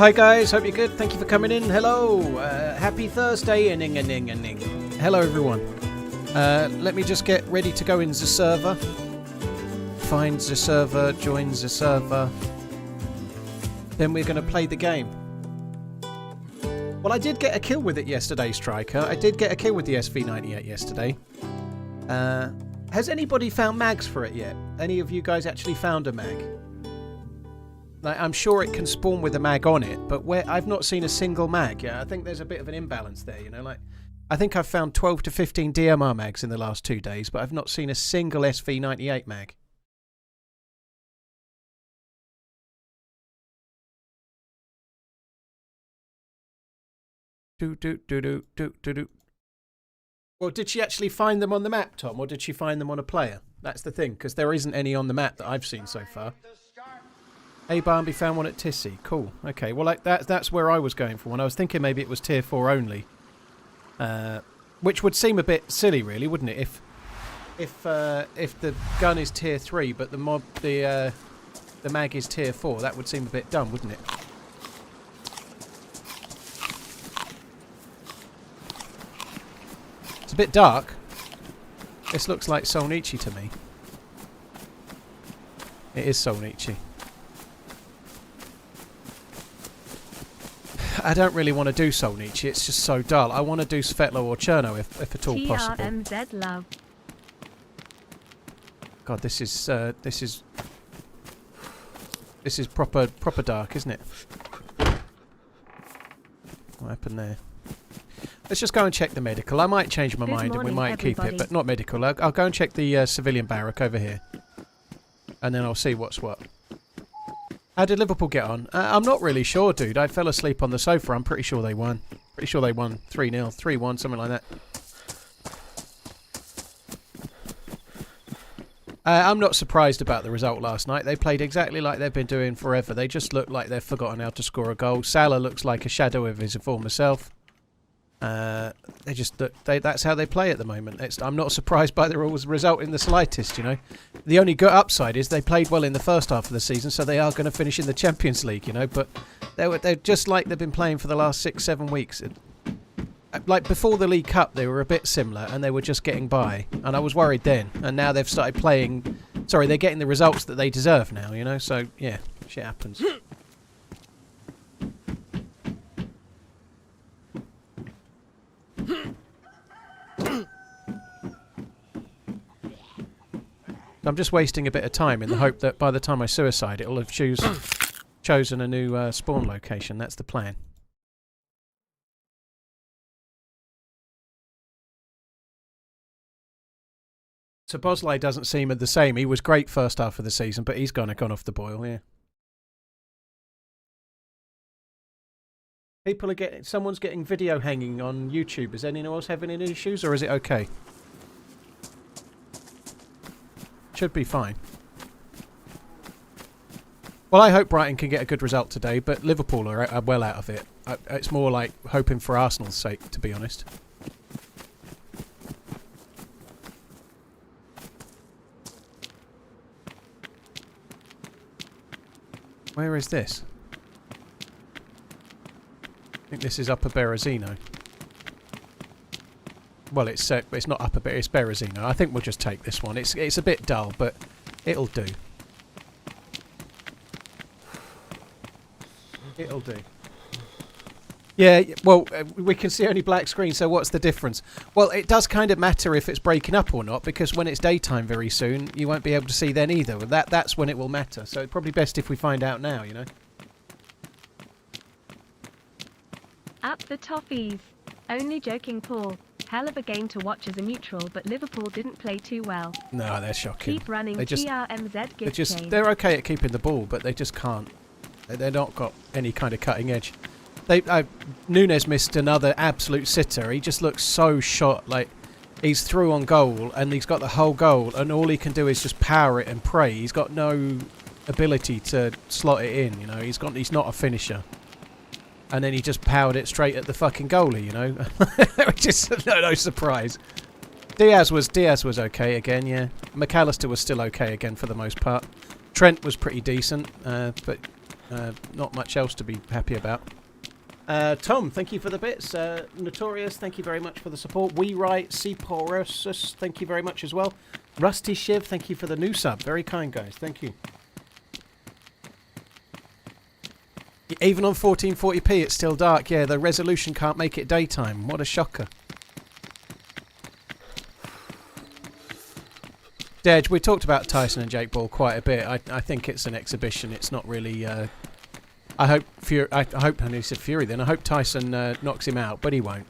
Hi guys, hope you're good. Thank you for coming in. Hello, happy Thursday. Hello everyone. Let me just get ready to go in the server. Find the server, join the server. Then we're going to play the game. Well, I did get a kill with it yesterday, Striker. I did get a kill with the SV98 yesterday. Has anybody found mags for it yet? Any of you guys actually found a mag? Like, I'm sure it can spawn with a mag on it, but I've not seen a single mag. Yeah, I think there's a bit of an imbalance there, you know. Like, I think I've found 12 to 15 DMR mags in the last 2 days, but I've not seen a single SV98 mag. Well, did she actually find them on the map, Tom, or did she find them on a player? That's the thing, because there isn't any on the map that I've seen so far. A Barnby found one at Tissy. Cool. Okay. Well, like that's where I was going for one. I was thinking maybe it was tier 4 only, which would seem a bit silly, really, wouldn't it? If the gun is tier 3, but the mag is tier 4, that would seem a bit dumb, wouldn't it? It's a bit dark. This looks like Solnichi to me. It is Solnichi. I don't really want to do Solnichi, it's just so dull. I want to do Svetlo or Cherno if at all possible. TRMZ love. God, this is proper dark, isn't it? What happened there? Let's just go and check the medical. I might change my mind and we might keep it, but not medical. I'll go and check the civilian barrack over here. And then I'll see what's what. How did Liverpool get on? I'm not really sure, dude. I fell asleep on the sofa. I'm pretty sure they won. Pretty sure they won 3-0, 3-1, something like that. I'm not surprised about the result last night. They played exactly like they've been doing forever. They just look like they've forgotten how to score a goal. Salah looks like a shadow of his former self. They just look, that's how they play at the moment. I'm not surprised by the result in the slightest, you know. The only good upside is they played well in the first half of the season, so they are going to finish in the Champions League, you know. But they're just like they've been playing for the last 6-7 weeks. Like before the League Cup, they were a bit similar, and they were just getting by. And I was worried then. And now they've started playing. Sorry, they're getting the results that they deserve now, you know. So yeah, shit happens. I'm just wasting a bit of time in the hope that by the time I suicide, it'll have chosen a new spawn location. That's the plan. So Bosley doesn't seem the same. He was great first half of the season, but he's gone off the boil, yeah. People are someone's getting video hanging on YouTube. Is anyone else having any issues, or is it okay? Should be fine. Well, I hope Brighton can get a good result today, but Liverpool are well out of it. It's more like hoping for Arsenal's sake, to be honest. Where is this? I think this is Upper Berezino. Well, it's not Upper Berezino, it's Berezino. I think we'll just take this one. It's a bit dull, but it'll do. It'll do. Yeah, well, we can see only black screen, so what's the difference? Well, it does kind of matter if it's breaking up or not, because when it's daytime very soon, you won't be able to see then either. That's when it will matter, so it's probably best if we find out now, you know? Up the toffees. Only joking, Paul. Hell of a game to watch as a neutral, but Liverpool didn't play too well. No, they're shocking. Keep running. TRMZ gift chain. They're okay at keeping the ball, but they just can't. They're not got any kind of cutting edge. Nunes missed another absolute sitter. He just looks so shot. Like he's through on goal, and he's got the whole goal, and all he can do is just power it and pray. He's got no ability to slot it in. You know, he's not a finisher. And then he just powered it straight at the fucking goalie, you know. Which is no surprise. Diaz was okay again, yeah. McAllister was still okay again for the most part. Trent was pretty decent, but Not much else to be happy about. Tom, thank you for the bits. Notorious, thank you very much for the support. We Write, Cporosus, thank you very much as well. Rusty Shiv, thank you for the new sub. Very kind, guys. Thank you. Even on 1440p, it's still dark. Yeah, the resolution can't make it daytime. What a shocker. Dej, we talked about Tyson and Jake Paul quite a bit. I think it's an exhibition. It's not really... I hope and he said Fury then. I hope Tyson knocks him out, but he won't.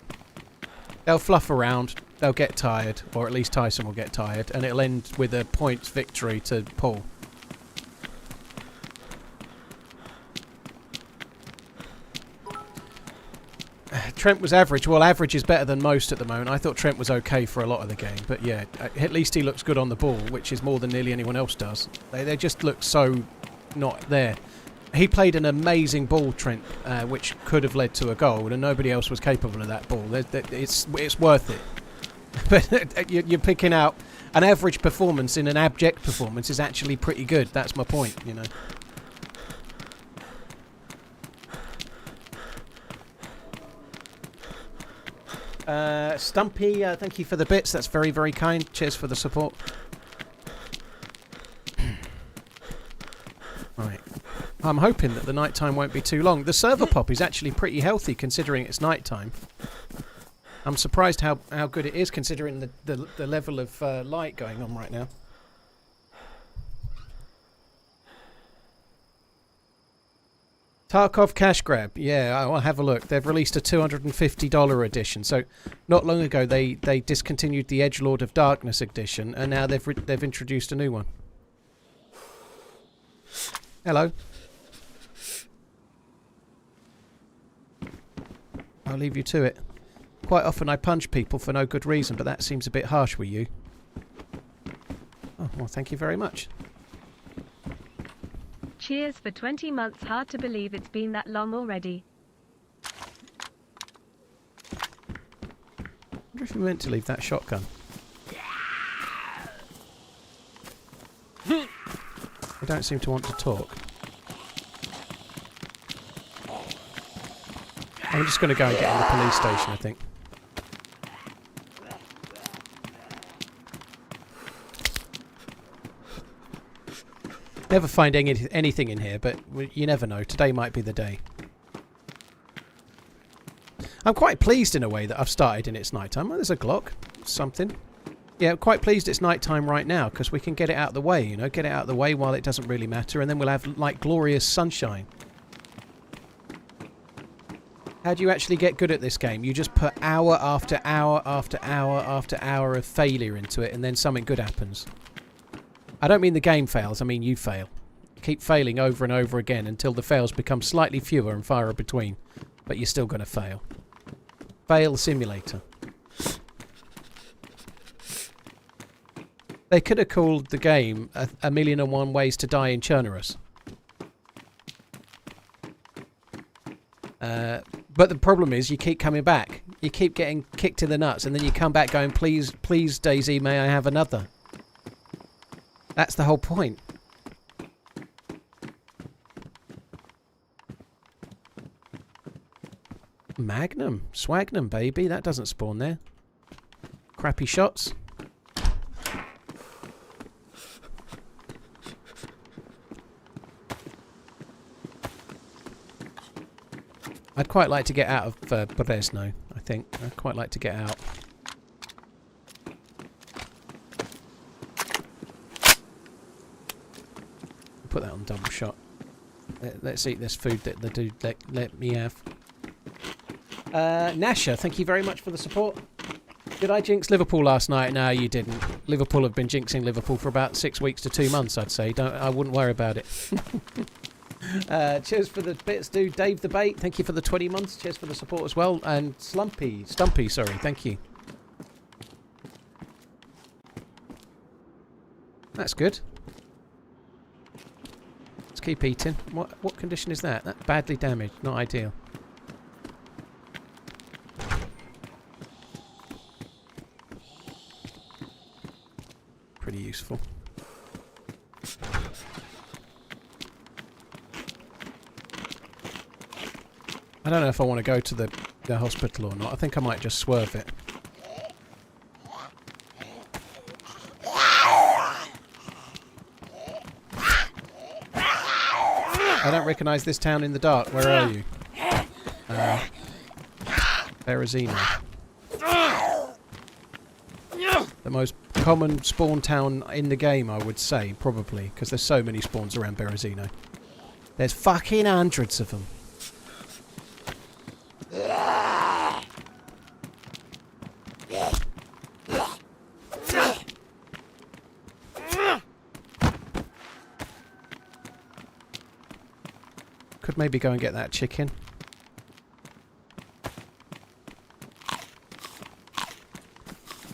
They'll fluff around, they'll get tired, or at least Tyson will get tired, and it'll end with a points victory to Paul. Trent was average. Well, average is better than most at the moment. I thought Trent was okay for a lot of the game, but yeah, at least he looks good on the ball, which is more than nearly anyone else does. They just look so not there. He played an amazing ball, Trent, which could have led to a goal, and nobody else was capable of that ball. It's worth it. But you're picking out an average performance in an abject performance is actually pretty good. That's my point, you know. Stumpy, thank you for the bits. That's very, very kind. Cheers for the support. Right. I'm hoping that the nighttime won't be too long. The server pop is actually pretty healthy considering it's nighttime. I'm surprised how good it is considering the level of light going on right now. Tarkov cash grab. Yeah, I'll have a look. They've released a $250 edition. So not long ago they discontinued the Edgelord of Darkness edition, and now they've introduced a new one. Hello. I'll leave you to it. Quite often I punch people for no good reason, but that seems a bit harsh with you. Oh, well, thank you very much. Cheers for 20 months. Hard to believe it's been that long already. I wonder if you meant to leave that shotgun. They don't seem to want to talk. I'm just going to go and get in the police station, I think. Never find anything in here, but you never know. Today might be the day. I'm quite pleased in a way that I've started in its nighttime. Oh, there's a Glock. Something. Yeah, I'm quite pleased it's nighttime right now because we can get it out of the way, you know, get it out of the way while it doesn't really matter, and then we'll have, like, glorious sunshine. How do you actually get good at this game? You just put hour after hour after hour after hour of failure into it, and then something good happens. I don't mean the game fails, I mean you fail. You keep failing over and over again until the fails become slightly fewer and far between, but you're still going to fail. Fail simulator. They could have called the game A Million and One Ways to Die in Chernarus. But the problem is you keep coming back. You keep getting kicked in the nuts, and then you come back going, please, please, DayZ, may I have another? That's the whole point. Magnum. Swagnum, baby. That doesn't spawn there. Crappy shots. I'd quite like to get out of Berezino, I think. I'd quite like to get out. Put that on double shot. Let's eat this food that the dude let me have. Nasha, thank you very much for the support. Did I jinx Liverpool last night? No, you didn't. Liverpool have been jinxing Liverpool for about 6 weeks to 2 months, I'd say. I wouldn't worry about it. Cheers for the bits, dude. Dave the Bait, thank you for the 20 months. Cheers for the support as well. And Stumpy, sorry, thank you. That's good. Let's keep eating. What condition is that? That's badly damaged, not ideal. Pretty useful. I don't know if I want to go to the hospital or not. I think I might just swerve it. I don't recognise this town in the dark. Where are you? Berezino. The most common spawn town in the game, I would say, probably, because there's so many spawns around Berezino. There's fucking hundreds of them. Could maybe go and get that chicken.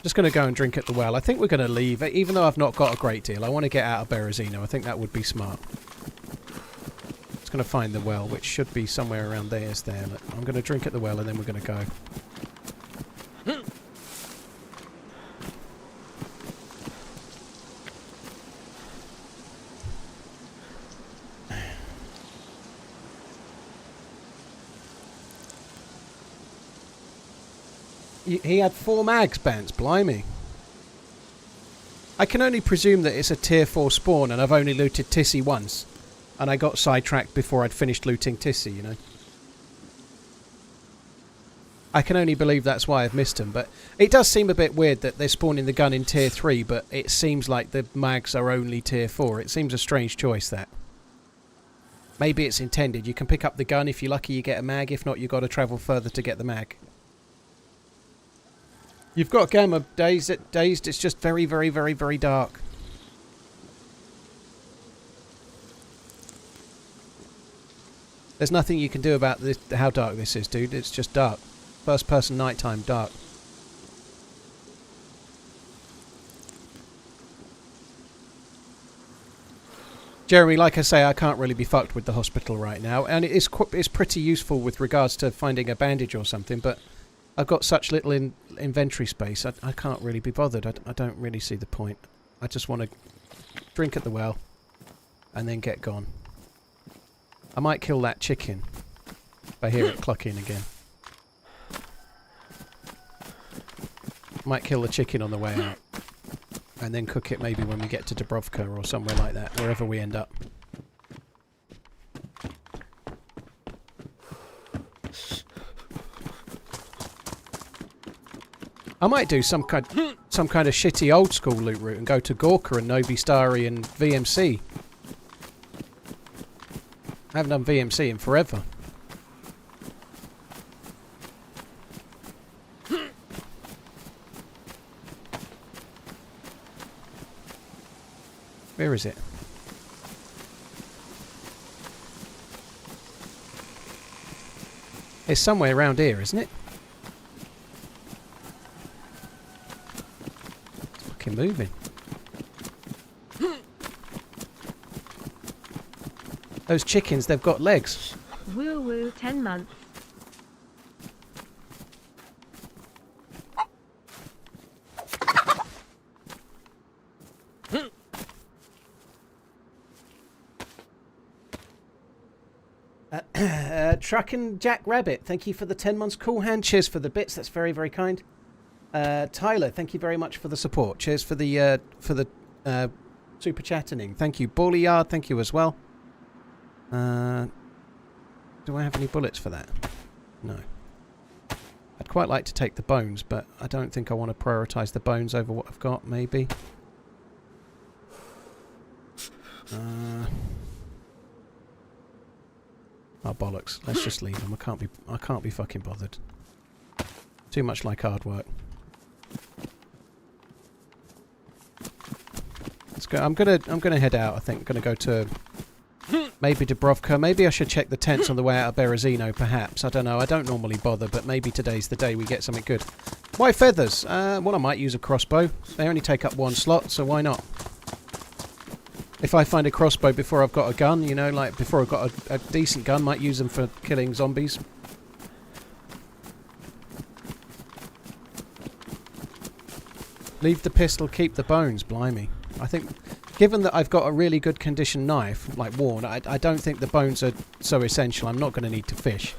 Just going to go and drink at the well. I think we're going to leave it, even though I've not got a great deal. I want to get out of Berezino. I think that would be smart. Just going to find the well, which should be somewhere around there. Look, I'm going to drink at the well and then we're going to go. He had 4 mags, Bance, blimey. I can only presume that it's a tier 4 spawn and I've only looted Tissy once. And I got sidetracked before I'd finished looting Tissy, you know. I can only believe that's why I've missed him, but it does seem a bit weird that they're spawning the gun in tier 3, but it seems like the mags are only tier 4. It seems a strange choice, that. Maybe it's intended. You can pick up the gun. If you're lucky, you get a mag. If not, you've got to travel further to get the mag. You've got gamma, DayZ. It's just very, very, very, very dark. There's nothing you can do about this, how dark this is, dude. It's just dark. First person nighttime dark. Jeremy, like I say, I can't really be fucked with the hospital right now, and it's pretty useful with regards to finding a bandage or something, but I've got such little inventory space, I can't really be bothered. I don't really see the point. I just want to drink at the well and then get gone. I might kill that chicken if I hear it clucking again. Might kill the chicken on the way out and then cook it maybe when we get to Dubrovka or somewhere like that, wherever we end up. I might do some kind of shitty old school loot route and go to Gorka and Novi Stari and VMC. I haven't done VMC in forever. Where is it? It's somewhere around here, isn't it? Moving. Those chickens, they've got legs. Woo woo, 10 months. Truck and Jack Rabbit, thank you for the 10 months. Cool hand. Cheers for the bits. That's very, very kind. Tyler, thank you very much for the support. Cheers for the super chatting. Thank you. Bally Yard, thank you as well. Do I have any bullets for that? No. I'd quite like to take the bones, but I don't think I want to prioritise the bones over what I've got, maybe. Oh bollocks. Let's just leave them. I can't be fucking bothered. Too much like hard work. Let's go. I'm gonna head out. I think I'm gonna go to maybe Dubrovka. Maybe I should check the tents on the way out of Berezino. Perhaps, I don't know. I don't normally bother, but maybe today's the day we get something good. Why feathers? Well, I might use a crossbow. They only take up 1 slot, so why not? If I find a crossbow before I've got a gun, you know, like before I've got a decent gun, might use them for killing zombies. Leave the pistol, keep the bones, blimey. I think, given that I've got a really good condition knife, like worn, I don't think the bones are so essential. I'm not going to need to fish.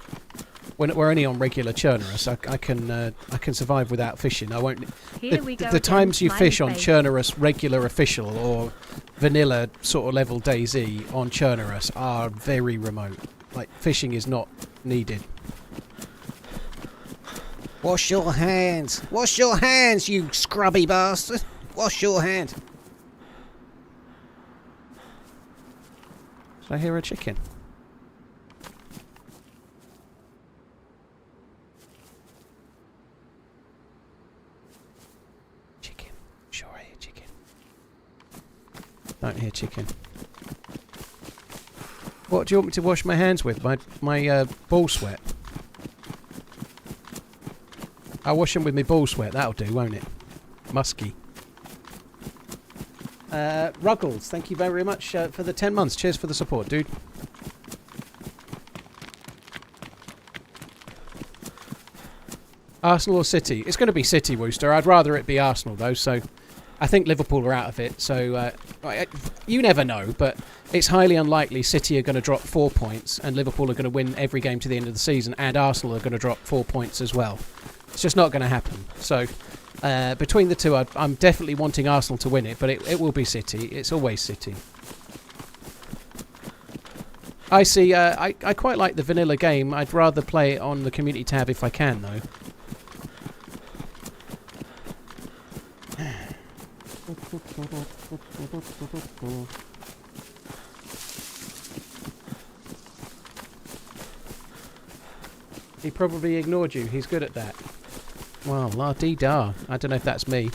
when we're only on regular Chernarus, I can survive without fishing. I won't. Here we go The times you again, fish on smiley face. Chernarus regular official or vanilla sort of level DayZ on Chernarus are very remote. Like fishing is not needed. Wash your hands! Wash your hands, you scrubby bastard! Wash your hand! Did I hear a chicken? Chicken. Sure I hear chicken. Don't hear chicken. What do you want me to wash my hands with? My ball sweat? I'll wash them with my ball sweat. That'll do, won't it? Musky. Ruggles, thank you very much for the 10 months. Cheers for the support, dude. Arsenal or City? It's going to be City, Wooster. I'd rather it be Arsenal, though, so I think Liverpool are out of it. So you never know, but it's highly unlikely City are going to drop 4 points and Liverpool are going to win every game to the end of the season, and Arsenal are going to drop 4 points as well. It's just not going to happen. So between the two, I'm definitely wanting Arsenal to win it, but it will be City. It's always City. I see. I quite like the vanilla game. I'd rather play it on the community tab if I can, though. He probably ignored you. He's good at that. Well, la-dee-da. I don't know if that's me.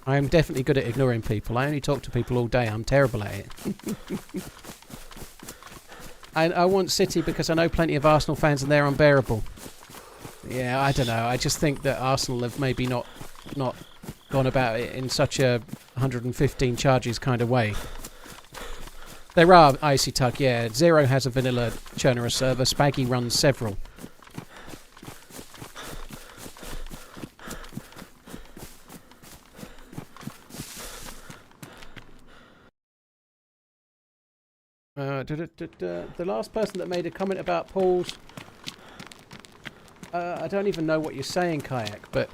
I am definitely good at ignoring people. I only talk to people all day. I'm terrible at it. I want City because I know plenty of Arsenal fans and they're unbearable. Yeah, I don't know. I just think that Arsenal have maybe not gone about it in such a 115 charges kind of way. There are Icy Tug, yeah. Zero has a vanilla Chernarus server. Spaggy runs several. The last person that made a comment about pools, I don't even know what you're saying, Kayak, but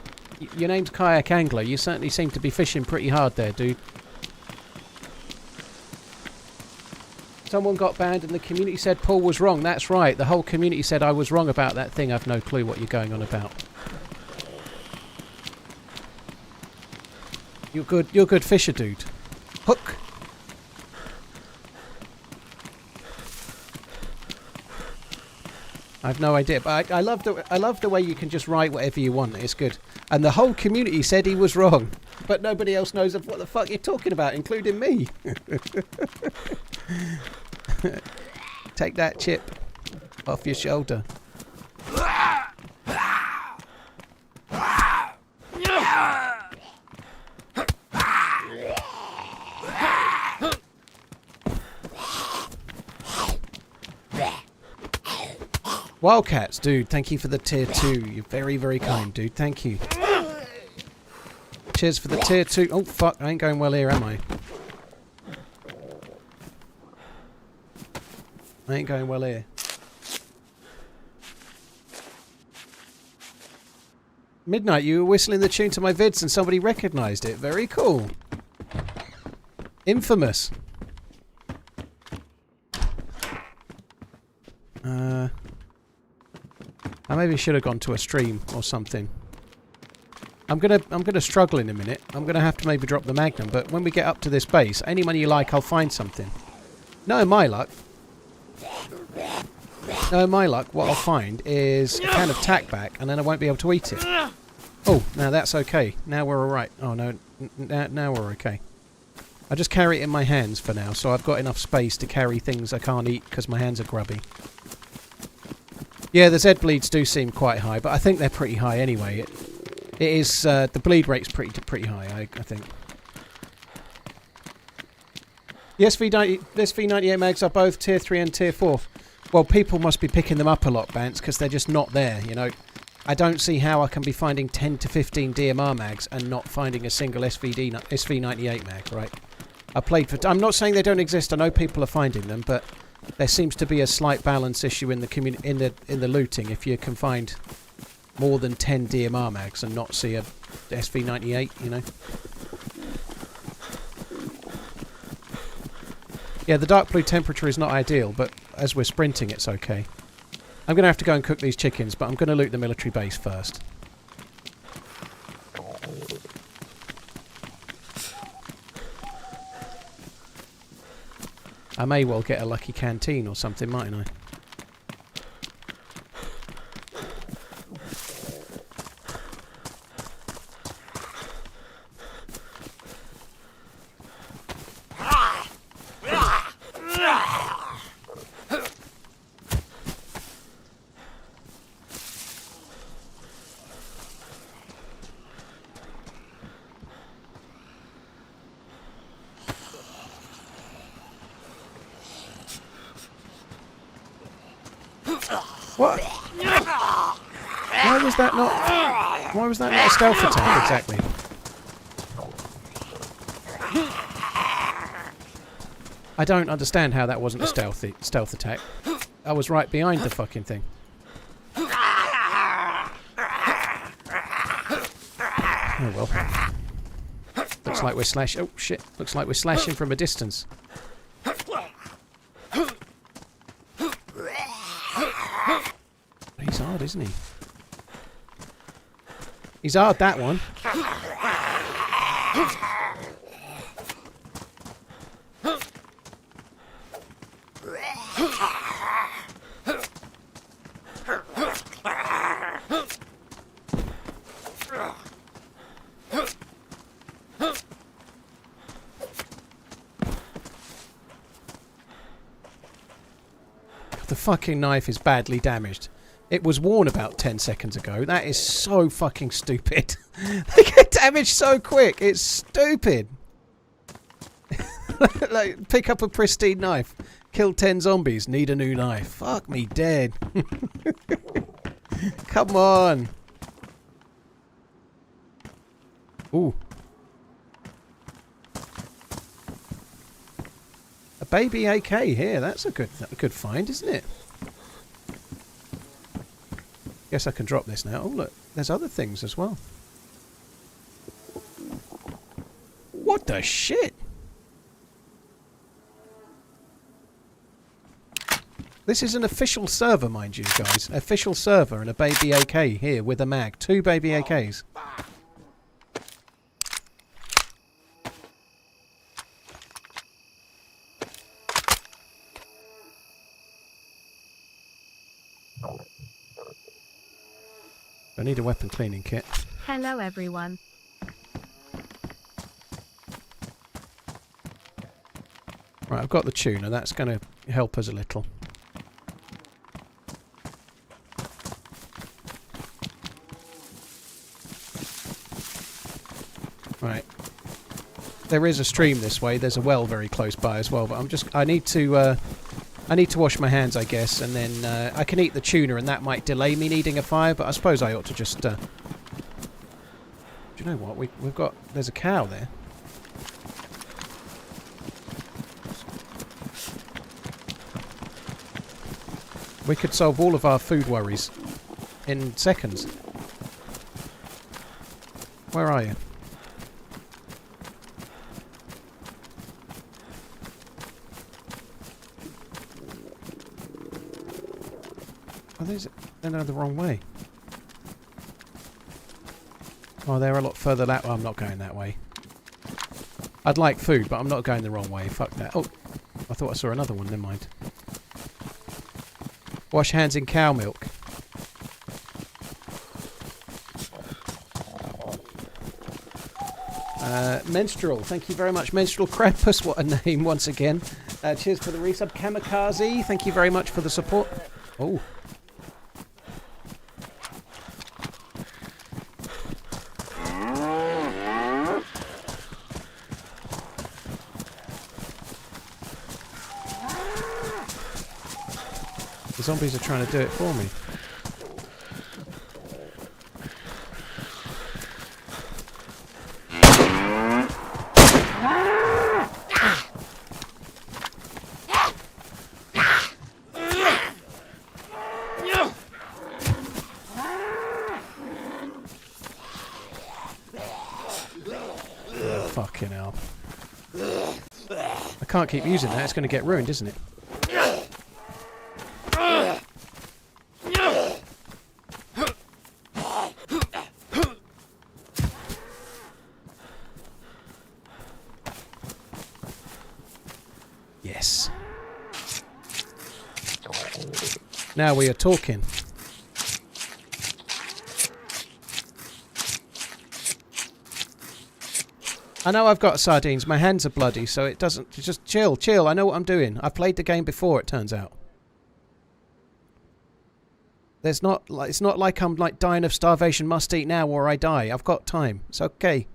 your name's Kayak Angler. You certainly seem to be fishing pretty hard there, dude. Someone got banned and the community said Paul was wrong. That's right. The whole community said I was wrong about that thing. I've no clue what you're going on about. You're good fisher, dude. Hook. I've no idea, but I love the way you can just write whatever you want. It's good. And the whole community said he was wrong, but nobody else knows of what the fuck you're talking about, including me. Take that chip off your shoulder. Wildcats, dude, thank you for the tier 2. You're very, very kind, dude. Thank you. Cheers for the tier 2. Oh, fuck. I ain't going well here, am I? I ain't going well here. Midnight, you were whistling the tune to my vids and somebody recognised it. Very cool. Infamous. I maybe should have gone to a stream or something. I'm gonna struggle in a minute. I'm gonna have to maybe drop the Magnum, but when we get up to this base, any money you like, I'll find something. No, my luck. No, my luck, what I'll find is a can of tack back, and then I won't be able to eat it. Oh, now that's okay. Now we're alright. Oh, no, now we're okay. I just carry it in my hands for now, so I've got enough space to carry things I can't eat because my hands are grubby. Yeah, the Z bleeds do seem quite high, but I think they're pretty high anyway. It is, the bleed rate's pretty high, I think. The SV98 mags are both tier 3 and tier 4. Well, people must be picking them up a lot, Bants, because they're just not there, you know. I don't see how I can be finding 10 to 15 DMR mags and not finding a single SV98 mag, right? I played for... I'm not saying they don't exist, I know people are finding them, but there seems to be a slight balance issue in the in the looting if you can find more than 10 DMR mags and not see a SV98, you know. Yeah, the dark blue temperature is not ideal, but as we're sprinting, it's okay. I'm going to have to go and cook these chickens, but I'm going to loot the military base first. I may well get a lucky canteen or something, mightn't I? What? Why was that not... Why was that not a stealth attack, exactly? I don't understand how that wasn't a stealth attack. I was right behind the fucking thing. Oh well. Looks like we're slashing... Oh shit. Looks like we're slashing from a distance. He's hard, isn't he? He's hard, that one. The fucking knife is badly damaged. It was worn about 10 seconds ago. That is so fucking stupid. They get damaged so quick. It's stupid. Like, pick up a pristine knife. Kill 10 zombies. Need a new knife. Fuck me dead. Come on. Ooh. A baby AK here. That's a good find, isn't it? Guess I can drop this now. Oh look, there's other things as well. What the shit? This is an official server, mind you guys. Official server and a baby AK here with a mag. 2 baby AKs. I need a weapon cleaning kit. Hello everyone. Right, I've got the tuner. That's going to help us a little. Right. There is a stream this way. There's a well very close by as well, but I need to wash my hands, I guess, and then I can eat the tuna, and that might delay me needing a fire, but I suppose I ought to just... Do you know what? We've got... There's a cow there. We could solve all of our food worries in seconds. Where are you? They're going the wrong way. Oh, they're a lot further that way. I'm not going that way. I'd like food, but I'm not going the wrong way. Fuck that. Oh, I thought I saw another one. Never mind. Wash hands in cow milk. Menstrual. Thank you very much. Menstrual Krampus. What a name once again. Cheers for the resub. Kamikaze. Thank you very much for the support. Oh. The zombies are trying to do it for me. Fucking hell. I can't keep using that, it's going to get ruined, isn't it? Yes. Now we are talking. I know I've got sardines. My hands are bloody, so it doesn't... Just chill, chill. I know what I'm doing. I've played the game before, it turns out. There's not... like it's not like I'm like dying of starvation, must eat now or I die. I've got time. It's okay.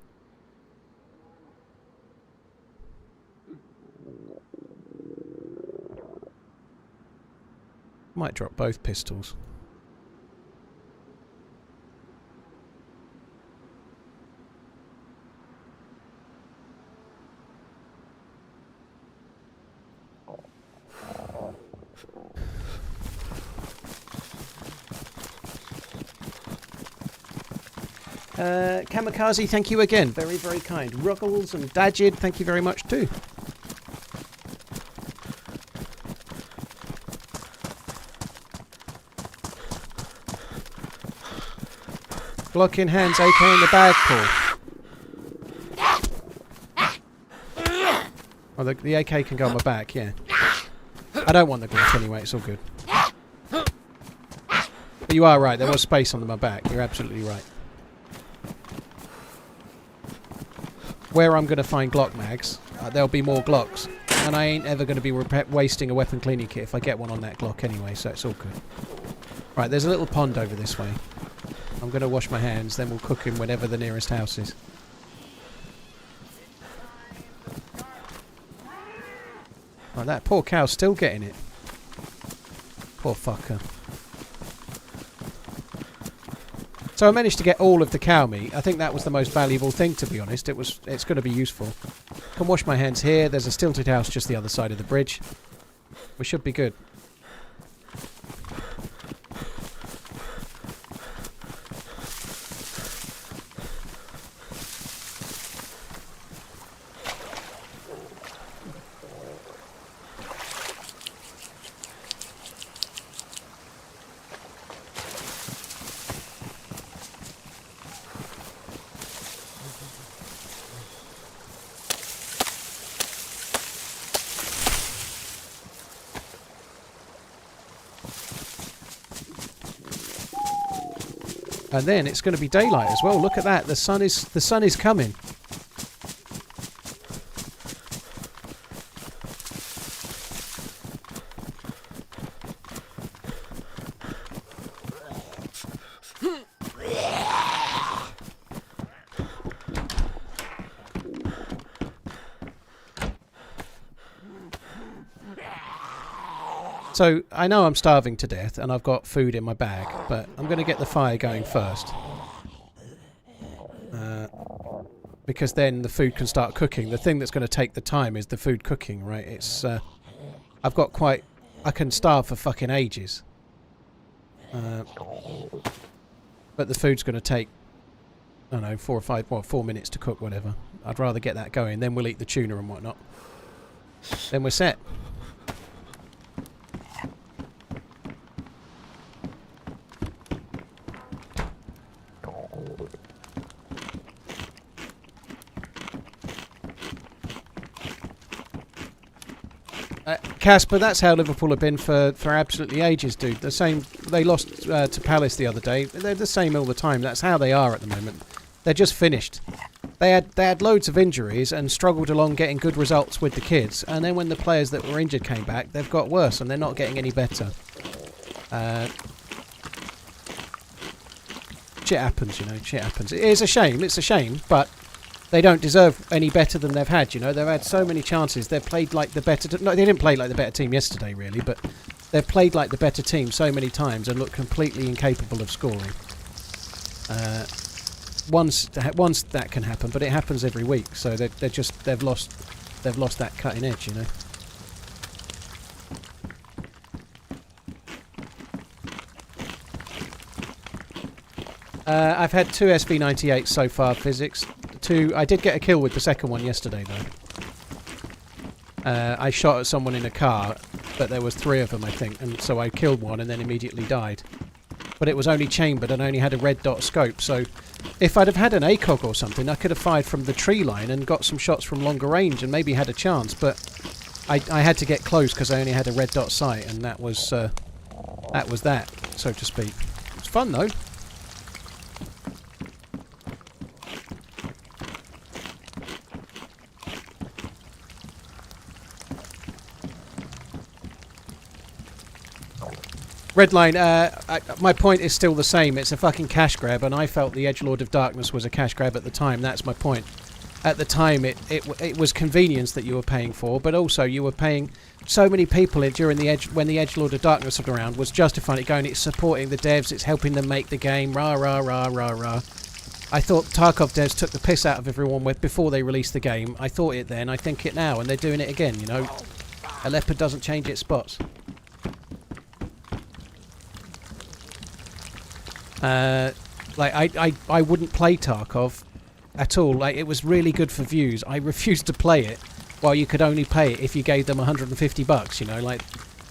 Might drop both pistols. Kamikaze, thank you again. Very, very kind. Ruggles and Dajid, thank you very much too. Glock in hands, AK in the bag, Paul. Oh, the AK can go on my back, yeah. I don't want the Glock anyway, it's all good. But you are right, there was space on my back. You're absolutely right. Where I'm going to find Glock mags, there'll be more Glocks. And I ain't ever going to be wasting a weapon cleaning kit if I get one on that Glock anyway, so it's all good. Right, there's a little pond over this way. I'm going to wash my hands, then we'll cook in whenever the nearest house is. Right, that poor cow's still getting it. Poor fucker. So I managed to get all of the cow meat. I think that was the most valuable thing, to be honest. It's going to be useful. Can wash my hands here. There's a stilted house just the other side of the bridge. We should be good. And then it's going to be daylight as well. Look at that. The sun is coming. So, I know I'm starving to death and I've got food in my bag, but I'm going to get the fire going first. Because then the food can start cooking. The thing that's going to take the time is the food cooking, right? It's, I've got quite... I can starve for fucking ages. But the food's going to take, I don't know, 4 minutes to cook, whatever. I'd rather get that going, then we'll eat the tuna and whatnot. Then we're set. Casper, that's how Liverpool have been for absolutely ages, dude. The same. They lost to Palace the other day. They're the same all the time. That's how they are at the moment. They're just finished. They had loads of injuries and struggled along getting good results with the kids. And then when the players that were injured came back, they've got worse and they're not getting any better. Shit happens, you know. Shit happens. It is a shame. It's a shame, but they don't deserve any better than they've had, you know. They've had so many chances. They've played like the better... No, they didn't play like the better team yesterday, really, but they've played like the better team so many times and look completely incapable of scoring. Once that can happen, but it happens every week, so they've lost that cutting edge, you know. I've had 2 SV98s so far, physics. I did get a kill with the second one yesterday, though. I shot at someone in a car, but there was 3 of them, I think, and so I killed one and then immediately died. But it was only chambered and only had a red dot scope, so if I'd have had an ACOG or something, I could have fired from the tree line and got some shots from longer range and maybe had a chance, but I had to get close because I only had a red dot sight, and that was that, so to speak. It was fun, though. Redline, my point is still the same. It's a fucking cash grab, and I felt the Edgelord of Darkness was a cash grab at the time. That's my point. At the time, it was convenience that you were paying for, but also you were paying so many people during when the Edgelord of Darkness was around was justifying it, going, it's supporting the devs, it's helping them make the game, rah, rah, rah, rah, rah. I thought Tarkov devs took the piss out of everyone before they released the game. I thought it then, I think it now, and they're doing it again, you know. A leopard doesn't change its spots. Like I wouldn't play Tarkov at all. Like, it was really good for views. I refused to play it while you could only pay it if you gave them $150, you know, like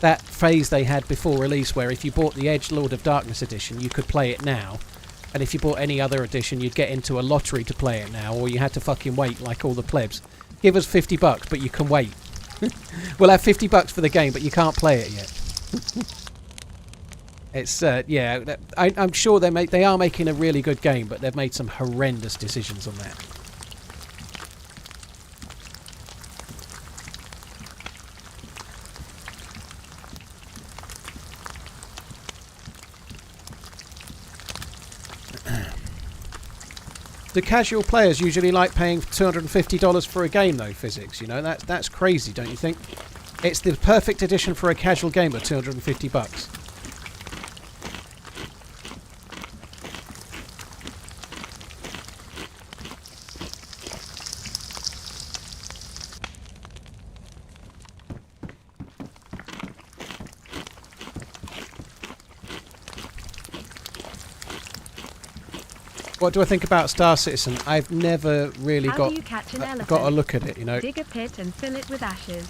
that phase they had before release where if you bought the Edgelord of Darkness edition you could play it now, and if you bought any other edition you'd get into a lottery to play it now, or you had to fucking wait like all the plebs. Give us $50 but you can wait. We'll have $50 for the game but you can't play it yet. It's yeah, I'm sure they are making a really good game, but they've made some horrendous decisions on that. Do casual players usually like paying $250 for a game, though, Physics? You know, that's crazy, don't you think? It's the perfect edition for a casual gamer, $250. What do I think about Star Citizen? I've never really got a look at it, you know. Dig a pit and fill it with ashes.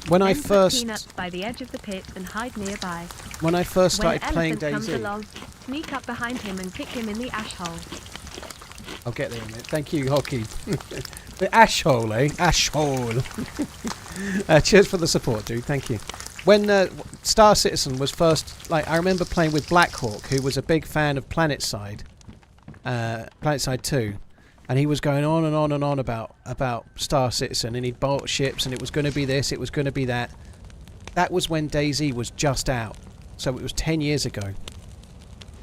When then I first put peanuts by the edge of the pit and hide nearby. When I first started playing DayZ, comes along, sneak up behind him and kick him in the ash hole. I'll get there in a minute. Thank you, Hockey. The ash hole, eh? Ash hole. Cheers for the support, dude. Thank you. When Star Citizen was first, like, I remember playing with Blackhawk, who was a big fan of PlanetSide. PlanetSide 2, and he was going on and on and on about Star Citizen, and he'd bought ships and it was going to be this, it was going to be that. That was when DayZ was just out, so it was 10 years ago,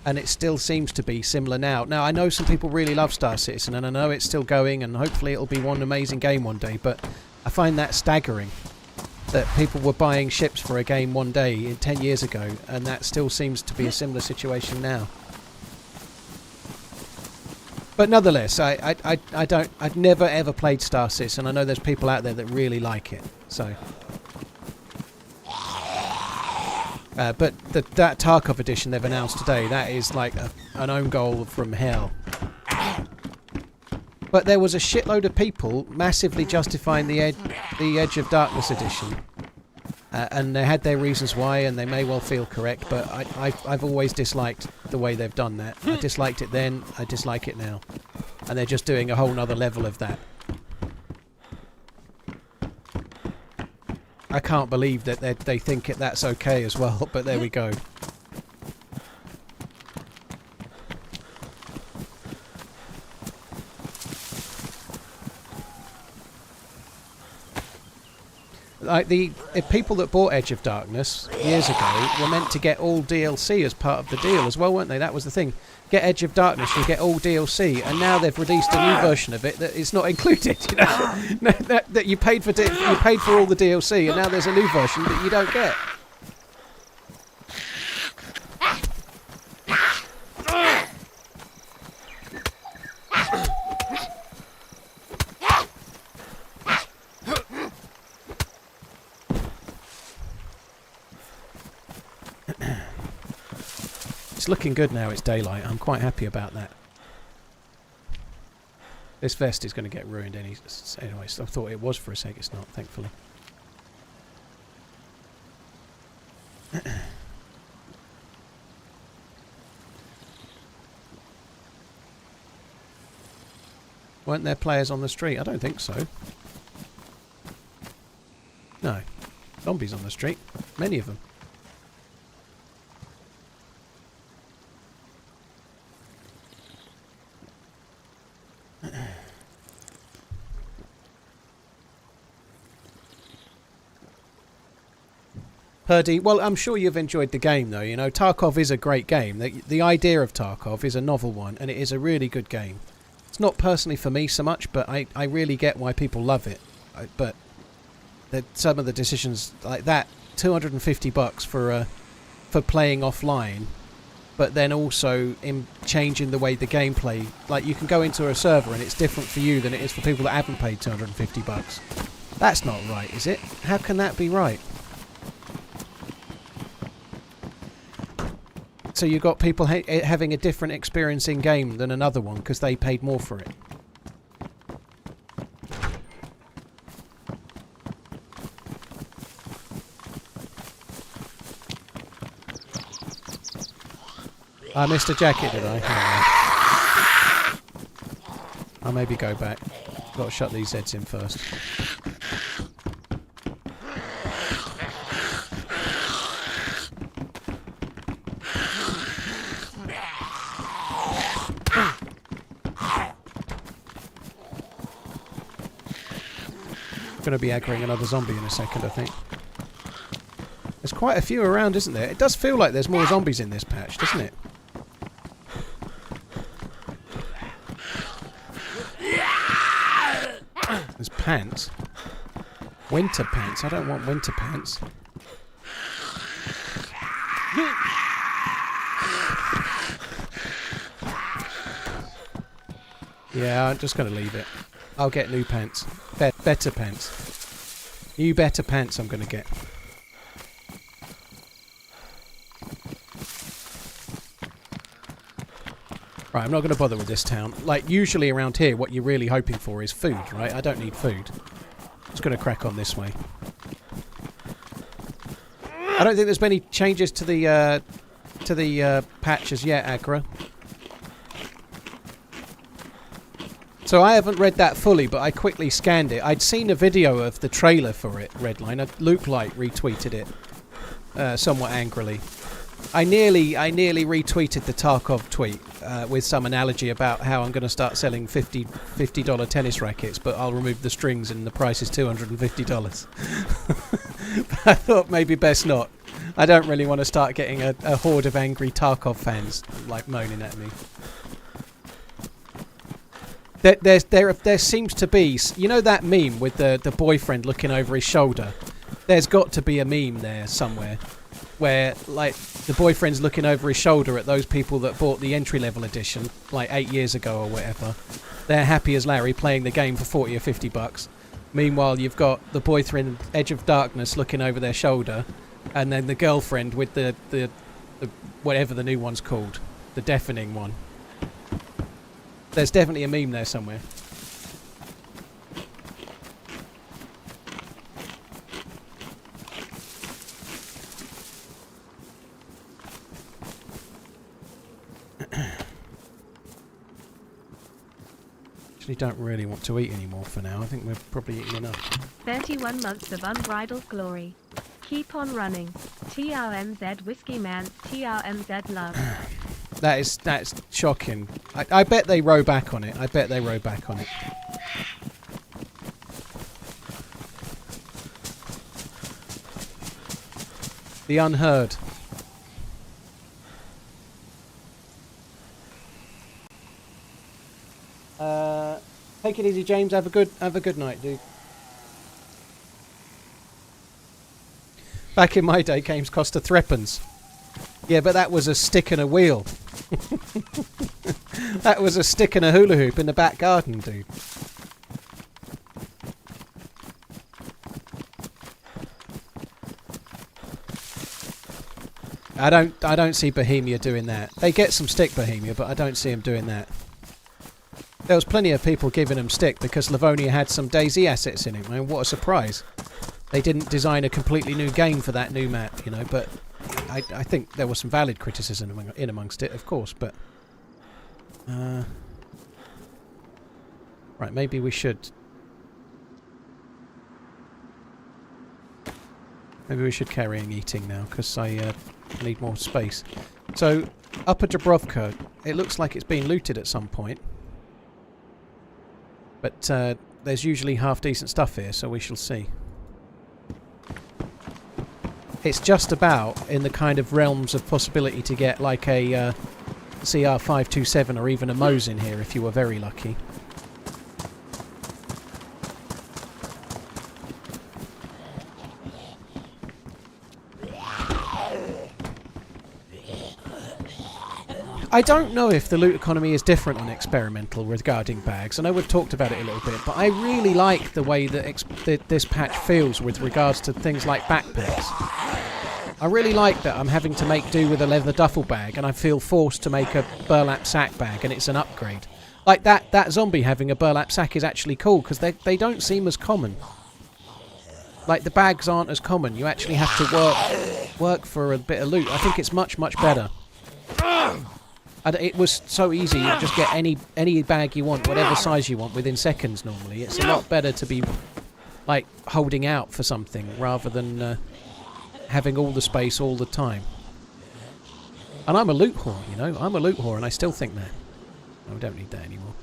and it still seems to be similar now. Now I know some people really love Star Citizen, and I know it's still going, and hopefully it'll be one amazing game one day, but I find that staggering that people were buying ships for a game one day 10 years ago, and that still seems to be a similar situation now. But nonetheless, I've never ever played Star Citizen. I know there's people out there that really like it. So, but that Tarkov edition they've announced today, that is like an own goal from hell. But there was a shitload of people massively justifying the Edge of Darkness edition, and they had their reasons why, and they may well feel correct. But I've always disliked the way they've done that. I disliked it then. I dislike it now, and they're just doing a whole nother level of that. I can't believe that they think that's okay as well. But there we go. Like the people that bought Edge of Darkness years ago were meant to get all DLC as part of the deal as well, weren't they? That was the thing. Get Edge of Darkness, you get all DLC, and now they've released a new version of it that is not included. You know, that you paid for all the DLC, and now there's a new version that you don't get. It's looking good now, it's daylight. I'm quite happy about that. This vest is going to get ruined anyway. I thought it was for a sec. It's not, thankfully. Weren't there players on the street? I don't think so. No. Zombies on the street. Many of them. Purdy, well, I'm sure you've enjoyed the game, though. You know, Tarkov is a great game. The idea of Tarkov is a novel one, and it is a really good game. It's not personally for me so much, but I really get why people love it. But some of the decisions like that, $250 for playing offline, but then also in changing the way the gameplay. Like, you can go into a server and it's different for you than it is for people that haven't paid $250. That's not right, is it? How can that be right? So you've got people having a different experience in game than another one because they paid more for it. I missed a jacket, did I? I'll maybe go back. Got to shut these Zeds in first. Going to be aggroing another zombie in a second, I think. There's quite a few around, isn't there? It does feel like there's more zombies in this patch, doesn't it? There's pants. Winter pants. I don't want winter pants. Yeah, I'm just going to leave it. I'll get new pants. Better pants. New better pants I'm going to get. Right, I'm not going to bother with this town. Like, usually around here, what you're really hoping for is food, right? I don't need food. Just going to crack on this way. I don't think there's been any changes to the patches yet, Agra. So I haven't read that fully, but I quickly scanned it. I'd seen a video of the trailer for it, Redline. Luke Light retweeted it somewhat angrily. I nearly retweeted the Tarkov tweet with some analogy about how I'm going to start selling $50 tennis rackets, but I'll remove the strings and the price is $250. But I thought maybe best not. I don't really want to start getting a horde of angry Tarkov fans like moaning at me. There seems to be, you know, that meme with the boyfriend looking over his shoulder. There's got to be a meme there somewhere where, like, the boyfriend's looking over his shoulder at those people that bought the entry-level edition, like 8 years ago or whatever. They're happy as Larry playing the game for 40 or $50. Meanwhile, you've got the boyfriend, Edge of Darkness, looking over their shoulder, and then the girlfriend with the whatever the new one's called, the deafening one. There's definitely a meme there somewhere. Actually don't really want to eat anymore for now. I think we've probably eaten enough. 31 months of unbridled glory. Keep on running. TRMZ Whiskey Man. TRMZ love. That's shocking. I bet they row back on it. I bet they row back on it. The unheard. Take it easy, James. Have a good night, dude. Back in my day, games cost a threepence. Yeah, but that was a stick and a wheel. That was a stick and a hula hoop in the back garden, dude. I don't see Bohemia doing that. They get some stick Bohemia, but I don't see them doing that. There was plenty of people giving them stick because Livonia had some DayZ assets in it. I mean, what a surprise. They didn't design a completely new game for that new map, you know, but I think there was some valid criticism in amongst it, of course, but... right, maybe we should... Maybe we should carry on eating now, because I need more space. So, Upper Dubrovka, it looks like it's been looted at some point. But there's usually half-decent stuff here, so we shall see. It's just about in the kind of realms of possibility to get like a CR527 or even a Mose in here if you were very lucky. I don't know if the loot economy is different on experimental regarding bags. I know we've talked about it a little bit, but I really like the way that this patch feels with regards to things like backpacks. I really like that I'm having to make do with a leather duffel bag and I feel forced to make a burlap sack bag and it's an upgrade. Like that zombie having a burlap sack is actually cool because they don't seem as common. Like the bags aren't as common. You actually have to work for a bit of loot. I think it's much, much better. And it was so easy, you just get any bag you want, whatever size you want, within seconds normally. It's a lot better to be, like, holding out for something rather than having all the space all the time. And I'm a loot whore, you know? I'm a loot whore and I still think that. No, we don't need that anymore.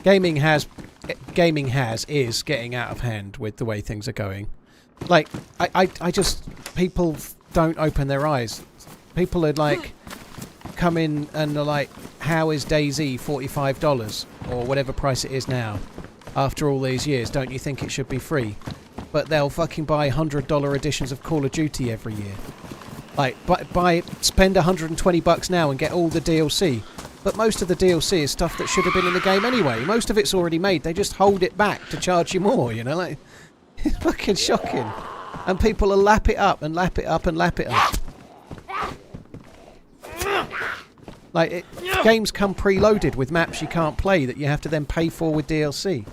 Gaming is getting out of hand with the way things are going. Like, I just... People don't open their eyes. People are like... Come in and are like, how is DayZ $45? Or whatever price it is now. After all these years, don't you think it should be free? But they'll fucking buy $100 editions of Call of Duty every year. Like, spend $120 now and get all the DLC. But most of the DLC is stuff that should have been in the game anyway. Most of it's already made. They just hold it back to charge you more, you know? Like, it's fucking shocking. And people will lap it up and lap it up and lap it up. Like, games come preloaded with maps you can't play that you have to then pay for with DLC.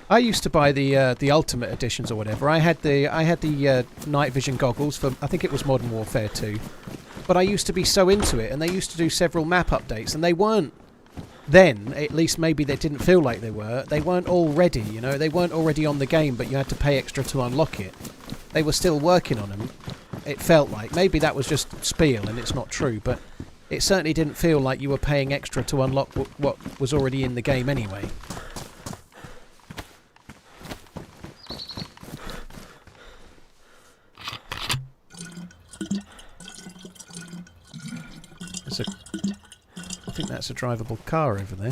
I used to buy the Ultimate editions or whatever. I had the night vision goggles for, I think it was Modern Warfare 2. But I used to be so into it, and they used to do several map updates, and they weren't then, at least maybe they didn't feel like they weren't already, you know, they weren't already on the game, but you had to pay extra to unlock it. They were still working on them, it felt like. Maybe that was just spiel and it's not true, but it certainly didn't feel like you were paying extra to unlock what was already in the game anyway. I think that's a drivable car over there.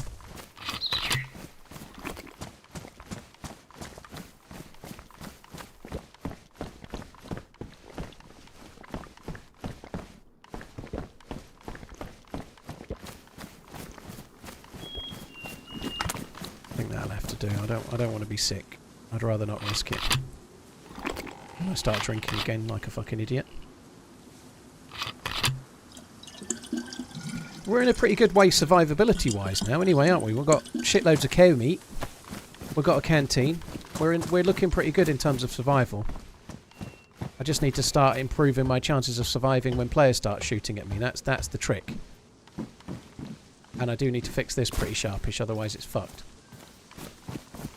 I think that'll have to do. I don't want to be sick. I'd rather not risk it. I start drinking again like a fucking idiot. We're in a pretty good way survivability-wise now, anyway, aren't we? We've got shitloads of cow meat. We've got a canteen. We're looking pretty good in terms of survival. I just need to start improving my chances of surviving when players start shooting at me. That's the trick. And I do need to fix this pretty sharpish, otherwise it's fucked.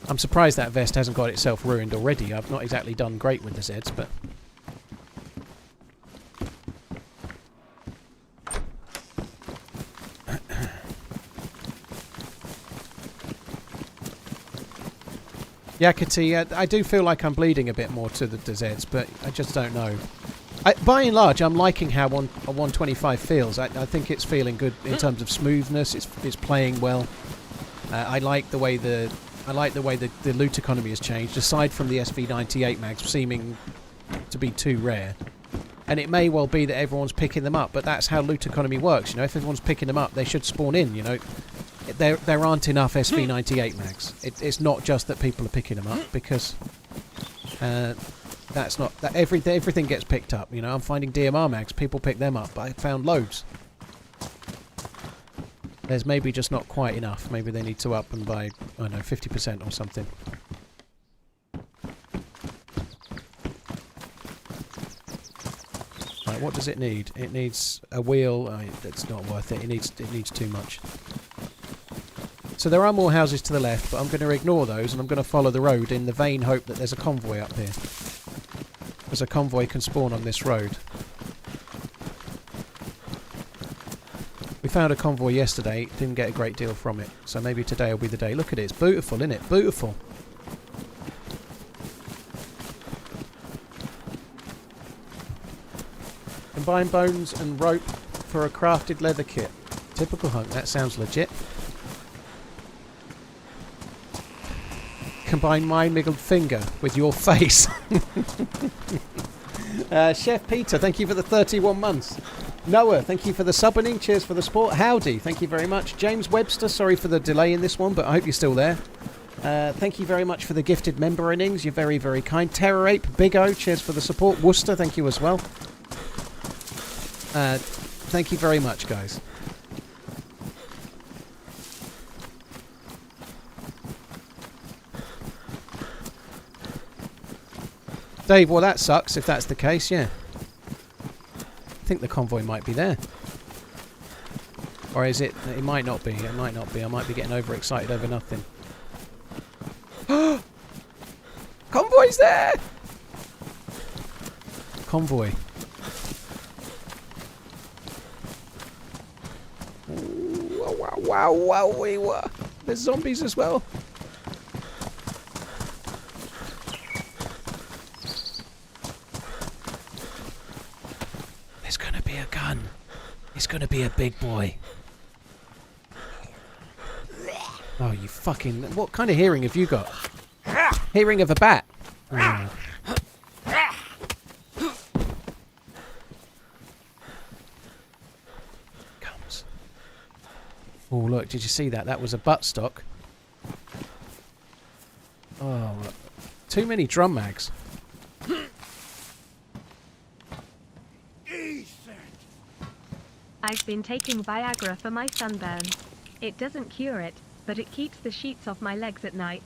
I'm surprised that vest hasn't got itself ruined already. I've not exactly done great with the Zeds, but... Yakati, I do feel like I'm bleeding a bit more to the DayZ, but I just don't know. By and large, I'm liking how a 125 feels. I think it's feeling good in terms of smoothness. It's playing well. I like the way the loot economy has changed, aside from the SV98 mags seeming to be too rare. And it may well be that everyone's picking them up, but that's how loot economy works. You know, if everyone's picking them up, they should spawn in. You know, there aren't enough SV98 mags. It's not just that people are picking them up, because that's not that everything gets picked up. You know, I'm finding DMR mags, people pick them up, but I found loads. There's maybe just not quite enough. Maybe they need to up and buy, I don't know, 50% or something. Right, what does it need? It needs a wheel. It's not worth it. It needs too much. So there are more houses to the left, but I'm going to ignore those and I'm going to follow the road in the vain hope that there's a convoy up here. Because a convoy can spawn on this road. We found a convoy yesterday, didn't get a great deal from it, so maybe today will be the day. Look at it, it's beautiful, isn't it? Beautiful. Combine bones and rope for a crafted leather kit. Typical hunk, that sounds legit. Combine my middle finger with your face. Chef Peter, thank you for the 31 months. Noah, thank you for the subbing. Cheers for the support. Howdy, thank you very much. James Webster, sorry for the delay in this one, but I hope you're still there. Thank you very much for the gifted member innings. You're very, very kind. Terror Ape, Big O, cheers for the support. Worcester, thank you as well. Thank you very much, guys. Dave, well that sucks if that's the case, yeah. I think the convoy might be there. Or is it? It might not be. It might not be. I might be getting overexcited over nothing. Convoy's there! Convoy. Wow. There's zombies as well. There's gonna be a gun. He's gonna be a big boy. Oh, you fucking... What kind of hearing have you got? Hearing of a bat. Oh. Comes. Oh, look, did you see that? That was a buttstock. Oh, too many drum mags. I've been taking Viagra for my sunburn. It doesn't cure it, but it keeps the sheets off my legs at night.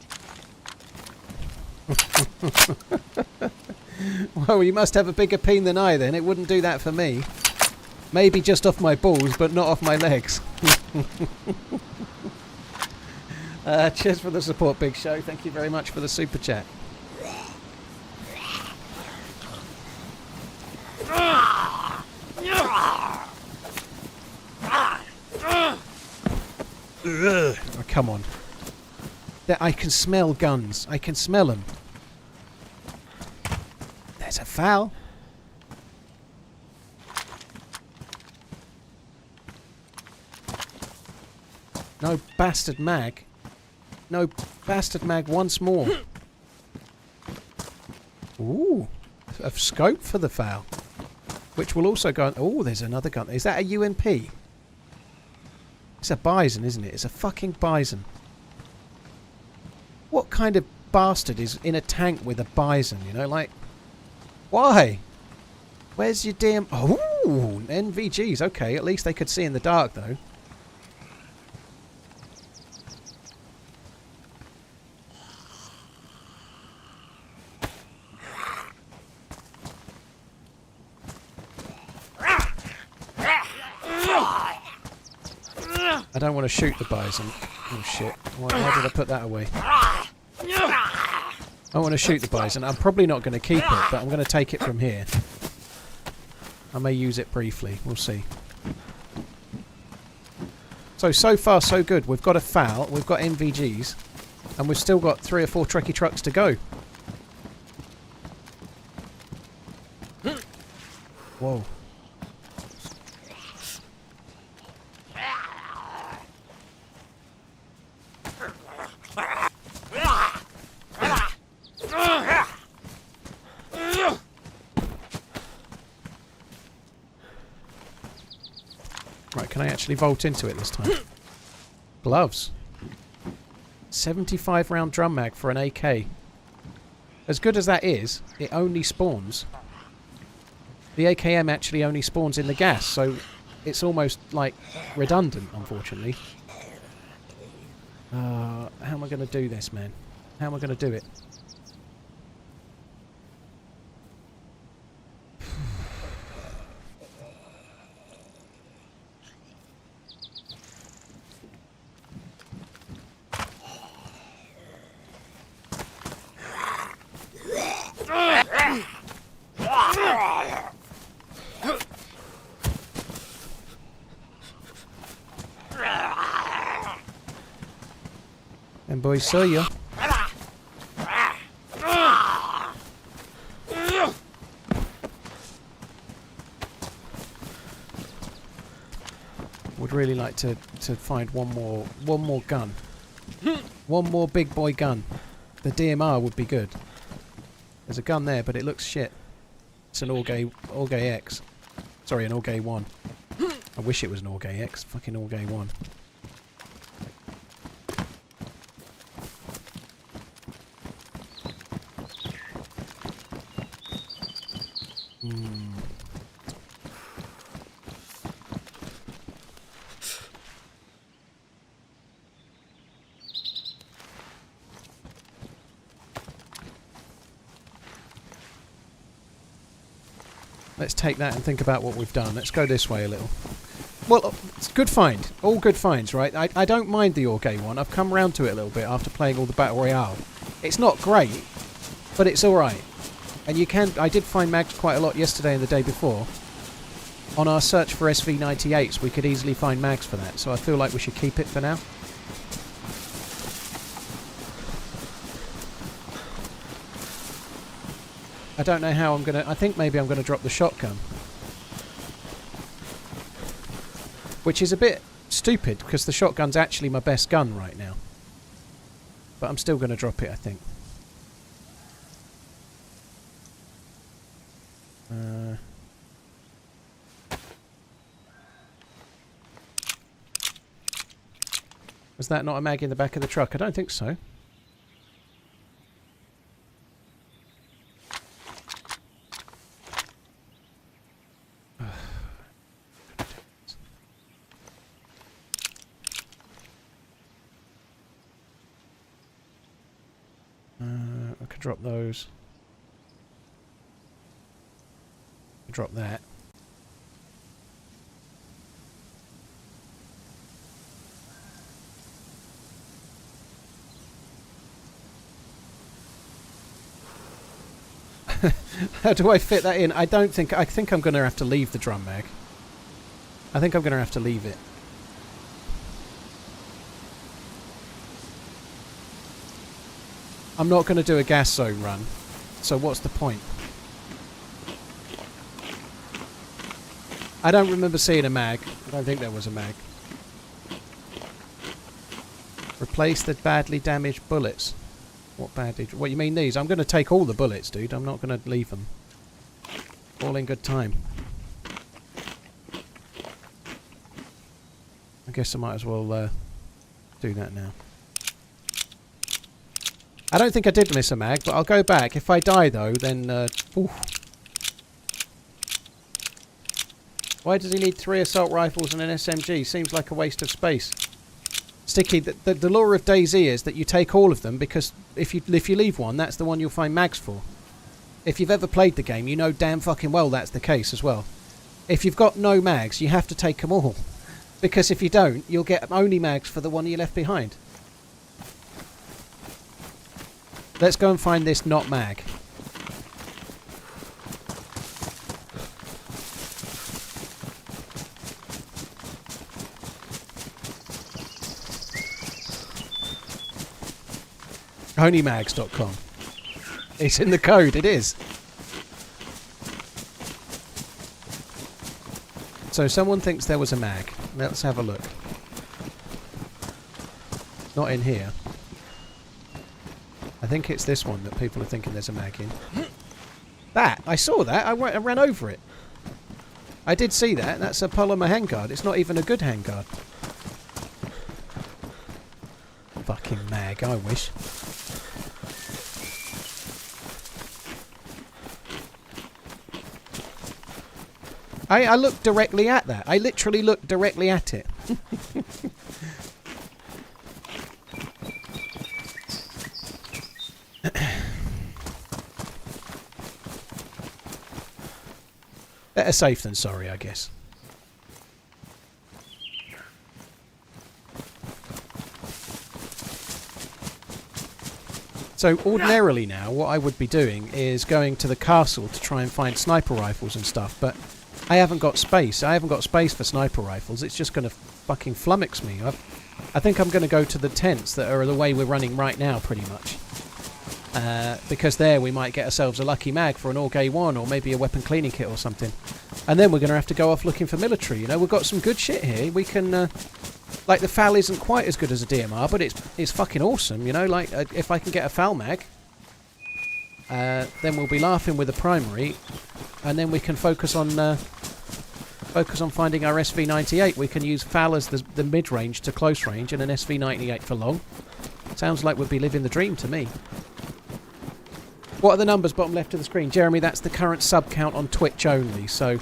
Well, you must have a bigger peen than I then. It wouldn't do that for me. Maybe just off my balls, but not off my legs. Cheers for the support, Big Show. Thank you very much for the super chat. Oh, come on. I can smell guns. I can smell them. There's a foul. No bastard mag. No bastard mag once more. Ooh. A scope for the foul. Which will also go... Oh, there's another gun. Is that a UMP? It's a bison, isn't it? It's a fucking bison. What kind of bastard is in a tank with a bison, you know? Like, why? Where's your damn... Oh, NVGs. Okay, at least they could see in the dark, though. I don't want to shoot the bison. Oh shit. Why did I put that away? I want to shoot the bison. I'm probably not going to keep it, but I'm going to take it from here. I may use it briefly. We'll see. So far so good. We've got a foul. We've got NVGs. And we've still got 3 or 4 Trekkie trucks to go. Whoa. Right, can I actually vault into it this time? Gloves. 75 round drum mag for an AK. As good as that is, it only spawns. The AKM actually only spawns in the gas, so it's almost like redundant, unfortunately. How am I going to do this, man? How am I going to do it? And boys, saw you. Would really like to find one more gun. One more big boy gun. The DMR would be good. There's a gun there, but it looks shit. It's an Orgay X. Sorry, an Orgay 1. I wish it was an Orgay X. Fucking Orgay 1. Let's take that and think about what we've done. Let's go this way a little. Well, it's good find. All good finds, right? I don't mind the Orgay one. I've come round to it a little bit after playing all the Battle Royale. It's not great, but it's alright. And you can... I did find mags quite a lot yesterday and the day before. On our search for SV98s, we could easily find mags for that. So I feel like we should keep it for now. I don't know how I'm going to... I think maybe I'm going to drop the shotgun. Which is a bit stupid, because the shotgun's actually my best gun right now. But I'm still going to drop it, I think. Was that not a mag in the back of the truck? I don't think so. I could drop those. Drop that. How do I fit that in? I think I'm going to have to leave the drum mag. I think I'm going to have to leave it. I'm not going to do a gas zone run. So what's the point? I don't remember seeing a mag. I don't think there was a mag. Replace the badly damaged bullets. What badly... What, you mean these? I'm going to take all the bullets, dude. I'm not going to leave them. All in good time. I guess I might as well do that now. I don't think I did miss a mag, but I'll go back. If I die, though, then... Why does he need 3 assault rifles and an SMG? Seems like a waste of space. Sticky, the lore of DayZ is that you take all of them, because if you leave one, that's the one you'll find mags for. If you've ever played the game, you know damn fucking well that's the case as well. If you've got no mags, you have to take them all. Because if you don't, you'll get only mags for the one you left behind. Let's go and find this not mag. Onlymags.com. It's in the code, it is. So someone thinks there was a mag. Let's have a look. Not in here. I think it's this one that people are thinking there's a mag in. That! I saw that. I ran over it. I did see that. That's a polymer handguard. It's not even a good handguard. Fucking mag, I wish. I looked directly at that. I literally looked directly at it. Better safe than sorry, I guess. So ordinarily now, what I would be doing is going to the castle to try and find sniper rifles and stuff, but I haven't got space. I haven't got space for sniper rifles. It's just going to fucking flummox me. I think I'm going to go to the tents that are the way we're running right now, pretty much. Because there we might get ourselves a lucky mag for an Orgay 1 or maybe a weapon cleaning kit or something. And then we're going to have to go off looking for military. You know, we've got some good shit here. We can... like, the FAL isn't quite as good as a DMR, but it's fucking awesome, you know? Like, if I can get a FAL mag, then we'll be laughing with the primary, and then we can focus on finding our SV98. We can use FAL as the mid-range to close range and an SV98 for long. Sounds like we'd be living the dream to me. What are the numbers bottom left of the screen? Jeremy, that's the current sub count on Twitch only. So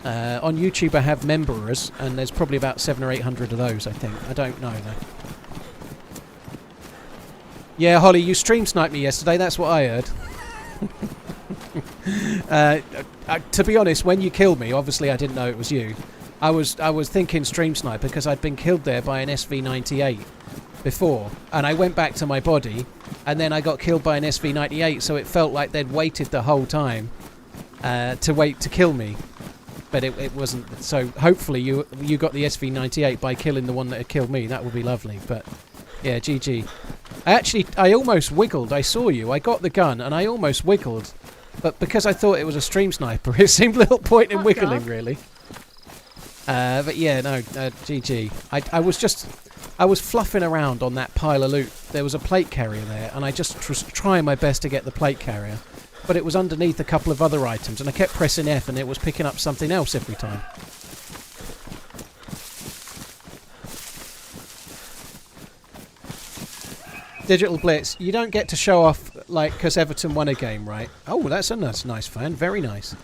on YouTube I have members, and there's probably about 700 or 800 of those, I think. I don't know, though. Yeah, Holly, you stream sniped me yesterday. That's what I heard. To be honest, when you killed me, obviously I didn't know it was you. I was thinking stream snipe because I'd been killed there by an SV98 before, and I went back to my body, and then I got killed by an SV98, so it felt like they'd waited the whole time to kill me. But it wasn't. So hopefully you got the SV98 by killing the one that had killed me. That would be lovely. But yeah, GG. I almost wiggled. I saw you. I got the gun and I almost wiggled, but because I thought it was a stream sniper, it seemed a little point in wiggling, really. But yeah, no, GG. I was fluffing around on that pile of loot. There was a plate carrier there, and I just was trying my best to get the plate carrier. But it was underneath a couple of other items, and I kept pressing F, and it was picking up something else every time. Digital Blitz, you don't get to show off, like, because Everton won a game, right? Oh, that's a nice fan. Very nice.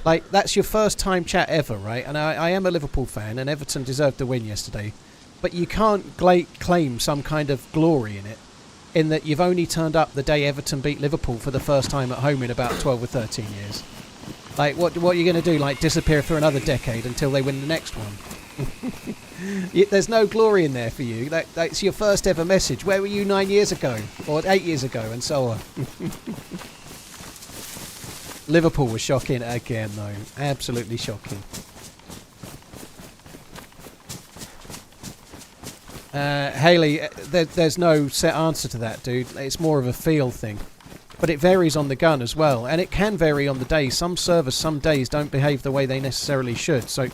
Like, that's your first time chat ever, right? And I am a Liverpool fan, and Everton deserved the win yesterday. But you can't claim some kind of glory in it, in that you've only turned up the day Everton beat Liverpool for the first time at home in about 12 or 13 years. Like, what are you going to do? Like, disappear for another decade until they win the next one? There's no glory in there for you. That's your first ever message. Where were you 9 years ago? Or 8 years ago? And so on. Liverpool was shocking again, though. Absolutely shocking. Haley, there's no set answer to that, dude. It's more of a feel thing. But it varies on the gun as well. And it can vary on the day. Some servers, some days don't behave the way they necessarily should. So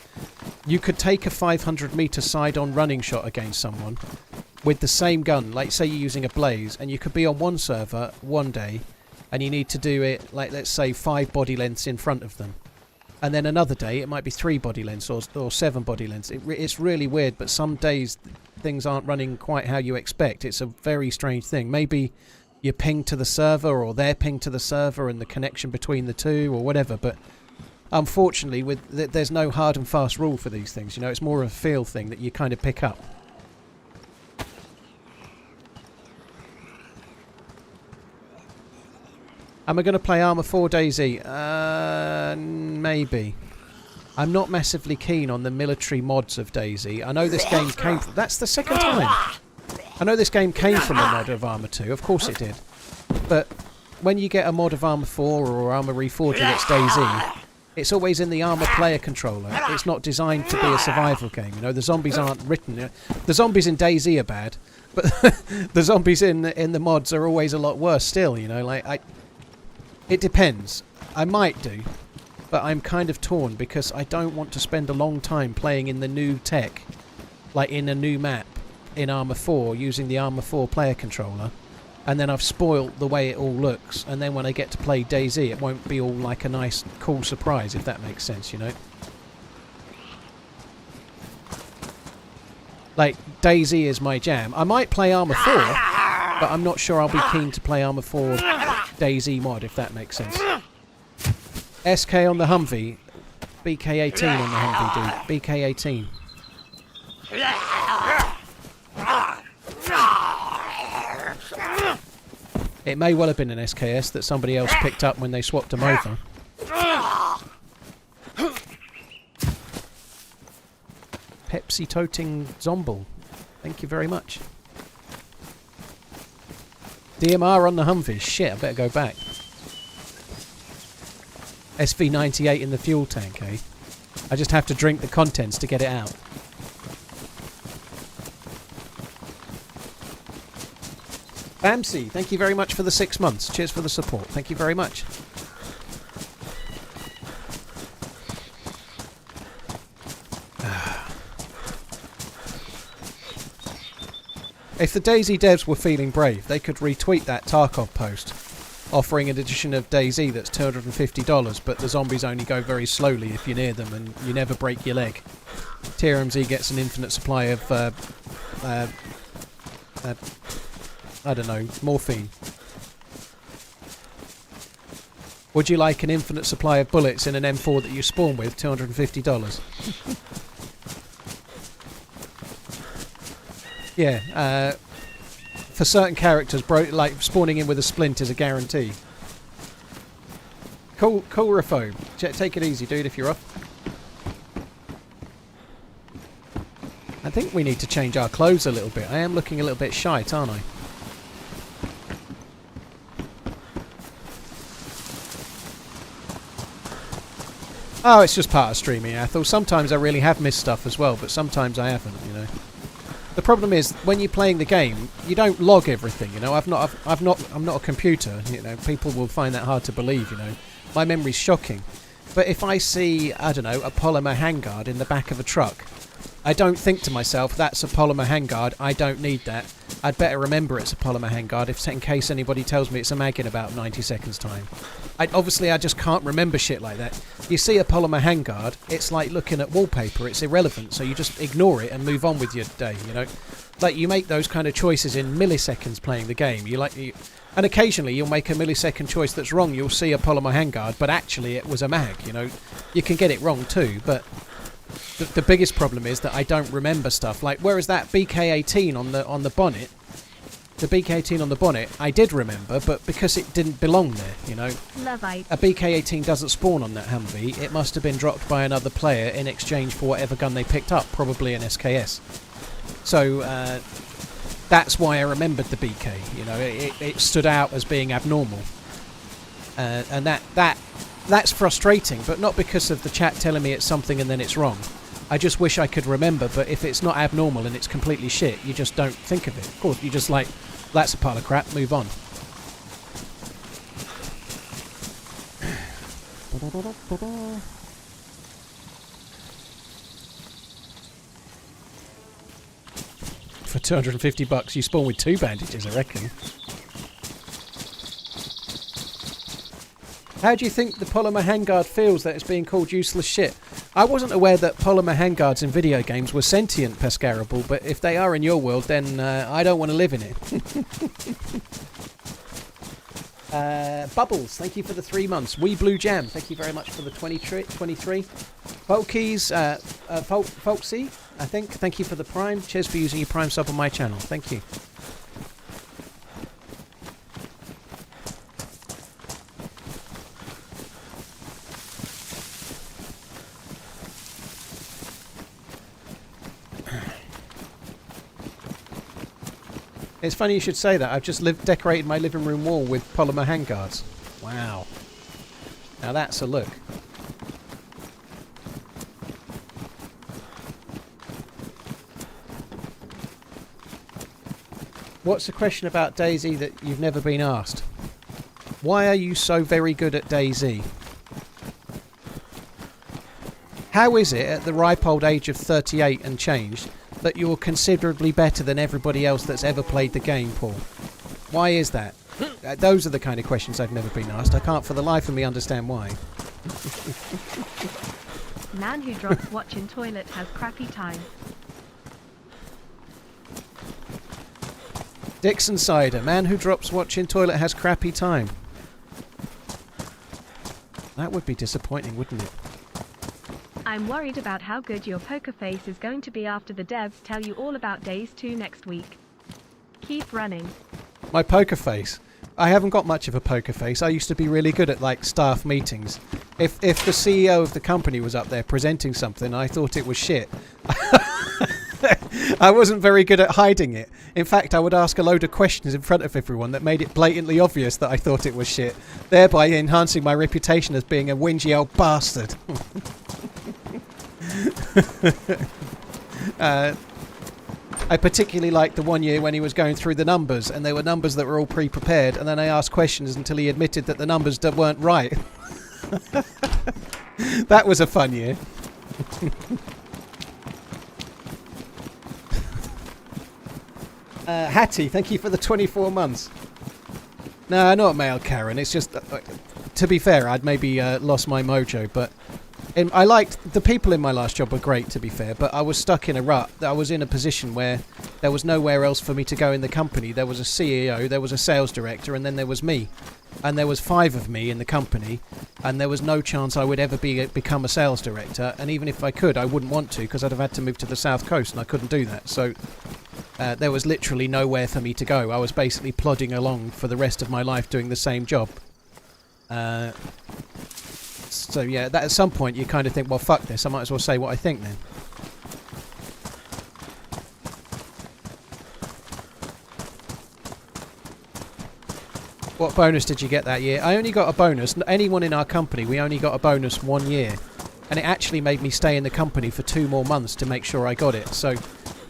you could take a 500 meter side-on running shot against someone with the same gun. Like, say you're using a Blaze, and you could be on one server one day, and you need to do it, like, let's say 5 body lengths in front of them. And then another day, it might be 3 body lengths or 7 body lengths. It's really weird, but some days things aren't running quite how you expect. It's a very strange thing. Maybe you're pinged to the server, or they're pinged to the server, and the connection between the two, or whatever. But unfortunately, there's no hard and fast rule for these things. You know, it's more of a feel thing that you kind of pick up. Am I going to play Armour 4 DayZ? Maybe. I'm not massively keen on the military mods of DayZ. I know this game came from... That's the second time. I know this game came from a mod of Armour 2. Of course it did. But when you get a mod of Armour 4 or Armour Reforged and it's DayZ, it's always in the Armour player controller. It's not designed to be a survival game. You know, the zombies aren't written... The zombies in DayZ are bad. But the zombies in the mods are always a lot worse still, you know, like it depends. I might do, but I'm kind of torn because I don't want to spend a long time playing in the new tech, like in a new map in Arma 4 using the Arma 4 player controller, and then I've spoilt the way it all looks, and then when I get to play DayZ it won't be all like a nice cool surprise, if that makes sense, you know. Like, DayZ is my jam. I might play Arma 4, but I'm not sure I'll be keen to play Arma 4 DayZ mod, if that makes sense. SK on the Humvee. BK18 on the Humvee, dude. BK18. It may well have been an SKS that somebody else picked up when they swapped them over. Pepsi toting Zomble. Thank you very much. DMR on the Humvee. Shit, I better go back. SV98 in the fuel tank, eh? I just have to drink the contents to get it out. Bamsy, thank you very much for the 6 months. Cheers for the support. Thank you very much. If the DayZ devs were feeling brave, they could retweet that Tarkov post offering an edition of DayZ that's $250, but the zombies only go very slowly if you're near them and you never break your leg. TRMZ gets an infinite supply of I don't know, morphine. Would you like an infinite supply of bullets in an M4 that you spawn with? $250. Yeah, for certain characters, like spawning in with a splint is a guarantee. Cool Refo. Take it easy, dude, if you're off. I think we need to change our clothes a little bit. I am looking a little bit shite, aren't I? Oh, it's just part of streaming, Athel. Sometimes I really have missed stuff as well, but sometimes I haven't, you know. The problem is, when you're playing the game, you don't log everything, you know. I'm not a computer, you know. People will find that hard to believe, you know. My memory's shocking. But if I see, I don't know, a polymer handguard in the back of a truck, I don't think to myself, that's a polymer handguard, I don't need that. I'd better remember it's a polymer handguard in case anybody tells me it's a mag in about 90 seconds time. Obviously I just can't remember shit like that. You see a polymer handguard, it's like looking at wallpaper, it's irrelevant, so you just ignore it and move on with your day, you know. Like, you make those kind of choices in milliseconds playing the game. And occasionally you'll make a millisecond choice that's wrong. You'll see a polymer handguard, but actually it was a mag, you know. You can get it wrong too, but the biggest problem is that I don't remember stuff. Like, whereas that BK18 on the bonnet, the BK18 on the bonnet, I did remember, but because it didn't belong there, you know. Lovite. A BK18 doesn't spawn on that Humvee. It must have been dropped by another player in exchange for whatever gun they picked up, probably an SKS. So that's why I remembered the BK. You know, it stood out as being abnormal, and that's frustrating. But not because of the chat telling me it's something and then it's wrong. I just wish I could remember. But if it's not abnormal and it's completely shit, you just don't think of it. Of course, you just like, that's a pile of crap. Move on. For $250, you spawn with 2 bandages, I reckon. How do you think the polymer handguard feels that it's being called useless shit? I wasn't aware that polymer handguards in video games were sentient, Pescarable, but if they are in your world, then I don't want to live in it. Bubbles, thank you for the 3 months. Wee Blue Jam, thank you very much for the 23. Folkies, Folksy, I think, thank you for the Prime. Cheers for using your Prime sub on my channel. Thank you. It's funny you should say that. I've just decorated my living room wall with polymer handguards. Wow. Now that's a look. What's the question about DayZ that you've never been asked? Why are you so very good at DayZ? How is it at the ripe old age of 38 and changed that you're considerably better than everybody else that's ever played the game, Paul? Why is that? Those are the kind of questions I've never been asked. I can't for the life of me understand why. Man who drops watch in toilet has crappy time. Dixon Cider. Man who drops watch in toilet has crappy time. That would be disappointing, wouldn't it? I'm worried about how good your poker face is going to be after the devs tell you all about DayZ next week. Keep running. My poker face. I haven't got much of a poker face. I used to be really good at like staff meetings. If the CEO of the company was up there presenting something, I thought it was shit. I wasn't very good at hiding it. In fact, I would ask a load of questions in front of everyone that made it blatantly obvious that I thought it was shit, thereby enhancing my reputation as being a whingy old bastard. I particularly liked the one year when he was going through the numbers, and they were numbers that were all pre-prepared, and then I asked questions until he admitted that the numbers weren't right. That was a fun year. Hattie, thank you for the 24 months. No, not male Karen, it's just... to be fair, I'd maybe lost my mojo, but... I liked... The people in my last job were great, to be fair, but I was stuck in a rut. I was in a position where there was nowhere else for me to go in the company. There was a CEO, there was a sales director, and then there was me. And there was 5 of me in the company, and there was no chance I would ever become a sales director, and even if I could, I wouldn't want to, because I'd have had to move to the south coast, and I couldn't do that. So there was literally nowhere for me to go. I was basically plodding along for the rest of my life doing the same job. So yeah, that at some point you kind of think, well, fuck this, I might as well say what I think then. What bonus did you get that year? I only got a bonus. Anyone in our company, we only got a bonus 1 year. And it actually made me stay in the company for 2 more months to make sure I got it. So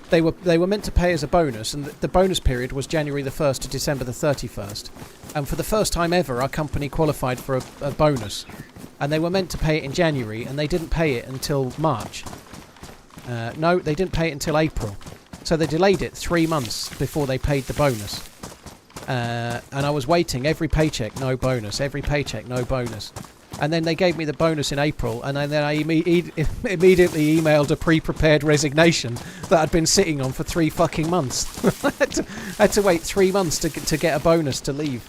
they were meant to pay as a bonus, and the bonus period was January the 1st to December the 31st. And for the first time ever, our company qualified for a bonus. And they were meant to pay it in January, and they didn't pay it until March. No, they didn't pay it until April. So they delayed it 3 months before they paid the bonus. And I was waiting, every paycheck, no bonus, every paycheck, no bonus. And then they gave me the bonus in April, and then I immediately emailed a pre-prepared resignation that I'd been sitting on for 3 fucking months. I had to wait 3 months to get a bonus to leave.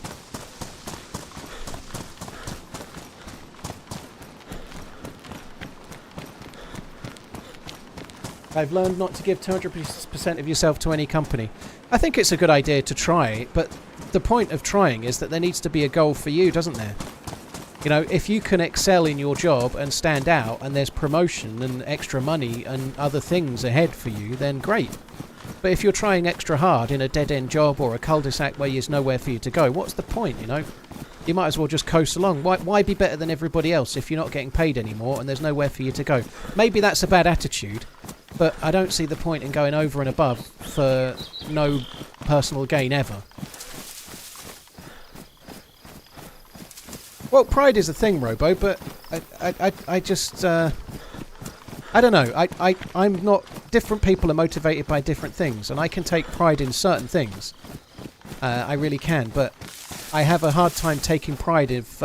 I've learned not to give 200% of yourself to any company. I think it's a good idea to try, but the point of trying is that there needs to be a goal for you, doesn't there? You know, if you can excel in your job and stand out, and there's promotion and extra money and other things ahead for you, then great. But if you're trying extra hard in a dead-end job or a cul-de-sac where there's nowhere for you to go, what's the point, you know? You might as well just coast along. Why be better than everybody else if you're not getting paid anymore and there's nowhere for you to go? Maybe that's a bad attitude, but I don't see the point in going over and above for no personal gain ever. Well, pride is a thing, Robo, but I just... I don't know. I'm not... Different people are motivated by different things, and I can take pride in certain things. I really can, but I have a hard time taking pride of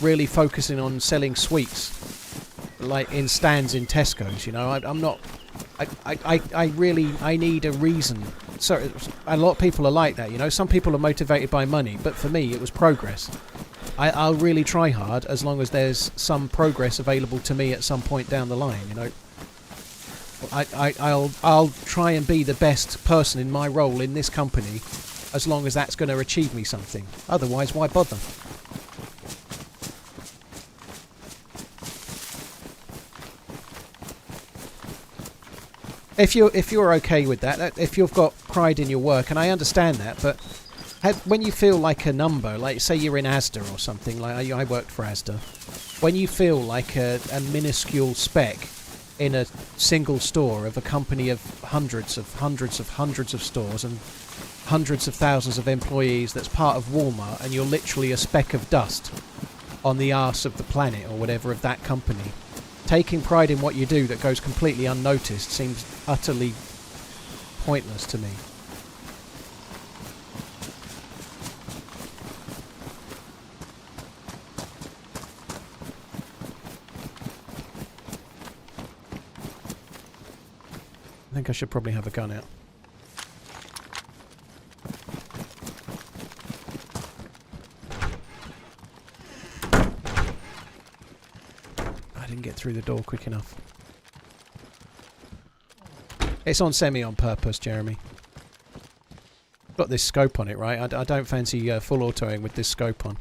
really focusing on selling sweets, like in stands in Tesco's, you know. I'm not... I need a reason. So a lot of people are like that, you know. Some people are motivated by money, but for me it was progress. I'll really try hard as long as there's some progress available to me at some point down the line, you know. I'll try and be the best person in my role in this company as long as that's going to achieve me something. Otherwise, why bother? If you're okay with that, if you've got pride in your work, and I understand that, but when you feel like a number, like say you're in Asda or something, like I worked for Asda, when you feel like a minuscule speck in a single store of a company of hundreds of stores, and hundreds of thousands of employees that's part of Walmart, and you're literally a speck of dust on the arse of the planet or whatever of that company. Taking pride in what you do that goes completely unnoticed seems utterly pointless to me. I think I should probably have a gun out. I didn't get through the door quick enough. It's on semi on purpose, Jeremy. Got this scope on it, right? I don't fancy full autoing with this scope on.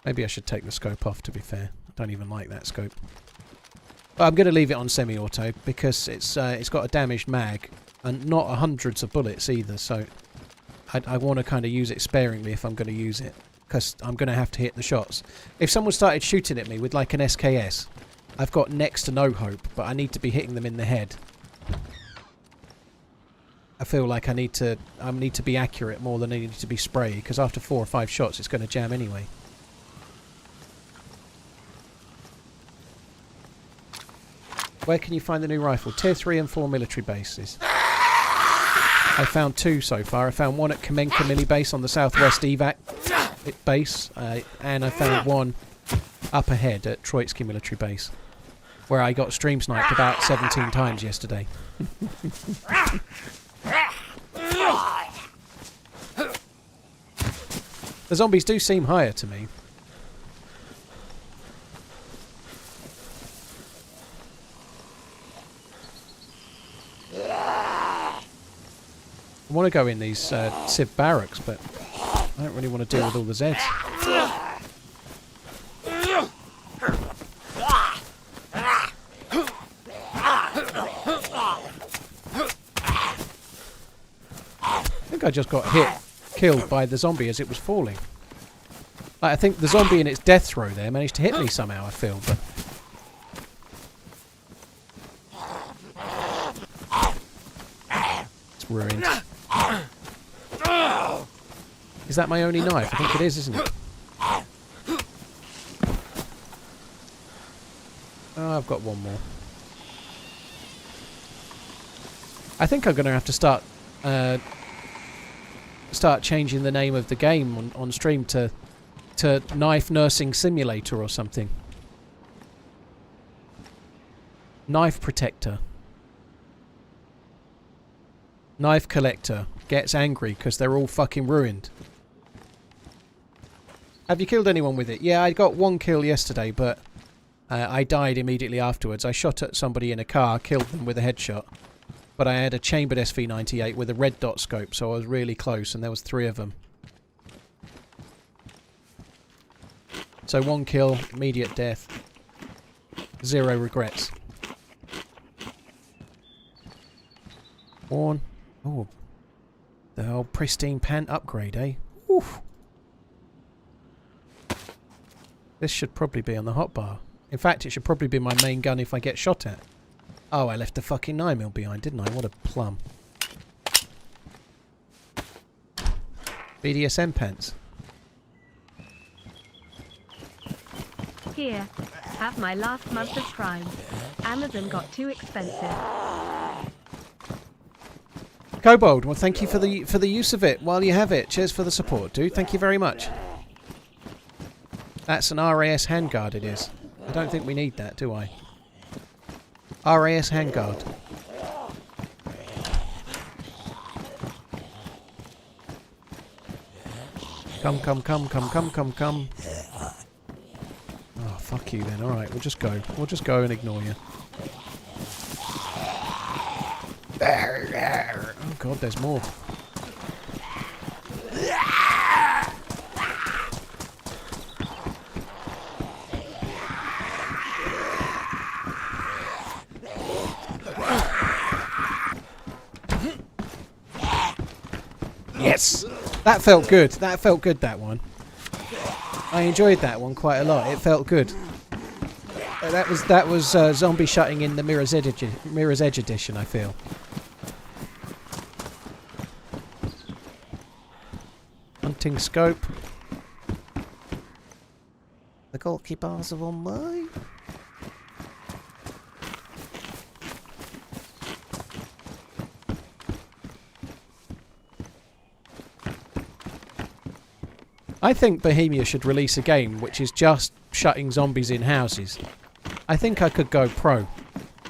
Maybe I should take the scope off, to be fair. I don't even like that scope. But I'm going to leave it on semi-auto because it's got a damaged mag and not hundreds of bullets either, so I want to kind of use it sparingly if I'm going to use it, because I'm going to have to hit the shots. If someone started shooting at me with like an SKS, I've got next to no hope, but I need to be hitting them in the head. I feel like I need to be accurate more than I need to be spray, because after 4 or 5 shots it's going to jam anyway. Where can you find the new rifle? Tier 3 and 4 military bases. I found 2 so far. I found one at Kamensk mili base on the southwest evac base, and I found one up ahead at Troitsky military base, where I got stream sniped about 17 times yesterday. The zombies do seem higher to me. I want to go in these Civ barracks, but I don't really want to deal with all the Zeds. I think I just got killed by the zombie as it was falling. Like, I think the zombie in its death throw there managed to hit me somehow, I feel, but... it's ruined. Is that my only knife? I think it is, isn't it? Oh, I've got one more. I think I'm going to have to start changing the name of the game on stream to Knife Nursing Simulator or something. Knife Protector. Knife Collector gets angry because they're all fucking ruined. Have you killed anyone with it? Yeah, I got 1 kill yesterday, but I died immediately afterwards. I shot at somebody in a car, killed them with a headshot. But I had a chambered SV98 with a red dot scope, so I was really close, and there was 3 of them. So 1 kill, immediate death. 0 regrets. Worn. Oh, the old pristine pant upgrade, eh? Oof. This should probably be on the hotbar. In fact, it should probably be my main gun if I get shot at. Oh, I left the fucking 9mm behind, didn't I? What a plum. BDSM pants. Here, have my last month of Prime. Amazon got too expensive. Kobold, well, thank you for the use of it while you have it. Cheers for the support, dude. Thank you very much. That's an RAS handguard, it is. I don't think we need that, do I? RAS handguard. Come, come, come, come, come, come, come. Oh, fuck you then. Alright, we'll just go. We'll just go and ignore you. Oh god, there's more. Yes! That felt good. That felt good, that one. I enjoyed that one quite a lot. It felt good. That was zombie shutting in the Mirror's Edge edition, I feel. Collecting scope. The goalkeepers are on my. I think Bohemia should release a game which is just shutting zombies in houses. I think I could go pro.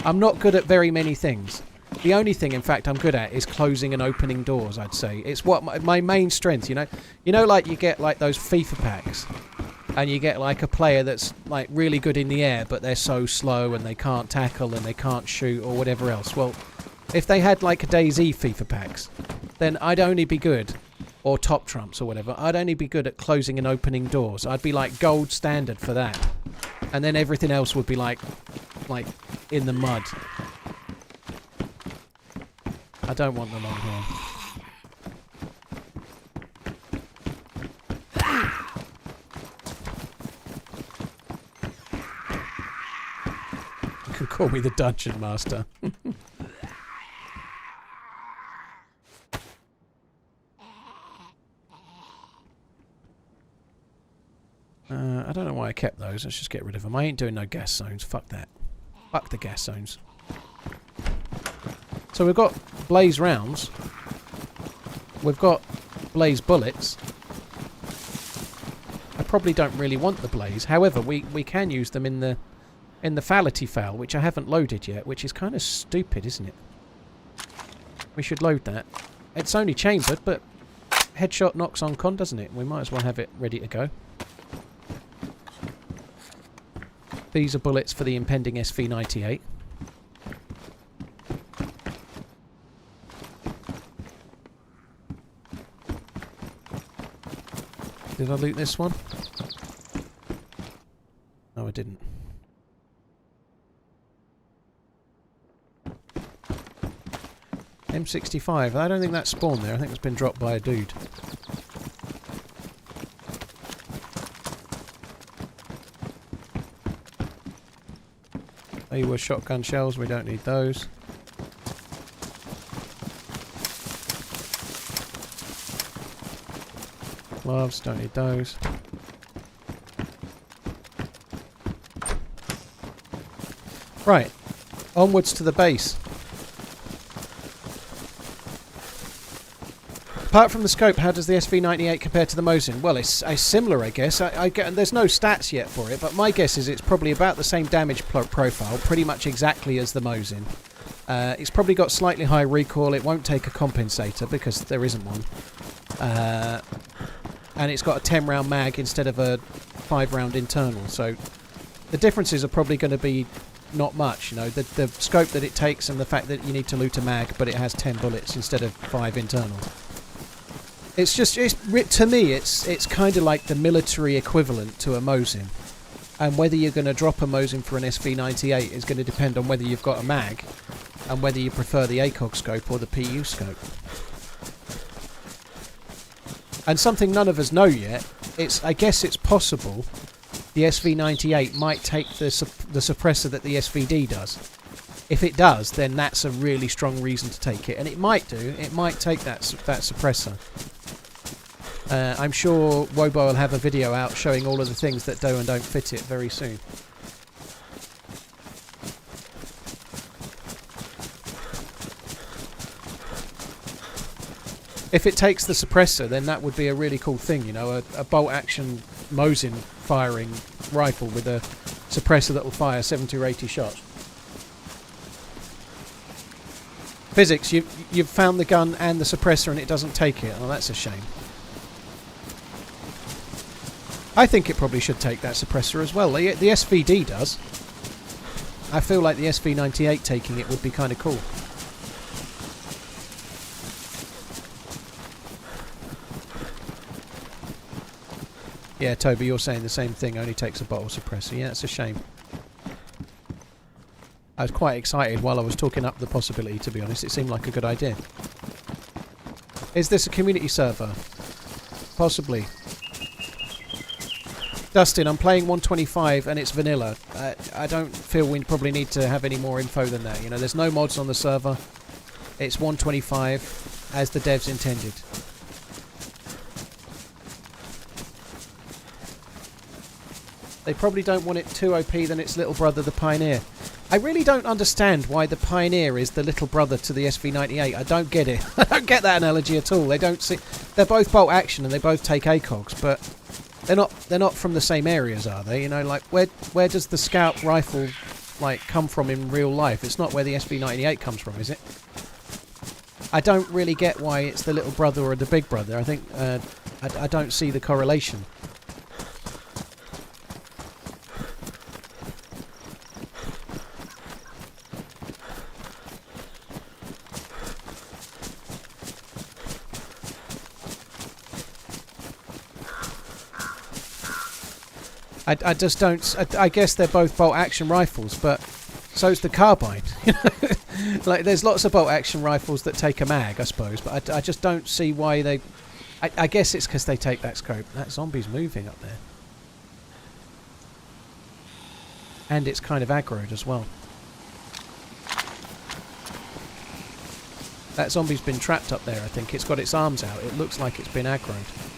I'm not good at very many things. The only thing, in fact, I'm good at is closing and opening doors, I'd say. It's what my main strength, you know? You know, like you get like those FIFA packs and you get like a player that's like really good in the air but they're so slow and they can't tackle and they can't shoot or whatever else. Well, if they had like a DayZ FIFA packs, then I'd only be good, or top trumps or whatever, I'd only be good at closing and opening doors. I'd be like gold standard for that. And then everything else would be like in the mud. I don't want the long horn. You can call me the dungeon master. I don't know why I kept those. Let's just get rid of them. I ain't doing no gas zones. Fuck that. Fuck the gas zones. So we've got blaze rounds. We've got blaze bullets. I probably don't really want the blaze. However, we can use them in the fallacy foul, which I haven't loaded yet, which is kind of stupid, isn't it? We should load that. It's only chambered, but headshot knocks on con, doesn't it? We might as well have it ready to go. These are bullets for the impending SV98. Did I loot this one? No, I didn't. M65. I don't think that spawned there. I think it's been dropped by a dude. They were shotgun shells. We don't need those. Gloves, don't need those. Right, onwards to the base. Apart from the scope, how does the SV98 compare to the Mosin? Well, it's similar, I guess. I get, there's no stats yet for it, but my guess is it's probably about the same damage profile, pretty much exactly as the Mosin. It's probably got slightly higher recoil. It won't take a compensator because there isn't one. And it's got a 10-round mag instead of a 5-round internal. So the differences are probably going to be not much. You know, the scope that it takes and the fact that you need to loot a mag, but it has 10 bullets instead of 5 internal. It's just, to me, it's kind of like the military equivalent to a Mosin. And whether you're going to drop a Mosin for an SV98 is going to depend on whether you've got a mag and whether you prefer the ACOG scope or the PU scope. And something none of us know yet, I guess it's possible the SV98 might take the suppressor that the SVD does. If it does, then that's a really strong reason to take it. And it might do. It might take that suppressor. I'm sure Wobo will have a video out showing all of the things that do and don't fit it very soon. If it takes the suppressor, then that would be a really cool thing, you know, a bolt-action Mosin firing rifle with a suppressor that will fire 70 or 80 shots. Physics, you've found the gun and the suppressor and it doesn't take it. Oh, that's a shame. I think it probably should take that suppressor as well. The SVD does. I feel like the SV98 taking it would be kind of cool. Yeah, Toby, you're saying the same thing, only takes a bottle suppressor. Yeah, it's a shame. I was quite excited while I was talking up the possibility, to be honest. It seemed like a good idea. Is this a community server? Possibly. Dustin, I'm playing 125 and it's vanilla. I don't feel we probably need to have any more info than that. You know, there's no mods on the server. It's 125 as the devs intended. They probably don't want it too OP than its little brother, the Pioneer. I really don't understand why the Pioneer is the little brother to the SV98. I don't get it. I don't get that analogy at all. They don't see. They're both bolt action and they both take ACOGs, but they're not from the same areas, are they? You know, like where does the scout rifle like come from in real life? It's not where the SV98 comes from, is it? I don't really get why it's the little brother or the big brother. I think I don't see the correlation. I just don't. I guess they're both bolt action rifles, but so's the carbine. You know, like there's lots of bolt action rifles that take a mag, I suppose, but I just don't see why they. I guess it's because they take that scope. That zombie's moving up there, and it's kind of aggroed as well. That zombie's been trapped up there. I think it's got its arms out. It looks like it's been aggroed.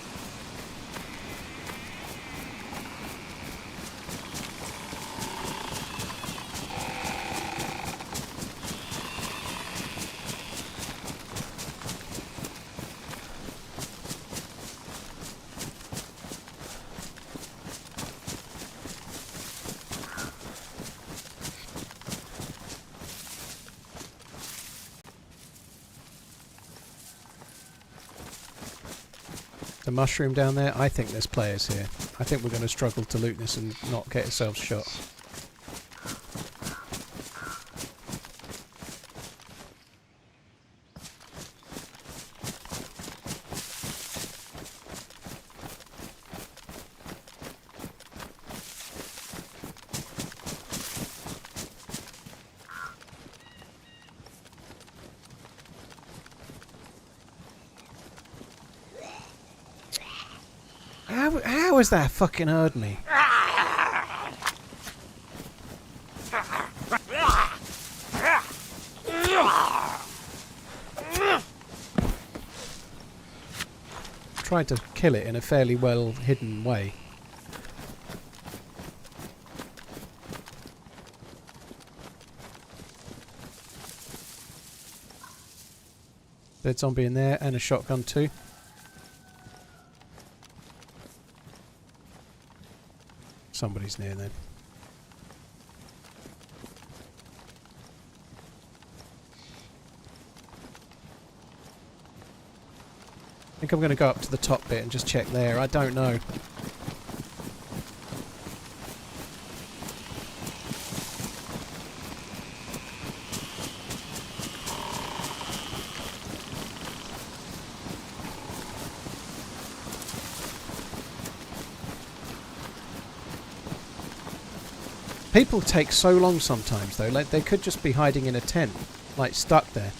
The mushroom down there, I think there's players here. I think we're going to struggle to loot this and not get ourselves shot. How has that fucking heard me? Tried to kill it in a fairly well hidden way. Dead zombie in there and a shotgun too. Somebody's near then. I think I'm going to go up to the top bit and just check there. I don't know. People take so long sometimes though, like they could just be hiding in a tent, like stuck there.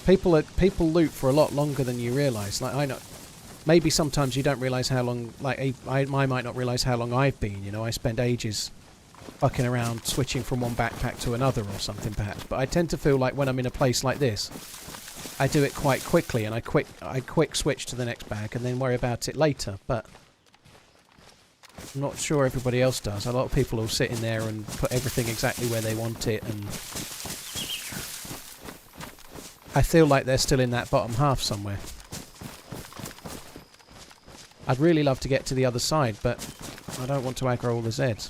People loot for a lot longer than you realise. Like I know, maybe sometimes you don't realise how long. Like I might not realise how long I've been. You know, I spend ages fucking around, switching from one backpack to another or something perhaps. But I tend to feel like when I'm in a place like this, I do it quite quickly, and I quick switch to the next bag and then worry about it later. But I'm not sure everybody else does. A lot of people will sit in there and put everything exactly where they want it, and I feel like they're still in that bottom half somewhere. I'd really love to get to the other side, but I don't want to aggro all the Zeds.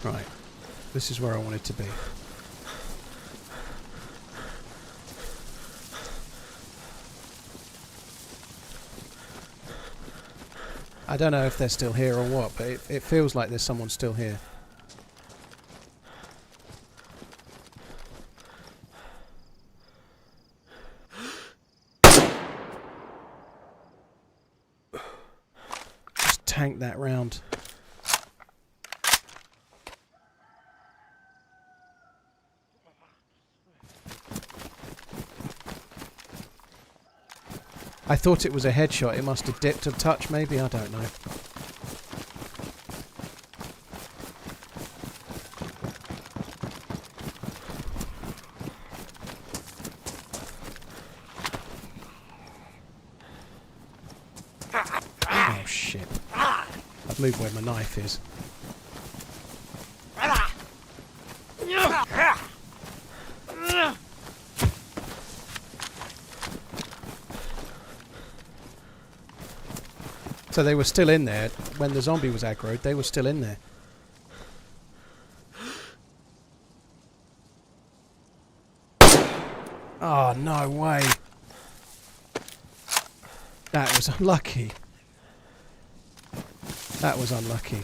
Right, this is where I want it to be. I don't know if they're still here or what, but it feels like there's someone still here. tanked that round. I thought it was a headshot. It must have dipped a touch, maybe. I don't know. Oh, shit. I've moved where my knife is. So they were still in there when the zombie was aggroed. They were still in there. Oh, no way. That was unlucky. That was unlucky.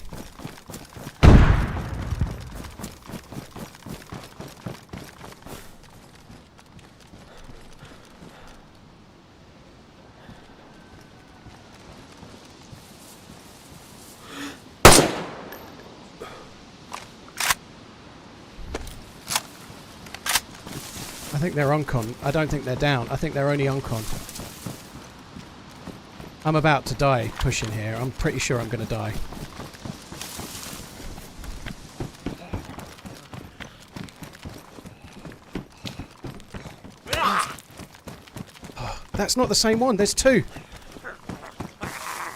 I think they're uncon. I don't think they're down. I think they're only uncon. I'm about to die pushing here. I'm pretty sure I'm going to die. Oh, that's not the same one. There's two.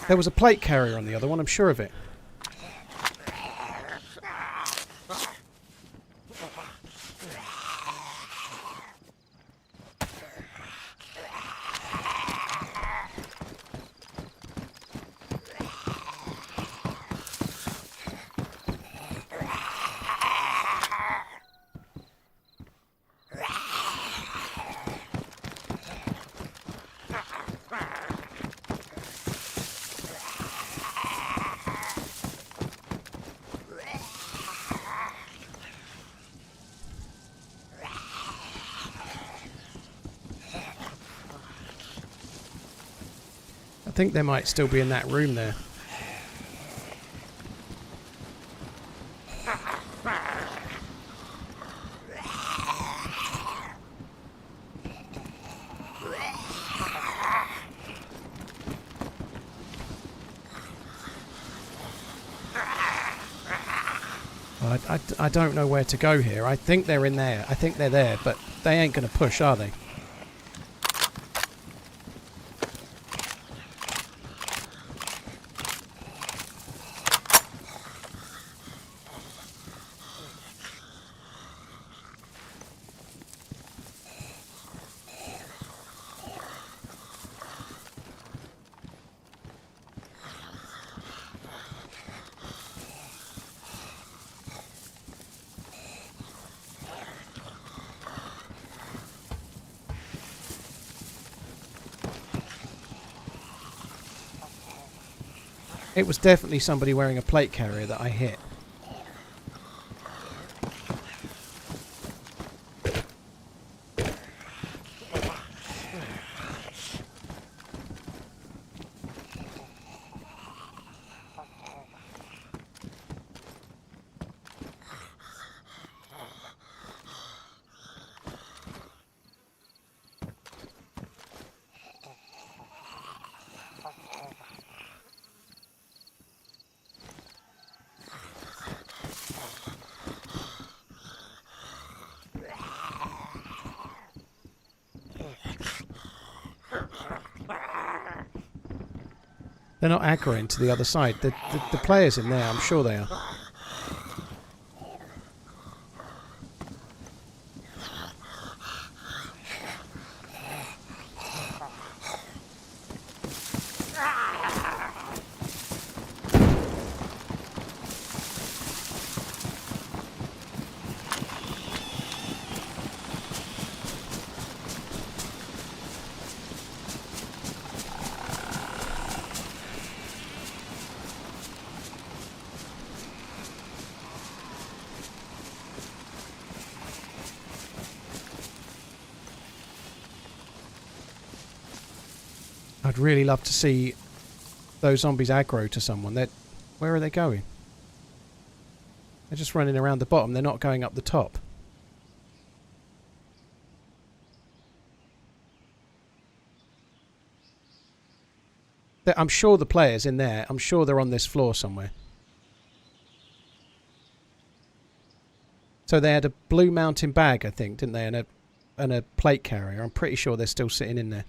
There was a plate carrier on the other one. I'm sure of it. I think they might still be in that room there. I don't know where to go here. I think they're in there. I think they're there, but they ain't going to push, are they? It was definitely somebody wearing a plate carrier that I hit. They're not aggroing to the other side. The player's in there, I'm sure they are. I'd really love to see those zombies aggro to someone, where are they going? They're just running around the bottom. They're not going up the top. I'm sure the player's in there. I'm sure they're on this floor somewhere. So they had a blue mountain bag, I think, didn't they? And a plate carrier. I'm pretty sure they're still sitting in there.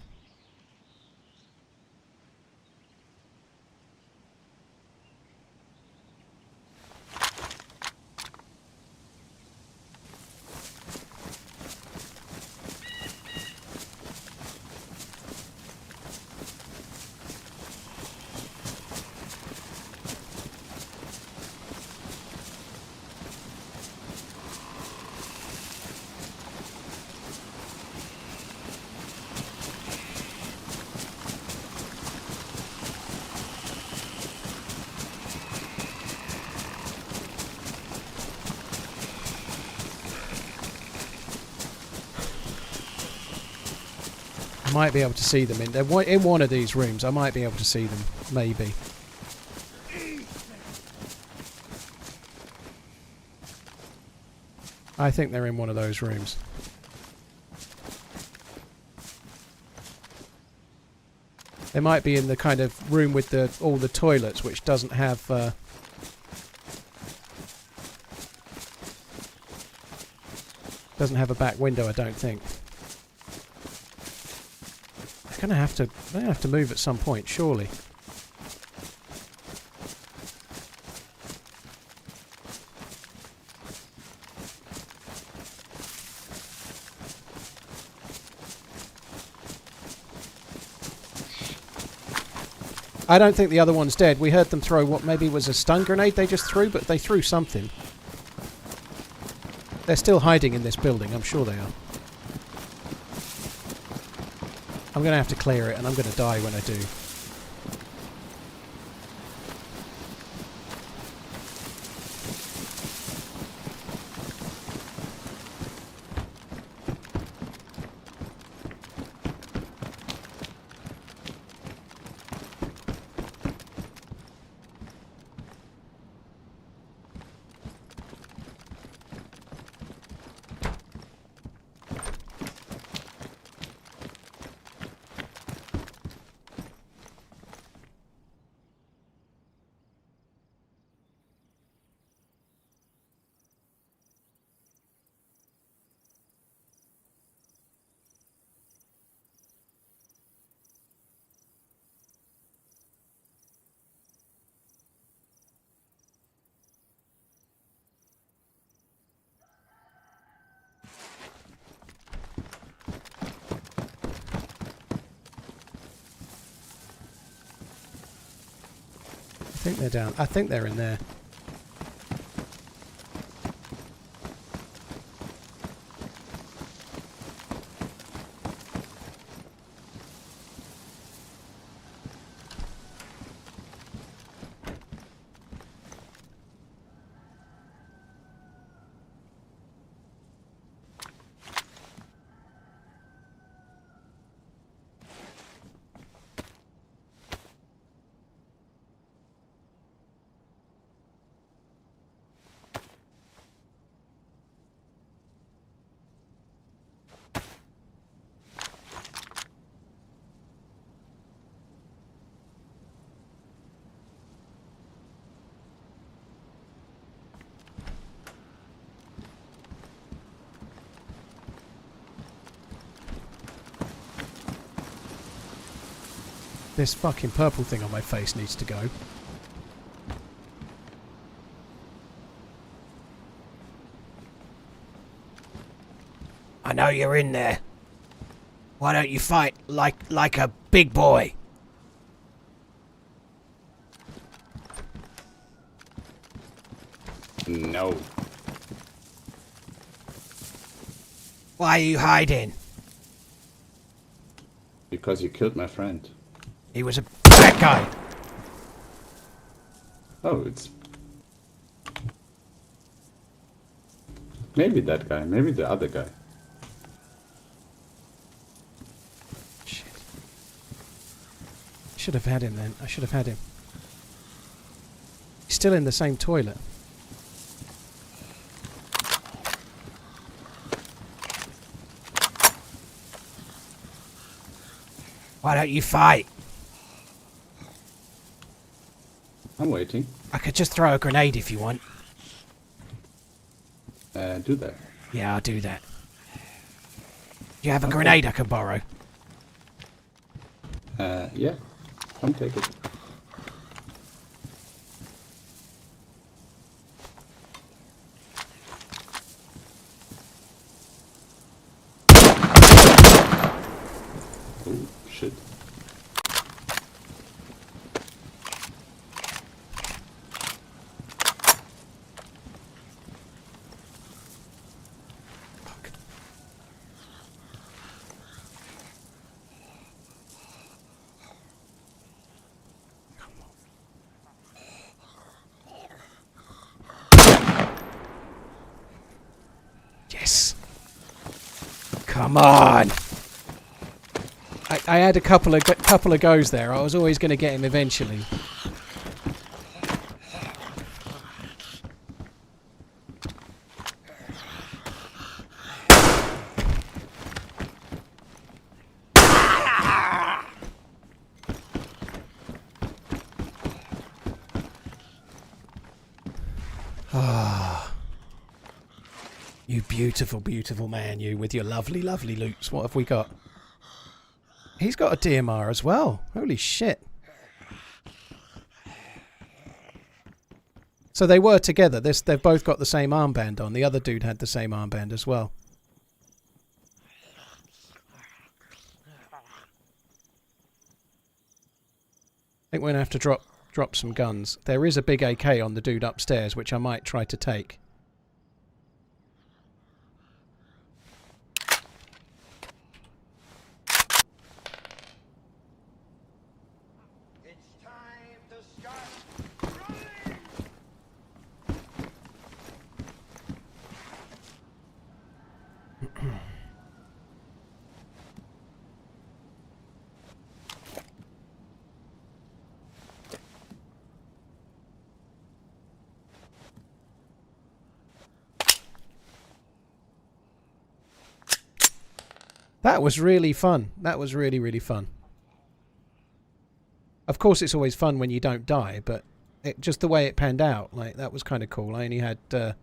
Might be able to see them in one of these rooms. I might be able to see them, maybe. I think they're in one of those rooms. They might be in the kind of room with all the toilets, which doesn't have a back window, I don't think. They're gonna have to move at some point, surely. I don't think the other one's dead. We heard them throw what maybe was a stun grenade they just threw, but they threw something. They're still hiding in this building, I'm sure they are. I'm going to have to clear it, and I'm going to die when I do. I think they're down. I think they're in there. This fucking purple thing on my face needs to go. I know you're in there. Why don't you fight like a big boy? No. Why are you hiding? Because you killed my friend. He was a bad guy. Oh, it's... maybe that guy, maybe the other guy. Should have had him then. I should have had him. He's still in the same toilet. Why don't you fight? I'm waiting. I could just throw a grenade if you want. Do that. Yeah, I'll do that. Do you have a grenade I can borrow? Yeah. Come take it. Oh, shit. Yes. Come on. I had a couple of goes there. I was always going to get him eventually. You beautiful, beautiful man, you, with your lovely, lovely loots. What have we got? He's got a DMR as well. Holy shit. So they were together. They've both got the same armband on. The other dude had the same armband as well. I think we're going to have to drop some guns. There is a big AK on the dude upstairs, which I might try to take. That was really fun. That was really, really fun. Of course, it's always fun when you don't die, but just the way it panned out, like, that was kind of cool. I only had, well,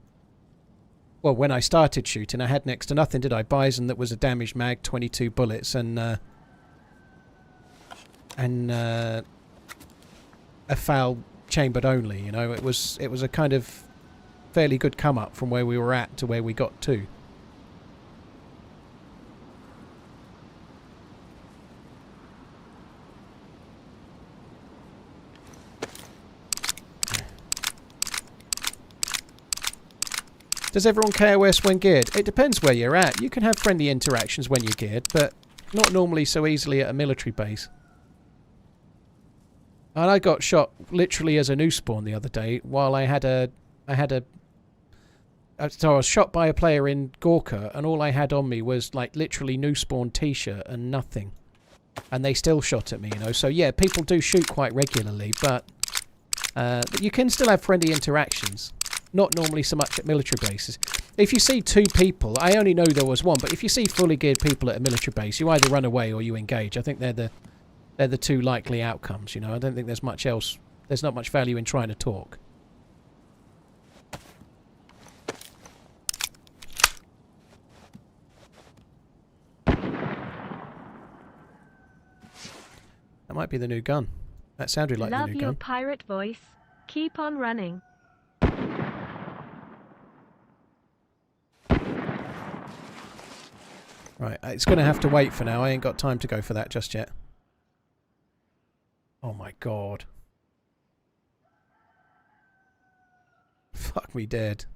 when I started shooting, I had next to nothing, did I? Bison that was a damaged mag, 22 bullets, and a foul chambered only. You know, it was a kind of fairly good come up from where we were at to where we got to. Does everyone KOS when geared? It depends where you're at. You can have friendly interactions when you're geared, but not normally so easily at a military base. And I got shot literally as a new spawn the other day while so I was shot by a player in Gorka, and all I had on me was like literally new spawn t-shirt and nothing. And they still shot at me, you know. So yeah, people do shoot quite regularly, but you can still have friendly interactions. Not normally so much at military bases. If you see two people, I only know there was one, but if you see fully geared people at a military base, you either run away or you engage. I think they're the two likely outcomes, you know. I don't think there's much else. There's not much value in trying to talk. That might be the new gun. That sounded like the new gun. Love your pirate voice. Keep on running. Right, it's going to have to wait for now. I ain't got time to go for that just yet. Oh my god. Fuck me dead.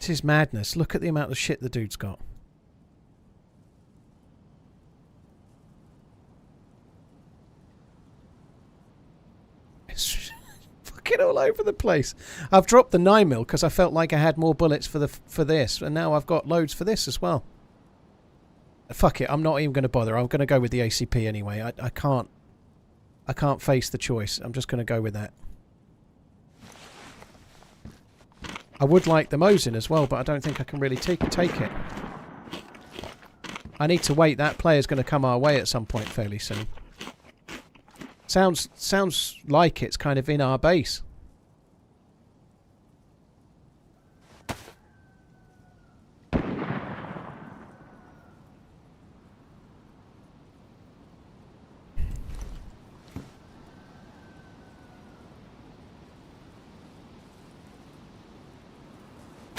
This is madness. Look at the amount of shit the dude's got. Fucking all all over the place. I've dropped the 9mm because I felt like I had more bullets for this, and now I've got loads for this as well. Fuck it, I'm not even going to bother. I'm going to go with the ACP anyway. I can't face the choice. I'm just going to go with that. I would like the Mosin as well, but I don't think I can really take it. I need to wait. That player's going to come our way at some point fairly soon. Sounds like it's kind of in our base.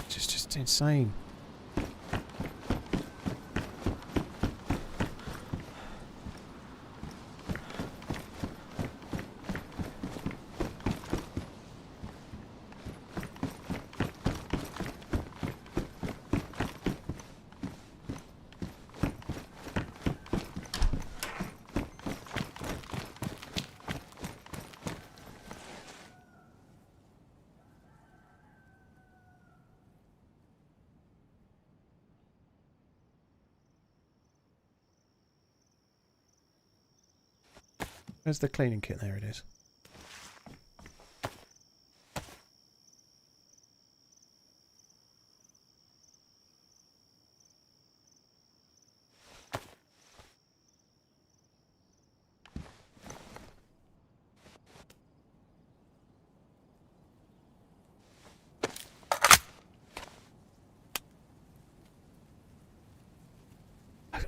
It's just insane. Where's the cleaning kit? There it is.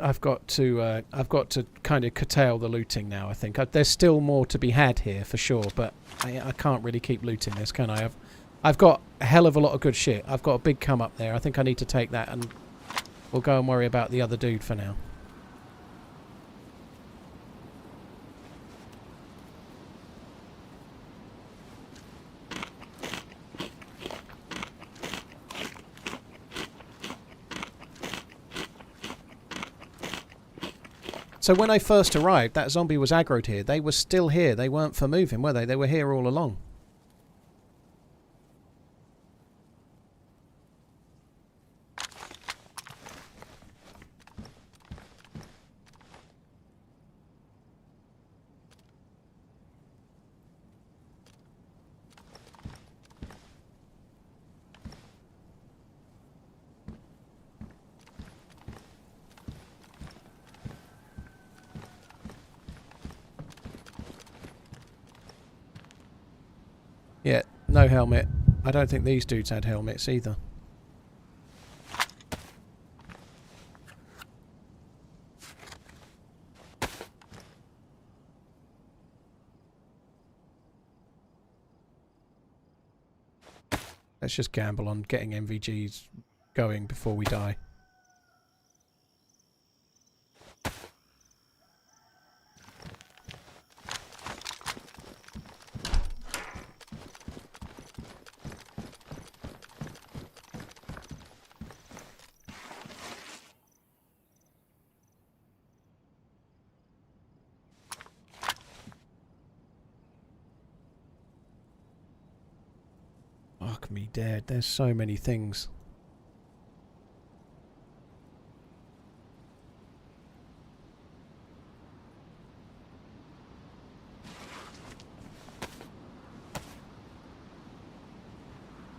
I've got to kind of curtail the looting now. I think there's still more to be had here for sure, but I can't really keep looting this, can I? I've got a hell of a lot of good shit. I've got a big come up there. I think I need to take that, and we'll go and worry about the other dude for now. So when I first arrived, that zombie was aggroed here. They were still here. They weren't for moving, were they? They were here all along. Yeah, no helmet. I don't think these dudes had helmets either. Let's just gamble on getting MVGs going before we die. Fuck me dead. There's so many things.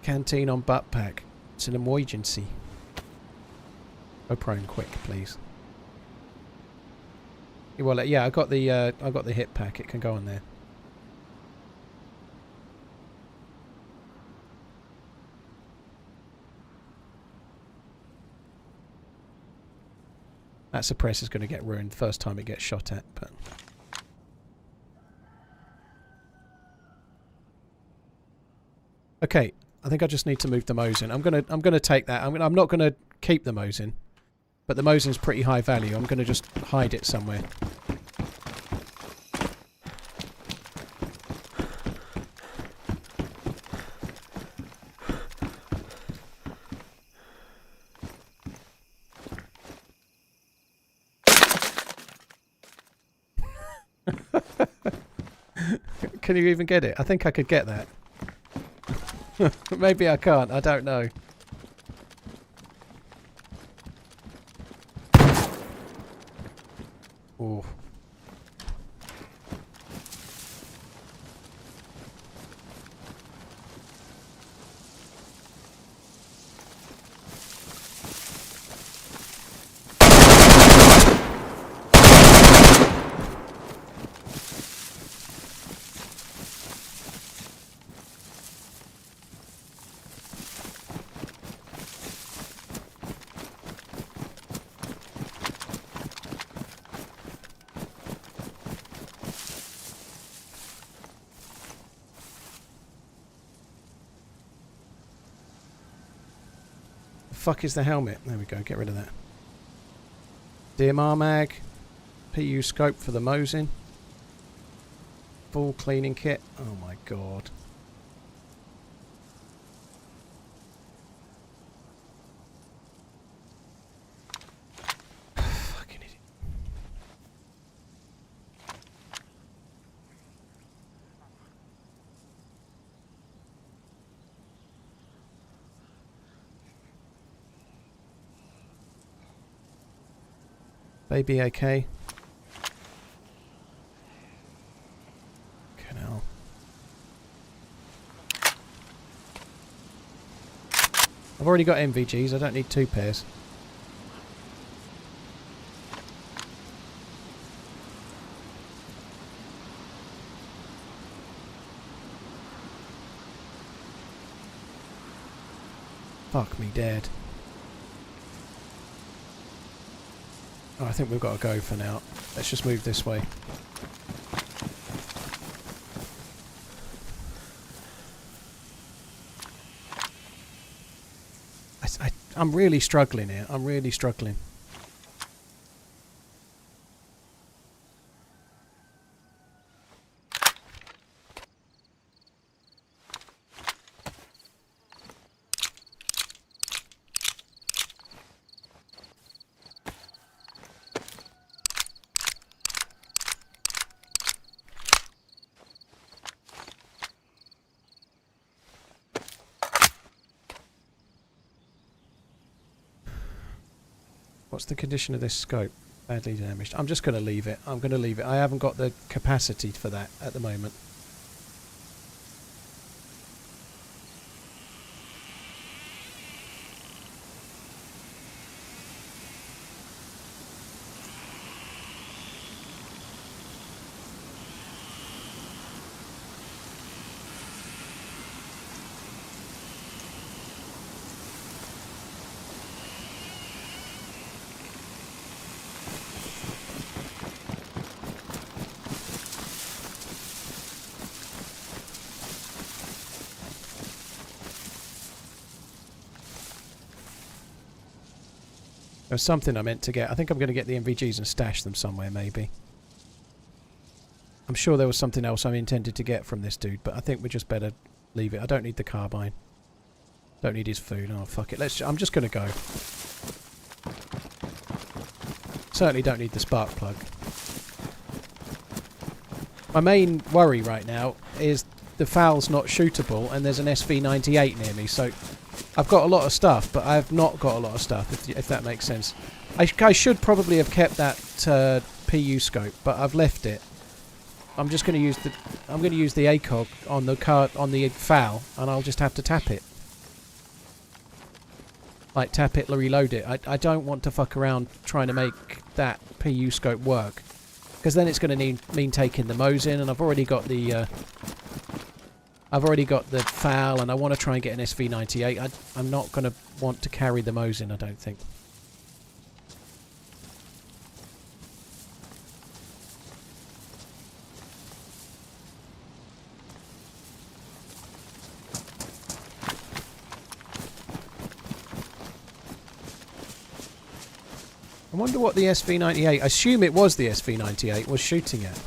Canteen on butt pack. It's an emergency. Go prone quick, please. Well, yeah, I got the hip pack. It can go on there. That suppressor's going to get ruined the first time it gets shot at, but okay. I think I just need to move the Mosin. I'm gonna take that. I'm not gonna keep the Mosin, but the Mosin's pretty high value. I'm gonna just hide it somewhere. Can you even get it? I think I could get that. Maybe I can't. I don't know. Oh. Fuck is the helmet? There we go, get rid of that. DMR mag, PU scope for the Mosin, full cleaning kit. Oh my god. Fucking idiot. Baby AK. Canal. I've already got MVGs, I don't need 2 pairs. Fuck me dead. Oh, I think we've got to go for now. Let's just move this way. I'm really struggling here. I'm really struggling. What's the condition of this scope? Badly damaged. I'm just going to leave it. I'm going to leave it. I haven't got the capacity for that at the moment. There's something I meant to get. I think I'm going to get the MVGs and stash them somewhere, maybe. I'm sure there was something else I intended to get from this dude, but I think we just better leave it. I don't need the carbine. Don't need his food. Oh, fuck it. I'm just going to go. Certainly don't need the spark plug. My main worry right now is the FAL's not shootable and there's an SV98 near me, so I've got a lot of stuff, but I've not got a lot of stuff, if that makes sense. I should probably have kept that PU scope, but I've left it. I'm just going to use the ACOG on the FAL, and I'll just have to tap it. Like tap it, reload it. I don't want to fuck around trying to make that PU scope work, because then it's going to mean taking the Mosin, and I've already got the FAL, and I want to try and get an SV98. I'm not going to want to carry the Mosin, I don't think. I wonder what the SV98, I assume it was the SV98, was shooting at.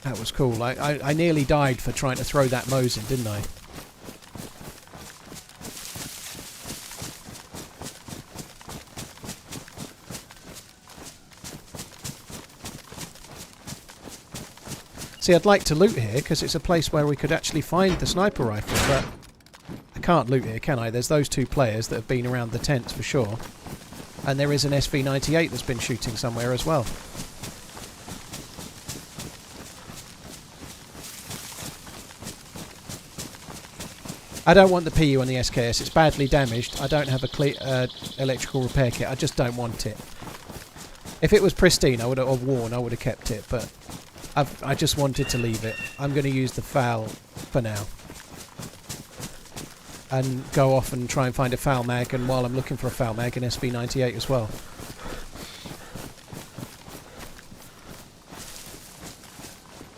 That was cool. I nearly died for trying to throw that Mosin, didn't I? See, I'd like to loot here because it's a place where we could actually find the sniper rifle, but I can't loot here, can I? There's those two players that have been around the tents for sure. And there is an SV98 that's been shooting somewhere as well. I don't want the PU on the SKS. It's badly damaged. I don't have a electrical repair kit. I just don't want it. If it was pristine, I would have worn. I would have kept it, but I just wanted to leave it. I'm going to use the FAL for now, and go off and try and find a FAL mag. And while I'm looking for a FAL mag, an SV98 as well.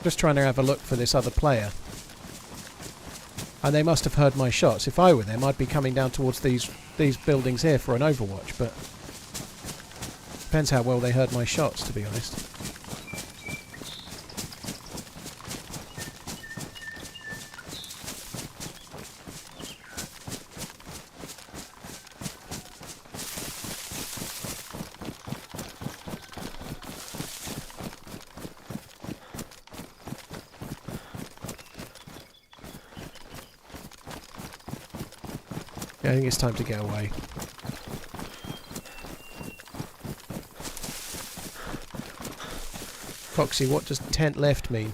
Just trying to have a look for this other player. And they must have heard my shots. If I were them, I'd be coming down towards these buildings here for an overwatch, but depends how well they heard my shots, to be honest. I think it's time to get away. Foxy, what does tent left mean?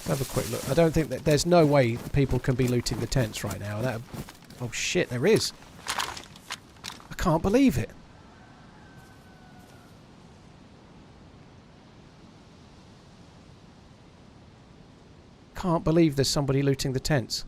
Let's have a quick look. I don't think that there's no way people can be looting the tents right now. Oh shit, there is. I can't believe it. Can't believe there's somebody looting the tents.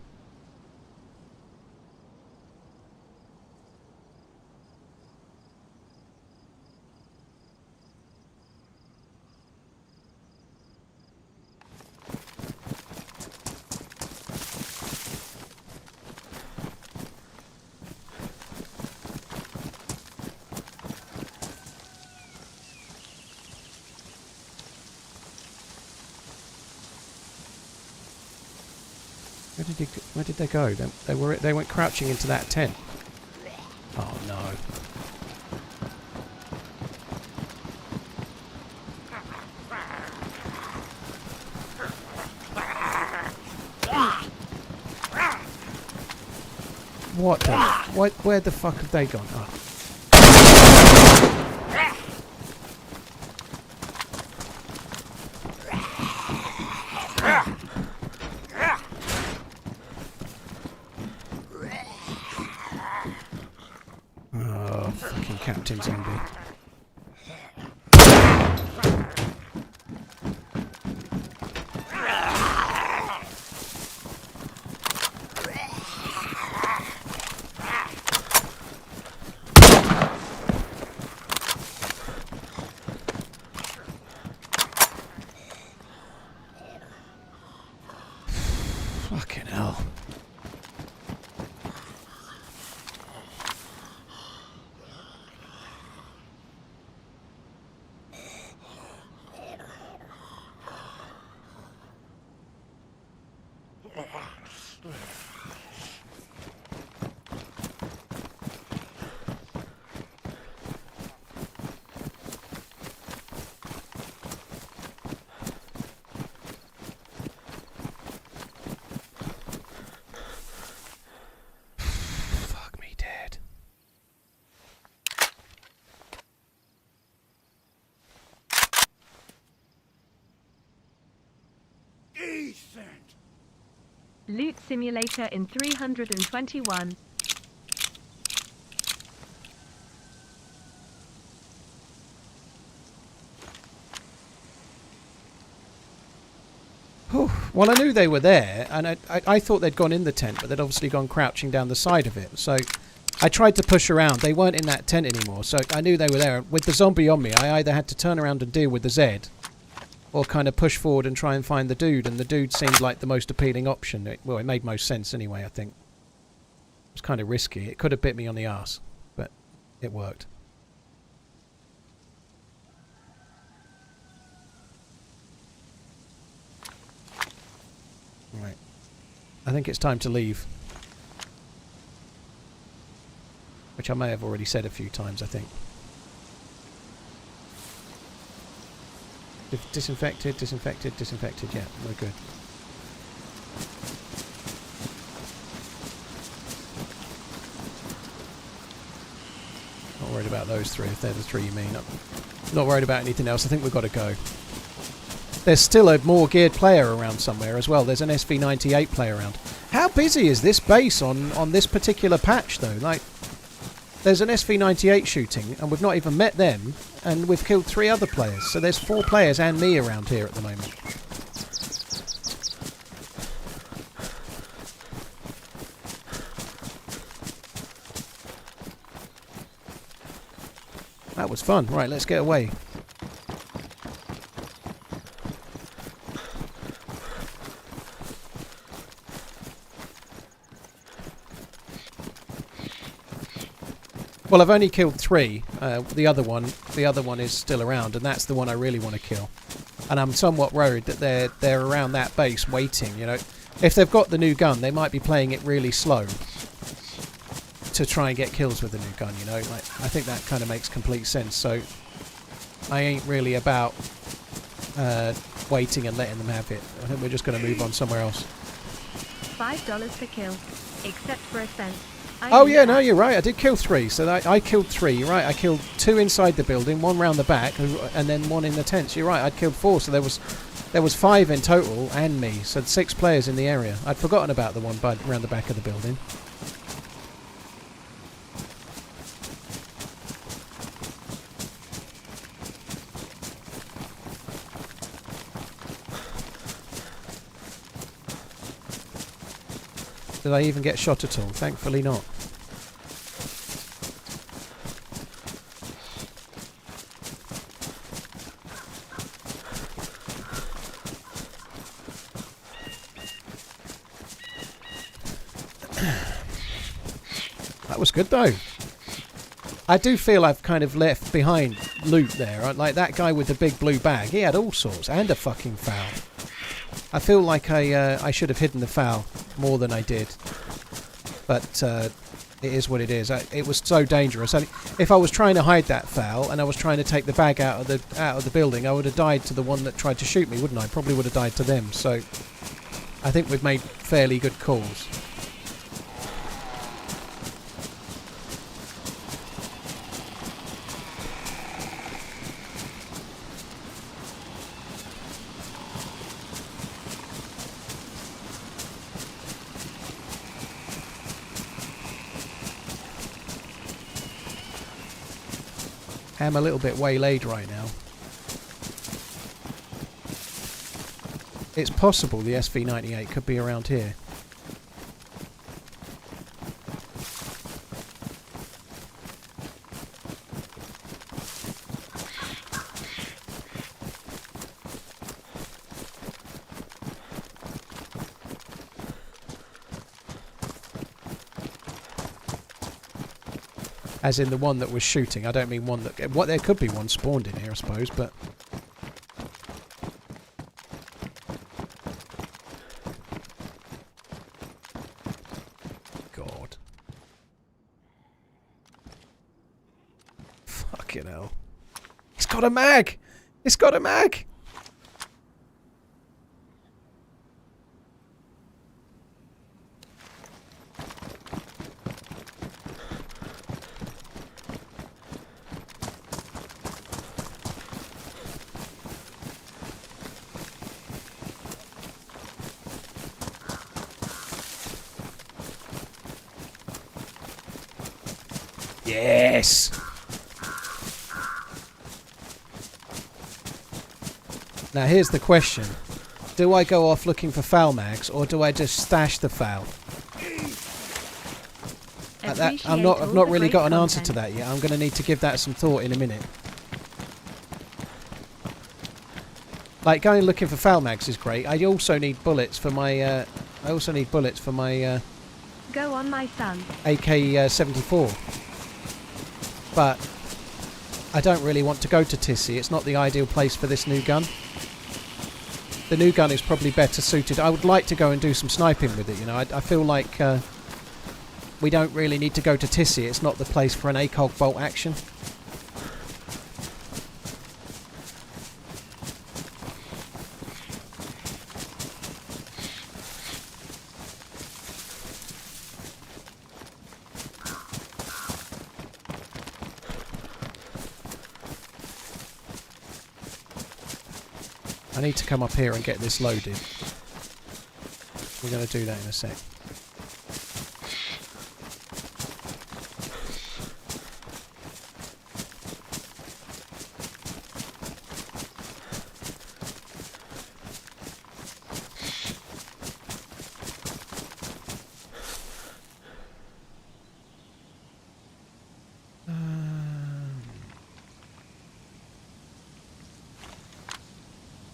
Where did they go? They went crouching into that tent. Oh no. What the? Where the fuck have they gone? Oh. Captain Zombie. Fucking hell. Loot Simulator in 321. Well, I knew they were there, and I thought they'd gone in the tent, but they'd obviously gone crouching down the side of it. So I tried to push around. They weren't in that tent anymore, so I knew they were there. With the zombie on me, I either had to turn around and deal with the Z, or kind of push forward and try and find the dude, and the dude seemed like the most appealing option. It made most sense anyway, I think. It was kind of risky. It could have bit me on the arse, but it worked. Right. I think it's time to leave. Which I may have already said a few times, I think. Disinfected, disinfected, disinfected. Yeah, we're good. Not worried about those three, if they're the three you mean. Not worried about anything else. I think we've got to go. There's still a more geared player around somewhere as well. There's an SV98 player around. How busy is this base on this particular patch, though? Like, there's an SV98 shooting, and we've not even met them, and we've killed 3 other players. So there's 4 players and me around here at the moment. That was fun. Right, let's get away. Well, I've only killed 3. The other one is still around, and that's the one I really want to kill. And I'm somewhat worried that they're around that base waiting. You know, if they've got the new gun, they might be playing it really slow to try and get kills with the new gun. You know, like, I think that kind of makes complete sense. So I ain't really about waiting and letting them have it. I think we're just going to move on somewhere else. $5 per kill, except for a cent. Oh yeah, no, you're right. I did kill 3. So I killed 3. You're right. I killed 2 inside the building, 1 round the back, and then 1 in the tents. You're right. I'd killed 4. So there was 5 in total, and me. So 6 players in the area. I'd forgotten about the one round the back of the building. Did I even get shot at all? Thankfully not. That was good though. I do feel I've kind of left behind loot there. Like that guy with the big blue bag, he had all sorts and a fucking foul. I feel like I should have hidden the foul more than I did, but it is what it is. It was so dangerous. If I was trying to hide that foul and I was trying to take the bag out of the building, I would have died to the one that tried to shoot me, wouldn't I? Probably would have died to them. So I think we've made fairly good calls. I'm a little bit waylaid right now. It's possible the SV98 could be around here. As in the one that was shooting. I don't mean one that... What, there could be one spawned in here, I suppose, but... God. Fucking hell. It's got a mag! It's got a mag! Yes! Now here's the question. Do I go off looking for foul mags, or do I just stash the foul? I've not really got an answer to that yet. I'm going to need to give that some thought in a minute. Like, going looking for foul mags is great. I also need bullets for my... Go on, my son. AK-74. But I don't really want to go to Tissy. It's not the ideal place for this new gun. The new gun is probably better suited. I would like to go and do some sniping with it, you know. I feel like we don't really need to go to Tissy. It's not the place for an ACOG bolt action. I need to come up here and get this loaded. We're going to do that in a sec.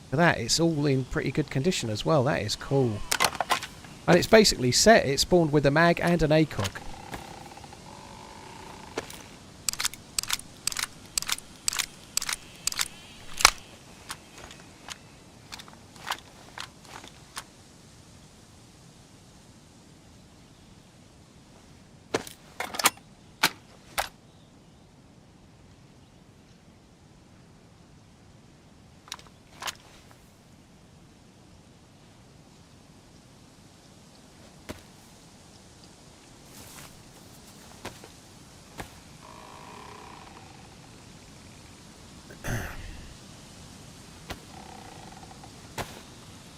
For that, it's all in pretty good condition as well. That is cool. And it's basically set. It spawned with a mag and an ACOG.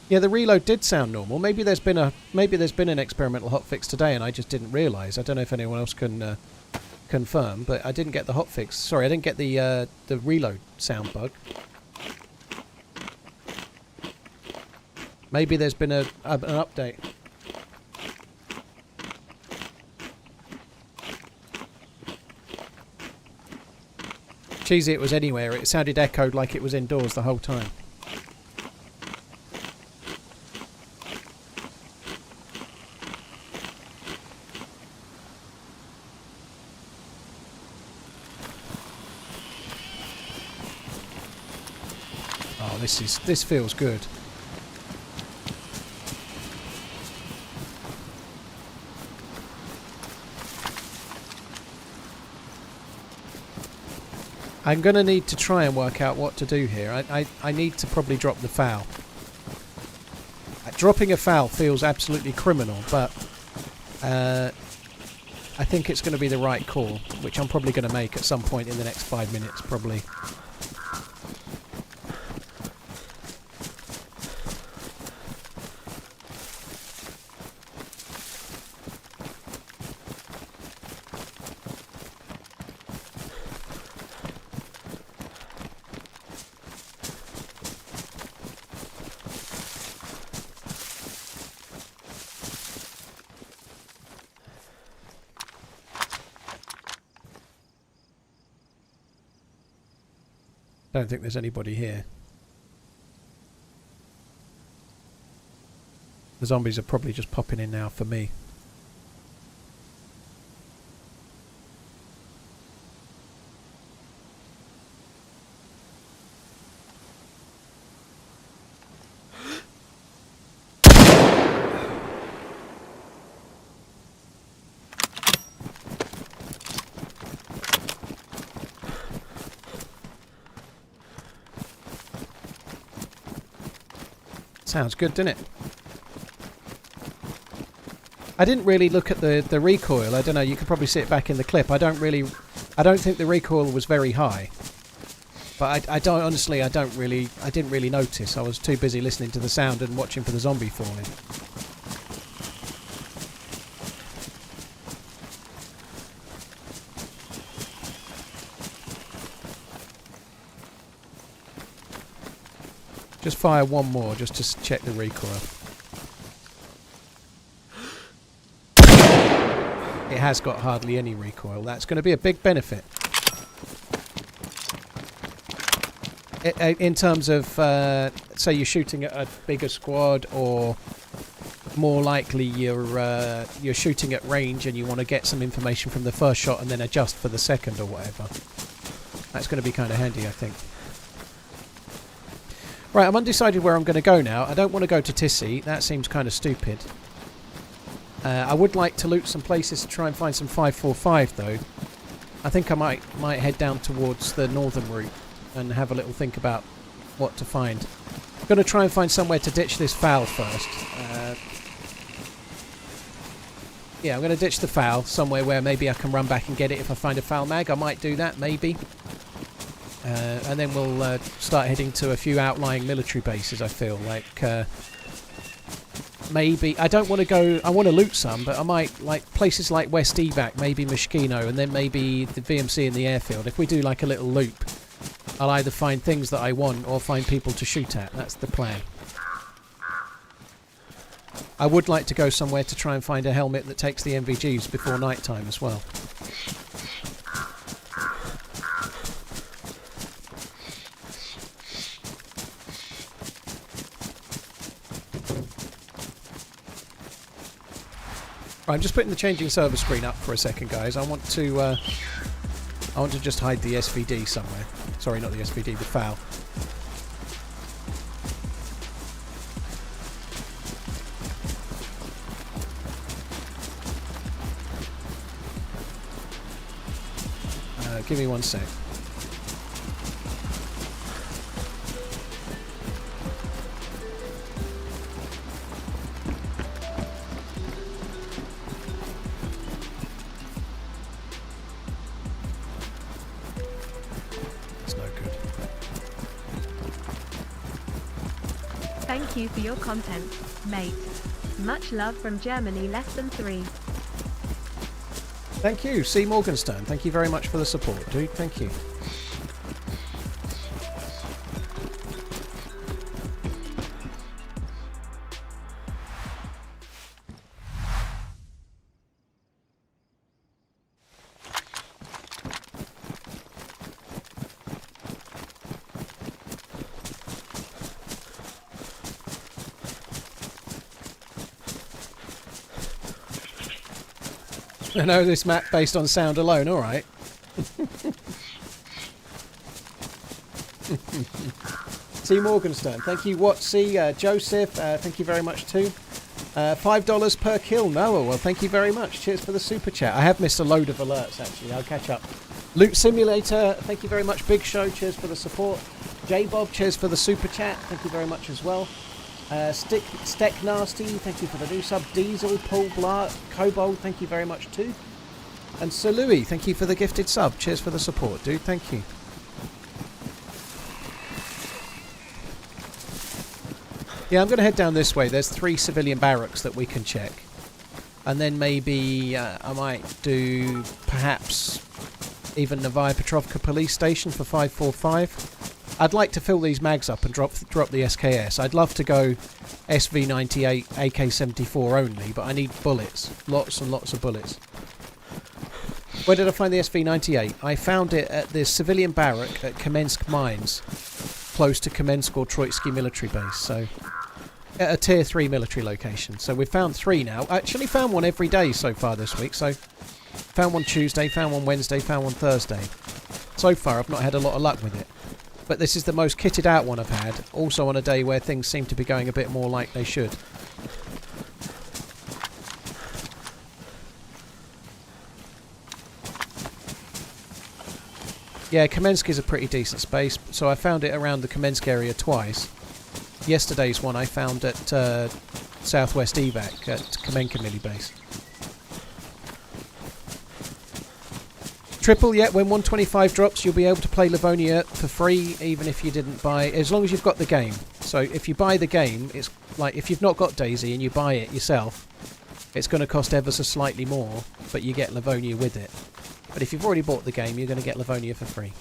Yeah, the reload did sound normal. Maybe there's been an experimental hotfix today, and I just didn't realise. I don't know if anyone else can confirm, but I didn't get the hotfix. Sorry, I didn't get the reload sound bug. Maybe there's been an update. Cheesy it was anywhere. It sounded echoed like it was indoors the whole time. This feels good. I'm going to need to try and work out what to do here. I need to probably drop the foul. Dropping a foul feels absolutely criminal, but I think it's going to be the right call, which I'm probably going to make at some point in the next 5 minutes, probably. Don't think there's anybody here. The zombies are probably just popping in now for me. Sounds good, didn't it? I didn't really look at the recoil. I don't know, you could probably see it back in the clip. I don't think the recoil was very high. But I didn't really notice. I was too busy listening to the sound and watching for the zombie falling. Just fire one more just to check the recoil. It has got hardly any recoil. That's going to be a big benefit. In terms of, say you're shooting at a bigger squad, or more likely you're shooting at range and you want to get some information from the first shot and then adjust for the second or whatever. That's going to be kind of handy, I think. Right, I'm undecided where I'm going to go now. I don't want to go to Tissy. That seems kind of stupid. I would like to loot some places to try and find some 545 though. I think I might head down towards the northern route and have a little think about what to find. I'm going to try and find somewhere to ditch this foul first. Yeah, I'm going to ditch the foul somewhere where maybe I can run back and get it if I find a foul mag. I might do that, maybe. And then we'll start heading to a few outlying military bases, I feel like. Maybe, I don't want to go, I want to loot some, but I might, like, places like West Evac, maybe Mishkino, and then maybe the VMC in the airfield. If we do, like, a little loop, I'll either find things that I want or find people to shoot at. That's the plan. I would like to go somewhere to try and find a helmet that takes the MVGs before night time as well. Right, I'm just putting the changing server screen up for a second, guys. I want to just hide the SVD somewhere. Sorry, not the SVD, the foul. Give me 1 sec. It's no good. Thank you for your content, mate. Much love from Germany, less than 3. Thank you, C. Morgenstern. Thank you very much for the support, dude. Thank you. I know this map based on sound alone, alright. C. Morgenstern, thank you. Watsy, Joseph, thank you very much too. $5 per kill, Noah. Well, thank you very much. Cheers for the super chat. I have missed a load of alerts actually. I'll catch up. Loot Simulator, thank you very much. Big Show, cheers for the support. J-Bob, cheers for the super chat. Thank you very much as well. Steck Nasty, thank you for the new sub. Diesel, Paul Blart, Kobold, thank you very much too. And Sir Louis, thank you for the gifted sub. Cheers for the support, dude. Thank you. Yeah, I'm going to head down this way. There's 3 civilian barracks that we can check. And then maybe I might do perhaps even Novaya Petrovka police station for 545. I'd like to fill these mags up and drop the SKS. I'd love to go SV98 AK-74 only, but I need bullets. Lots and lots of bullets. Where did I find the SV98? I found it at the civilian barrack at Kamensk mines, close to Kamensk or Troitsky military base. So, at a tier 3 military location. So we've found 3 now. I actually found one every day so far this week. So, found one Tuesday, found one Wednesday, found one Thursday. So far I've not had a lot of luck with it. But this is the most kitted out one I've had, also on a day where things seem to be going a bit more like they should. Yeah, Kamensk is a pretty decent space, so I found it around the Kamensk area twice. Yesterday's one I found at Southwest Evac at Kamenka Mili base. Triple, yeah, when 125 drops you'll be able to play Livonia for free even if you didn't buy, as long as you've got the game. So if you buy the game, it's like if you've not got DayZ and you buy it yourself, it's going to cost ever so slightly more, but you get Livonia with it. But if you've already bought the game, you're going to get Livonia for free.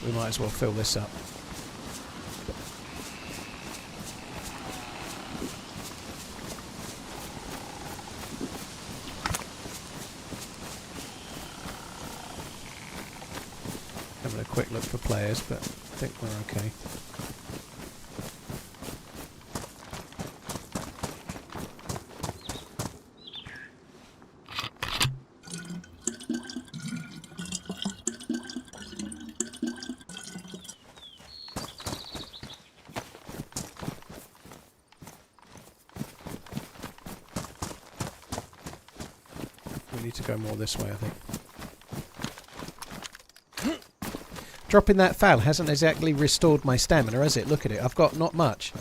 We might as well fill this up. Having a quick look for players, but I think we're okay. we need to go more this way, I think. Dropping that foul hasn't exactly restored my stamina, has it? Look at it. I've got not much.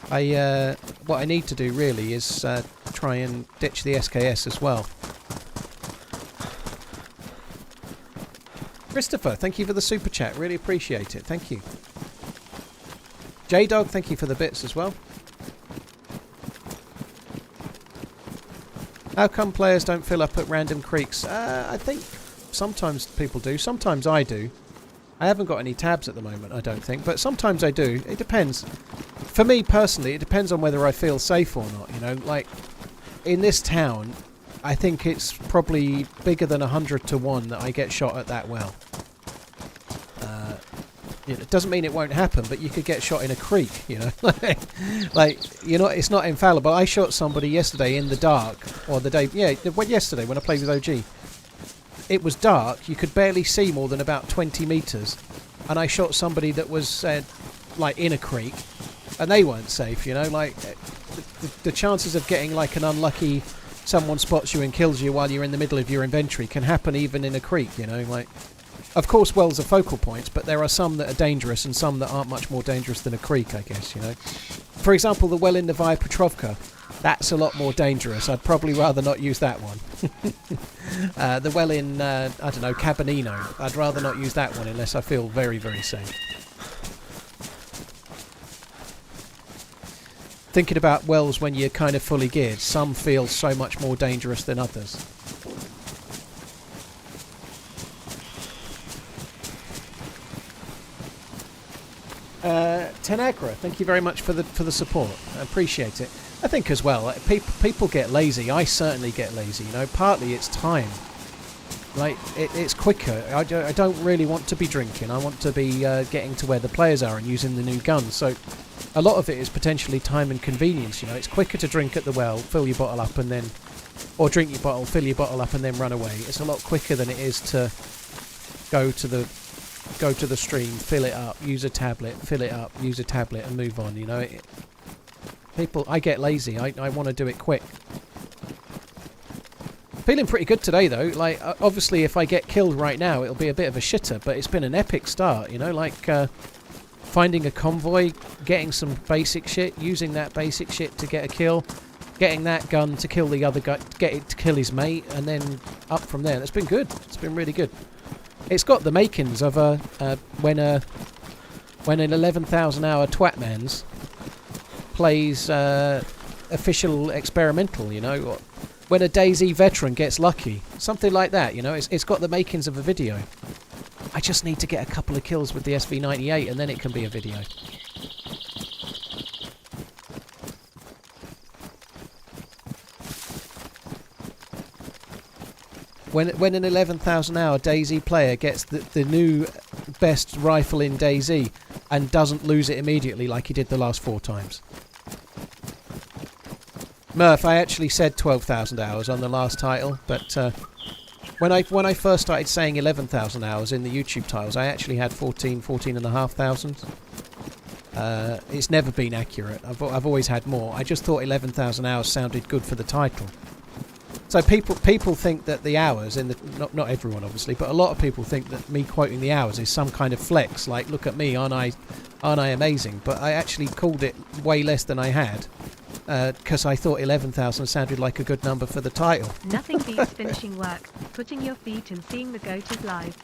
What I need to do really is try and ditch the SKS as well. Christopher, thank you for the super chat. Really appreciate it. Thank you. J-Dog, thank you for the bits as well. How come players don't fill up at random creeks? I think sometimes people do. Sometimes I do. I haven't got any tabs at the moment, I don't think. But sometimes I do. It depends. For me personally, it depends on whether I feel safe or not. You know, like in this town, I think it's probably bigger than 100 to 1 that I get shot at that well. It doesn't mean it won't happen, but you could get shot in a creek, you know. Like, you know, it's not infallible. I shot somebody yesterday in the dark, or the day, yeah, yesterday when I played with OG. It was dark, you could barely see more than about 20 metres, and I shot somebody that was, like, in a creek, and they weren't safe, you know. Like, the chances of getting, like, an unlucky someone spots you and kills you while you're in the middle of your inventory can happen even in a creek, you know, like... Of course, wells are focal points, but there are some that are dangerous and some that aren't much more dangerous than a creek, I guess, you know. For example, the well in Novaya Petrovka, that's a lot more dangerous. I'd probably rather not use that one. The well in, I don't know, Cabanino, I'd rather not use that one unless I feel very, very safe. Thinking about wells when you're kind of fully geared, some feel so much more dangerous than others. Tanagra, thank you very much for the support. I appreciate it. I think as well, people get lazy. I certainly get lazy. You know, partly it's time. Like it's quicker. I don't really want to be drinking. I want to be getting to where the players are and using the new guns. So a lot of it is potentially time and convenience. You know, it's quicker to drink at the well, fill your bottle up, and then, or drink your bottle, fill your bottle up, and then run away. It's a lot quicker than it is to go to the stream, fill it up, use a tablet, fill it up, use a tablet, and move on. You know, I get lazy. I want to do it quick. Feeling pretty good today, though. Like, obviously, if I get killed right now, it'll be a bit of a shitter, but it's been an epic start. You know, like finding a convoy, getting some basic shit, using that basic shit to get a kill, getting that gun to kill the other guy, get it to kill his mate, and then up from there. That's been good. It's been really good. It's got the makings of when an 11,000-hour twatmans plays official experimental, you know, or when a DayZ veteran gets lucky, something like that, you know. It's got the makings of a video. I just need to get a couple of kills with the SV98 and then it can be a video. When an 11,000-hour DayZ player gets the new best rifle in DayZ and doesn't lose it immediately like he did the last 4 times. Murph, I actually said 12,000 hours on the last title, but when I first started saying 11,000 hours in the YouTube titles, I actually had 14,500. It's never been accurate. I've always had more. I just thought 11,000 hours sounded good for the title. So people think that the hours in the not everyone obviously, but a lot of people think that me quoting the hours is some kind of flex. Like, look at me, aren't I amazing? But I actually called it way less than I had because I thought 11,000 sounded like a good number for the title. Nothing beats finishing work, putting your feet and seeing the goaters live.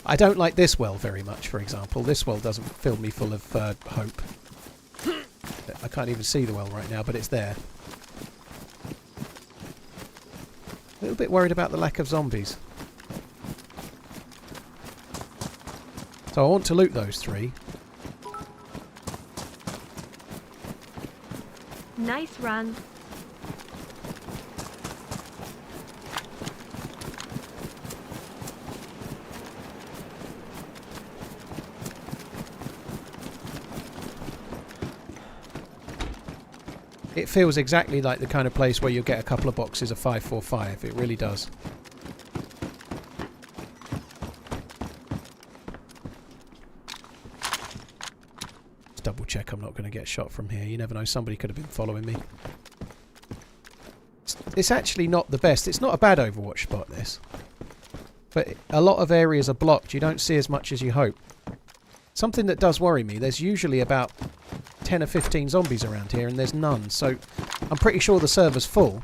I don't like this well very much, for example. This well doesn't fill me full of hope. I can't even see the well right now, but it's there. A little bit worried about the lack of zombies. So I want to loot those 3. Nice run. It feels exactly like the kind of place where you'll get a couple of boxes of 545. It really does. Let's double check I'm not going to get shot from here. You never know, somebody could have been following me. It's actually not the best. It's not a bad Overwatch spot, this. But a lot of areas are blocked. You don't see as much as you hope. Something that does worry me, there's usually about 10 or 15 zombies around here and there's none. So I'm pretty sure the server's full.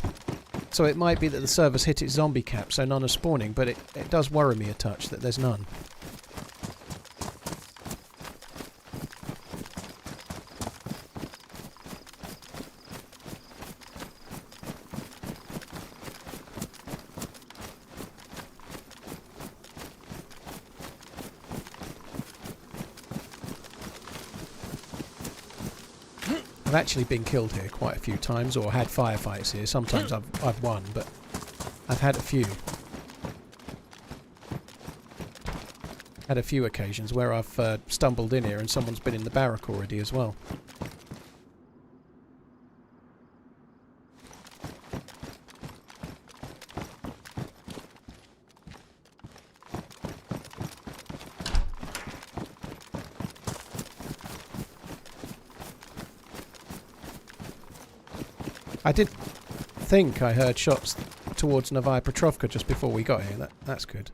So it might be that the server's hit its zombie cap, so none are spawning. But it does worry me a touch that there's none. I've actually been killed here quite a few times, or had firefights here. Sometimes I've won, but I've had a few. Had a few occasions where I've stumbled in here and someone's been in the barrack already as well. I did think I heard shots towards Novaya Petrovka just before we got here. That's good.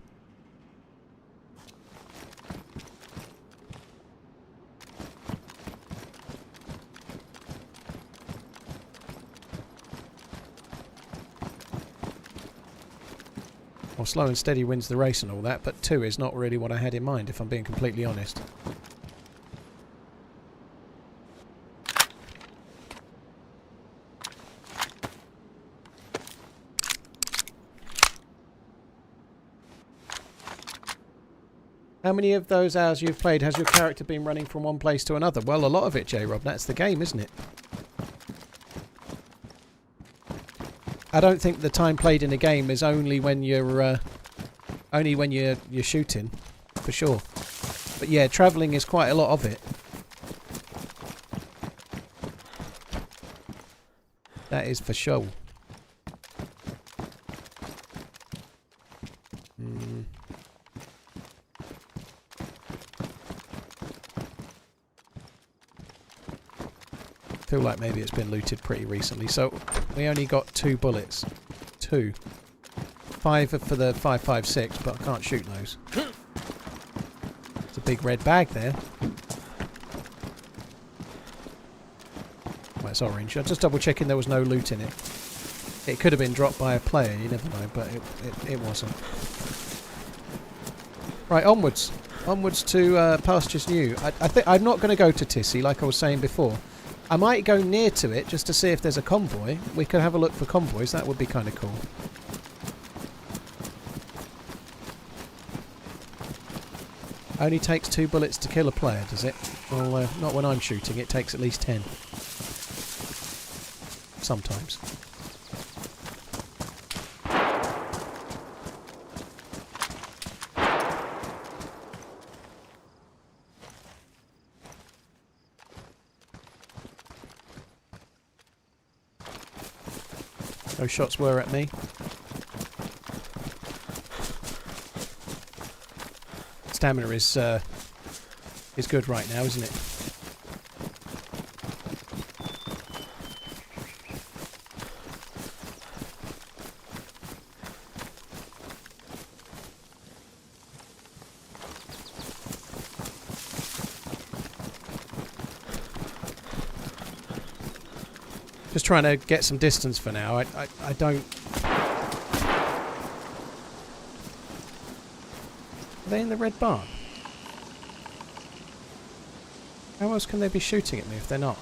Well, slow and steady wins the race and all that, but 2 is not really what I had in mind, if I'm being completely honest. How many of those hours you've played has your character been running from one place to another? Well, a lot of it, J-Rob. That's the game, isn't it? I don't think the time played in a game is only when you're shooting, for sure. But yeah, travelling is quite a lot of it. That is for sure. Feel like maybe it's been looted pretty recently. So we only got 2 bullets. 2. 5 for the 5.56, but I can't shoot those. It's a big red bag there. Well, it's orange. I'm just double checking there was no loot in it. It could have been dropped by a player, you never know, but it wasn't. Right, onwards. Onwards to Pastures New. I think I'm not going to go to Tissy, like I was saying before. I might go near to it just to see if there's a convoy. We could have a look for convoys. That would be kind of cool. Only takes 2 bullets to kill a player, does it? Well, not when I'm shooting. It takes at least 10. Sometimes. Those shots were at me. Stamina is good right now, isn't it? Just trying to get some distance for now. I don't... Are they in the red barn? How else can they be shooting at me if they're not?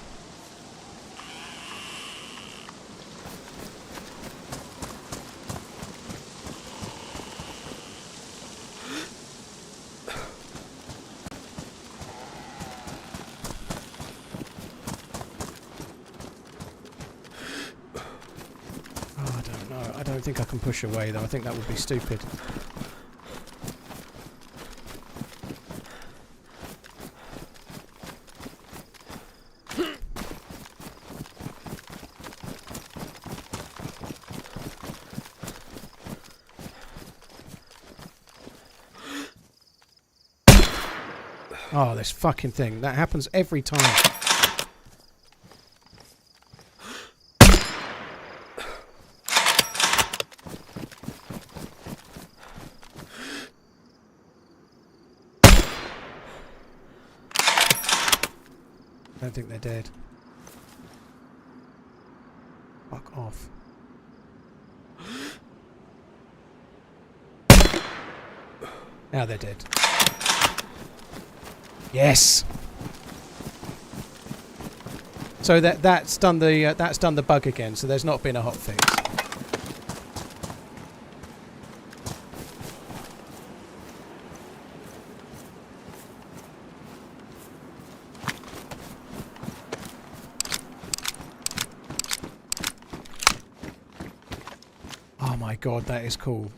I don't think I can push away though. I think that would be stupid. Oh, this fucking thing. That happens every time. I don't think they're dead. Fuck off. Now they're dead. Yes. So that's done the bug again. So there's not been a hotfix. Oh my god, that is cool.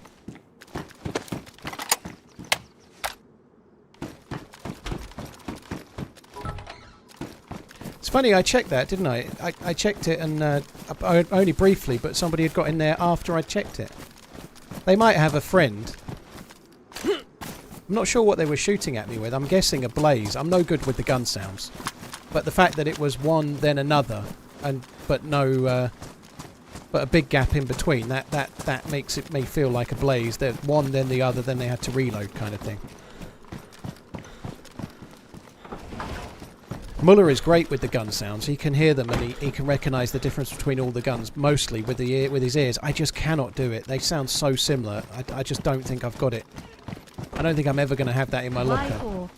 It's funny, I checked that, didn't I? I checked it and only briefly, but somebody had got in there after I checked it. They might have a friend. I'm not sure what they were shooting at me with. I'm guessing a blaze. I'm no good with the gun sounds. But the fact that it was one, then another, but a big gap in between, that makes it me feel like a blaze. That one, then the other, then they had to reload kind of thing. Muller is great with the gun sounds. He can hear them and he can recognise the difference between all the guns, mostly with his ears. I just cannot do it. They sound so similar. I just don't think I've got it. I don't think I'm ever going to have that in my locker.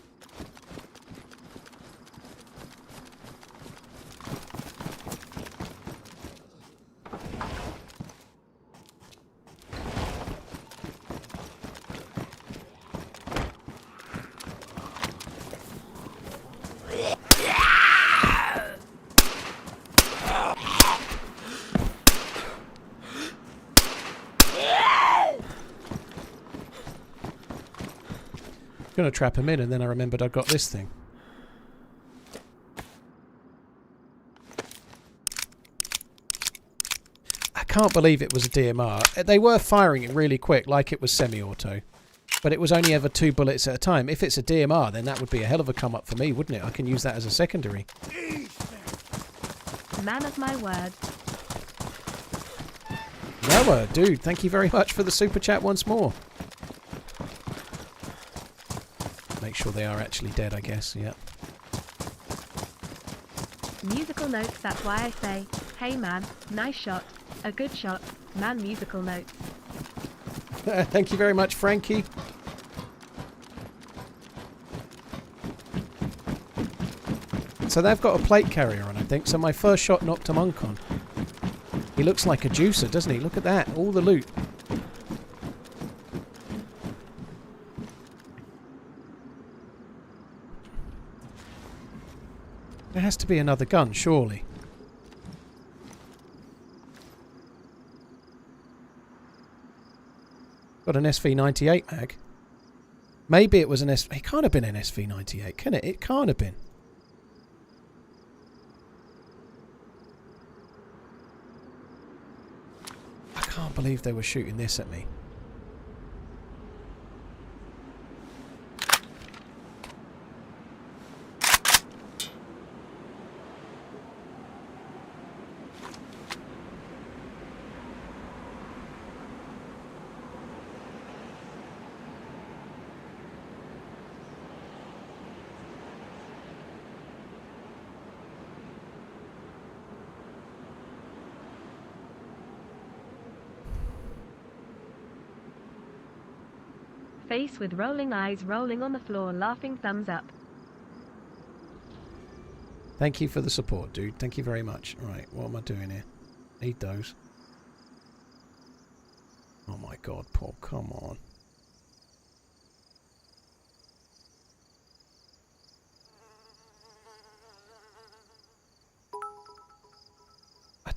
Going to trap him in, and then I remembered I'd got this thing. I can't believe it was a DMR. They were firing it really quick, like it was semi-auto. But it was only ever 2 bullets at a time. If it's a DMR, then that would be a hell of a come-up for me, wouldn't it? I can use that as a secondary. Man of my word. Noah, dude, thank you very much for the super chat once more. Make sure they are actually dead, I guess, yeah. Musical notes, that's why I say, hey man, nice shot, a good shot, man, musical notes. Thank you very much, Frankie. So they've got a plate carrier on, I think, so my first shot knocked a monk on. He looks like a juicer, doesn't he? Look at that, all the loot. There has to be another gun, surely. Got an SV98 mag. Maybe it was an It can't have been an SV98, can it? It can't have been. I can't believe they were shooting this at me. Face with rolling eyes, rolling on the floor, laughing, thumbs up. Thank you for the support, dude. Thank you very much. Right, what am I doing here? Need those. Oh my god, Paul, come on.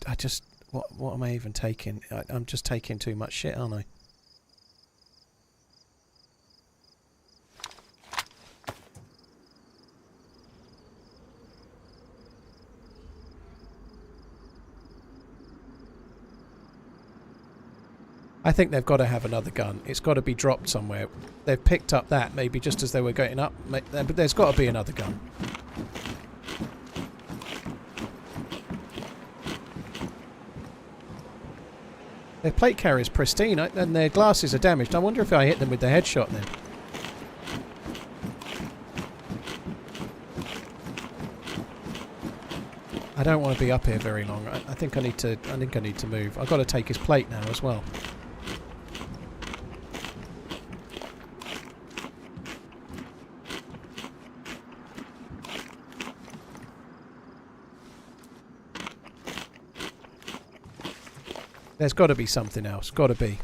I just... What am I even taking? I'm just taking too much shit, aren't I? I think they've got to have another gun. It's got to be dropped somewhere. They've picked up that, maybe just as they were getting up. But there's got to be another gun. Their plate carrier's pristine, and their glasses are damaged. I wonder if I hit them with the headshot then. I don't want to be up here very long. I think I need to. I think I need to move. I've got to take his plate now as well. There's got to be something else. Got to be.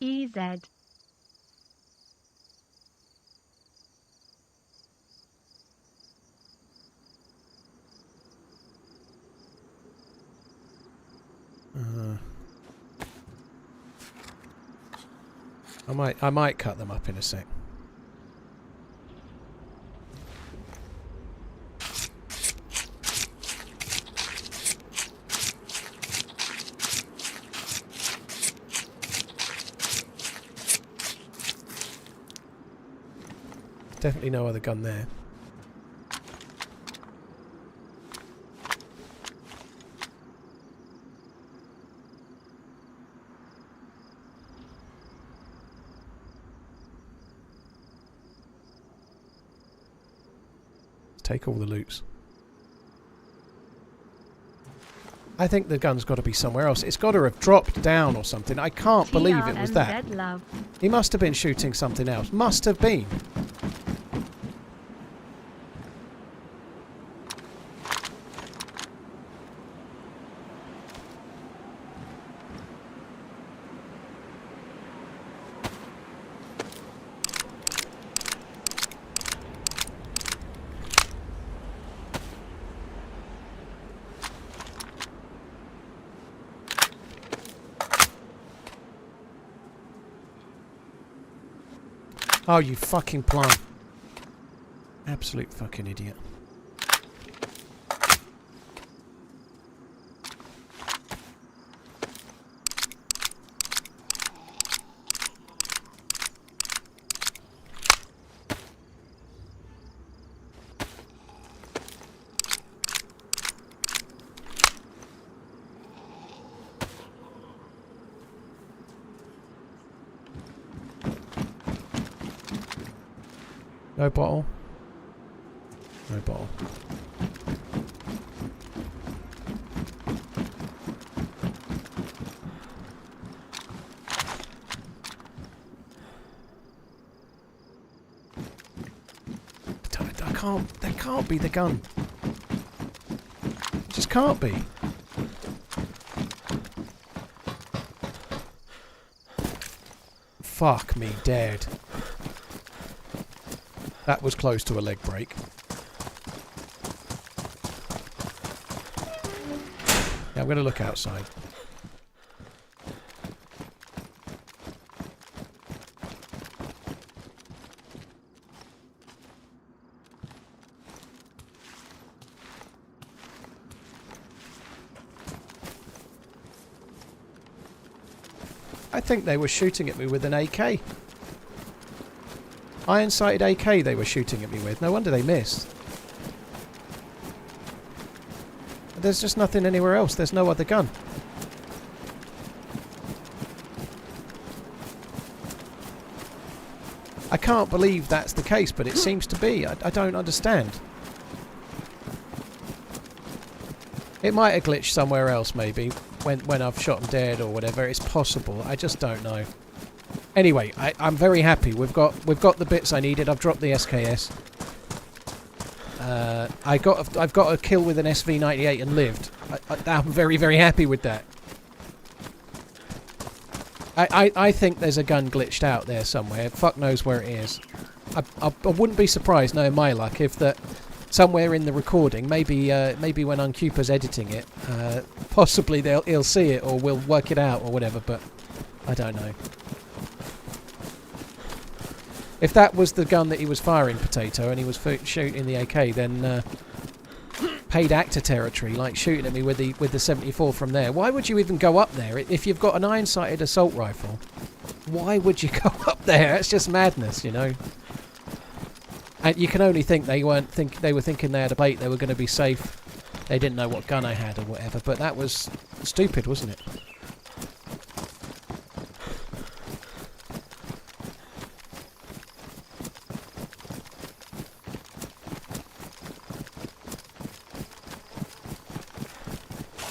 EZ. I might cut them up in a sec. Definitely no other gun there. Take all the loots. I think the gun's got to be somewhere else. It's got to have dropped down or something. I can't believe it was that. TRMZ love. He must have been shooting something else. Must have been. Oh, you fucking plum. Absolute fucking idiot. No bottle. No bottle. I can't. That can't be the gun. It just can't be. Fuck me dead. That was close to a leg break. Yeah, I'm going to look outside. I think they were shooting at me with an AK. Iron-sighted AK they were shooting at me with. No wonder they missed. There's just nothing anywhere else. There's no other gun. I can't believe that's the case, but it seems to be. I don't understand. It might have glitched somewhere else, maybe, when I've shot them dead or whatever. It's possible. I just don't know. Anyway, I'm very happy. We've got the bits I needed. I've dropped the SKS. I've got a kill with an SV98 and lived. I'm very, very happy with that. I think there's a gun glitched out there somewhere. Fuck knows where it is. I wouldn't be surprised, knowing my luck, if that somewhere in the recording, maybe when Uncupa's editing it, possibly he'll see it or we'll work it out or whatever. But I don't know. If that was the gun that he was firing, Potato, and he was shooting the AK, then paid actor territory, like shooting at me with the 74 from there. Why would you even go up there if you've got an iron-sighted assault rifle? Why would you go up there? It's just madness, you know. And you can only think they were thinking they had a plate, they were going to be safe they didn't know what gun I had or whatever, but that was stupid, wasn't it?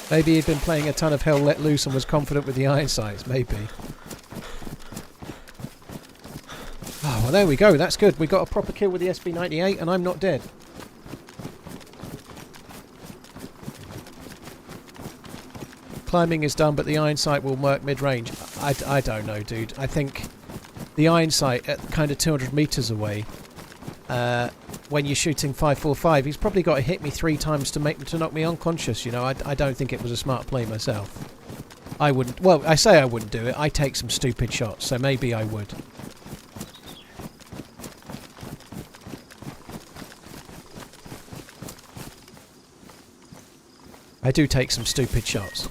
Maybe he'd been playing a ton of Hell Let Loose and was confident with the iron sights, maybe. Oh, well there we go, that's good. We got a proper kill with the SV98 and I'm not dead. Climbing is done, but the iron sight will work mid-range. I don't know, dude. I think the iron sight at kind of 200 metres away, when you're shooting 545, he's probably got to hit me 3 times to knock me unconscious. You know, I don't think it was a smart play myself. I wouldn't. Well, I say I wouldn't do it. I take some stupid shots, so maybe I would. I do take some stupid shots.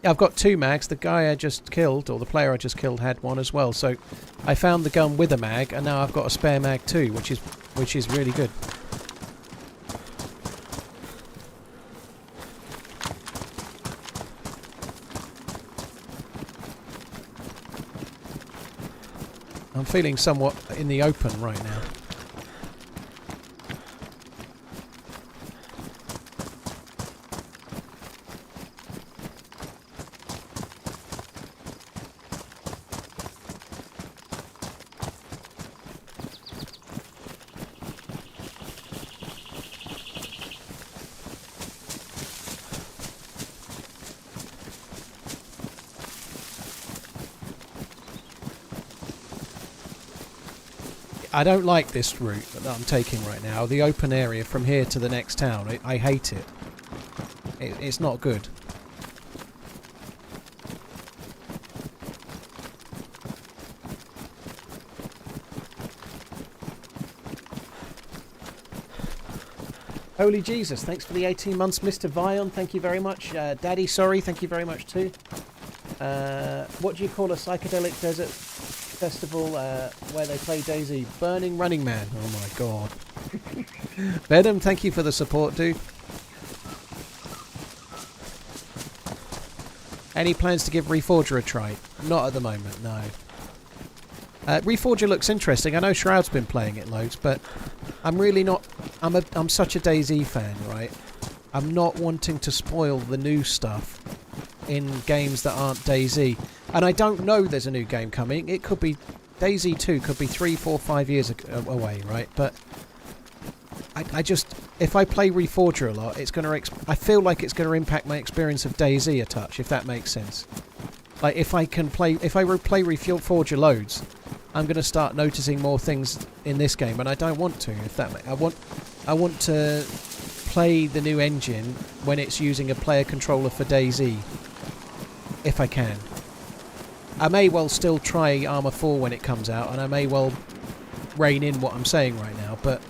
Yeah, I've got 2 mags. The guy I just killed, or the player I just killed, had one as well. So I found the gun with a mag, and now I've got a spare mag too, which is really good. I'm feeling somewhat in the open right now. I don't like this route that I'm taking right now. The open area from here to the next town. I hate it. It's not good. Holy Jesus, thanks for the 18 months, Mr. Vion. Thank you very much. Daddy, sorry, thank you very much too. What do you call a psychedelic desert festival where they play DayZ? Burning Running Man. Oh my god. Bedham, thank you for the support, dude. Any plans to give Reforger a try? Not at the moment, no. Reforger looks interesting. I know Shroud's been playing it loads, but I'm really not. I'm such a DayZ fan, right? I'm not wanting to spoil the new stuff in games that aren't DayZ. And I don't know there's a new game coming. It could be DayZ 2, could be 3, 4, 5 years away, right? But I just, if I play Reforger a lot, it's going to. I feel like it's going to impact my experience of DayZ a touch, if that makes sense. Like if I play Reforger loads, I'm going to start noticing more things in this game, and I don't want to. If that, I want to play the new engine when it's using a player controller for DayZ, if I can. I may well still try Armour 4 when it comes out, and I may well rein in what I'm saying right now, but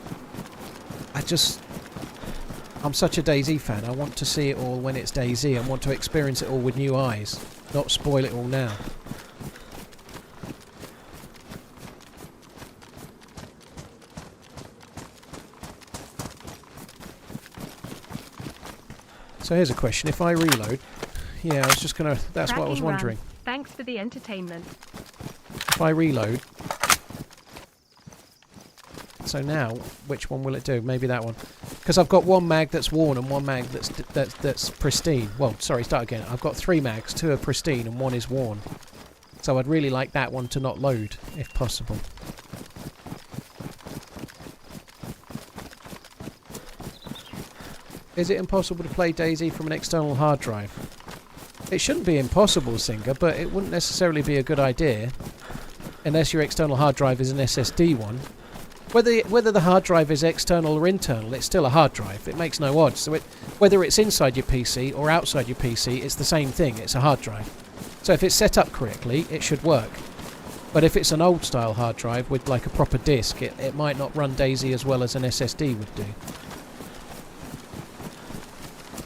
I'm such a DayZ fan. I want to see it all when it's DayZ. I want to experience it all with new eyes, not spoil it all now. So here's a question. If I reload... Yeah, I was just going to... That's what I was wondering. Thanks for the entertainment. If I reload... So now, which one will it do? Maybe that one. Because I've got one mag that's worn and one mag that's pristine. Well, sorry, start again. I've got 3 mags. 2 are pristine and 1 is worn. So I'd really like that one to not load, if possible. Is it impossible to play DayZ from an external hard drive? It shouldn't be impossible, Singer, but it wouldn't necessarily be a good idea unless your external hard drive is an SSD one. Whether the hard drive is external or internal, it's still a hard drive. It makes no odds. So whether it's inside your PC or outside your PC, it's the same thing. It's a hard drive. So if it's set up correctly, it should work. But if it's an old style hard drive with like a proper disk, it might not run DayZ as well as an SSD would do.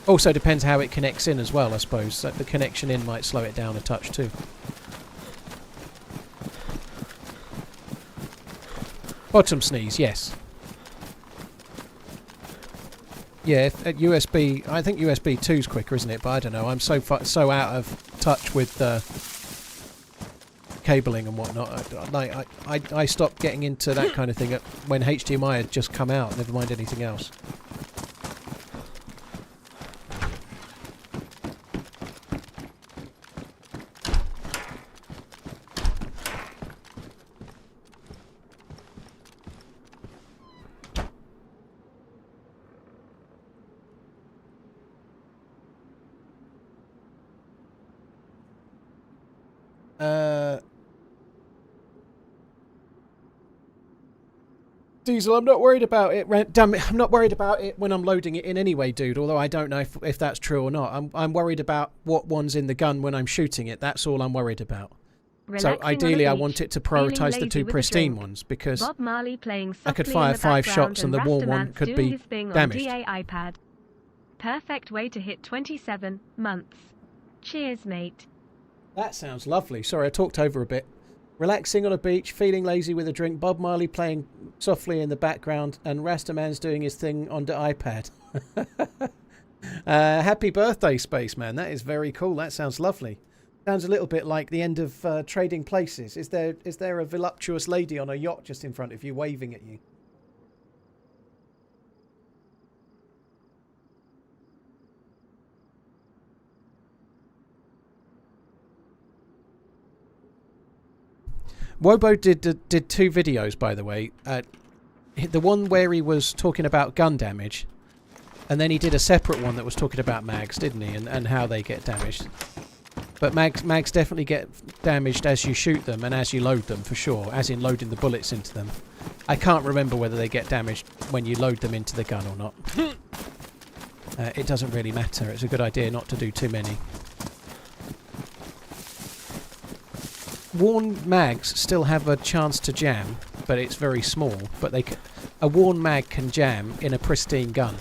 Also depends how it connects in as well, I suppose. So the connection in might slow it down a touch too. Bottom sneeze, yes. Yeah, at USB, I think USB 2's quicker, isn't it? But I don't know. I'm so out of touch with cabling and whatnot. I stopped getting into that kind of thing when HDMI had just come out. Never mind anything else. Diesel, I'm not worried about it. Damn it, I'm not worried about it when I'm loading it in anyway, dude. Although I don't know if that's true or not. I'm worried about what one's in the gun when I'm shooting it. That's all I'm worried about. So ideally, I want it to prioritise the two pristine ones because Bob Marley playing I could softly fire in the 5 background shots and the warm one Rastaman's could doing be his thing on damaged. DA iPad. Perfect way to hit 27 months. Cheers, mate. That sounds lovely. Sorry, I talked over a bit. Relaxing on a beach, feeling lazy with a drink, Bob Marley playing softly in the background, and Rastaman's doing his thing on the iPad. Happy birthday, Spaceman. That is very cool. That sounds lovely. Sounds a little bit like the end of Trading Places. Is there a voluptuous lady on a yacht just in front of you, waving at you? Wobo did 2 videos, by the way. The one where he was talking about gun damage, and then he did a separate one that was talking about mags, didn't he? And how they get damaged. But mags definitely get damaged as you shoot them and as you load them, for sure. As in loading the bullets into them. I can't remember whether they get damaged when you load them into the gun or not. It doesn't really matter. It's a good idea not to do too many. Worn mags still have a chance to jam, but it's very small. But a worn mag can jam in a pristine gun.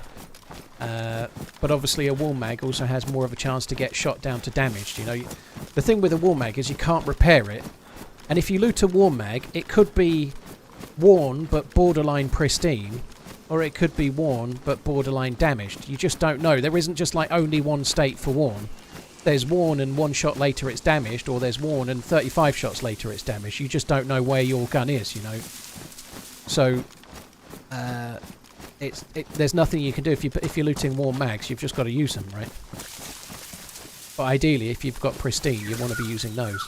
But obviously a worn mag also has more of a chance to get shot down to damaged. You know, the thing with a worn mag is you can't repair it. And if you loot a worn mag, it could be worn but borderline pristine, or it could be worn but borderline damaged. You just don't know. There isn't just like only one state for worn. There's worn and 1 shot later it's damaged, or there's worn and 35 shots later it's damaged. You just don't know where your gun is, you know. So, there's nothing you can do if you're looting worn mags. You've just got to use them, right? But ideally, if you've got pristine, you want to be using those.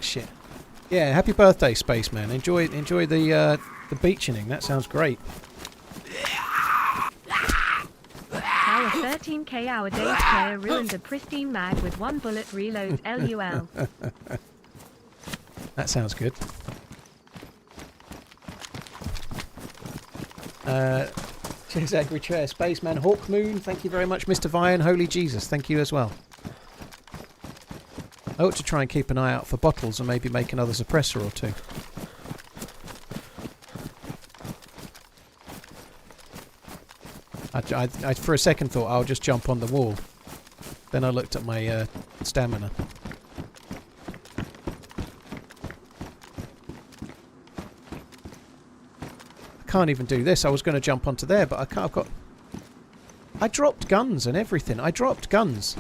Shit. Yeah, happy birthday, Spaceman. Enjoy the beachening. That sounds great. How a 13k hour DayZ player ruined a pristine mag with 1 bullet reload. LUL. That sounds good. Cheers, Angry Chair. Spaceman Hawk Moon. Thank you very much, Mr. Vian. Holy Jesus. Thank you as well. I ought to try and keep an eye out for bottles and maybe make another suppressor or 2. I for a second thought I'll just jump on the wall. Then I looked at my stamina. I can't even do this. I was going to jump onto there, but I can't. I dropped guns and everything. I dropped guns.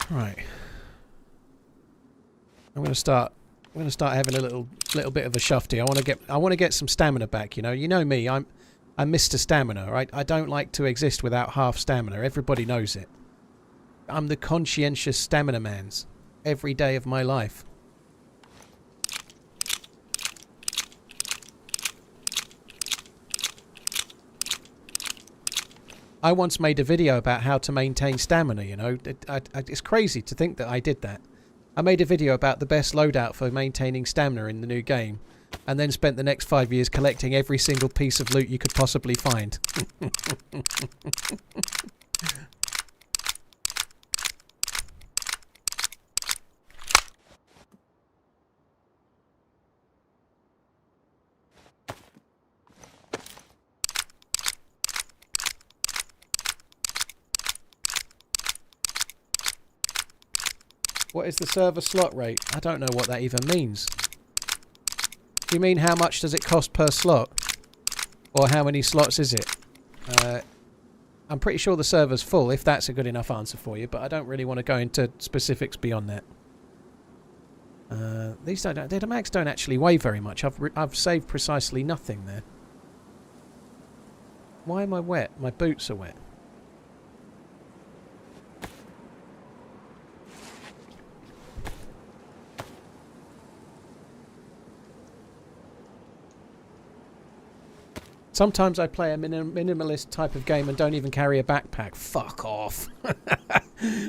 Right. I'm going to start having a little bit of a shufty. I want to get some stamina back, you know. You know me, I'm Mr. Stamina, right? I don't like to exist without half stamina. Everybody knows it. I'm the conscientious stamina man's every day of my life. I once made a video about how to maintain stamina, you know. It's crazy to think that I did that. I made a video about the best loadout for maintaining stamina in the new game, and then spent the next 5 years collecting every single piece of loot you could possibly find. What is the server slot rate? I don't know what that even means. Do you mean how much does it cost per slot? Or how many slots is it? I'm pretty sure the server's full, if that's a good enough answer for you, but I don't really want to go into specifics beyond that. These the mags don't actually weigh very much. I've saved precisely nothing there. Why am I wet? My boots are wet. Sometimes I play a minimalist type of game and don't even carry a backpack. Fuck off.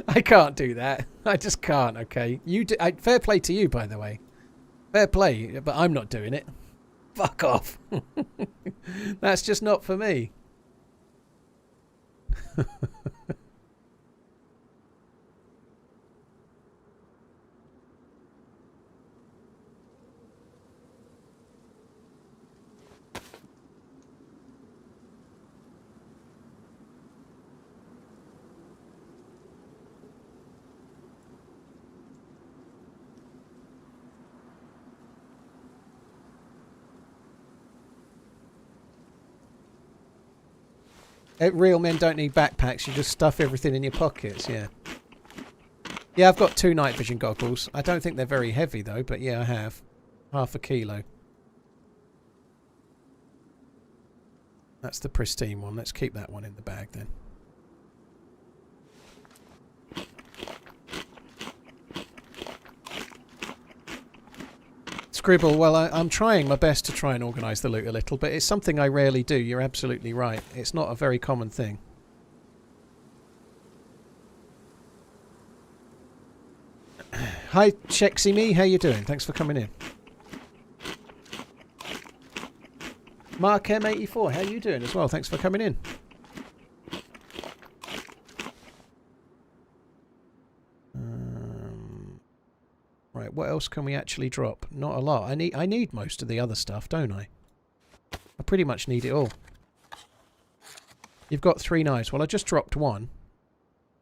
I can't do that. I just can't, okay? You do, fair play to you, by the way. Fair play, but I'm not doing it. Fuck off. That's just not for me. Real men don't need backpacks. You just stuff everything in your pockets, yeah. Yeah, I've got 2 night vision goggles. I don't think they're very heavy, though, but yeah, I have. Half a kilo. That's the pristine one. Let's keep that one in the bag, then. Scribble, well, I'm trying my best to try and organise the loot a little, but it's something I rarely do. You're absolutely right. It's not a very common thing. Hi, Chexy Me. How you doing? Thanks for coming in. Mark M84, how you doing as well? Thanks for coming in. Right, what else can we actually drop? Not a lot. I need most of the other stuff, don't I? I pretty much need it all. You've got 3 knives. Well, I just dropped 1.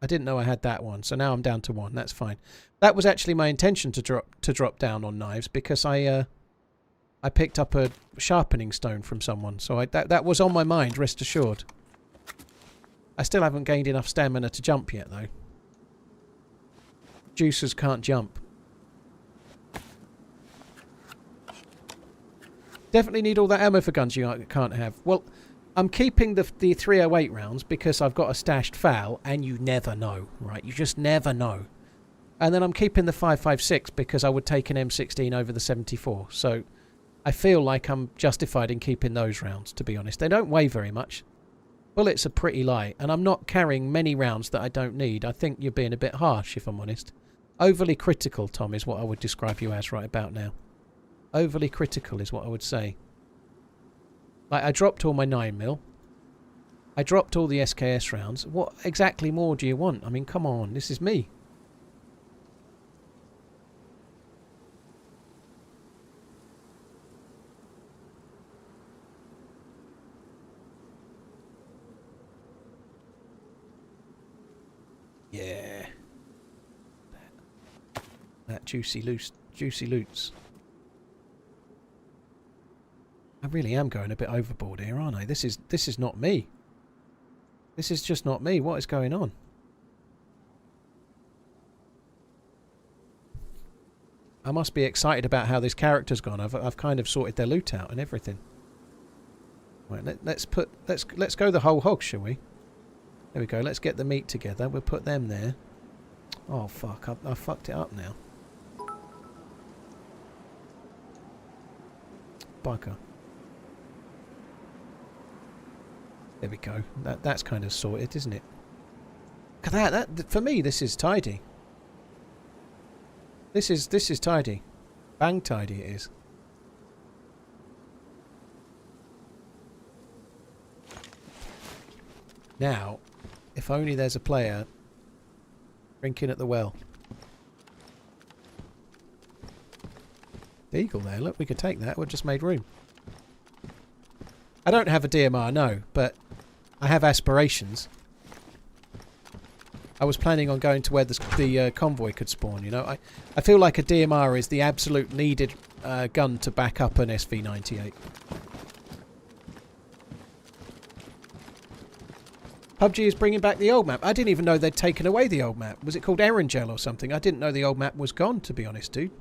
I didn't know I had that one, so now I'm down to 1. That's fine. That was actually my intention to drop down on knives because I picked up a sharpening stone from someone, so that was on my mind. Rest assured. I still haven't gained enough stamina to jump yet, though. Juicers can't jump. Definitely need all that ammo for guns you can't have. Well, I'm keeping the 308 rounds because I've got a stashed FAL, and you never know, right? You just never know. And then I'm keeping the 5.56 because I would take an M16 over the 74. So I feel like I'm justified in keeping those rounds, to be honest. They don't weigh very much. Bullets are pretty light, and I'm not carrying many rounds that I don't need. I think you're being a bit harsh, if I'm honest. Overly critical, Tom, is what I would describe you as right about now. Overly critical is what I would say. Like, I dropped all my 9mm. I dropped all the SKS rounds. What exactly more do you want? I mean, come on, this is me. Yeah. That juicy loots. I really am going a bit overboard here, aren't I? This is not me. This is just not me. What is going on? I must be excited about how this character's gone. I've kind of sorted their loot out and everything. Right, let's go the whole hog, shall we? There we go. Let's get the meat together. We'll put them there. Oh fuck, I fucked it up now. Bugger. There we go. That's kind of sorted, isn't it? Look at that. For me, this is tidy. This is tidy. Bang tidy it is. Now, if only there's a player drinking at the well. The eagle there, look, we could take that. We've just made room. I don't have a DMR, no, but I have aspirations. I was planning on going to where the convoy could spawn, you know. I feel like a DMR is the absolute needed gun to back up an SV98. PUBG is bringing back the old map. I didn't even know they'd taken away the old map. Was it called Erangel or something? I didn't know the old map was gone, to be honest, dude.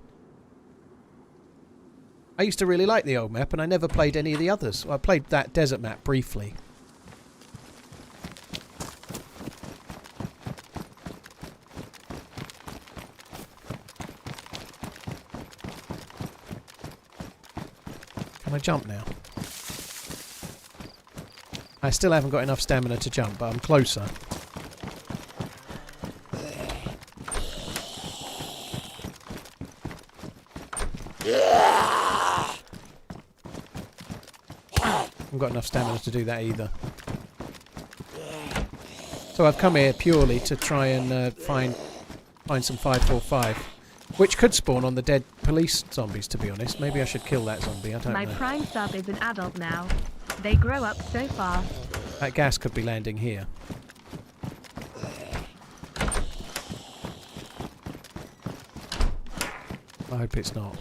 I used to really like the old map, and I never played any of the others. I played that desert map briefly. Can I jump now? I still haven't got enough stamina to jump, but I'm closer. I haven't got enough stamina to do that either. So I've come here purely to try and find some 545, which could spawn on the dead police zombies, to be honest. Maybe I should kill that zombie, I don't know. My prime sub is an adult now. They grow up so fast. That gas could be landing here. I hope it's not.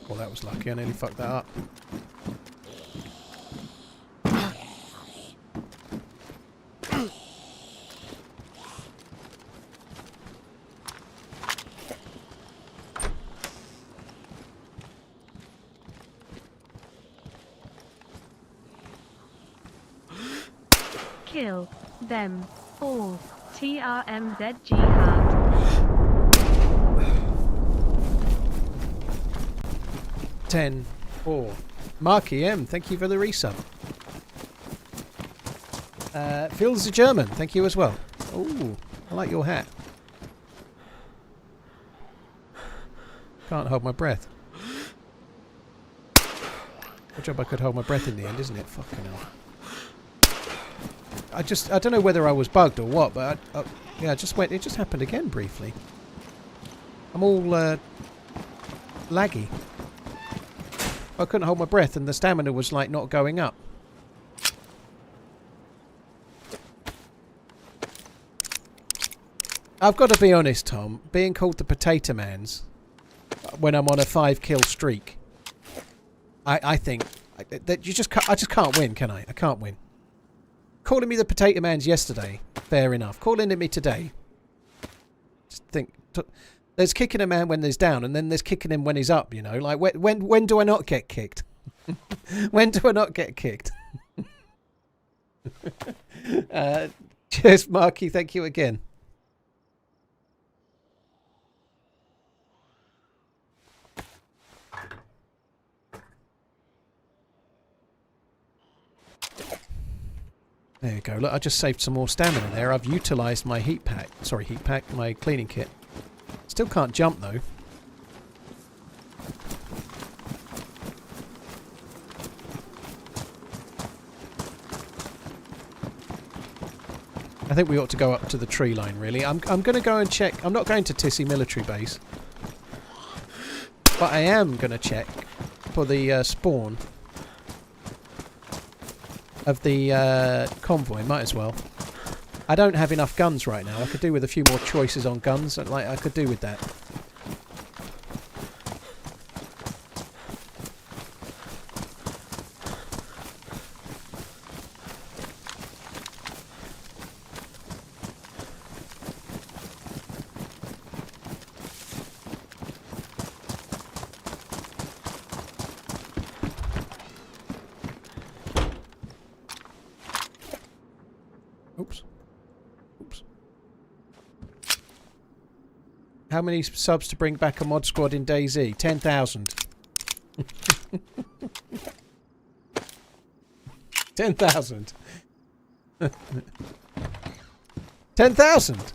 Well, that was lucky. I nearly fucked that up. Kill them all. TRMZ jihad. 10-4. Marky M, thank you for the resub. Phil's a German, thank you as well. Ooh, I like your hat. Can't hold my breath. Good job I could hold my breath in the end, isn't it? Fucking hell. I don't know whether I was bugged or what, but yeah, it just happened again briefly. I'm all laggy. I couldn't hold my breath and the stamina was like not going up. I've got to be honest, Tom, being called the Potato Man's when I'm on a 5-kill streak, I think that I just can't win, can I? I can't win. Calling me the Potato Man's yesterday, fair enough. Calling it me today, just think. There's kicking a man when he's down, and then there's kicking him when he's up, you know? Like, when do I not get kicked? When do I not get kicked? Cheers, Marky. Thank you again. There you go. Look, I just saved some more stamina there. I've utilised my heat pack. Sorry, heat pack. My cleaning kit. Still can't jump though. I think we ought to go up to the tree line really. I'm going to go and check. I'm not going to Tissy military base. But I am going to check for the spawn of the convoy. Might as well. I don't have enough guns right now. I could do with a few more choices on guns. Like I could do with that. How many subs to bring back a mod squad in DayZ? 10,000. 10,000. 10,000.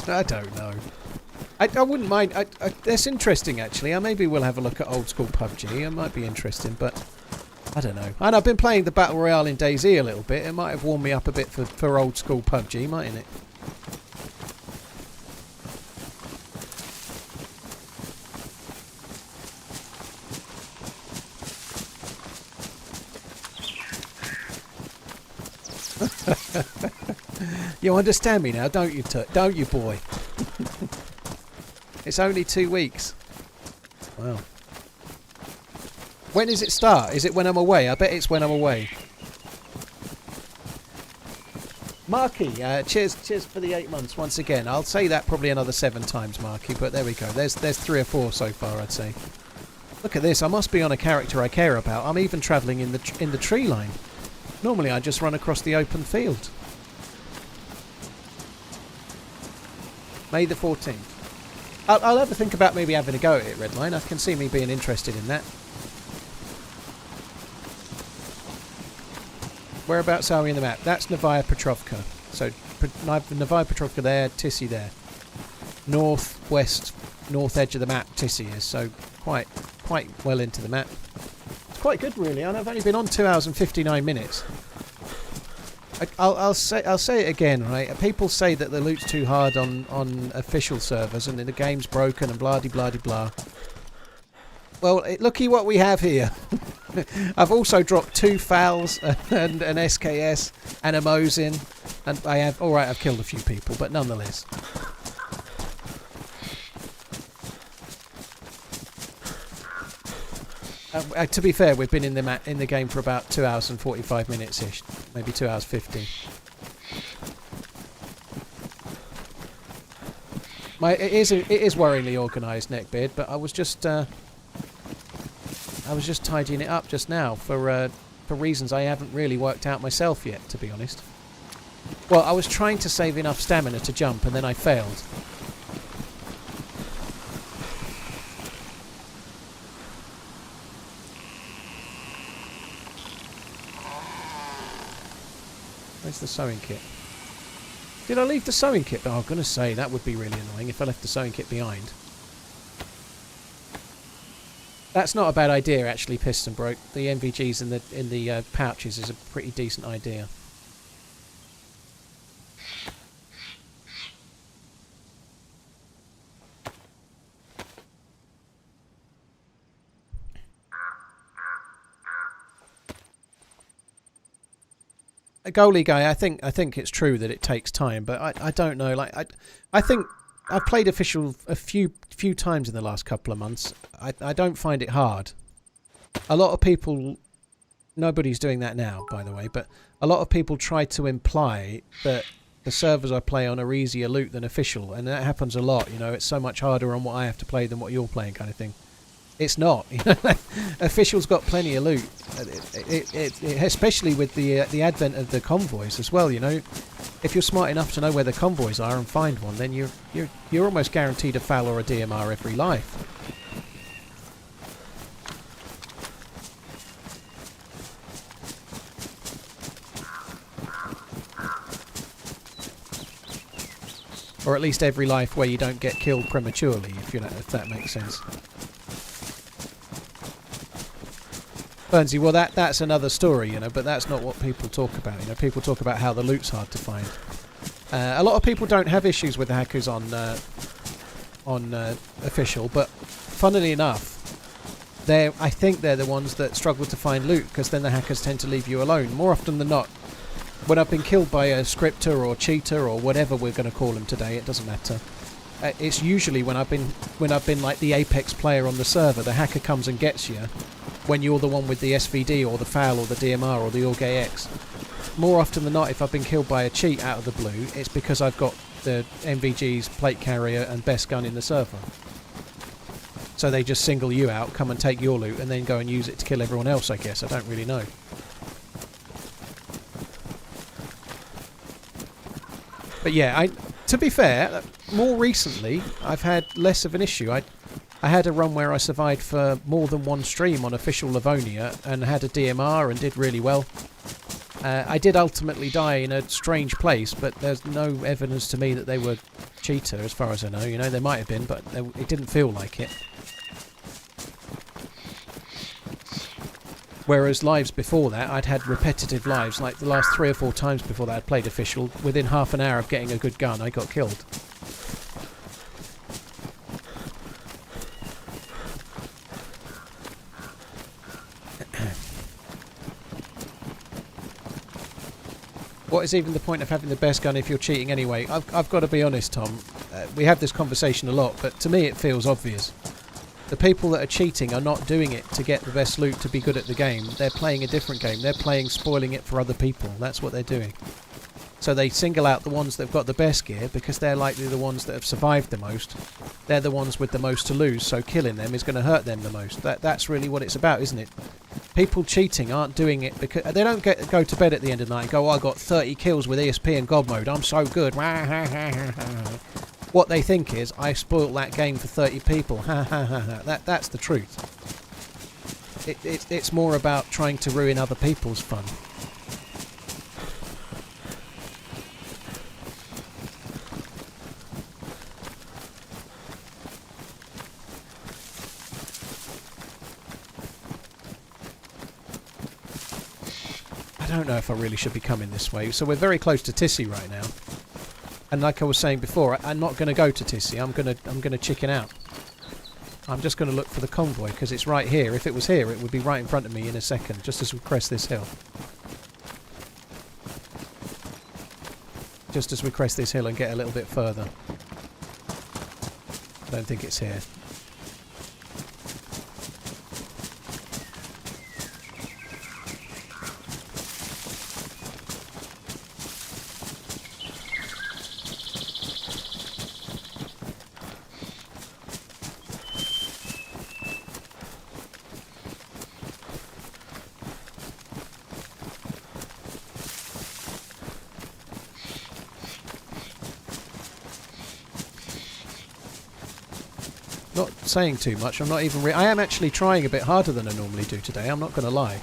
I don't know. I wouldn't mind. That's interesting, actually. Maybe we'll have a look at old school PUBG. It might be interesting, but I don't know. And I've been playing the Battle Royale in DayZ a little bit. It might have warmed me up a bit for old school PUBG, mightn't it? You understand me now, don't you, don't you, boy? It's only 2 weeks. Wow. When does it start? Is it when I'm away? I bet it's when I'm away. Marky, cheers for the 8 months once again. I'll say that probably another 7 times, Marky, but there we go. There's 3 or 4 so far, I'd say. Look at this. I must be on a character I care about. I'm even travelling in the tree line. Normally I just run across the open field. May the 14th. I'll have a think about maybe having a go at it, Redline. I can see me being interested in that. Whereabouts are we in the map? That's Novaya Petrovka. So Novaya Petrovka there, Tissy there. Northwest, north edge of the map, Tissy is. So quite well into the map. It's quite good, really. And I've only been on 2 hours and 59 minutes. I'll say it again, right? People say that the loot's too hard on official servers and the game's broken and blah de blah de blah. Well, looky what we have here. I've also dropped 2 fouls and an SKS and a Mosin, and I've killed a few people, but nonetheless. To be fair, we've been in the game for about 2 hours and 45 minutes ish, maybe 2 hours 50. It is worryingly organised, Neckbeard, but I was just tidying it up just now for reasons I haven't really worked out myself yet, to be honest. Well, I was trying to save enough stamina to jump, and then I failed. Where's the sewing kit? Did I leave the sewing kit? Oh, I'm going to say, that would be really annoying if I left the sewing kit behind. That's not a bad idea, actually, Piston Broke. The MVGs in the pouches is a pretty decent idea. A goalie guy, I think it's true that it takes time, but I don't know. Like I think I've played official a few times in the last couple of months. I don't find it hard. A lot of people, nobody's doing that now, by the way, but a lot of people try to imply that the servers I play on are easier loot than official, and that happens a lot. You know, it's so much harder on what I have to play than what you're playing, kind of thing. It's not. Official's got plenty of loot, especially with the advent of the convoys as well. You know, if you're smart enough to know where the convoys are and find one, then you're almost guaranteed a FAL or a DMR every life. Or at least every life where you don't get killed prematurely, if that makes sense. Burnsy, well that's another story, you know, but that's not what people talk about. You know, people talk about how the loot's hard to find. A lot of people don't have issues with the hackers on official, but funnily enough, I think they're the ones that struggle to find loot, because then the hackers tend to leave you alone. More often than not, when I've been killed by a scripter or cheater or whatever we're going to call them today, it doesn't matter. It's usually when I've been like the apex player on the server. The hacker comes and gets you when you're the one with the SVD or the FAL or the DMR or the AUG-AX. More often than not, if I've been killed by a cheat out of the blue, it's because I've got the MVG's plate carrier and best gun in the server. So they just single you out, come and take your loot, and then go and use it to kill everyone else, I guess. I don't really know. But yeah, to be fair, more recently I've had less of an issue. I had a run where I survived for more than one stream on official Livonia and had a DMR and did really well. I did ultimately die in a strange place, but there's no evidence to me that they were cheater as far as I know. You know, they might have been, but it didn't feel like it. Whereas lives before that, I'd had repetitive lives, like the last 3 or 4 times before that I'd played official. Within half an hour of getting a good gun, I got killed. What is even the point of having the best gun if you're cheating anyway? I've got to be honest, Tom. We have this conversation a lot, but to me it feels obvious. The people that are cheating are not doing it to get the best loot to be good at the game. They're playing a different game. They're playing spoiling it for other people. That's what they're doing. So they single out the ones that have got the best gear because they're likely the ones that have survived the most. They're the ones with the most to lose, so killing them is going to hurt them the most. That's really what it's about, isn't it? People cheating aren't doing it because they don't go to bed at the end of the night and go, oh, I got 30 kills with ESP and God mode. I'm so good. What they think is, I spoiled that game for 30 people. That's the truth. It's more about trying to ruin other people's fun. I don't know if I really should be coming this way. So we're very close to Tissy right now. And like I was saying before, I'm not going to go to Tissy. I'm going to chicken out. I'm just going to look for the convoy because it's right here. If it was here, it would be right in front of me in a second, just as we crest this hill. Just as we crest this hill and get a little bit further. I don't think it's here. Not saying too much. I'm not even. I am actually trying a bit harder than I normally do today. I'm not going to lie.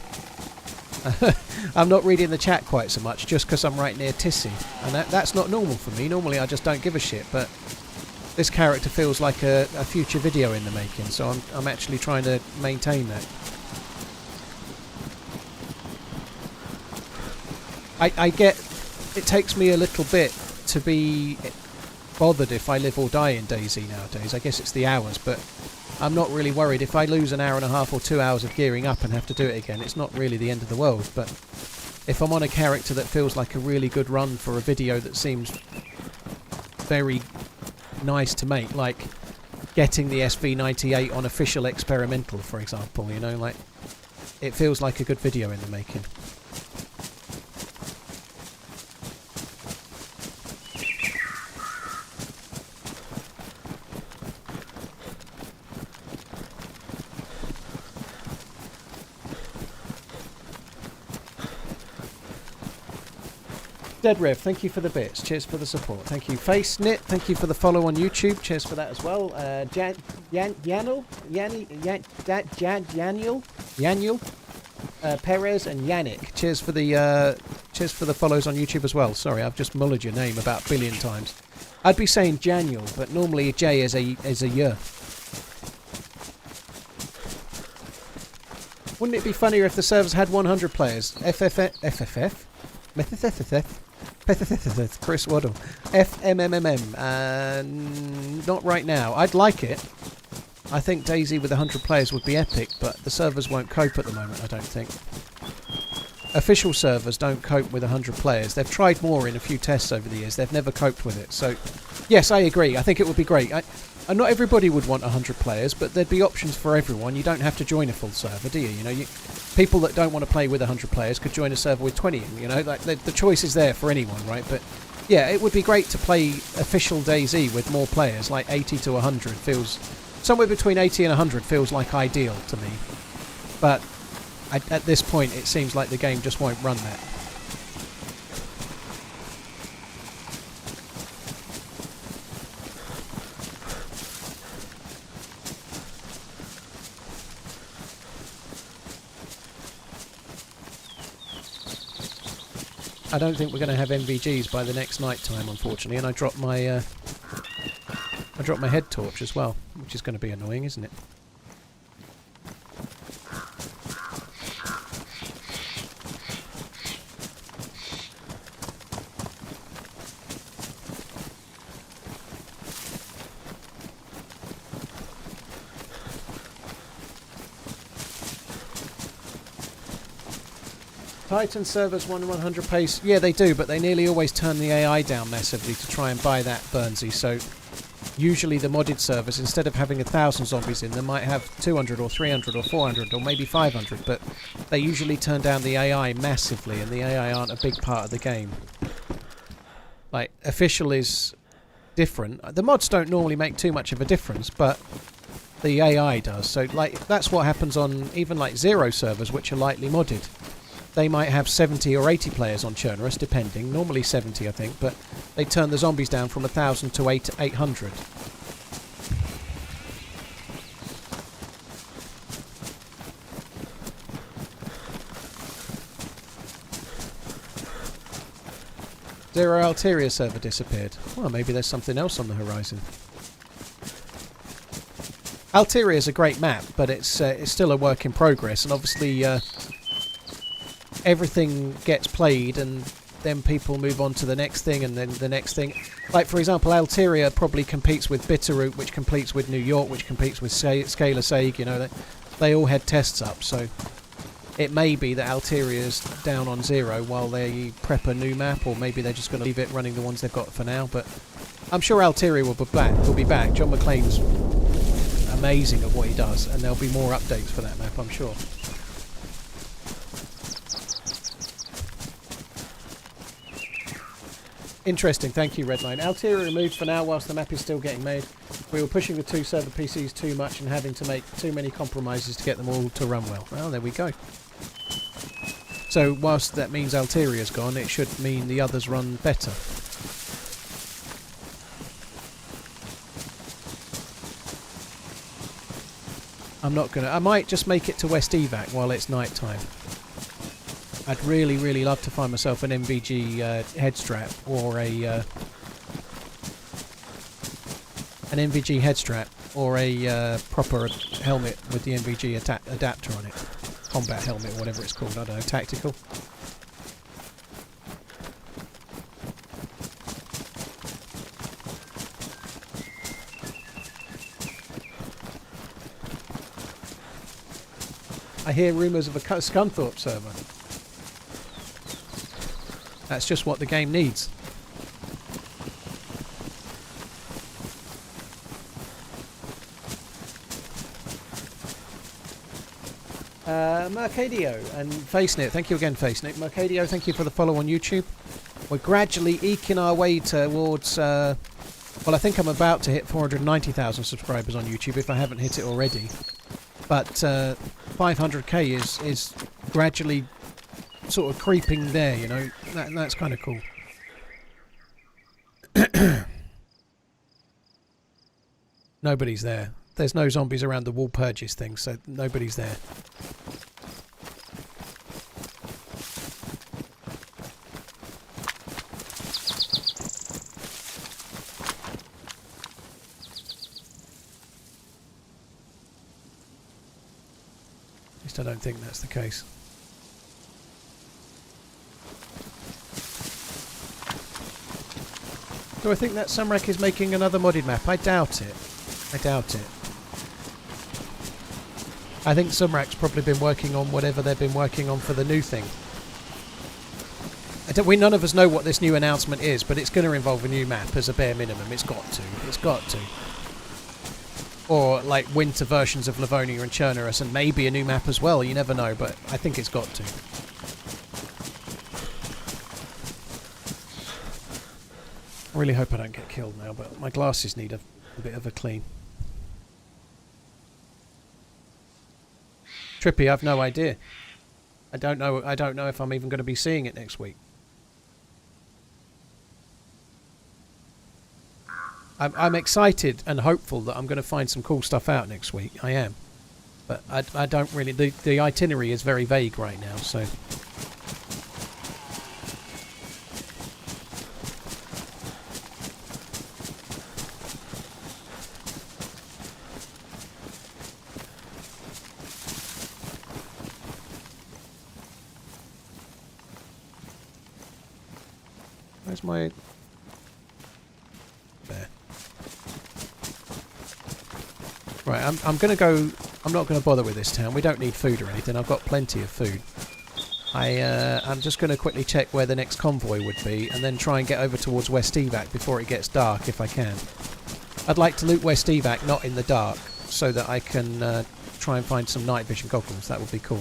I'm not reading the chat quite so much just because I'm right near Tissy, and that's not normal for me. Normally I just don't give a shit. But this character feels like a future video in the making, so I'm actually trying to maintain that. I get. It takes me a little bit to be bothered if I live or die in DayZ nowadays. I guess it's the hours, but I'm not really worried. If I lose an hour and a half or 2 hours of gearing up and have to do it again, it's not really the end of the world. But if I'm on a character that feels like a really good run for a video that seems very nice to make, like getting the SV98 on official experimental, for example, you know, like it feels like a good video in the making. Dead Rev, thank you for the bits. Cheers for the support. Thank you. Face Knit, thank you for the follow on YouTube. Cheers for that as well. Yaniel, Perez and Yannick. Cheers for the follows on YouTube as well. Sorry, I've just mullered your name about a billion times. I'd be saying Janiel, but normally J is a Y. Wouldn't it be funnier if the servers had 100 players? FFF? Chris Waddle. FMMMM. Not right now. I'd like it. I think DayZ with 100 players would be epic, but the servers won't cope at the moment, I don't think. Official servers don't cope with 100 players. They've tried more in a few tests over the years. They've never coped with it. So, yes, I agree. I think it would be great. And not everybody would want 100 players, but there'd be options for everyone. You don't have to join a full server, do you? You know, people that don't want to play with 100 players could join a server with 20. You know, like the choice is there for anyone, right? But yeah, it would be great to play official DayZ with more players, like 80 to 100 feels somewhere between 80 and 100 feels like ideal to me. But at this point, it seems like the game just won't run that. I don't think we're going to have MVGs by the next night time, unfortunately, and I dropped my head torch as well, which is going to be annoying, isn't it? Titan servers 100 pace. Yeah, they do, but they nearly always turn the AI down massively to try and buy that Burnsy. So usually the modded servers, instead of having 1,000 zombies in, they might have 200 or 300 or 400 or maybe 500, but they usually turn down the AI massively, and the AI aren't a big part of the game. Like, official is different. The mods don't normally make too much of a difference, but the AI does. So, like, that's what happens on even like Zero servers, which are lightly modded. They might have 70 or 80 players on Chernarus, depending. Normally 70, I think, but they turn the zombies down from 1,000 to 800. Zero Alteria server disappeared. Well, maybe there's something else on the horizon. Alteria is a great map, but it's still a work in progress, and obviously everything gets played and then people move on to the next thing and then the next thing. Like, for example, Alteria probably competes with Bitterroot, which competes with New York, which competes with Scalar Sag, you know. They all had tests up, so it may be that Alteria's down on Zero while they prep a new map, or maybe they're just going to leave it running the ones they've got for now, but I'm sure Alteria will be back. John McClane's amazing at what he does, and there'll be more updates for that map, I'm sure. Interesting, thank you, Redline. Alteria removed for now whilst the map is still getting made. We were pushing the 2 server PCs too much and having to make too many compromises to get them all to run well. Well, there we go. So whilst that means Alteria's gone, it should mean the others run better. I'm not gonna... I might just make it to West Evac while it's night time. I'd really, really love to find myself an MVG head strap or a an MVG head strap or a proper helmet with the MVG adapter on it. Combat helmet, or whatever it's called. I don't know, tactical. I hear rumours of a Scunthorpe server. That's just what the game needs. Mercadio and FaceNit, thank you again, FaceNit. Mercadio, thank you for the follow on YouTube. We're gradually eking our way towards... well, I think I'm about to hit 490,000 subscribers on YouTube if I haven't hit it already. But 500k is gradually sort of creeping there, you know. That's kind of cool. Nobody's there. There's no zombies around the wall purges thing, so nobody's there. At least I don't think that's the case. Do I think that Sumrak is making another modded map? I doubt it. I doubt it. I think Sumrak's probably been working on whatever they've been working on for the new thing. None of us know what this new announcement is, but it's going to involve a new map as a bare minimum. It's got to. It's got to. Or like winter versions of Livonia and Chernarus, and maybe a new map as well. You never know, but I think it's got to. I really hope I don't get killed now, but my glasses need a bit of a clean. Trippy, I've no idea. I don't know if I'm even going to be seeing it next week. I'm excited and hopeful that I'm going to find some cool stuff out next week. I am. But I don't really... The itinerary is very vague right now, so... Where's my... There. Right, I'm going to go... I'm not going to bother with this town. We don't need food or anything. I've got plenty of food. I'm just going to quickly check where the next convoy would be and then try and get over towards West Evac before it gets dark if I can. I'd like to loot West Evac not in the dark so that I can try and find some night vision goggles. That would be cool.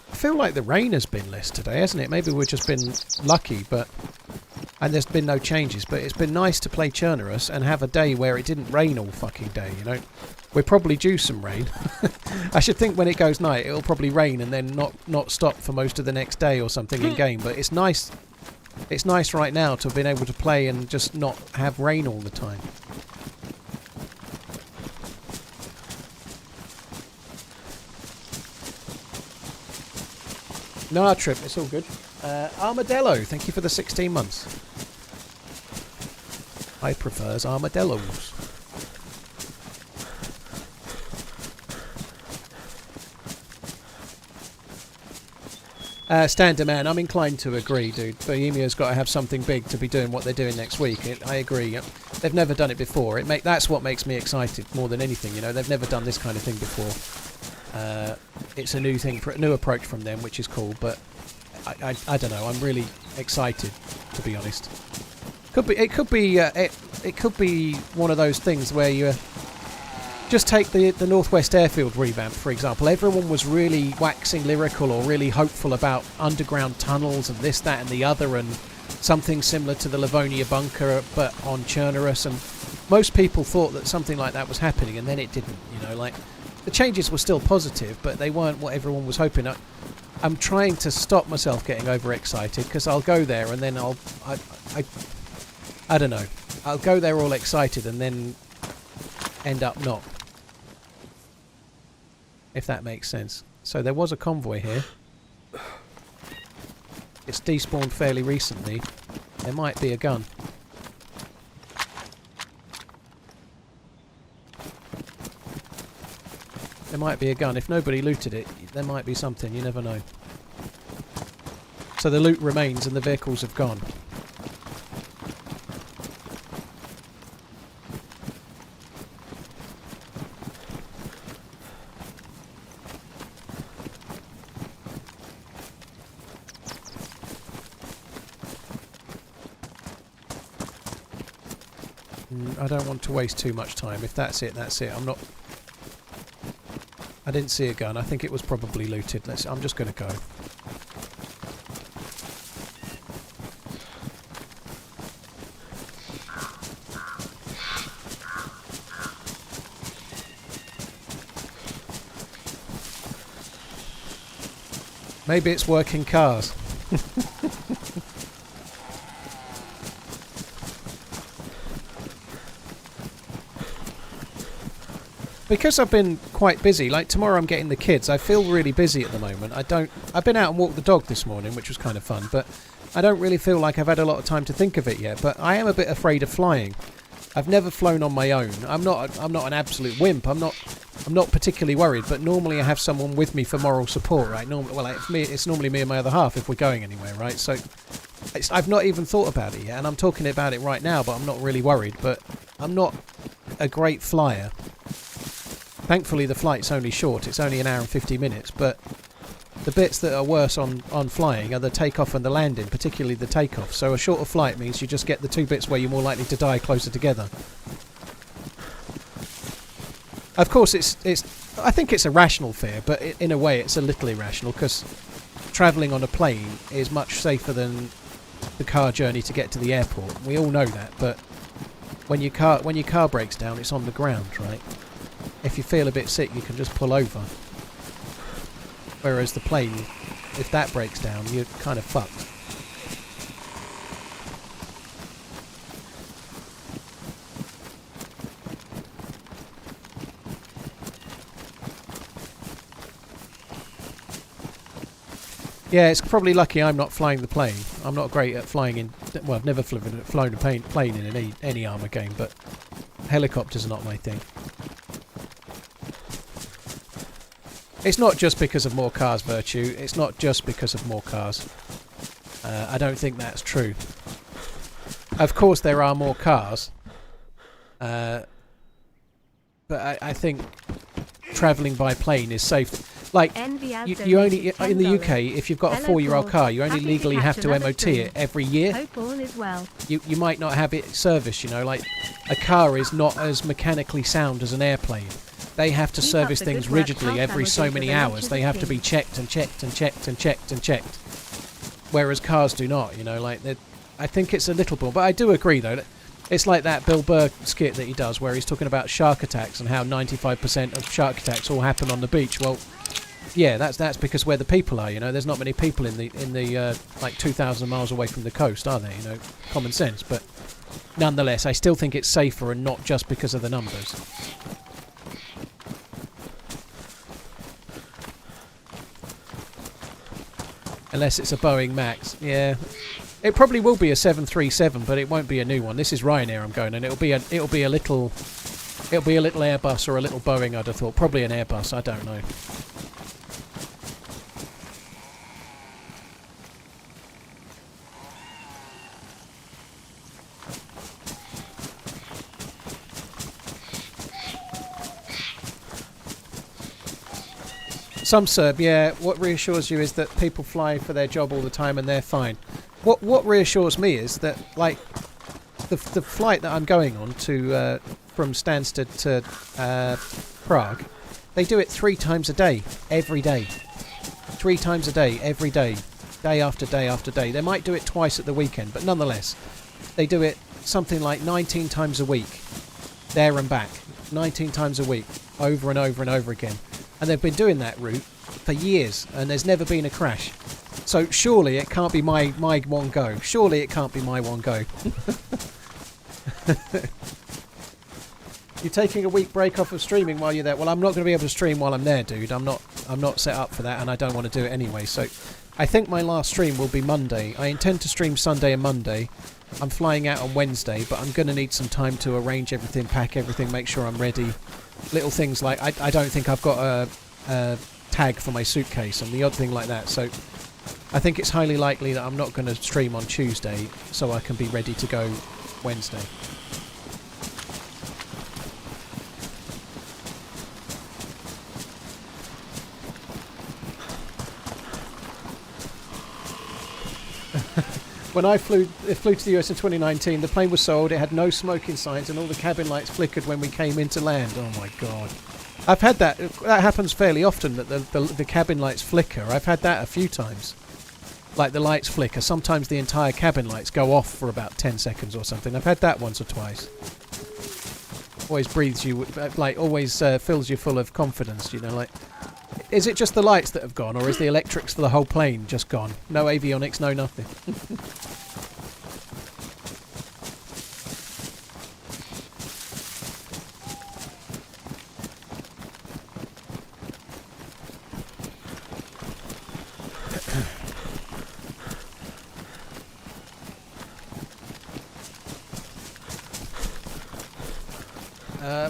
I feel like the rain has been less today, hasn't it? Maybe we've just been lucky, and there's been no changes, but it's been nice to play Chernarus and have a day where it didn't rain all fucking day, you know? We're probably due some rain. I should think when it goes night it'll probably rain and then not stop for most of the next day or something in game, but it's nice right now to have been able to play and just not have rain all the time. No, Trip, it's all good. Armadillo, thank you for the 16 months. I prefers armadillos. Standard man, I'm inclined to agree, dude. Bohemia's got to have something big to be doing what they're doing next week. I agree. They've never done it before. That's what makes me excited more than anything, you know. They've never done this kind of thing before. It's a new thing, new approach from them, which is cool. But I don't know. I'm really excited, to be honest. It could be one of those things where you just take the Northwest Airfield revamp, for example. Everyone was really waxing lyrical or really hopeful about underground tunnels and this, that, and the other, and something similar to the Livonia bunker, but on Chernarus. And most people thought that something like that was happening, and then it didn't. You know, like. The changes were still positive, but they weren't what everyone was hoping. I'm trying to stop myself getting overexcited because I'll go there and then I don't know. I'll go there all excited and then end up not. If that makes sense. So there was a convoy here. It's despawned fairly recently. There might be a gun. There might be a gun. If nobody looted it, there might be something. You never know. So the loot remains and the vehicles have gone. I don't want to waste too much time. If that's it, that's it. I didn't see a gun. I think it was probably looted. I'm just going to go. Maybe it's working cars. Because I've been quite busy, like tomorrow I'm getting the kids, I feel really busy at the moment. I've been out and walked the dog this morning, which was kind of fun, but I don't really feel like I've had a lot of time to think of it yet, but I am a bit afraid of flying. I've never flown on my own. I'm not an absolute wimp. I'm not particularly worried, but normally I have someone with me for moral support, right? It's normally me and my other half if we're going anywhere, right? So I've not even thought about it yet, and I'm talking about it right now, but I'm not really worried, but I'm not a great flyer. Thankfully the flight's only short, it's only an hour and 50 minutes, but the bits that are worse on flying are the takeoff and the landing, particularly the takeoff. So a shorter flight means you just get the two bits where you're more likely to die closer together. Of course I think it's a rational fear, but in a way it's a little irrational, because travelling on a plane is much safer than the car journey to get to the airport. We all know that, but when your car breaks down, it's on the ground, right? If you feel a bit sick, you can just pull over. Whereas the plane, if that breaks down, you're kind of fucked. Yeah, it's probably lucky I'm not flying the plane. I'm not great at flying in... Well, I've never flown a plane in any armour game, but helicopters are not my thing. It's not just because of more cars, Virtue. It's not just because of more cars. I don't think that's true. Of course there are more cars. But I think travelling by plane is safe. Like, you only, in the UK, if you've got a 4-year-old car, you only legally have to MOT it every year. Hope all is well. You might not have it serviced, you know, like, a car is not as mechanically sound as an airplane. They have to service things rigidly every so many hours. They have to be checked and checked and checked and checked and checked. Whereas cars do not, you know, like, I think it's a little bit, but I do agree, though, that it's like that Bill Burr skit that he does where he's talking about shark attacks and how 95% of shark attacks all happen on the beach. Well, yeah, that's because where the people are, you know. There's not many people in the like 2,000 miles away from the coast, are there? You know, common sense. But nonetheless, I still think it's safer, and not just because of the numbers. Unless it's a Boeing Max, yeah. It probably will be a 737, but it won't be a new one. This is Ryanair I'm going, and it'll be a little Airbus or a little Boeing. I'd have thought probably an Airbus. I don't know. Some Serb, yeah. What reassures you is that people fly for their job all the time and they're fine. What reassures me is that, like, the flight that I'm going on to from Stansted to Prague, they do it 3 times a day, every day. 3 times a day, every day, day after day after day. They might do it twice at the weekend, but nonetheless, they do it something like 19 times a week, there and back, 19 times a week, over and over and over again. And they've been doing that route for years, and there's never been a crash. So surely it can't be my one go. Surely it can't be my one go. You're taking a week break off of streaming while you're there. Well, I'm not going to be able to stream while I'm there, dude. I'm not set up for that, and I don't want to do it anyway. So I think my last stream will be Monday. I intend to stream Sunday and Monday. I'm flying out on Wednesday, but I'm going to need some time to arrange everything, pack everything, make sure I'm ready. Little things like I don't think I've got a tag for my suitcase and the odd thing like that. So I think it's highly likely that I'm not going to stream on Tuesday, so I can be ready to go Wednesday. When I flew to the US in 2019, the plane was sold, it had no smoking signs, and all the cabin lights flickered when we came into land. Oh my god. I've had that. That happens fairly often, that the cabin lights flicker. I've had that a few times. Like the lights flicker. Sometimes the entire cabin lights go off for about 10 seconds or something. I've had that once or twice. Always breathes you, like, always fills you full of confidence, you know, like... Is it just the lights that have gone, or is the electrics for the whole plane just gone? No avionics, no nothing.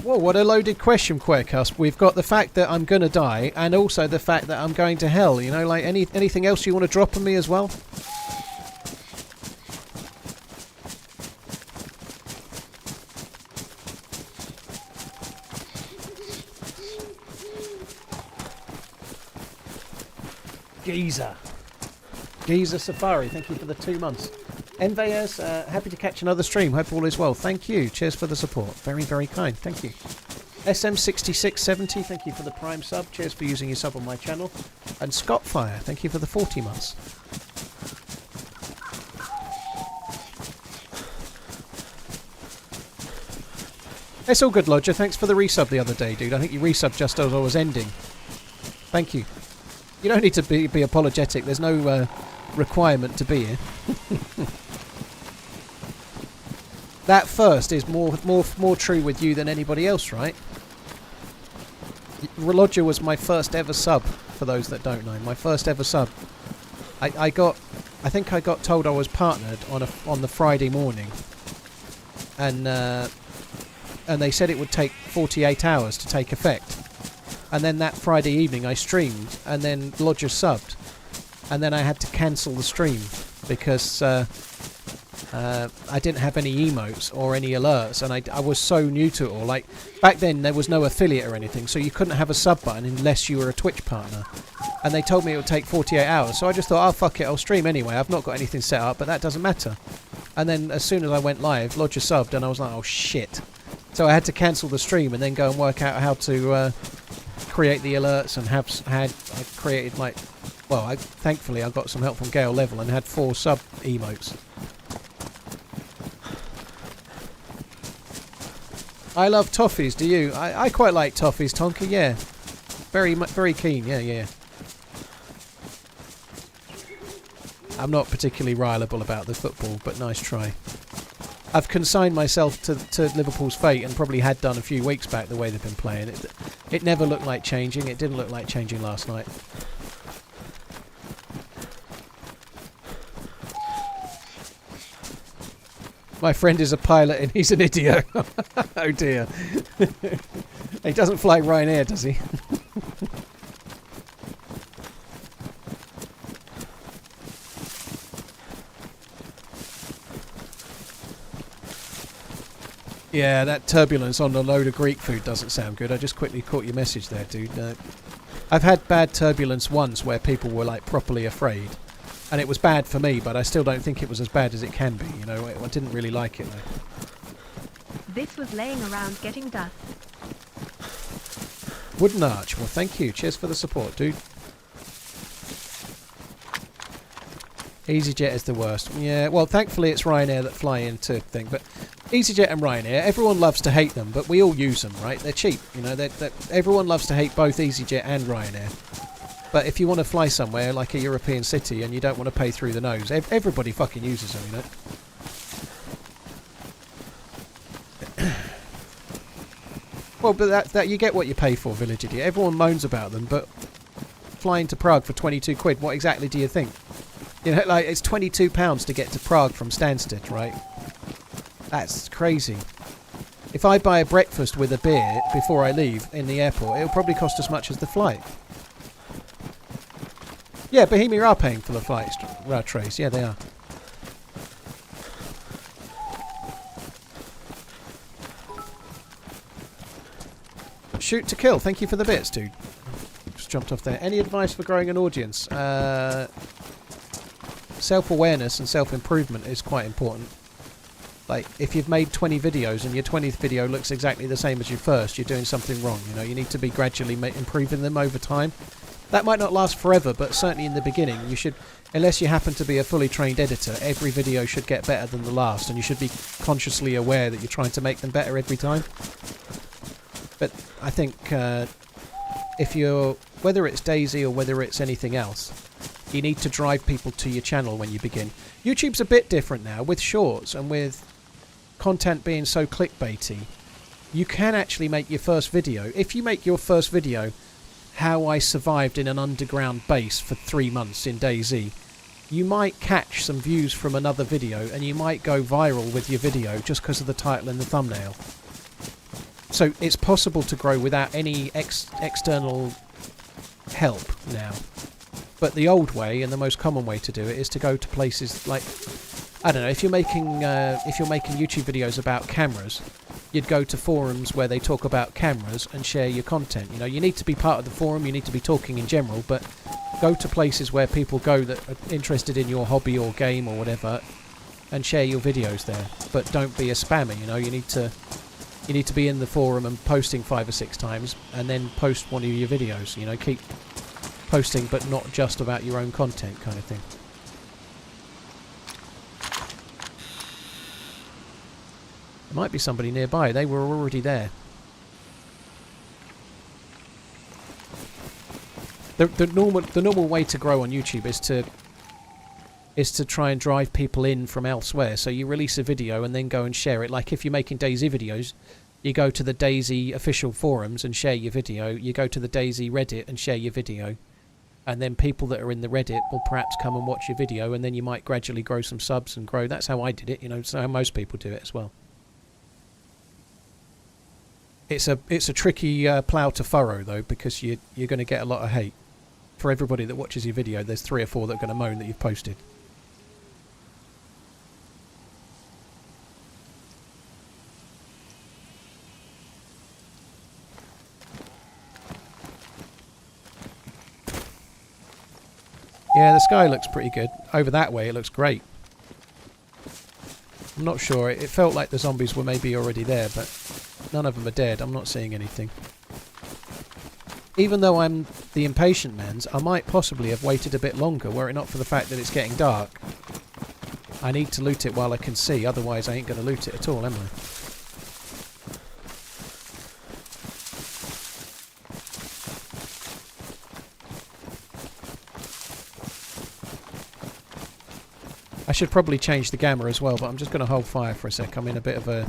Well, what a loaded question, Quarecast. We've got the fact that I'm going to die, and also the fact that I'm going to hell. You know, like, anything else you want to drop on me as well? Giza Safari, thank you for the 2 months. Enveyers, happy to catch another stream. Hope all is well. Thank you. Cheers for the support. Very, very kind. Thank you. SM6670, thank you for the Prime sub. Cheers for using your sub on my channel. And Scottfire, thank you for the 40 months. It's all good, Lodger. Thanks for the resub the other day, dude. I think you resubbed just as I was ending. Thank you. You don't need to be apologetic. There's no requirement to be here. That first is more true with you than anybody else, right? Lodger was my first ever sub, for those that don't know. My first ever sub. I think I got told I was partnered on the Friday morning, and they said it would take 48 hours to take effect. And then that Friday evening I streamed, and then Lodger subbed, and then I had to cancel the stream because I didn't have any emotes or any alerts, and I was so new to it all. Like, back then there was no affiliate or anything, so you couldn't have a sub button unless you were a Twitch partner. And they told me it would take 48 hours, so I just thought, oh fuck it, I'll stream anyway. I've not got anything set up, but that doesn't matter. And then as soon as I went live, Lodger subbed, and I was like, oh shit. So I had to cancel the stream and then go and work out how to create the alerts, and I created like, well, thankfully I got some help from Gale Level and had 4 sub emotes. I love toffees, do you? I quite like toffees, Tonka, yeah. Very keen, yeah. I'm not particularly rileable about the football, but nice try. I've consigned myself to Liverpool's fate, and probably had done a few weeks back the way they've been playing. It never looked like changing. It didn't look like changing last night. My friend is a pilot and he's an idiot. Oh dear. He doesn't fly Ryanair, does he? Yeah, that turbulence on a load of Greek food doesn't sound good. I just quickly caught your message there, dude. No. I've had bad turbulence once where people were like properly afraid. And it was bad for me, but I still don't think it was as bad as it can be. You know, I didn't really like it though. This was laying around getting dust. Wooden Arch. Well, thank you. Cheers for the support, dude. EasyJet is the worst. Yeah, well, thankfully it's Ryanair that fly into thing, but EasyJet and Ryanair, everyone loves to hate them, but we all use them, right? They're cheap, you know. Everyone loves to hate both EasyJet and Ryanair. But if you want to fly somewhere like a European city and you don't want to pay through the nose, everybody fucking uses them, you know. Well, but that you get what you pay for, Village Idiot. Everyone moans about them, but flying to Prague for 22 quid, what exactly do you think? You know, like, it's £22 to get to Prague from Stansted, right? That's crazy. If I buy a breakfast with a beer before I leave in the airport, it'll probably cost as much as the flight. Yeah, Bohemia are paying for the flights, Trace. Yeah, they are. Shoot to kill. Thank you for the bits, dude. Just jumped off there. Any advice for growing an audience? Self-awareness and self-improvement is quite important. Like, if you've made 20 videos and your 20th video looks exactly the same as your first, you're doing something wrong. You know, you need to be gradually improving them over time. That might not last forever, but certainly in the beginning, you should, unless you happen to be a fully trained editor, every video should get better than the last, and you should be consciously aware that you're trying to make them better every time. But I think if you're, whether it's DayZ or whether it's anything else, you need to drive people to your channel when you begin. YouTube's a bit different now with shorts and with content being so clickbaity. You can actually make your first video. If you make your first video, how I survived in an underground base for 3 months in DayZ, you might catch some views from another video and you might go viral with your video just because of the title and the thumbnail. So it's possible to grow without any external help now. But the old way and the most common way to do it is to go to places like, I don't know, if you're making YouTube videos about cameras, you'd go to forums where they talk about cameras and share your content. You know, you need to be part of the forum, you need to be talking in general, but go to places where people go that are interested in your hobby or game or whatever and share your videos there. But don't be a spammer, you know, you need to be in the forum and posting 5 or 6 times and then post one of your videos, you know, keep posting but not just about your own content kind of thing. There might be somebody nearby. They were already there. The normal way to grow on YouTube is to try and drive people in from elsewhere. So you release a video and then go and share it. Like if you're making DayZ videos, you go to the DayZ official forums and share your video. You go to the DayZ Reddit and share your video. And then people that are in the Reddit will perhaps come and watch your video, and then you might gradually grow some subs and grow. That's how I did it, you know, so how most people do it as well. It's a tricky plough to furrow, though, because you're going to get a lot of hate. For everybody that watches your video, there's 3 or 4 that are going to moan that you've posted. Yeah, the sky looks pretty good. Over that way, it looks great. I'm not sure. It felt like the zombies were maybe already there, but none of them are dead. I'm not seeing anything. Even though I'm the impatient man's, I might possibly have waited a bit longer were it not for the fact that it's getting dark. I need to loot it while I can see, otherwise I ain't going to loot it at all, am I? I should probably change the gamma as well, but I'm just going to hold fire for a sec. I'm in a bit of a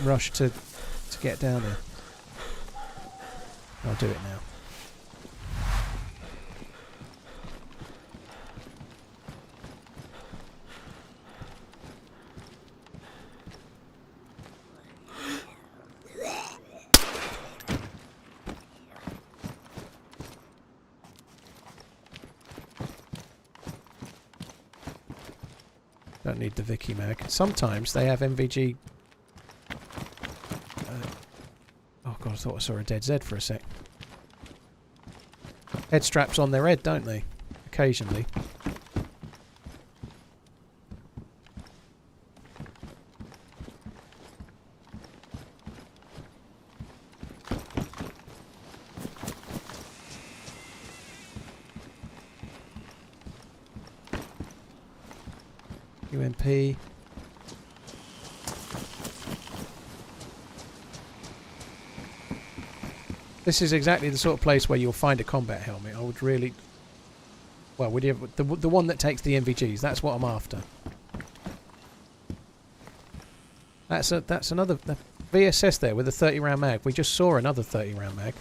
rush to get down there. I'll do it now. Don't need the Vicky mag. Sometimes they have MVG. Oh god, I thought I saw a DayZ for a sec. Head straps on their head, don't they? Occasionally. UMP. This is exactly the sort of place where you'll find a combat helmet. I would really... Well, would you have, the one that takes the MVGs. That's what I'm after. That's another VSS there with a 30 round mag. We just saw another 30 round mag.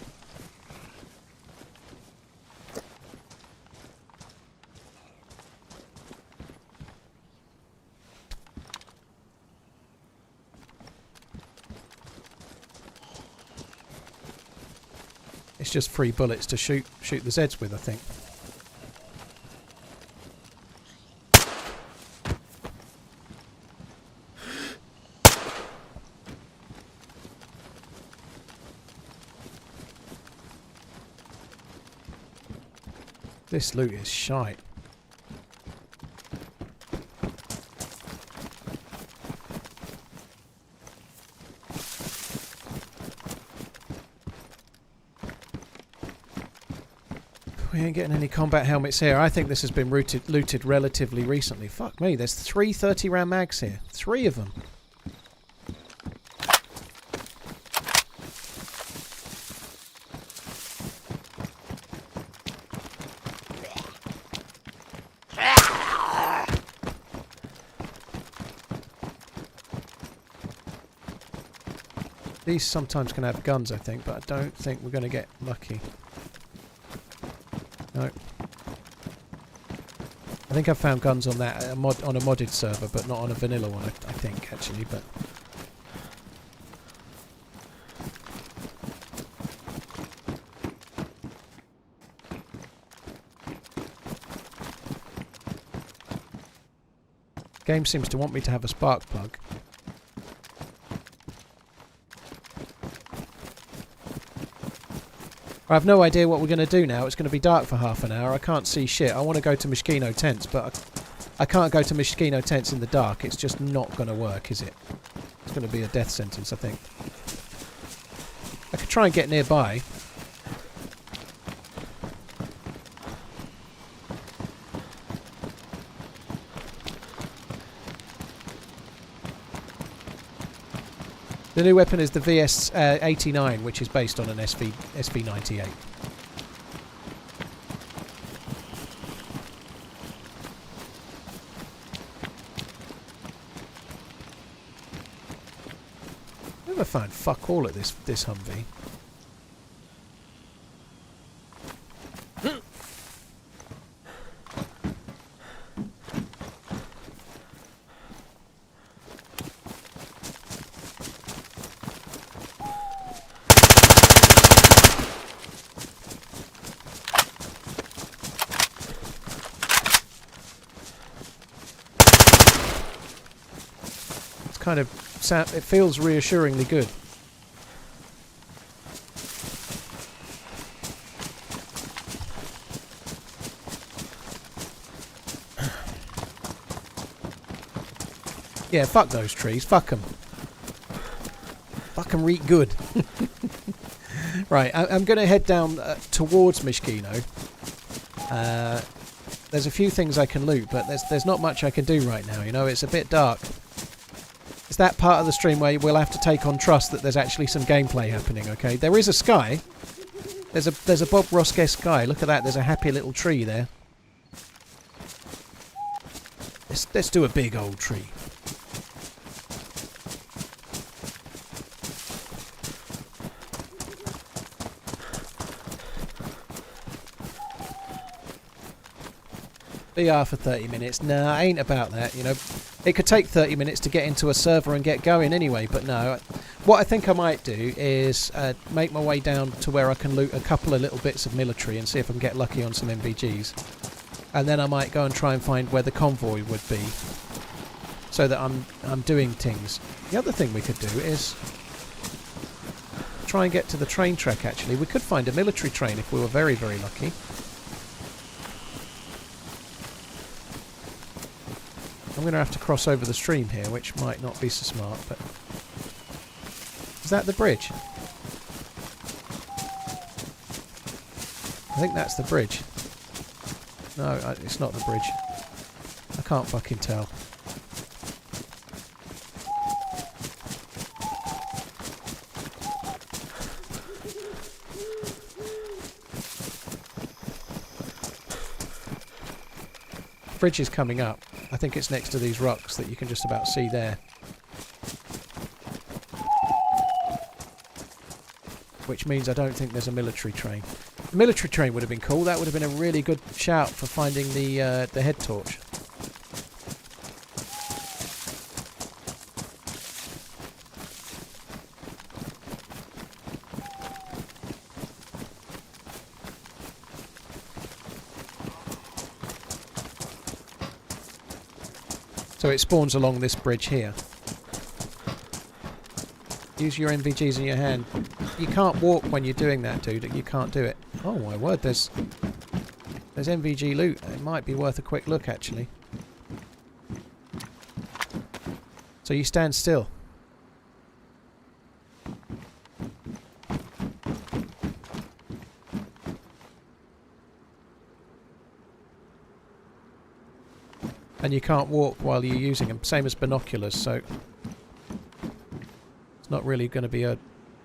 It's just 3 bullets to shoot the Zeds with, I think. This loot is shite. We ain't getting any combat helmets here. I think this has been looted relatively recently. Fuck me, there's 3 30 round mags here. 3 of them. These sometimes can have guns, I think, but I don't think we're going to get lucky. No. I think I've found guns on that on a modded server, but not on a vanilla one, I think, actually, but... Game seems to want me to have a spark plug. I have no idea what we're going to do now. It's going to be dark for half an hour. I can't see shit. I want to go to Moschino tents, but I can't go to Moschino tents in the dark. It's just not going to work, is it? It's going to be a death sentence, I think. I could try and get nearby. The new weapon is the VS89, which is based on an SV98. Never found fuck all at this Humvee. kind of it feels reassuringly good. Yeah, fuck those trees. Fuck them. Fuck them reek good. Right, I'm going to head down towards Mishkino. There's a few things I can loot, but there's not much I can do right now, you know, it's a bit dark. It's that part of the stream where we'll have to take on trust that there's actually some gameplay happening, okay? There is a sky. There's a Bob Ross-esque sky. Look at that, there's a happy little tree there. Let's do a big old tree. VR for 30 minutes. Nah, ain't about that, you know. It could take 30 minutes to get into a server and get going anyway, but no. What I think I might do is make my way down to where I can loot a couple of little bits of military and see if I can get lucky on some MVGs. And then I might go and try and find where the convoy would be, so that I'm doing things. The other thing we could do is try and get to the train track, actually. We could find a military train if we were very, very lucky. I'm going to have to cross over the stream here, which might not be so smart, but... Is that the bridge? I think that's the bridge. No, it's not the bridge. I can't fucking tell. Bridge is coming up. I think it's next to these rocks that you can just about see there. Which means I don't think there's a military train. The military train would have been cool. That would have been a really good shout for finding the head torch. So it spawns along this bridge here. Use your NVGs in your hand. You can't walk when you're doing that, dude. You can't do it. Oh my word, there's NVG loot. It might be worth a quick look, actually. So you stand still. And you can't walk while you're using them. Same as binoculars, so it's not really going to be a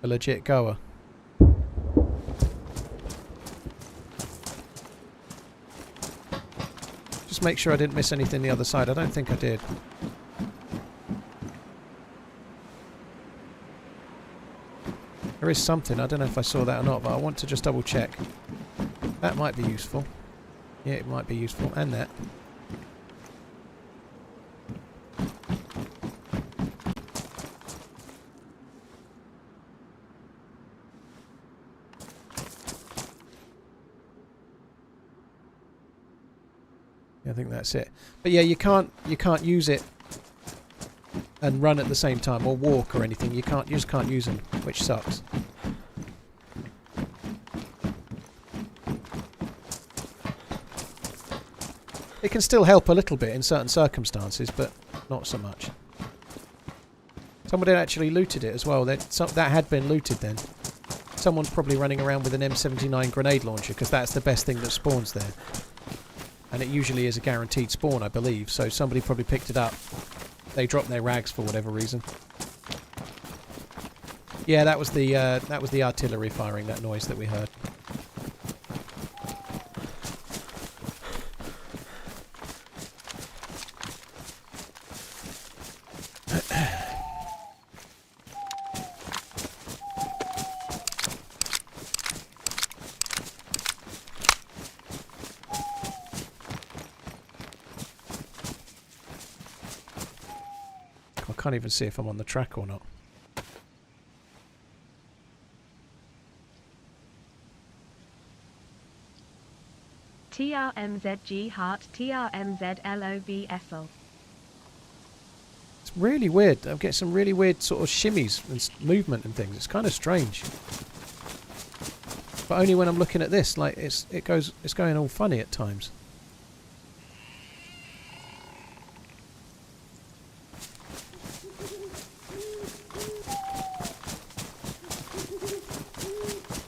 legit goer. Just make sure I didn't miss anything the other side. I don't think I did. There is something. I don't know if I saw that or not, but I want to just double check. That might be useful. Yeah, it might be useful. And that. I think that's it. But yeah, you can't use it and run at the same time or walk or anything. You just can't use them, which sucks. It can still help a little bit in certain circumstances, but not so much. Somebody actually looted it as well. That had been looted then. Someone's probably running around with an M79 grenade launcher because that's the best thing that spawns there. And it usually is a guaranteed spawn, I believe, so somebody probably picked it up. They dropped their rags for whatever reason. Yeah, that was the artillery firing, that noise that we heard. I can't even see if I'm on the track or not. TRMZ G Heart TRMZ LOBSL. It's really weird. I'm getting some really weird sort of shimmies and movement and things. It's kind of strange. But only when I'm looking at this, like it's going all funny at times.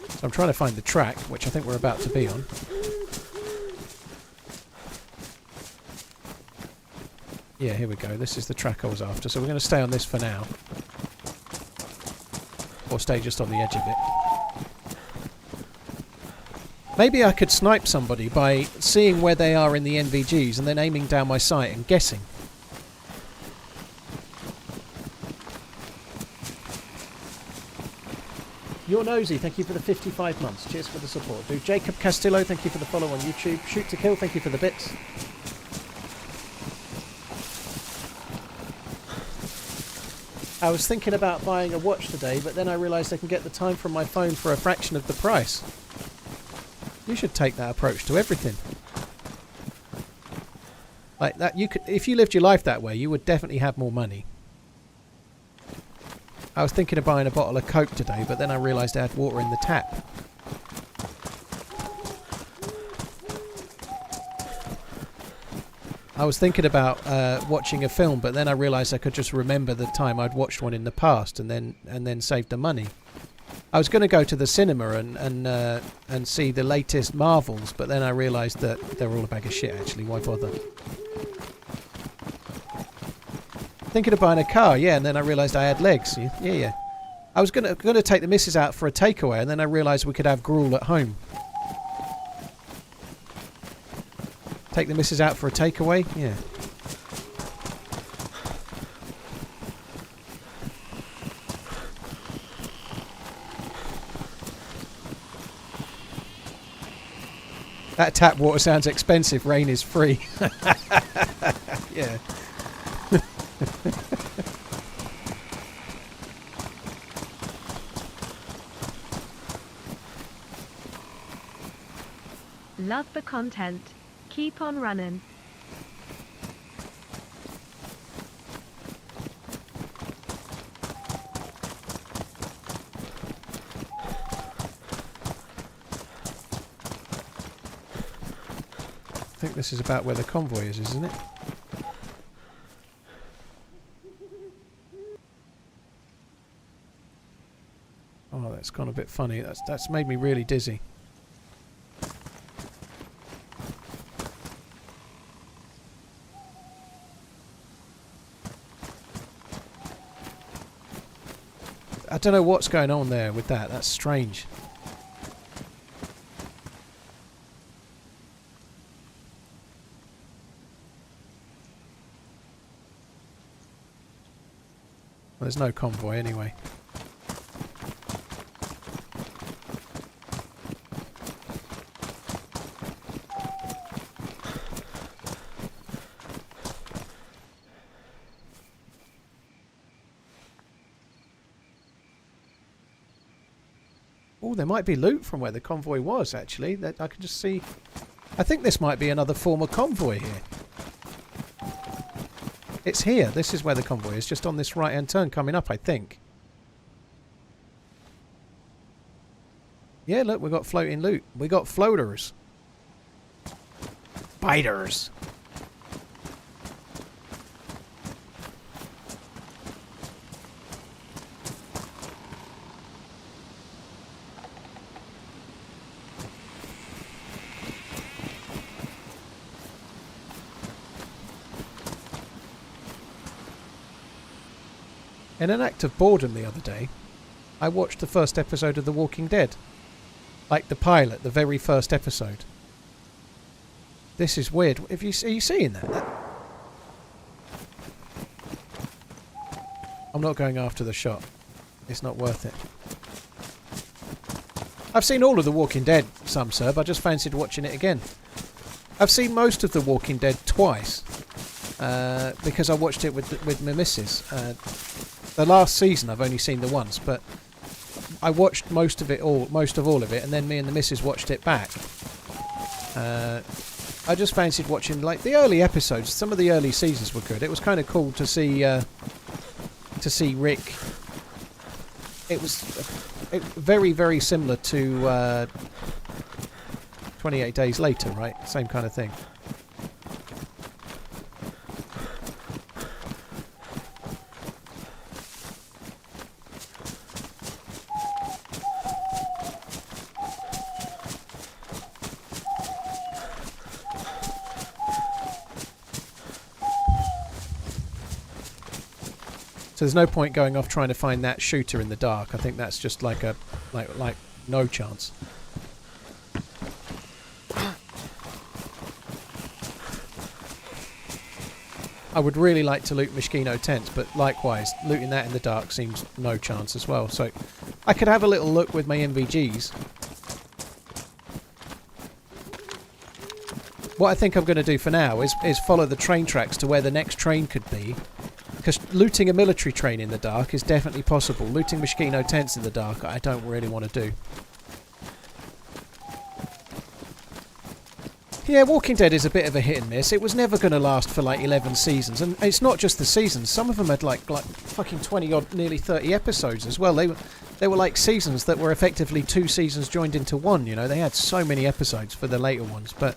So I'm trying to find the track, which I think we're about to be on. Yeah, here we go. This is the track I was after. So we're going to stay on this for now. Or stay just on the edge of it. Maybe I could snipe somebody by seeing where they are in the NVGs and then aiming down my sight and guessing. You're nosy, thank you for the 55 months. Cheers for the support. Dude, Jacob Castillo, thank you for the follow on YouTube. Shoot to Kill, thank you for the bits. I was thinking about buying a watch today, but then I realised I can get the time from my phone for a fraction of the price. You should take that approach to everything. Like that, you could, if you lived your life that way, you would definitely have more money. I was thinking of buying a bottle of Coke today, but then I realised I had water in the tap. I was thinking about watching a film, but then I realised I could just remember the time I'd watched one in the past, and then save the money. I was going to go to the cinema and see the latest Marvels, but then I realised that they're all a bag of shit. Actually, why bother? Thinking of buying a car, yeah, and then I realised I had legs. Yeah. I was going to take the missus out for a takeaway, and then I realised we could have gruel at home. Take the missus out for a takeaway? Yeah. That tap water sounds expensive. Rain is free. Yeah. Love the content. Keep on running. I think this is about where the convoy is, isn't it? Oh, that's gone a bit funny. That's made me really dizzy. I don't know what's going on there with that. That's strange. Well, there's no convoy anyway. Oh, there might be loot from where the convoy was, actually. That I can just see. I think this might be another former convoy here. It's here. This is where the convoy is, just on this right-hand turn coming up, I think. Yeah, look, we've got floating loot. We got floaters. Biters. In an act of boredom the other day, I watched the first episode of The Walking Dead. Like the pilot, the very first episode. This is weird. Are you seeing that? I'm not going after the shot. It's not worth it. I've seen all of The Walking Dead, some sub. I just fancied watching it again. I've seen most of The Walking Dead twice. Because I watched it with my missus. The last season I've only seen the once, but I watched most of all of it, and then me and the missus watched it back. I just fancied watching like the early episodes. Some of the early seasons were good. It was kind of cool to see Rick. It was very, very similar to 28 Days Later, right? Same kind of thing. So there's no point going off trying to find that shooter in the dark. I think that's just like a like no chance. I would really like to loot Mishkino tents, but likewise, looting that in the dark seems no chance as well. So I could have a little look with my MVGs. What I think I'm going to do for now is follow the train tracks to where the next train could be. Because looting a military train in the dark is definitely possible. Looting Mishkino tents in the dark, I don't really want to do. Yeah, Walking Dead is a bit of a hit and miss. It was never going to last for like 11 seasons. And it's not just the seasons. Some of them had like fucking 20 odd, nearly 30 episodes as well. They were like seasons that were effectively 2 seasons joined into one, you know. They had so many episodes for the later ones. But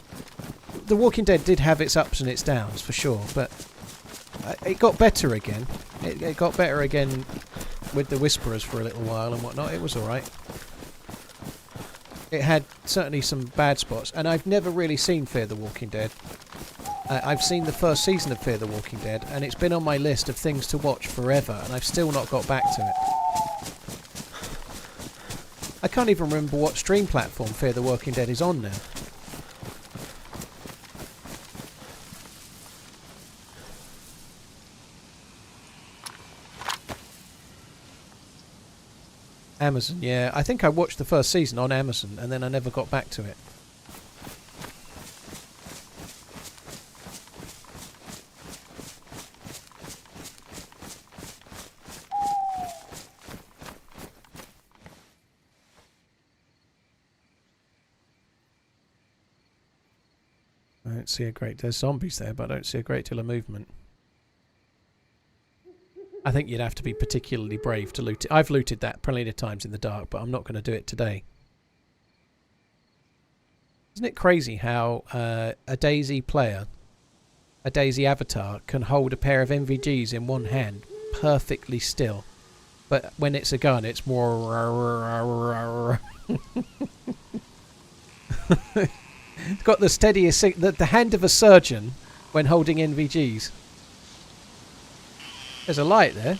The Walking Dead did have its ups and its downs, for sure. But it got better again. It got better again with the Whisperers for a little while and whatnot. It was alright. It had certainly some bad spots, and I've never really seen Fear the Walking Dead. I've seen the first season of Fear the Walking Dead, and it's been on my list of things to watch forever, and I've still not got back to it. I can't even remember what stream platform Fear the Walking Dead is on now. Amazon, yeah. I think I watched the first season on Amazon and then I never got back to it. I don't see a great... There's zombies there, but I don't see a great deal of movement. I think you'd have to be particularly brave to loot it. I've looted that plenty of times in the dark, but I'm not going to do it today. Isn't it crazy how a DayZ player, a DayZ avatar, can hold a pair of MVGs in one hand perfectly still, but when it's a gun, it's more... It's got the steadiest... the hand of a surgeon when holding NVGs. There's a light there. I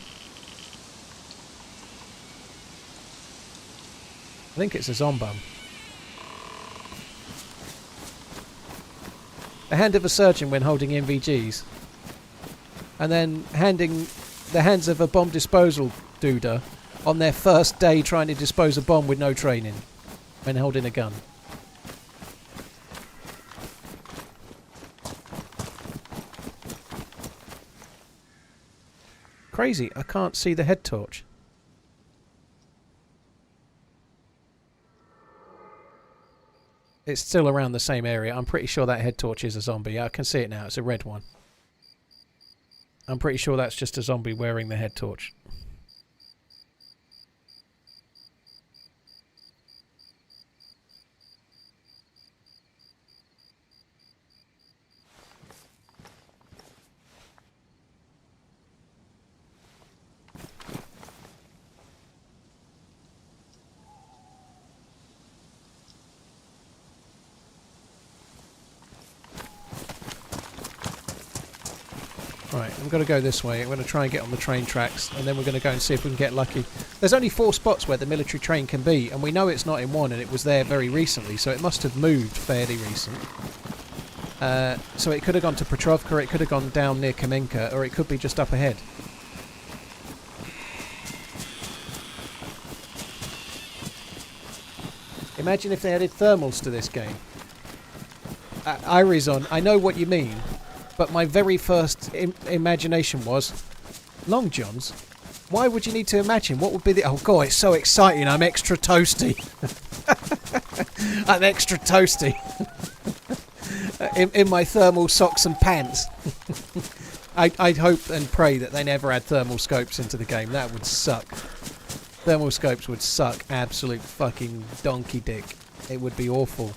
think it's a zombum. The hand of a surgeon when holding NVGs. And then handing the hands of a bomb disposal duder on their first day trying to dispose a bomb with no training when holding a gun. Crazy, I can't see the head torch. It's still around the same area. I'm pretty sure that head torch is a zombie. I can see it now, it's a red one. I'm pretty sure that's just a zombie wearing the head torch. Right, I'm going to go this way. I'm going to try and get on the train tracks, and then we're going to go and see if we can get lucky. There's only 4 spots where the military train can be, and we know it's not in one, and it was there very recently, so it must have moved fairly recent. So it could have gone to Petrovka, it could have gone down near Kamensk, or it could be just up ahead. Imagine if they added thermals to this game. Irizon, I know what you mean. But my very first imagination was, Long Johns? Why would you need to imagine? What would be the... Oh, God, it's so exciting. I'm extra toasty. I'm extra toasty. in my thermal socks and pants. I'd hope and pray that they never add thermal scopes into the game. That would suck. Thermal scopes would suck absolute fucking donkey dick. It would be awful.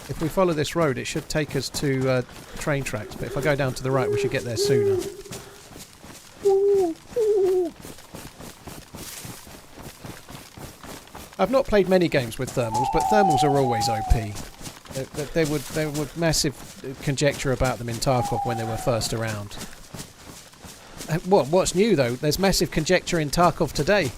If we follow this road, it should take us to train tracks, but if I go down to the right, we should get there sooner. I've not played many games with thermals, but thermals are always OP. There would massive conjecture about them in Tarkov when they were first around. What's new though? There's massive conjecture in Tarkov today.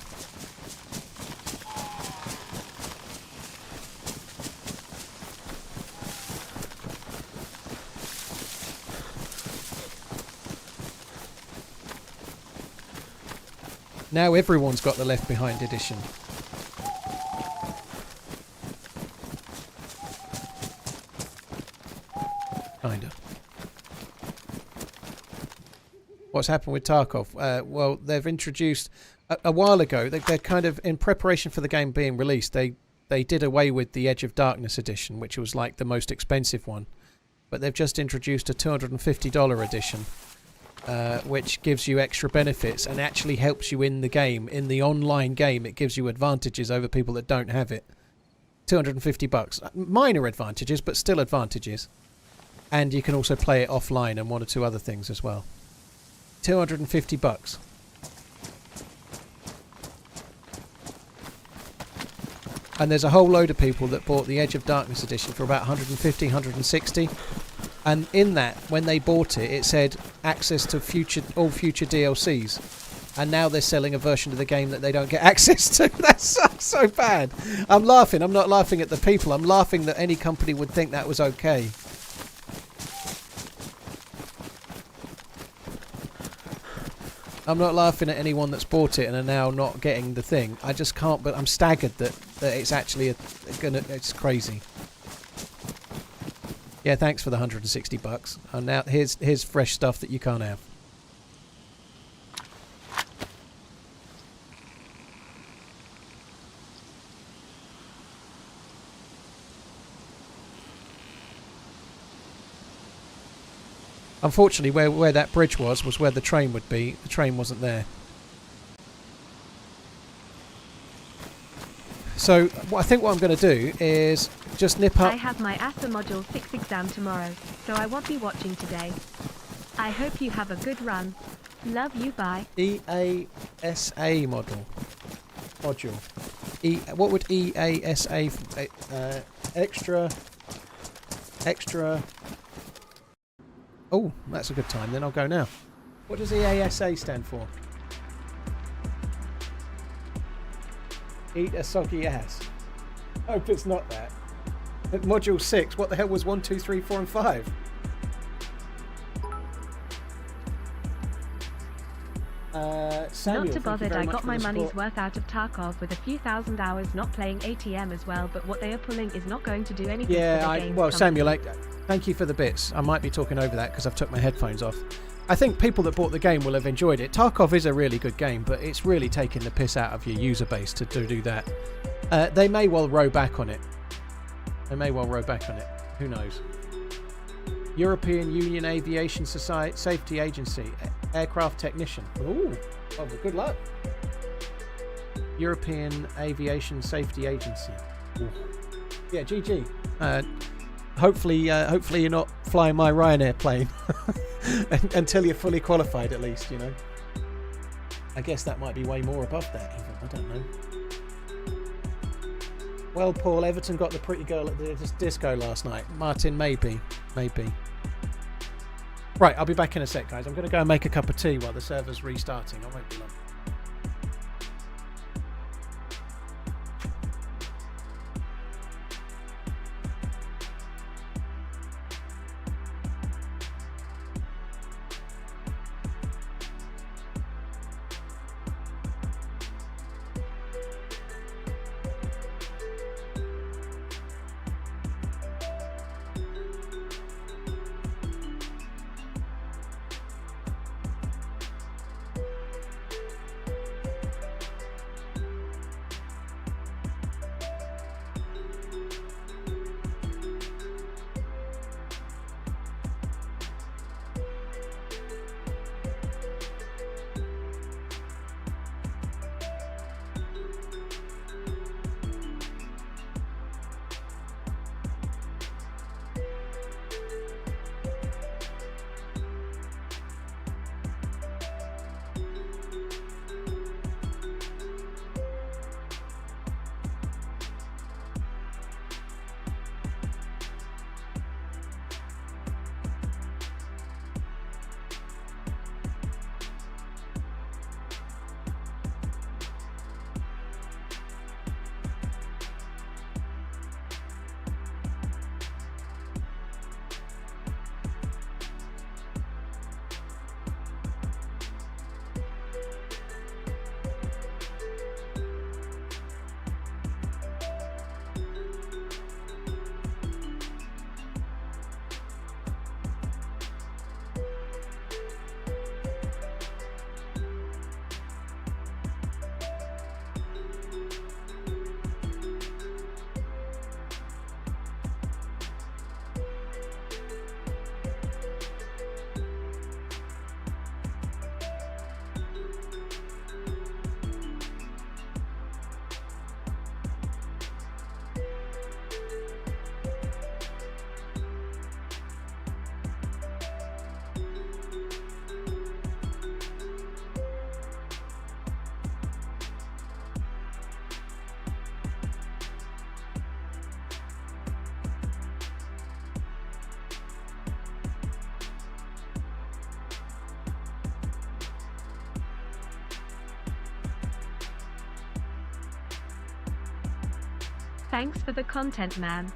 Now everyone's got the Left Behind edition. Kinda. What's happened with Tarkov? Well, they've introduced... A while ago, they're kind of, in preparation for the game being released, they did away with the Edge of Darkness edition, which was like the most expensive one. But they've just introduced a $250 edition. Which gives you extra benefits and actually helps you in the game. In the online game, it gives you advantages over people that don't have it. $250. Minor advantages, but still advantages. And you can also play it offline and one or two other things as well. $250. And there's a whole load of people that bought the Edge of Darkness edition for about 150, 160. And in that, when they bought it, it said access to all future DLCs. And now they're selling a version of the game that they don't get access to. That sucks so bad. I'm laughing. I'm not laughing at the people. I'm laughing that any company would think that was okay. I'm not laughing at anyone that's bought it and are now not getting the thing. I just can't, but I'm staggered that it's actually it's crazy. Yeah, thanks for the $160. And now here's fresh stuff that you can't have. Unfortunately, where that bridge was where the train would be. The train wasn't there. So I think what I'm going to do is just nip up... I have my ASA Module 6 exam tomorrow, so I won't be watching today. I hope you have a good run. Love you, bye. EASA module. What would EASA... extra... Oh, that's a good time. Then I'll go now. What does EASA stand for? Eat a soggy ass. Hope it's not that. At Module 6, what the hell was 1, 2, 3, 4 and 5? Samuel, not too bothered, I got my money's worth out of Tarkov with a few thousand hours not playing ATM as well, but what they are pulling is not going to do anything for the game. Well, Samuel, thank you for the bits. I might be talking over that because I've took my headphones off. I think people that bought the game will have enjoyed it. Tarkov is a really good game, but it's really taking the piss out of your user base to do that. They may well row back on it. Who knows? European Union Aviation Safety Agency. Aircraft technician. Ooh, well, good luck. European Aviation Safety Agency. Ooh. Yeah, GG. Hopefully you're not flying my Ryanair plane until you're fully qualified, at least, you know. I guess that might be way more above that, even. I don't know. Well, Paul, Everton got the pretty girl at the disco last night. Martin, maybe. Right, I'll be back in a sec, guys. I'm going to go and make a cup of tea while the server's restarting. I won't be long. Thanks for the content, man.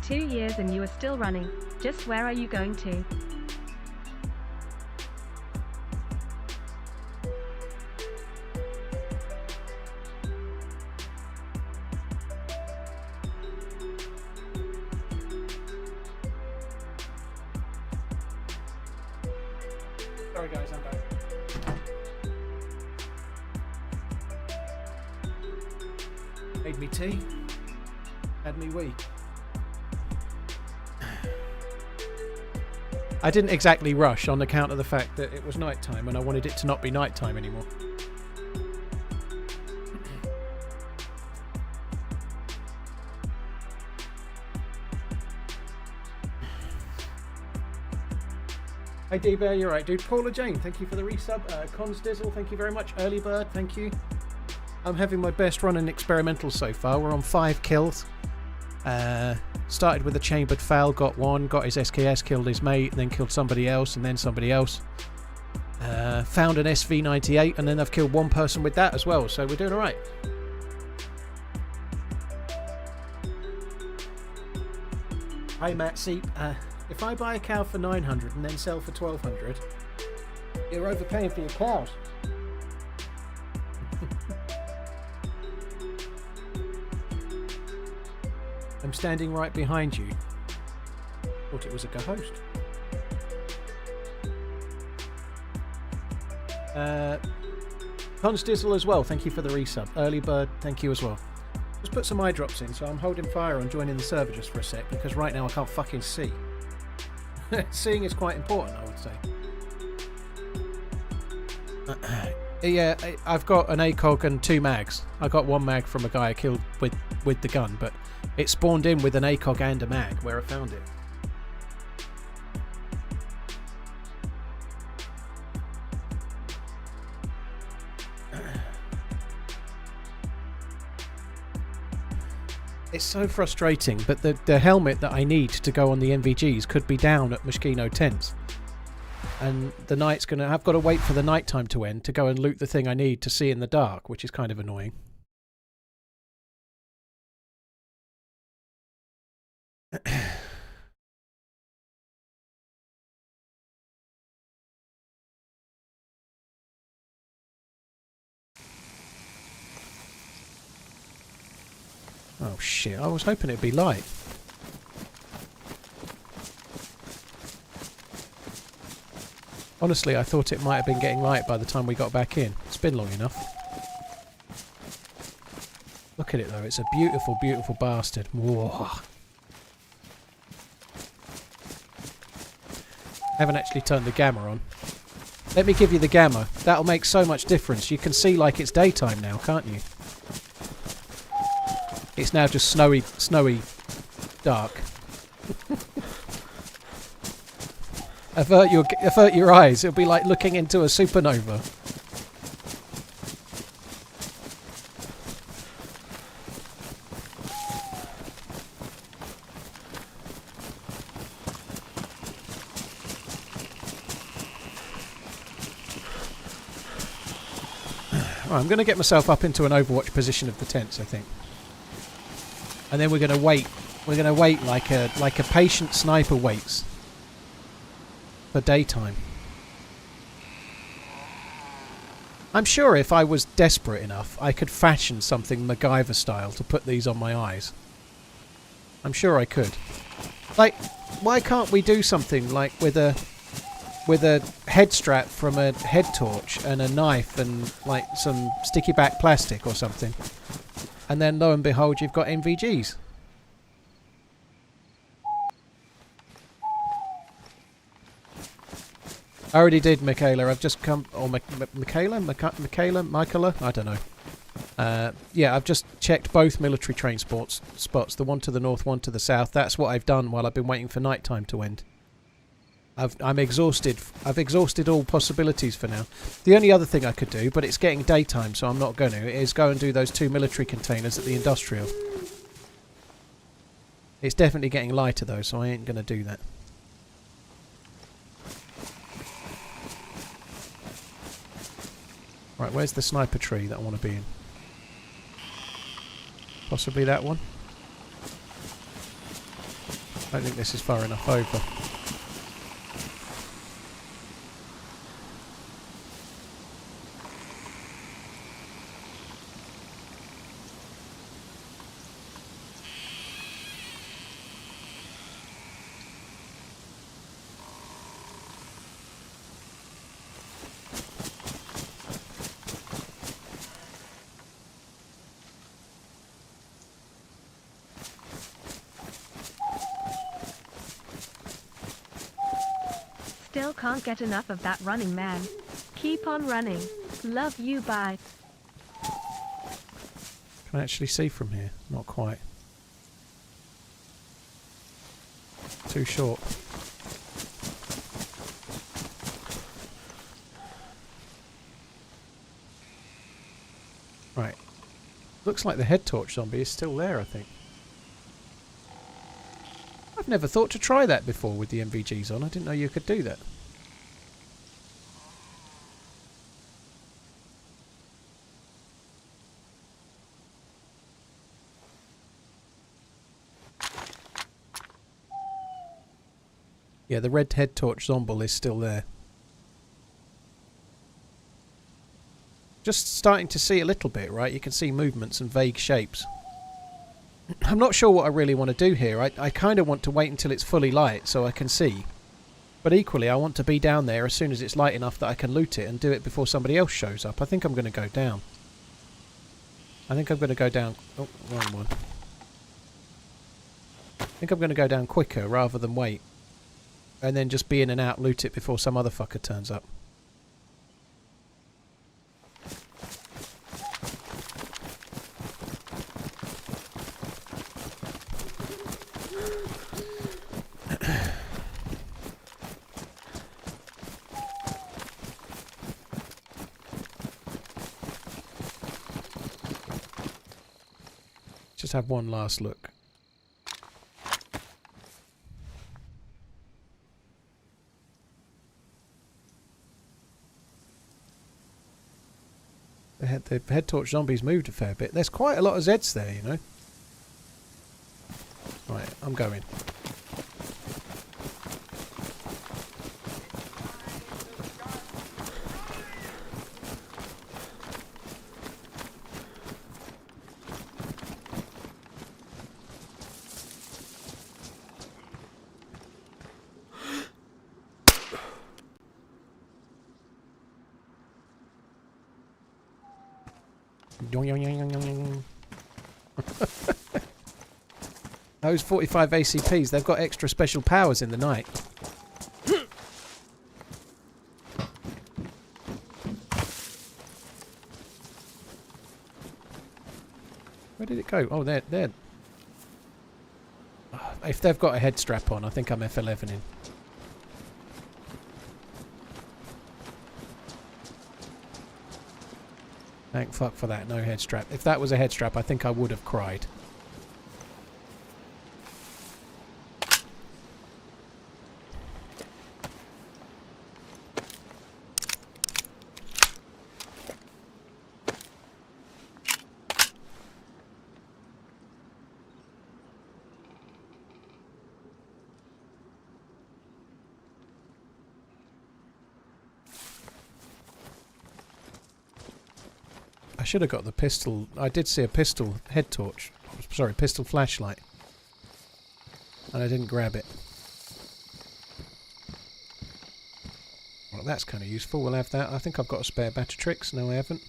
"2 years and you are still running. Just where are you going to?" Sorry guys, I'm back. Made me tea. Had me wee. I didn't exactly rush on account of the fact that it was night time and I wanted it to not be night time anymore. Hey D-Bear, you're right, dude. Paula Jane, thank you for the resub. Cons Dizzle, thank you very much. Early Bird, thank you. I'm having my best run in experimental so far. We're on 5 kills. Started with a chambered foul, got one, got his SKS, killed his mate, and then killed somebody else, and then somebody else. Found an SV98, and then I've killed one person with that as well, so we're doing alright. Hi Matt Seep, if I buy a cow for 900 and then sell for 1200, you're overpaying for your cows. I'm standing right behind you. Thought it was a ghost. Hans Dizzle as well, thank you for the resub. Early Bird, thank you as well. Just put some eye drops in, so I'm holding fire on joining the server just for a sec, because right now I can't fucking see. Seeing is quite important, I would say. Yeah, I've got an ACOG and 2 mags. I got 1 mag from a guy I killed with the gun, but it spawned in with an ACOG and a mag where I found it. It's so frustrating, but the helmet that I need to go on the MVGs could be down at Moschino tents. And the night's gonna... I've got to wait for the night time to end to go and loot the thing I need to see in the dark, which is kind of annoying. Oh shit, I was hoping it'd be light. Honestly, I thought it might have been getting light by the time we got back in. It's been long enough. Look at it though, it's a beautiful, beautiful bastard. Whoa. I haven't actually turned the gamma on. Let me give you the gamma. That'll make so much difference. You can see like it's daytime now, can't you? It's now just snowy dark. Avert your eyes. It'll be like looking into a supernova. Right, I'm going to get myself up into an Overwatch position of the tents, I think. And then we're going to wait. We're going to wait like a patient sniper waits for daytime. I'm sure if I was desperate enough, I could fashion something MacGyver style to put these on my eyes. I'm sure I could. Like, why can't we do something like with a head strap from a head torch and a knife and like some sticky back plastic or something? And then lo and behold, you've got NVGs. I already did, Michaela. I've just come... Or Michaela? Michaela? I don't know. Yeah, I've just checked both military train spots. The one to the north, one to the south. That's what I've done while I've been waiting for night time to end. I'm exhausted. I've exhausted all possibilities for now. The only other thing I could do, but it's getting daytime, so I'm not going to, is go and do those 2 military containers at the industrial. It's definitely getting lighter though, so I ain't going to do that. Right, where's the sniper tree that I want to be in? Possibly that one? I don't think this is far enough over. Still can't get enough of that running man. Keep on running. Love you, bye. Can I actually see from here? Not quite. Too short. Right. Looks like the head torch zombie is still there, I think. I've never thought to try that before with the MVGs on. I didn't know you could do that. Yeah, the red head torch zombie is still there. Just starting to see a little bit, right? You can see movements and vague shapes. I'm not sure what I really want to do here. I kind of want to wait until it's fully light so I can see. But equally, I want to be down there as soon as it's light enough that I can loot it and do it before somebody else shows up. I think I'm going to go down. I think I'm going to go down... Oh, wrong one. I think I'm going to go down quicker rather than wait. And then just be in and out, loot it before some other fucker turns up. Just have one last look. the head torch zombies moved a fair bit. There's quite a lot of Zeds there, you know. Right, I'm going. Those 45 ACPs, they've got extra special powers in the night. Where did it go? Oh, there. If they've got a head strap on, I think I'm F11 in. Thank fuck for that, no head strap. If that was a head strap, I think I would have cried. I should have got the pistol. I did see a pistol head torch. Sorry, pistol flashlight. And I didn't grab it. Well, that's kind of useful. We'll have that. I think I've got a spare batch of tricks. No, I haven't.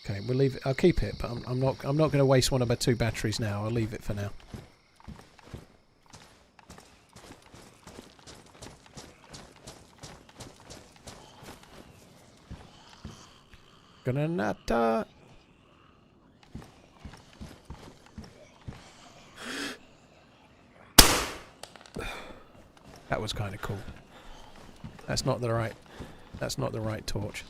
Okay, we'll leave it. I'll keep it, but I'm not going to waste one of my 2 batteries now. I'll leave it for now. Granata. That was kind of cool. That's not the right. That's not the right torch.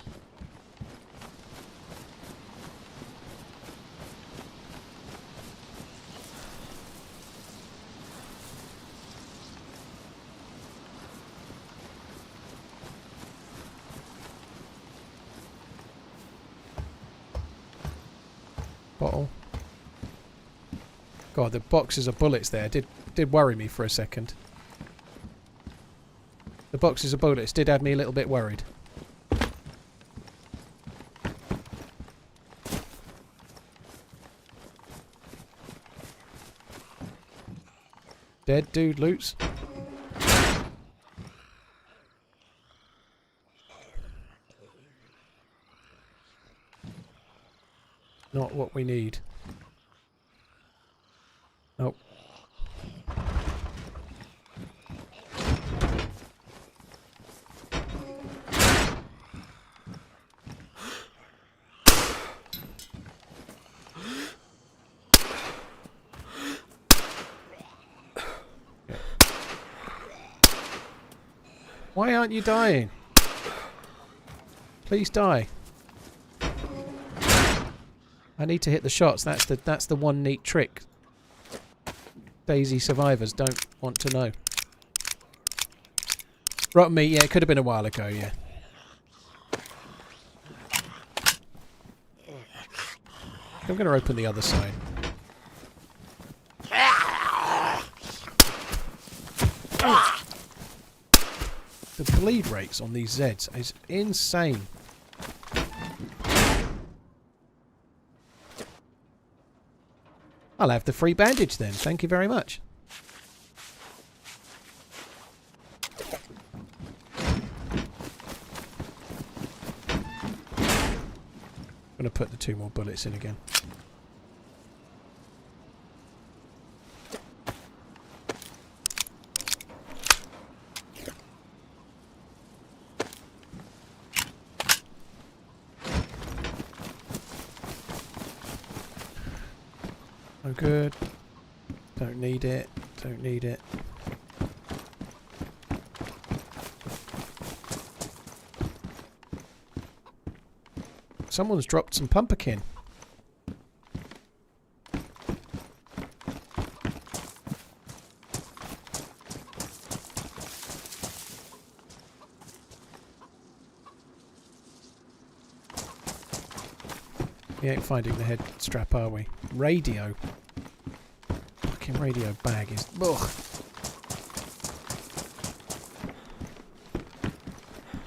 Bottle. God, the boxes of bullets there did worry me for a second. The boxes of bullets did have me a little bit worried. Dead dude loots. Not what we need. Nope. Why aren't you dying? Please die. I need to hit the shots. That's the one neat trick DayZ survivors don't want to know. Rotten meat, yeah, it could have been a while ago, yeah. I'm going to open the other side. The bleed rates on these Zeds is insane. I'll have the free bandage then. Thank you very much. I'm going to put the 2 more bullets in again. No good. Don't need it. Don't need it. Someone's dropped some pumpkin. We ain't finding the head strap, are we? Radio. Fucking radio bag is... Ugh.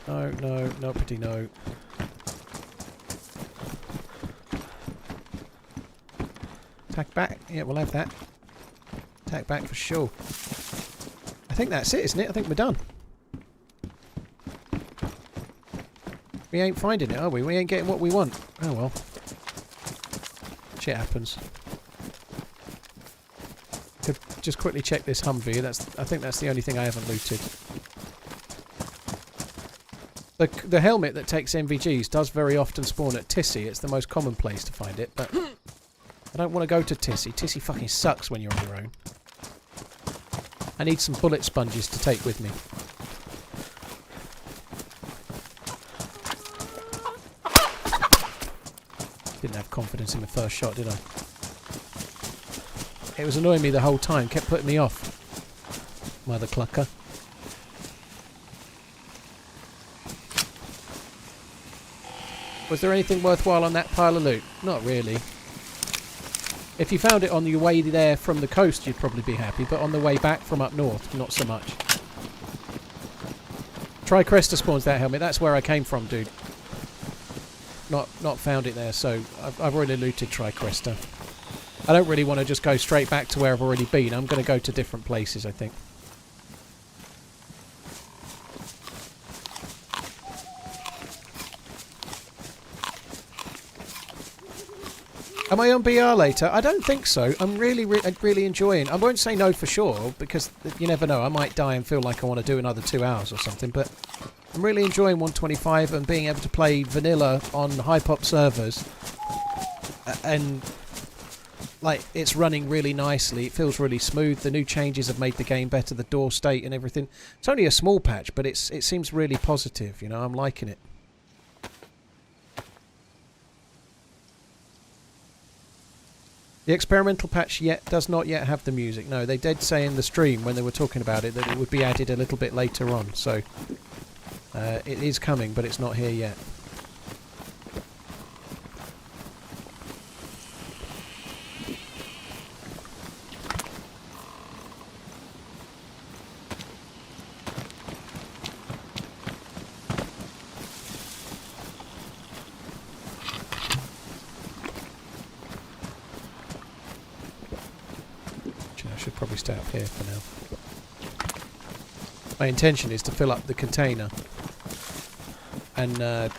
No, no, not pretty no. Tack back. Yeah, we'll have that. Tack back for sure. I think that's it, isn't it? I think we're done. We ain't finding it, are we? We ain't getting what we want. Oh well. Shit happens. Could just quickly check this Humvee. I think that's the only thing I haven't looted. The helmet that takes MVGs does very often spawn at Tissy. It's the most common place to find it, but I don't want to go to Tissy. Tissy fucking sucks when you're on your own. I need some bullet sponges to take with me. Didn't have confidence in the first shot, did I? It was annoying me the whole time. Kept putting me off. Mother clucker. Was there anything worthwhile on that pile of loot? Not really. If you found it on your way there from the coast, you'd probably be happy, but on the way back from up north, not so much. Tricresta spawns that helmet. That's where I came from, dude. Not found it there, so I've already looted Tricresta. I don't really want to just go straight back to where I've already been. I'm going to go to different places, I think. Am I on BR later? I don't think so. I'm really enjoying. I won't say no for sure, because you never know. I might die and feel like I want to do another 2 hours or something, but I'm really enjoying 125 and being able to play vanilla on high-pop servers. And, like, it's running really nicely. It feels really smooth. The new changes have made the game better, the door state and everything. It's only a small patch, but it seems really positive, you know. I'm liking it. The experimental patch does not yet have the music. No, they did say in the stream when they were talking about it that it would be added a little bit later on. So it is coming, but it's not here yet. Probably stay up here for now. My intention is to fill up the container and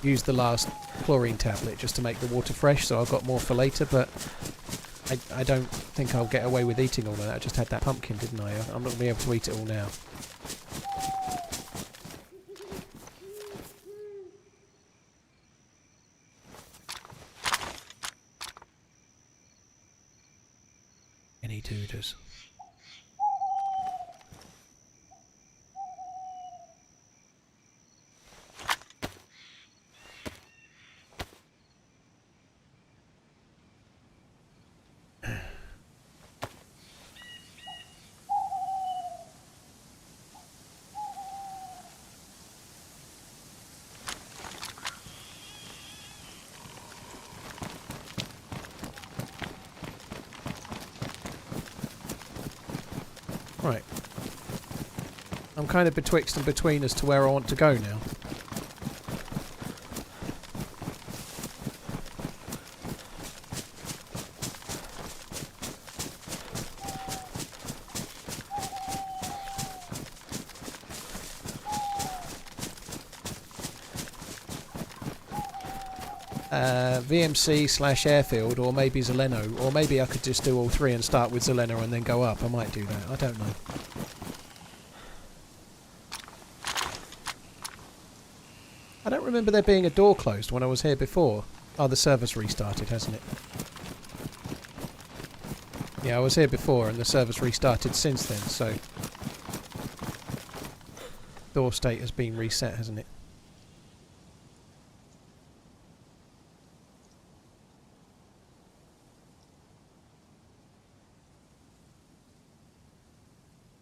use the last chlorine tablet just to make the water fresh, so I've got more for later, but I don't think I'll get away with eating all of that. I just had that pumpkin, didn't I? I'm not going to be able to eat it all now. Any dooders. Right. I'm kind of betwixt and between as to where I want to go now. VMC/airfield, or maybe Zeleno, or maybe I could just do all three and start with Zeleno and then go up. I might do that. I don't know. I don't remember there being a door closed when I was here before. Oh, the server's restarted, hasn't it? Yeah, I was here before and the server's restarted since then, so... door state has been reset, hasn't it?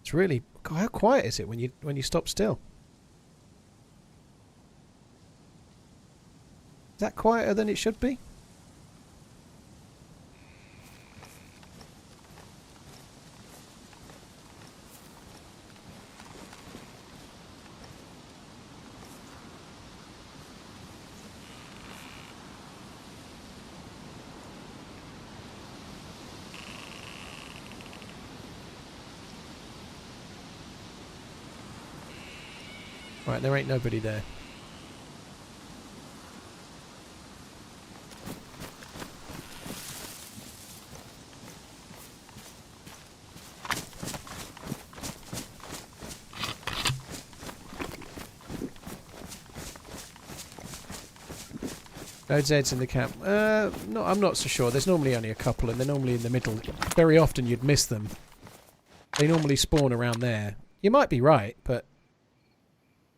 It's really... God, how quiet is it when you stop still? Is that quieter than it should be? Right, there ain't nobody there. No Zeds in the camp. No, I'm not so sure. There's normally only a couple, and they're normally in the middle. Very often you'd miss them. They normally spawn around there. You might be right, but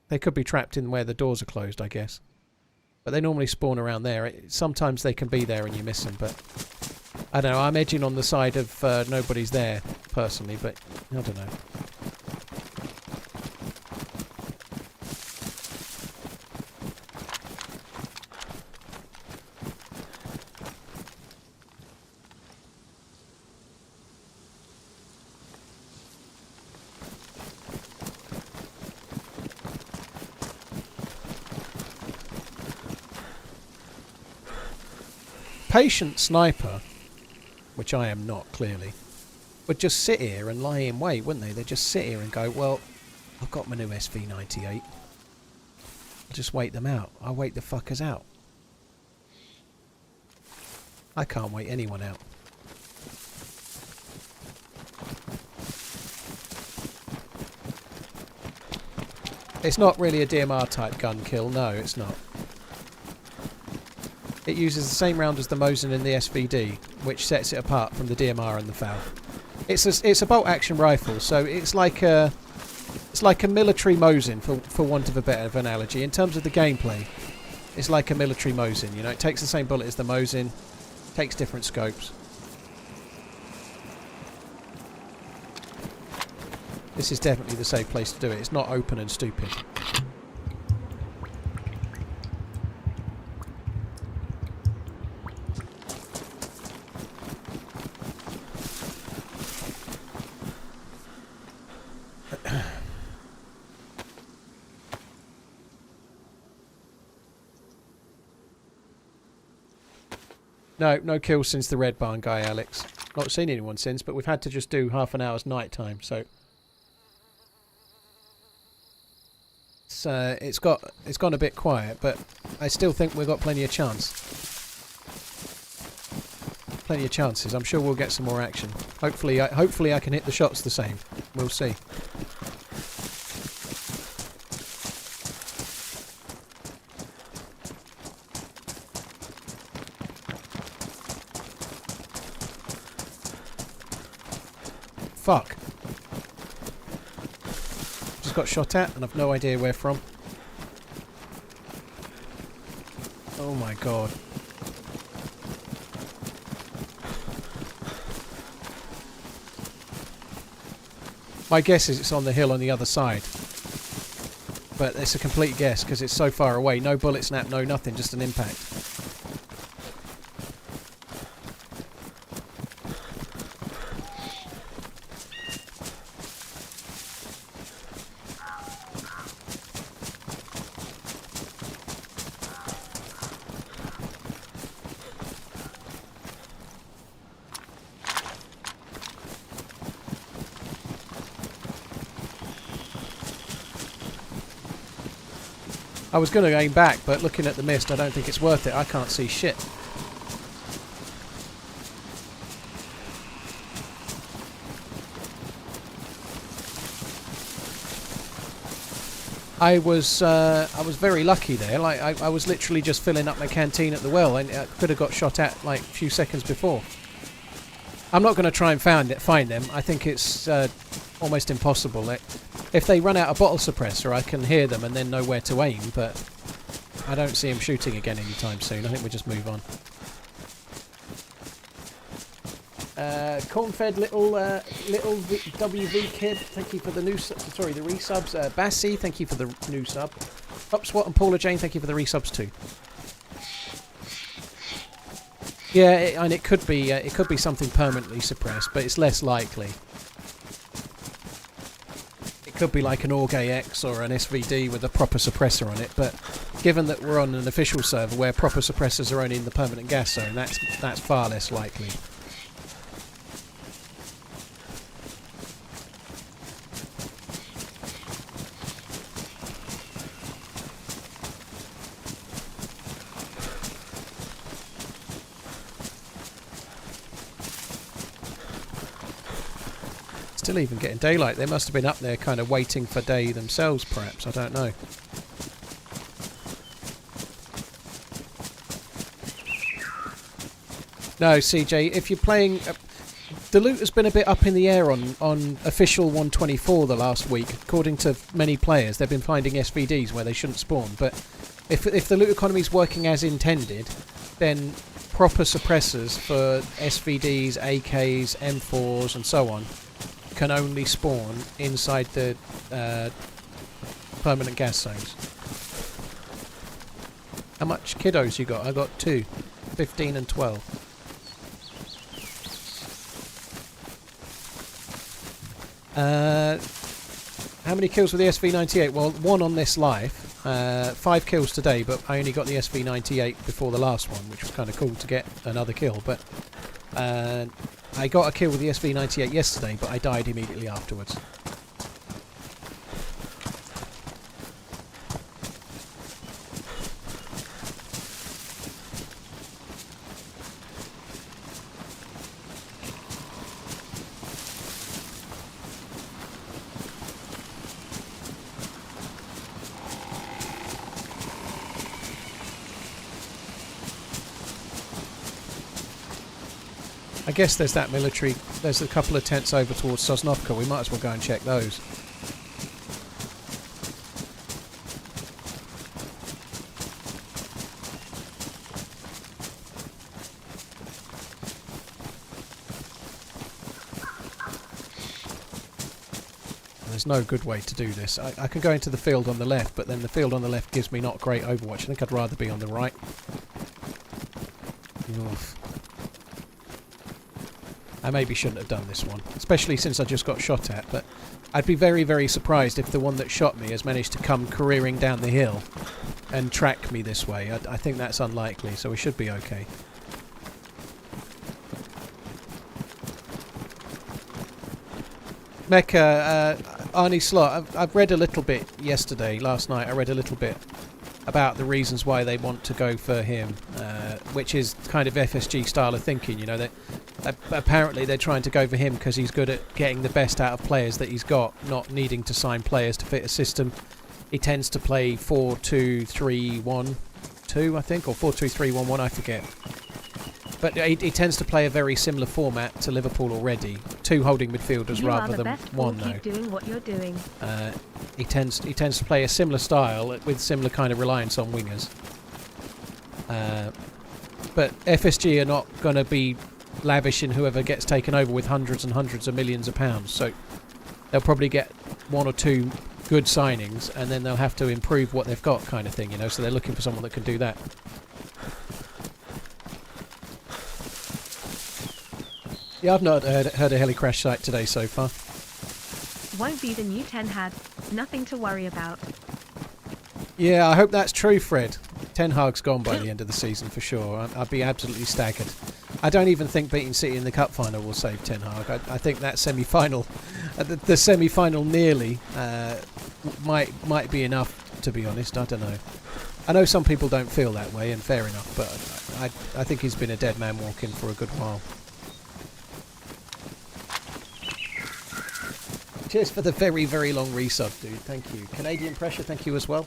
they could be trapped in where the doors are closed, I guess. But they normally spawn around there. Sometimes they can be there and you miss them, but I don't know. I'm edging on the side of nobody's there, personally, but I don't know. Patient sniper, which I am not, clearly, would just sit here and lie in wait, wouldn't they? They'd just sit here and go, well, I've got my new SV98. I'll just wait them out. I'll wait the fuckers out. I can't wait anyone out. It's not really a DMR type gun kill, no, it's not. It uses the same round as the Mosin in the SVD, which sets it apart from the DMR and the FAL. It's a bolt action rifle, so it's like a military Mosin, for want of a better analogy. In terms of the gameplay, it's like a military Mosin. You know, it takes the same bullet as the Mosin, takes different scopes. This is definitely the safe place to do it. It's not open and stupid. No kills since the Red Barn guy, Alex. Not seen anyone since, but we've had to just do half an hour's night time, so it's gone a bit quiet, but I still think we've got plenty of chance. Plenty of chances. I'm sure we'll get some more action. Hopefully I can hit the shots the same. We'll see. Fuck. Just got shot at and I've no idea where from. Oh my god. My guess is it's on the hill on the other side. But it's a complete guess because it's so far away. No bullet snap, no nothing, just an impact. I was going to aim back, but looking at the mist, I don't think it's worth it. I can't see shit. I was very lucky there. Like I was literally just filling up my canteen at the well, and I could have got shot at like a few seconds before. I'm not going to try and find them. I think it's almost impossible. If they run out of bottle suppressor, I can hear them and then know where to aim, but I don't see them shooting again anytime soon. I think we'll just move on. Corn-fed little WV kid, thank you for the new the resubs. Bassy, thank you for the new sub. Upswat and Paula Jane, thank you for the resubs too. Yeah, and it could be something permanently suppressed, but it's less likely. It could be like an Orgay X or an SVD with a proper suppressor on it, but given that we're on an official server where proper suppressors are only in the permanent gas zone, that's far less likely. still even getting daylight. They must have been up there kind of waiting for day themselves, perhaps. I don't know. No, CJ, if you're playing... the loot has been a bit up in the air on official 124 the last week. According to many players, they've been finding SVDs where they shouldn't spawn. But if the loot economy is working as intended, then proper suppressors for SVDs, AKs, M4s and so on can only spawn inside the permanent gas zones. How much kiddos you got? I got 2. 15 and 12. How many kills with the SV98? Well, 1 on this live. 5 kills today, but I only got the SV98 before the last one, which was kind of cool to get another kill. But I got a kill with the SV98 yesterday, but I died immediately afterwards. I guess there's that military... There's a couple of tents over towards Sosnovka. We might as well go and check those. There's no good way to do this. I can go into the field on the left, but then the field on the left gives me not great overwatch. I think I'd rather be on the right. Oof. I maybe shouldn't have done this one, especially since I just got shot at, but I'd be very, very surprised if the one that shot me has managed to come careering down the hill and track me this way. I think that's unlikely, so we should be okay. Mecca, Arnie Slot, I've read a little bit last night I read a little bit about the reasons why they want to go for him, which is kind of FSG style of thinking, you know, that apparently they're trying to go for him because he's good at getting the best out of players that he's got, not needing to sign players to fit a system. He tends to play 4-2-3-1-2, I think, or 4-2-3-1-1, I forget. But he tends to play a very similar format to Liverpool already. 2 holding midfielders rather than 1, though. Keep doing what you're doing. He tends to play a similar style with similar kind of reliance on wingers. But FSG are not going to be lavishing whoever gets taken over with hundreds and hundreds of millions of pounds. So they'll probably get 1 or 2 good signings, and then they'll have to improve what they've got, kind of thing, you know. So they're looking for someone that can do that. Yeah, I've not heard a heli crash site today so far. Won't be the new 10 had. Nothing to worry about. Yeah, I hope that's true, Fred. Ten Hag's gone by the end of the season for sure. I'd be absolutely staggered. I don't even think beating City in the cup final will save Ten Hag. I think that semi-final, the semi-final nearly, might be enough, to be honest. I don't know. I know some people don't feel that way, and fair enough, but I think he's been a dead man walking for a good while. Cheers for the very, very long resub, dude. Thank you. Canadian Pressure, thank you as well.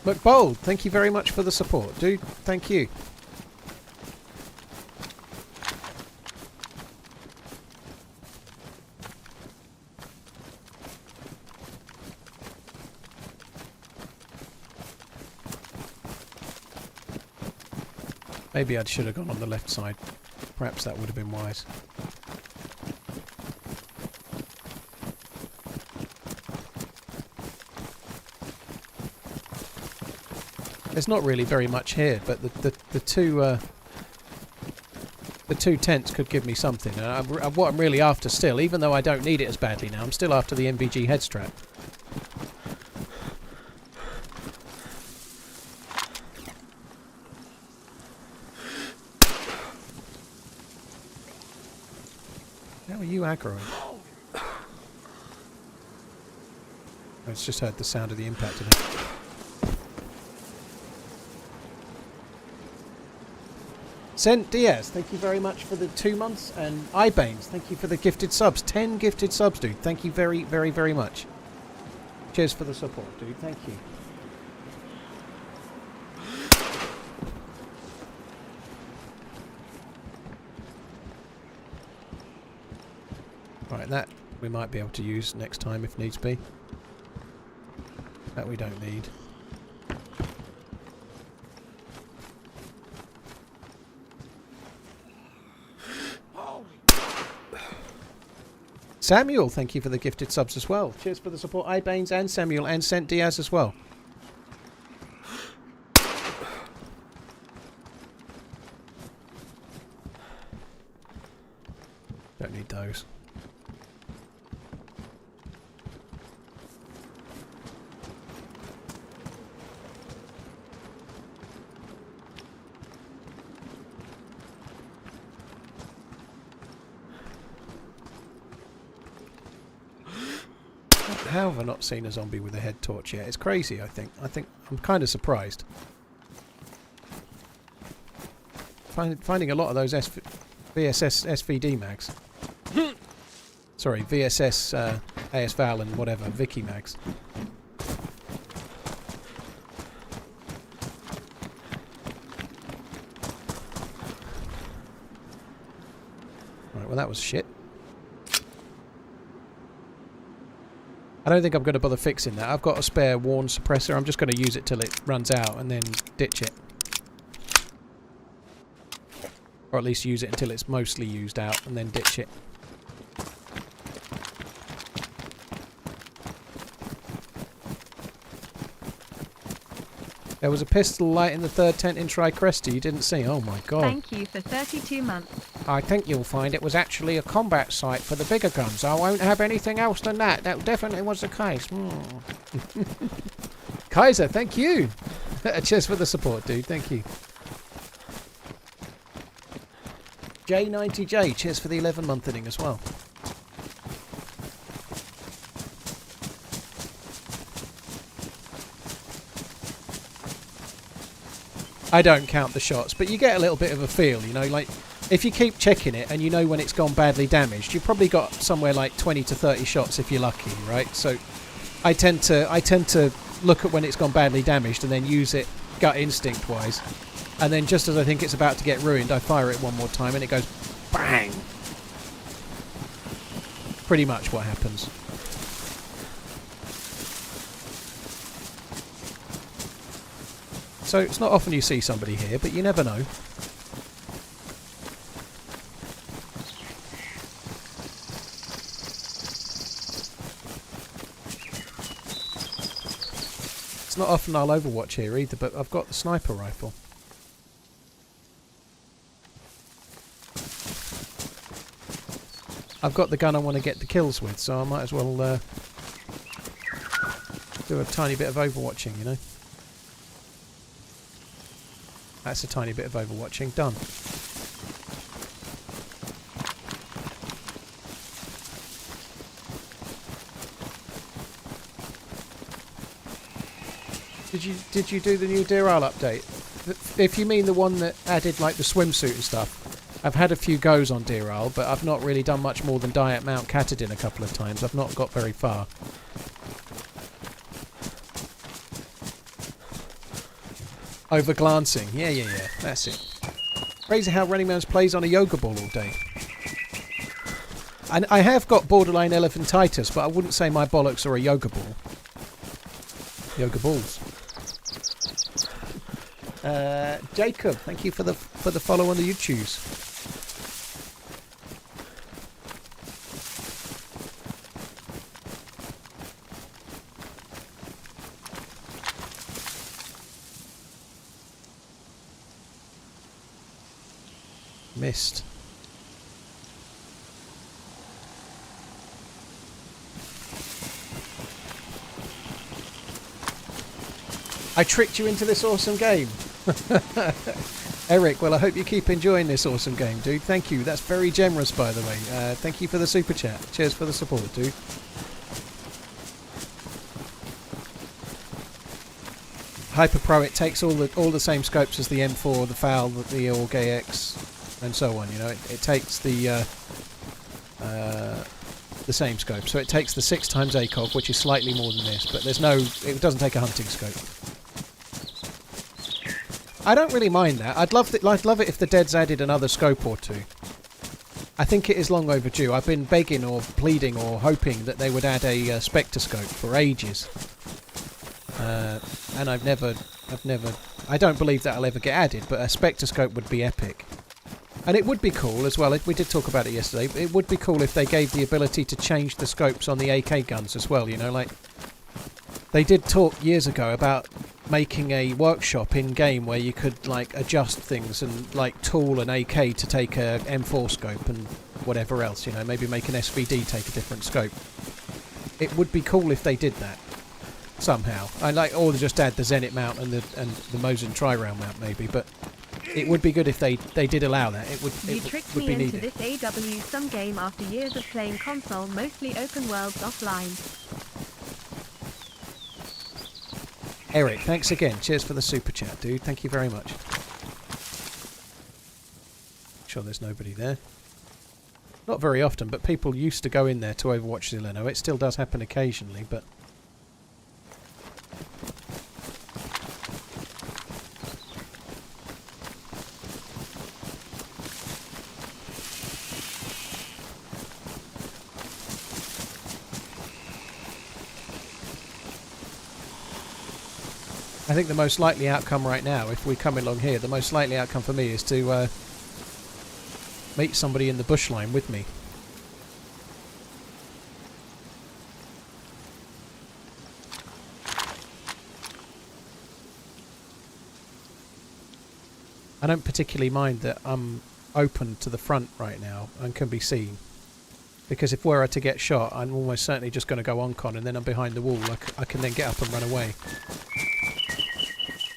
McBold, thank you very much for the support, dude. Thank you. Maybe I should have gone on the left side. Perhaps that would have been wise. There's not really very much here, but the two tents could give me something. And what I'm really after still, even though I don't need it as badly now, I'm still after the MBG head strap. aggroing. I just heard the sound of the impact of it. Sent Diaz, thank you very much for the 2 months. And Ibanes, thank you for the gifted subs. 10 gifted subs, dude. Thank you very, very, very much. Cheers for the support, dude. Thank you. Right, that we might be able to use next time if needs be. That we don't need. Samuel, thank you for the gifted subs as well. Cheers for the support, Ibanes and Samuel, and Sent Diaz as well. Don't need those. How have I not seen a zombie with a head torch yet? It's crazy, I think. I'm kind of surprised. Finding a lot of those VSS SVD mags. Sorry, VSS AS Val and whatever, Vicky mags. Right, well that was shit. I don't think I'm going to bother fixing that. I've got a spare Warn suppressor. I'm just going to use it till it runs out and then ditch it. Or at least use it until it's mostly used out and then ditch it. There was a pistol light in the third tent in Tricresta you didn't see. Oh my god. Thank you for 32 months. I think you'll find it was actually a combat site for the bigger guns. I won't have anything else than that. That definitely was the case. Kaiser, thank you. Cheers for the support, dude. Thank you. J90J, cheers for the 11-month inning as well. I don't count the shots, but you get a little bit of a feel, you know, like if you keep checking it and you know when it's gone badly damaged, you've probably got somewhere like 20 to 30 shots if you're lucky, right? So I tend to look at when it's gone badly damaged and then use it gut instinct wise. And then just as I think it's about to get ruined, I fire it one more time and it goes bang. Pretty much what happens. So it's not often you see somebody here, but you never know. It's not often I'll overwatch here either, but I've got the sniper rifle. I've got the gun I want to get the kills with, so I might as well do a tiny bit of overwatching, you know. That's a tiny bit of overwatching. Done. Did you do the new DRL update? If you mean the one that added like the swimsuit and stuff, I've had a few goes on DRL, but I've not really done much more than die at Mount Katadin a couple of times. I've not got very far. Over glancing. Yeah. That's it. Crazy how RunningManZ plays on a yoga ball all day. And I have got borderline elephantitis, but I wouldn't say my bollocks are a yoga ball. Yoga balls. Jacob, thank you for the follow on the YouTubes. Missed. I tricked you into this awesome game. Eric, well, I hope you keep enjoying this awesome game, dude. Thank you. That's very generous, by the way. Thank you for the super chat. Cheers for the support, dude. Hyper Pro, it takes all the same scopes as the M4, the FAL, the Org AX, and so on. You know, it takes the same scope. So it takes the 6x ACOG, which is slightly more than this, but there's no. It doesn't take a hunting scope. I don't really mind that. I'd love it if the Deads added another scope or two. I think it is long overdue. I've been begging or pleading or hoping that they would add a Spectre scope for ages. And I've never... I don't believe that'll ever get added, but a Spectre scope would be epic. And it would be cool as well. We did talk about it yesterday. It would be cool if they gave the ability to change the scopes on the AK guns as well, you know, like... They did talk years ago about making a workshop in-game where you could, like, adjust things and, like, tool an AK to take a M4 scope and whatever else, you know, maybe make an SVD take a different scope. It would be cool if they did that somehow. Or just add the Zenit mount and the Mosin tri-round mount maybe, but it would be good if they did allow that. It would You tricked me into this AW some game after years of playing console, mostly open worlds offline. Eric, thanks again. Cheers for the super chat, dude. Thank you very much. Sure there's nobody there. Not very often, but people used to go in there to overwatch Zileno. It still does happen occasionally, but... I think the most likely outcome right now, if we come along here, the most likely outcome for me is to meet somebody in the bush line with me. I don't particularly mind that I'm open to the front right now and can be seen. Because if were I to get shot, I'm almost certainly just going to go on-con and then I'm behind the wall. I can then get up and run away.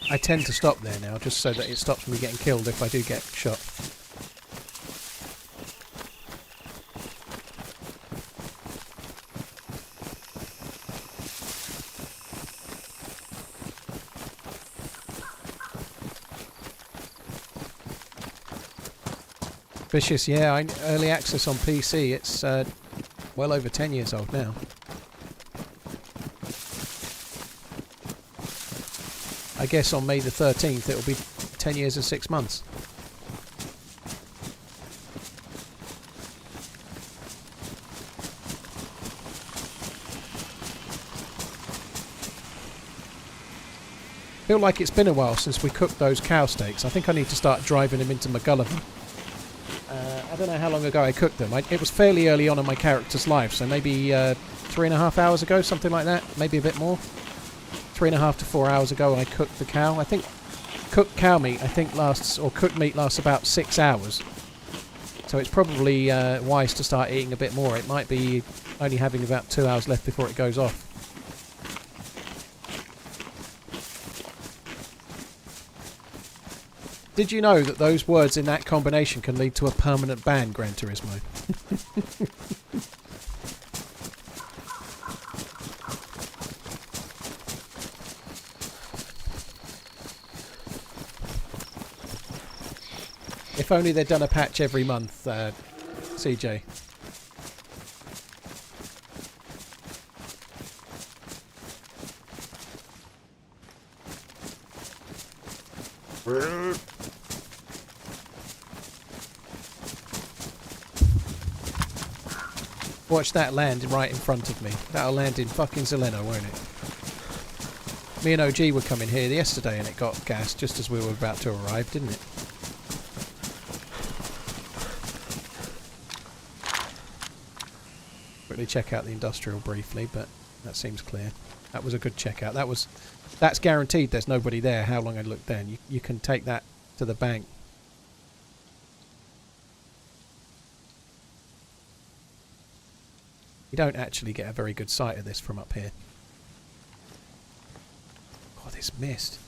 I tend to stop there now, just so that it stops me getting killed if I do get shot. Vicious, yeah, early access on PC, it's well over 10 years old now. I guess on May the 13th it'll be 10 years and 6 months. Feel like it's been a while since we cooked those cow steaks. I think I need to start driving them into McGulliver. I don't know how long ago I cooked them. It was fairly early on in my character's life, so maybe 3.5 hours ago, something like that, maybe a bit more. 3.5 to 4 hours ago I cooked the cow. I think cooked cow meat cooked meat lasts about 6 hours. So it's probably wise to start eating a bit more. It might be only having about 2 hours left before it goes off. Did you know that those words in that combination can lead to a permanent ban, Gran Turismo? If only they'd done a patch every month, CJ. Watch that land right in front of me. That'll land in fucking Zileno, won't it? Me and OG were coming here yesterday and it got gassed just as we were about to arrive, didn't it? Quickly check out the industrial briefly, but that seems clear. That was a good checkout. That's guaranteed there's nobody there, how long I looked then. You can take that to the bank. You don't actually get a very good sight of this from up here. Oh, this mist.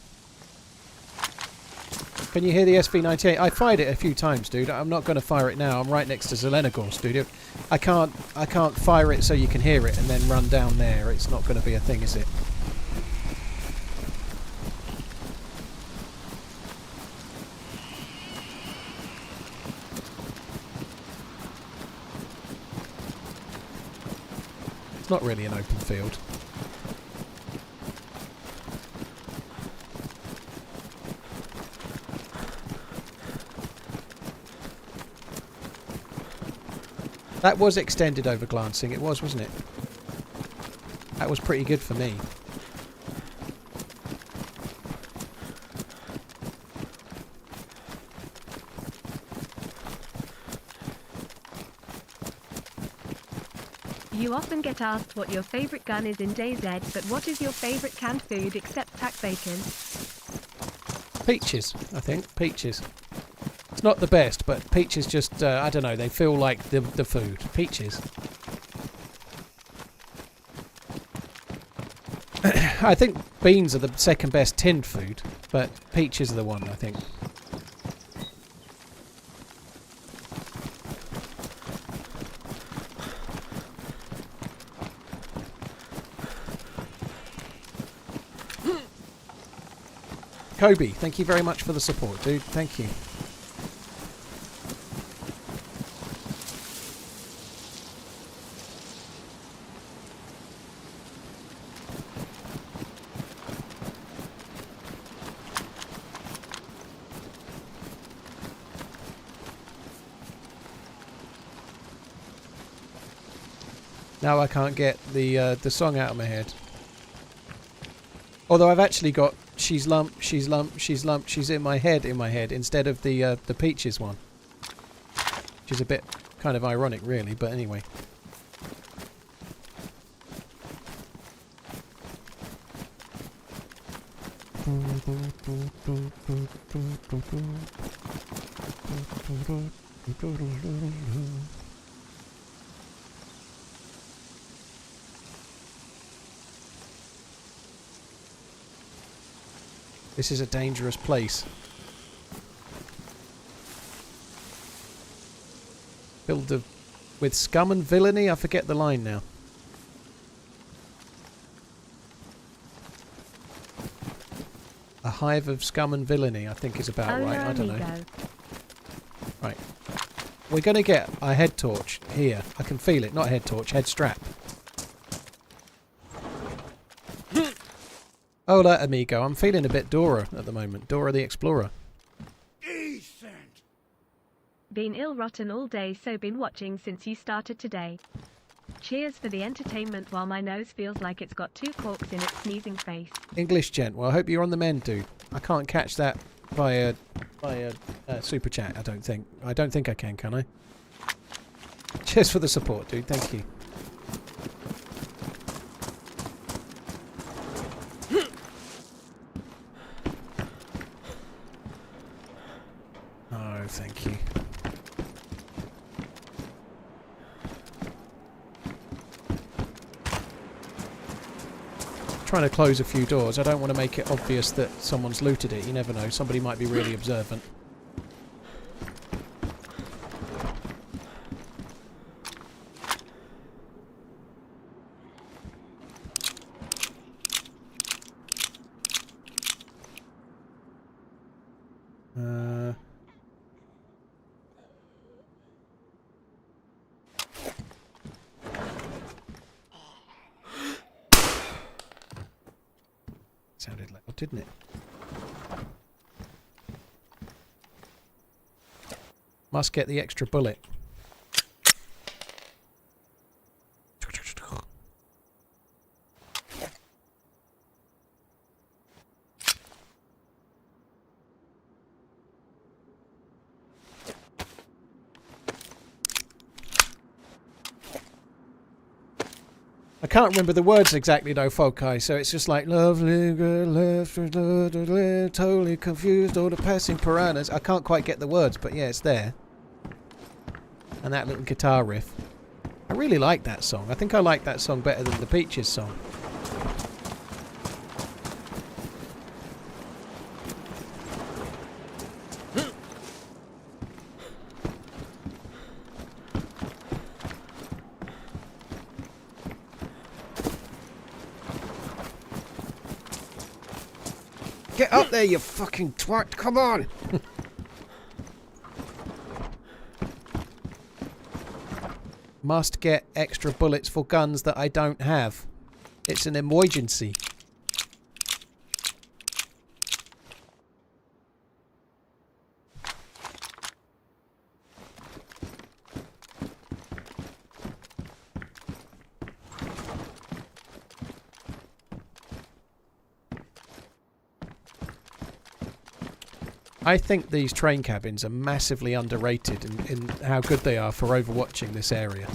Can you hear the SV98? I fired it a few times, dude. I'm not going to fire it now. I'm right next to Zelenogorsk, dude. I can't fire it so you can hear it and then run down there. It's not going to be a thing, is it? It's not really an open field. That was extended over glancing, it was, wasn't it? That was pretty good for me. You often get asked what your favorite gun is in DayZ, but what is your favorite canned food except tack bacon? Peaches, I think. Peaches. It's not the best, but peaches just, I don't know, they feel like the food. Peaches. I think beans are the second best tinned food, but peaches are the one, I think. Kobe, thank you very much for the support, dude. Thank you. Now I can't get the song out of my head. Although I've actually got she's lump, she's lump, she's lump, she's in my head instead of the Peaches one. Which is a bit kind of ironic really, but anyway. This is a dangerous place. Filled with scum and villainy? I forget the line now. A hive of scum and villainy, I think is about right. I don't know. Right. We're going to get a head torch here. I can feel it. Not a head torch, head strap. Hola, amigo. I'm feeling a bit Dora at the moment. Dora the Explorer. Decent. Been ill rotten all day, so been watching since you started today. Cheers for the entertainment while my nose feels like it's got two corks in its sneezing face. English gent. Well, I hope you're on the mend, dude. I can't catch that via super chat, I don't think. I don't think I can I? Cheers for the support, dude. Thank you. Oh, thank you. Trying to close a few doors. I don't want to make it obvious that someone's looted it. You never know. Somebody might be really observant. Sounded loud, didn't it? Must get the extra bullet. I can't remember the words exactly though, Fokai, so it's just like lovely girl left, totally confused, all the passing piranhas. I can't quite get the words, but yeah, it's there. And that little guitar riff. I really like that song. I think I like that song better than the Peaches song. Get up there, you fucking twat! Come on! Must get extra bullets for guns that I don't have. It's an emergency. I think these train cabins are massively underrated in how good they are for overwatching this area.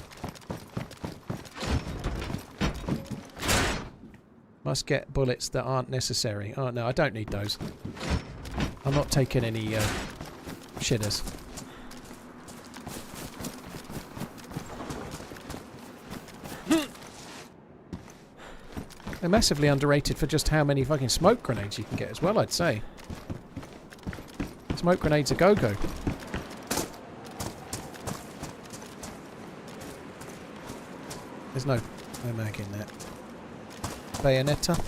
Must get bullets that aren't necessary. Oh no, I don't need those. I'm not taking any shitters. They're massively underrated for just how many fucking smoke grenades you can get as well, I'd say. Smoke grenades a go-go. There's no mag in that. Bayonetta.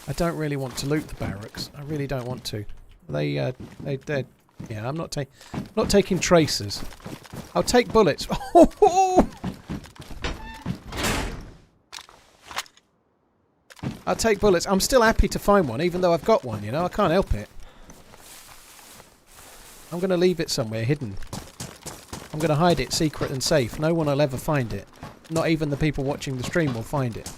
I don't really want to loot the barracks. I really don't want to. They're yeah. I'm not taking tracers. I'll take bullets. I'll take bullets. I'm still happy to find one, even though I've got one. You know, I can't help it. I'm going to leave it somewhere hidden. I'm going to hide it secret and safe. No one will ever find it. Not even the people watching the stream will find it.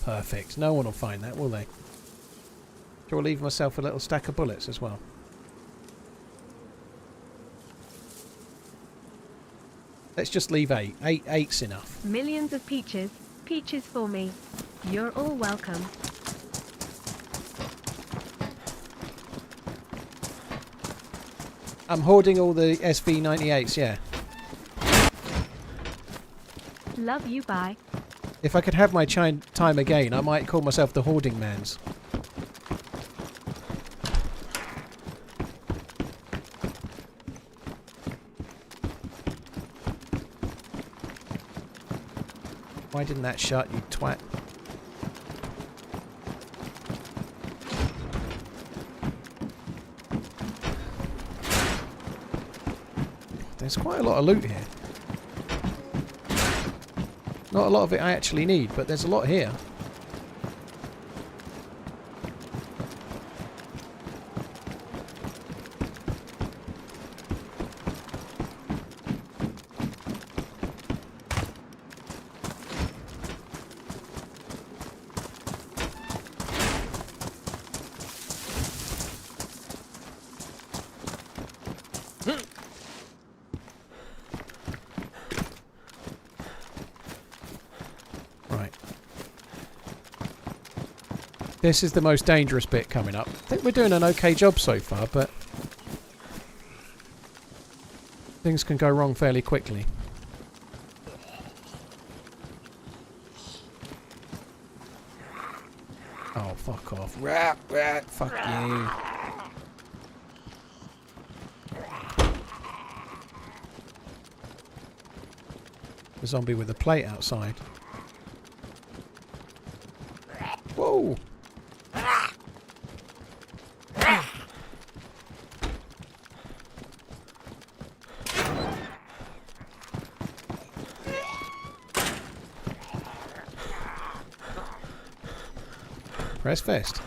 Perfect. No one will find that, will they? Do I leave myself a little stack of bullets as well? Let's just leave 8. Eight's enough. Millions of peaches. Peaches for me. You're all welcome. I'm hoarding all the SV98s, yeah. Love you, bye. If I could have my time again, I might call myself the DayZ. Why didn't that shut, you twat? There's quite a lot of loot here. Not a lot of it I actually need, but there's a lot here. This is the most dangerous bit coming up. I think we're doing an okay job so far, but things can go wrong fairly quickly. Oh, fuck off. Rat, fuck you. The zombie with a plate outside. Whoa! Press fest.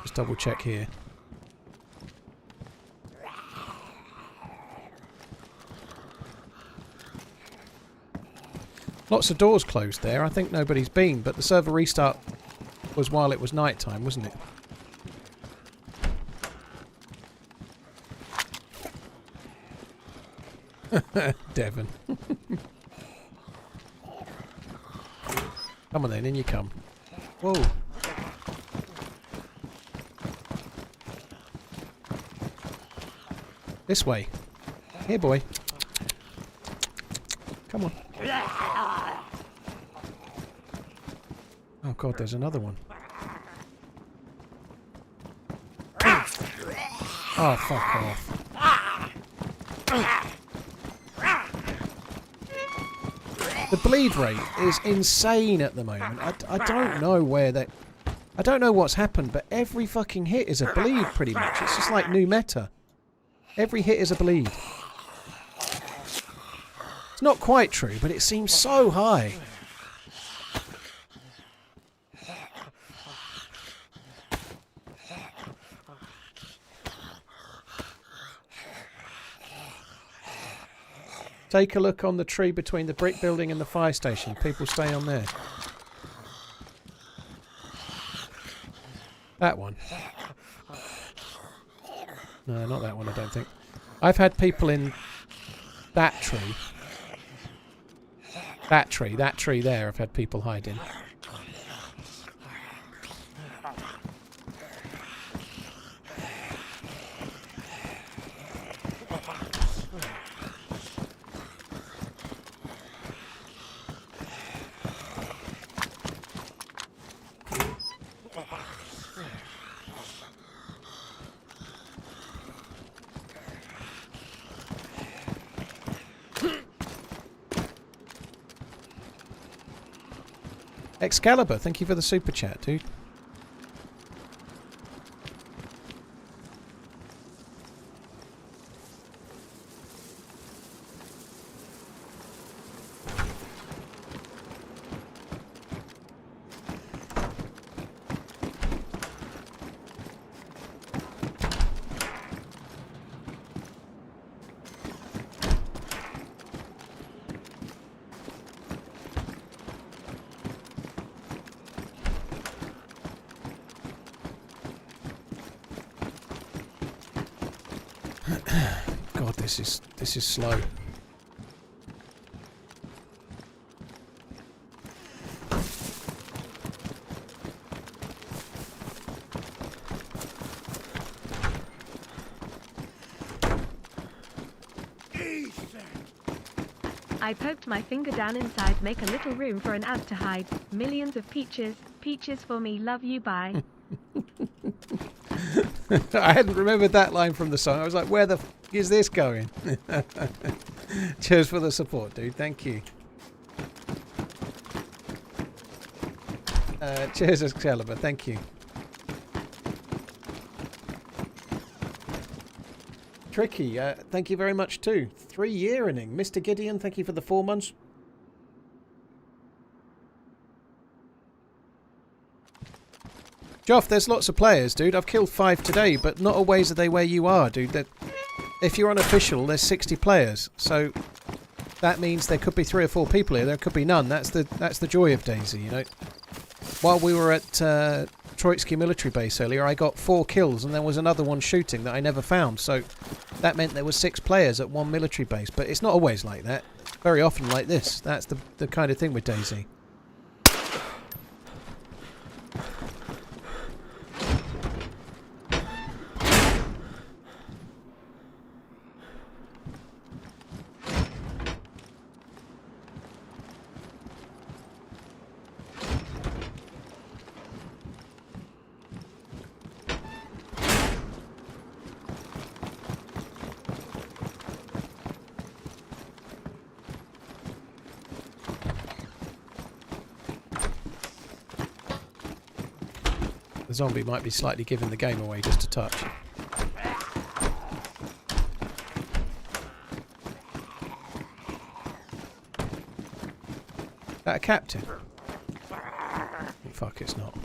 Just double check here. Lots of doors closed there. I think nobody's been, but the server restart was while it was night time, wasn't it? Devon. Come on then, in you come. Whoa. This way. Here, boy. Come on. Oh god, there's another one. Oh, fuck off. The bleed rate is insane at the moment. I don't know where that... I don't know what's happened, but every fucking hit is a bleed, pretty much. It's just like new meta. Every hit is a bleed. It's not quite true, but it seems so high. Take a look on the tree between the brick building and the fire station. People stay on there. That one. No, not that one, I don't think. I've had people in that tree. That tree there, I've had people hide in. Excalibur, thank you for the super chat, dude. God, this is slow. I poked my finger down inside, make a little room for an ant to hide. Millions of peaches, peaches for me, love you, bye. I hadn't remembered that line from the song. I was like, where the f is this going? Cheers for the support, dude. Thank you. Cheers, Excalibur. Thank you. Tricky, thank you very much too. 3-year inning. Mr. Gideon, thank you for the 4 months. Joff, there's lots of players, dude. I've killed 5 today, but not always are they where you are, dude. If you're unofficial, there's 60 players, so that means there could be 3 or 4 people here. There could be none. That's the joy of DayZ, you know. While we were at Troitsky military base earlier, I got 4 kills, and there was another one shooting that I never found. So that meant there were 6 players at one military base. But it's not always like that. Very often like this. That's the kind of thing with DayZ. The zombie might be slightly giving the game away just a touch. That a captain? Oh, fuck, it's not.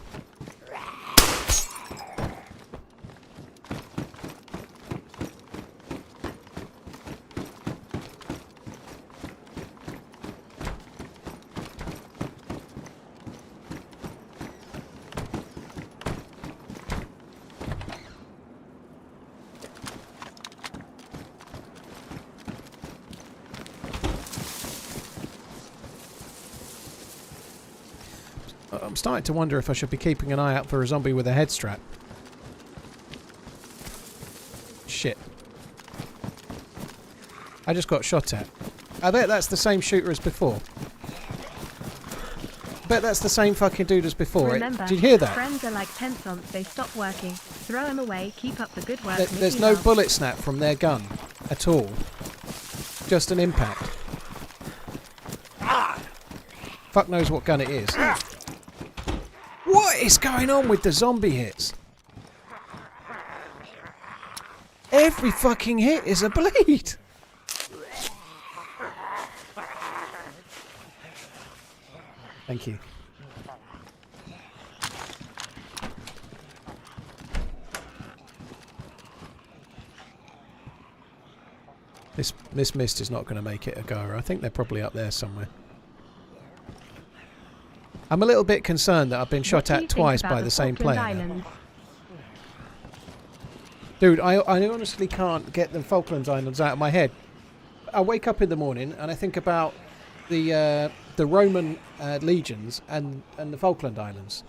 I'm starting to wonder if I should be keeping an eye out for a zombie with a head strap. Shit. I just got shot at. I bet that's the same shooter as before. I bet that's the same fucking dude as before. Remember, Did you hear that? friends are like pencils, they stop working. Throw them away, keep up the good work. There's no bullet snap from their gun at all. Just an impact. Fuck knows what gun it is. What is going on with the zombie hits? Every fucking hit is a bleed. Thank you. This mist is not going to make it a goer. I think they're probably up there somewhere. I'm a little bit concerned that I've been shot at twice by the same player now. Dude, I honestly can't get the Falklands Islands out of my head. I wake up in the morning and I think about the Roman legions and the Falkland Islands.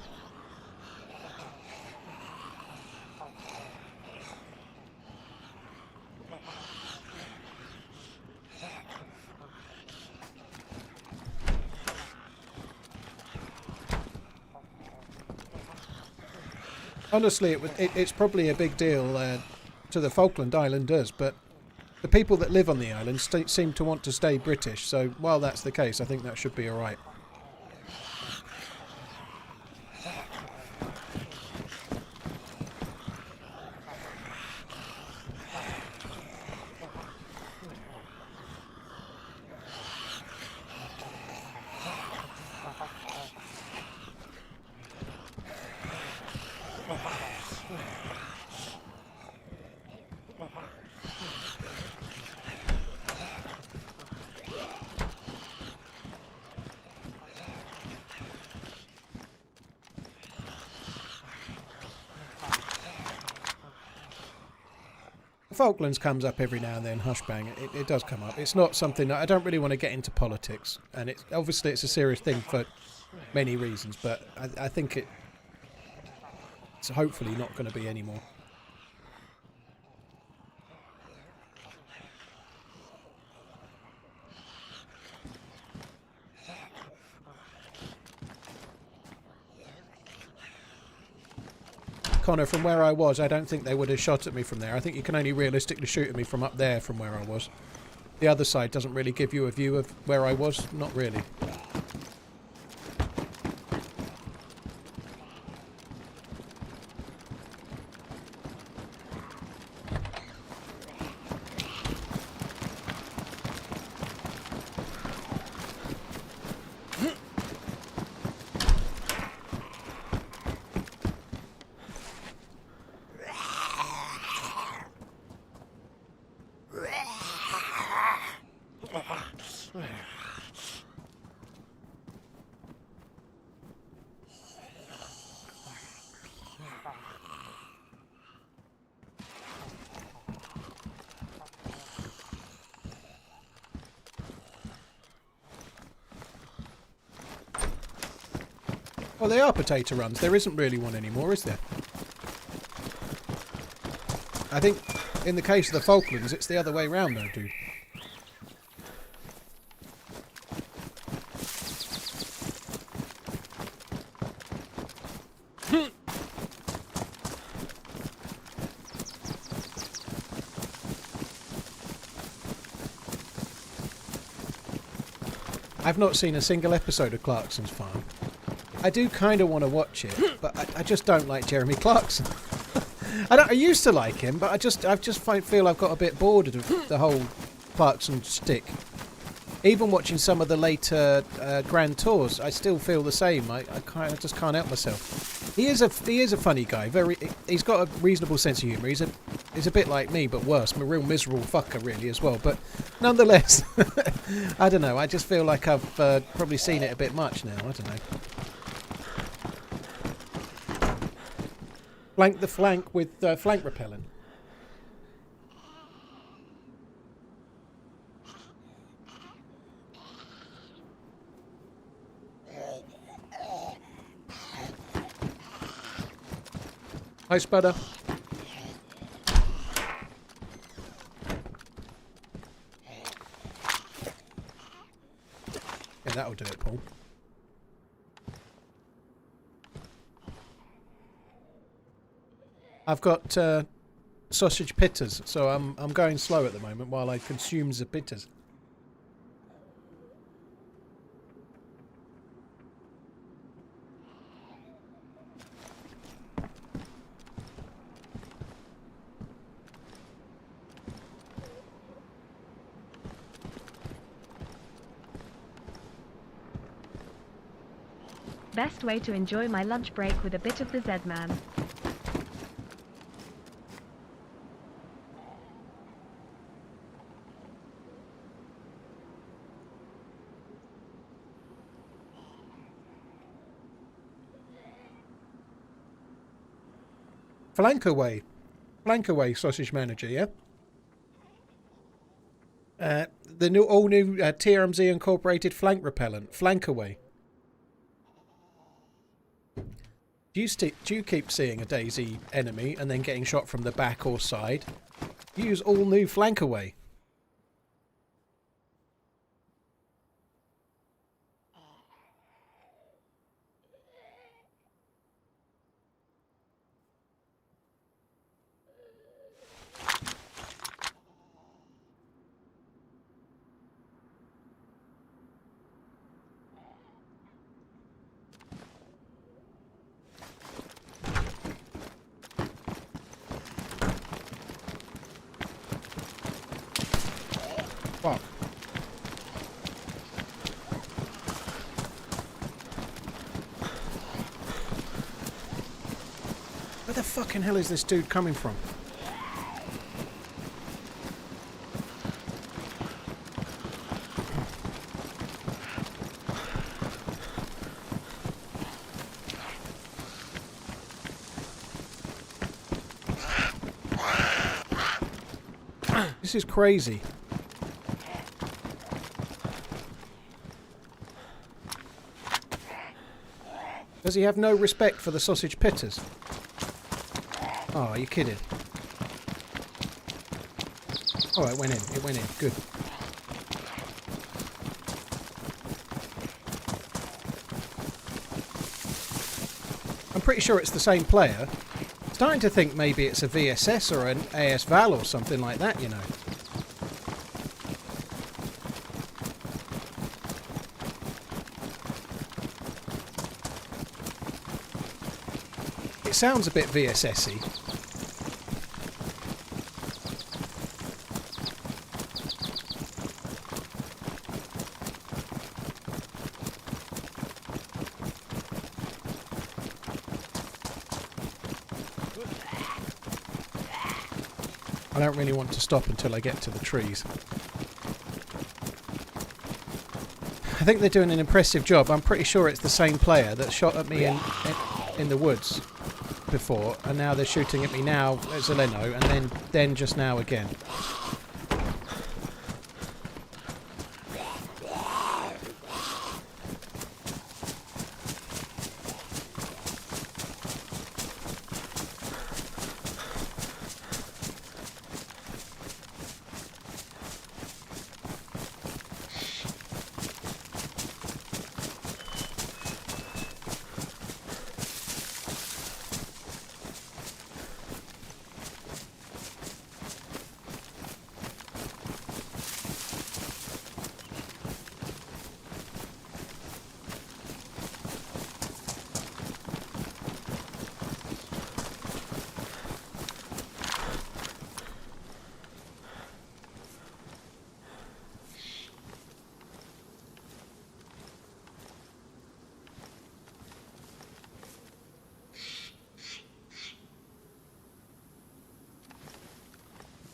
Honestly, it's probably a big deal to the Falkland Islanders, but the people that live on the island seem to want to stay British, so while that's the case, I think that should be alright. Falklands comes up every now and then, hushbang. It does come up. It's not something that I don't really want to get into politics, and obviously it's a serious thing for many reasons, but I think it's hopefully not going to be anymore. Connor, from where I was, I don't think they would have shot at me from there. I think you can only realistically shoot at me from up there from where I was. The other side doesn't really give you a view of where I was. Not really. Well, they are potato runs. There isn't really one anymore, is there? I think in the case of the Falklands, it's the other way round though, dude. I've not seen a single episode of Clarkson's Farm. I do kind of want to watch it, but I just don't like Jeremy Clarkson. I used to like him, but I just feel I've got a bit bored of the whole Clarkson shtick. Even watching some of the later Grand Tours, I still feel the same. I just can't help myself. He is a funny guy. He's got a reasonable sense of humour. He's a bit like me, but worse. I'm a real miserable fucker, really, as well. But nonetheless, I don't know. I just feel like I've probably seen it a bit much now. I don't know. Flank the flank with flank repellent. Hi, Spudder. that'll do it, Paul. I've got sausage pitters, so I'm going slow at the moment while I consume the pitters. Best way to enjoy my lunch break with a bit of the Z-Man. Flankaway. Flankaway sausage manager, yeah? The new, all new TRMZ incorporated flank repellent. Flankaway. Do you keep seeing a DayZ enemy and then getting shot from the back or side? Use all new Flankaway. Fuck. Where the fucking hell is this dude coming from? This is crazy. Does he have no respect for the sausage pitters? Oh, are you kidding? Oh, it went in. It went in. Good. I'm pretty sure it's the same player. Starting to think maybe it's a VSS or an AS Val or something like that, you know. It sounds a bit VSS-y. I don't really want to stop until I get to the trees. I think they're doing an impressive job. I'm pretty sure it's the same player that shot at me in the woods before, and now they're shooting at me now at Zeleno, and then just now again.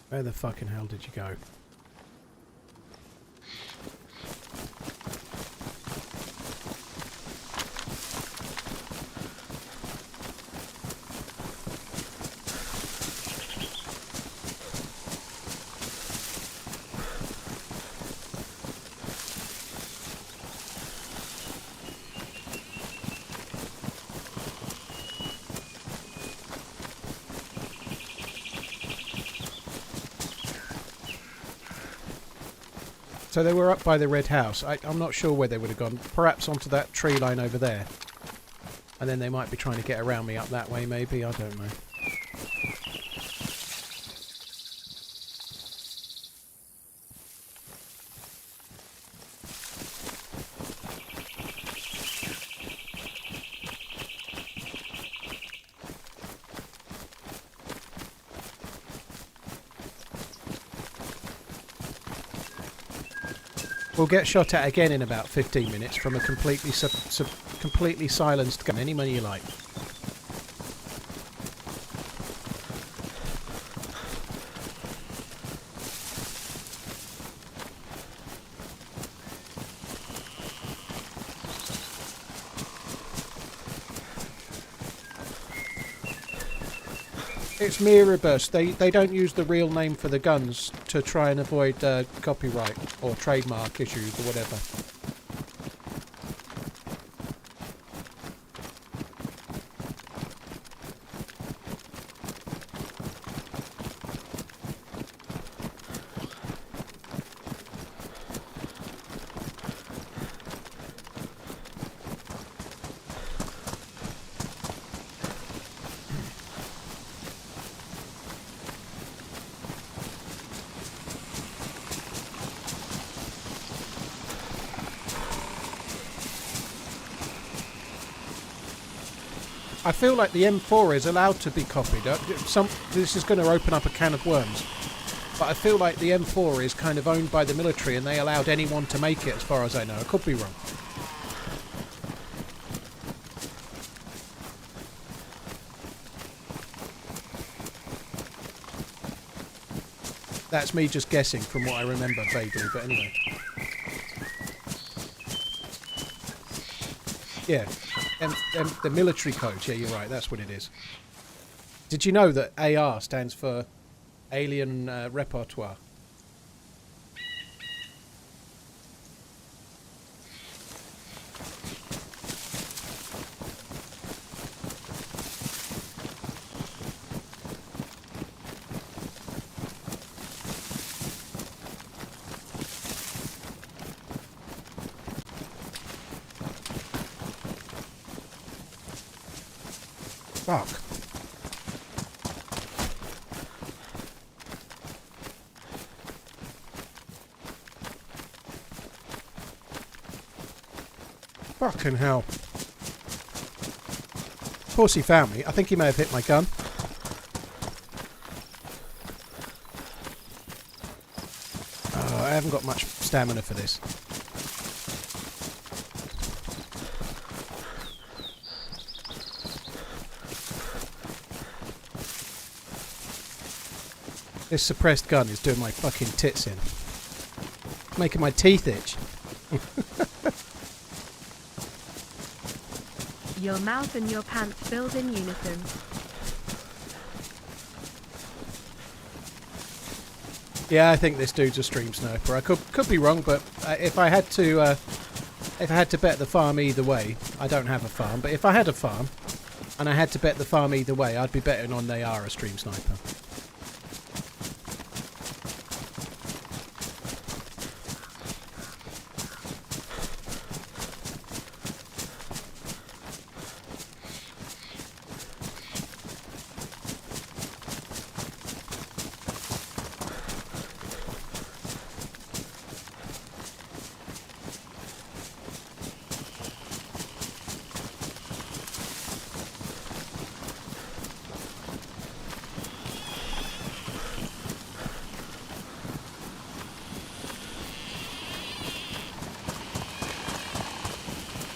Where the fucking hell did you go? So they were up by the red house. I'm not sure where they would have gone. Perhaps onto that tree line over there. And then they might be trying to get around me up that way, maybe. I don't know. We'll get shot at again in about 15 minutes from a completely completely silenced gun. Any money you like. It's Mirabus. They don't use the real name for the guns to try and avoid copyright or trademark issues or whatever. I feel like the M4 is allowed to be copied. This is going to open up a can of worms. But I feel like the M4 is kind of owned by the military and they allowed anyone to make it, as far as I know. I could be wrong. That's me just guessing from what I remember vaguely, but anyway. Yeah. The military code, yeah, you're right, that's what it is. Did you know that AR stands for Alien Repertoire? Fuck. Fucking hell. Of course he found me. I think he may have hit my gun. Oh, I haven't got much stamina for this. This suppressed gun is doing my fucking tits in. Making my teeth itch. Your mouth and your pants filled in unison. Yeah, I think this dude's a stream sniper. I could be wrong, but if I had to bet the farm either way, I don't have a farm. But if I had a farm and I had to bet the farm either way, I'd be betting on they are a stream sniper.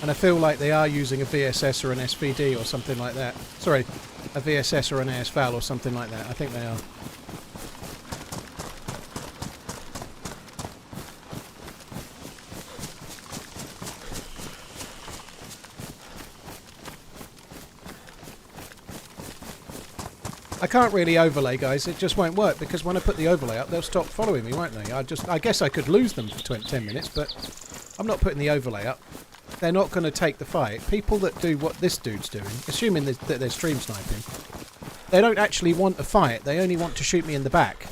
And I feel like they are using a VSS or an SVD or something like that. Sorry, a VSS or an ASVAL or something like that. I think they are. I can't really overlay, guys. It just won't work because when I put the overlay up, they'll stop following me, won't they? I guess I could lose them for 10 minutes, but I'm not putting the overlay up. They're not going to take the fight. People that do what this dude's doing, assuming that they're stream sniping, they don't actually want a fight. They only want to shoot me in the back.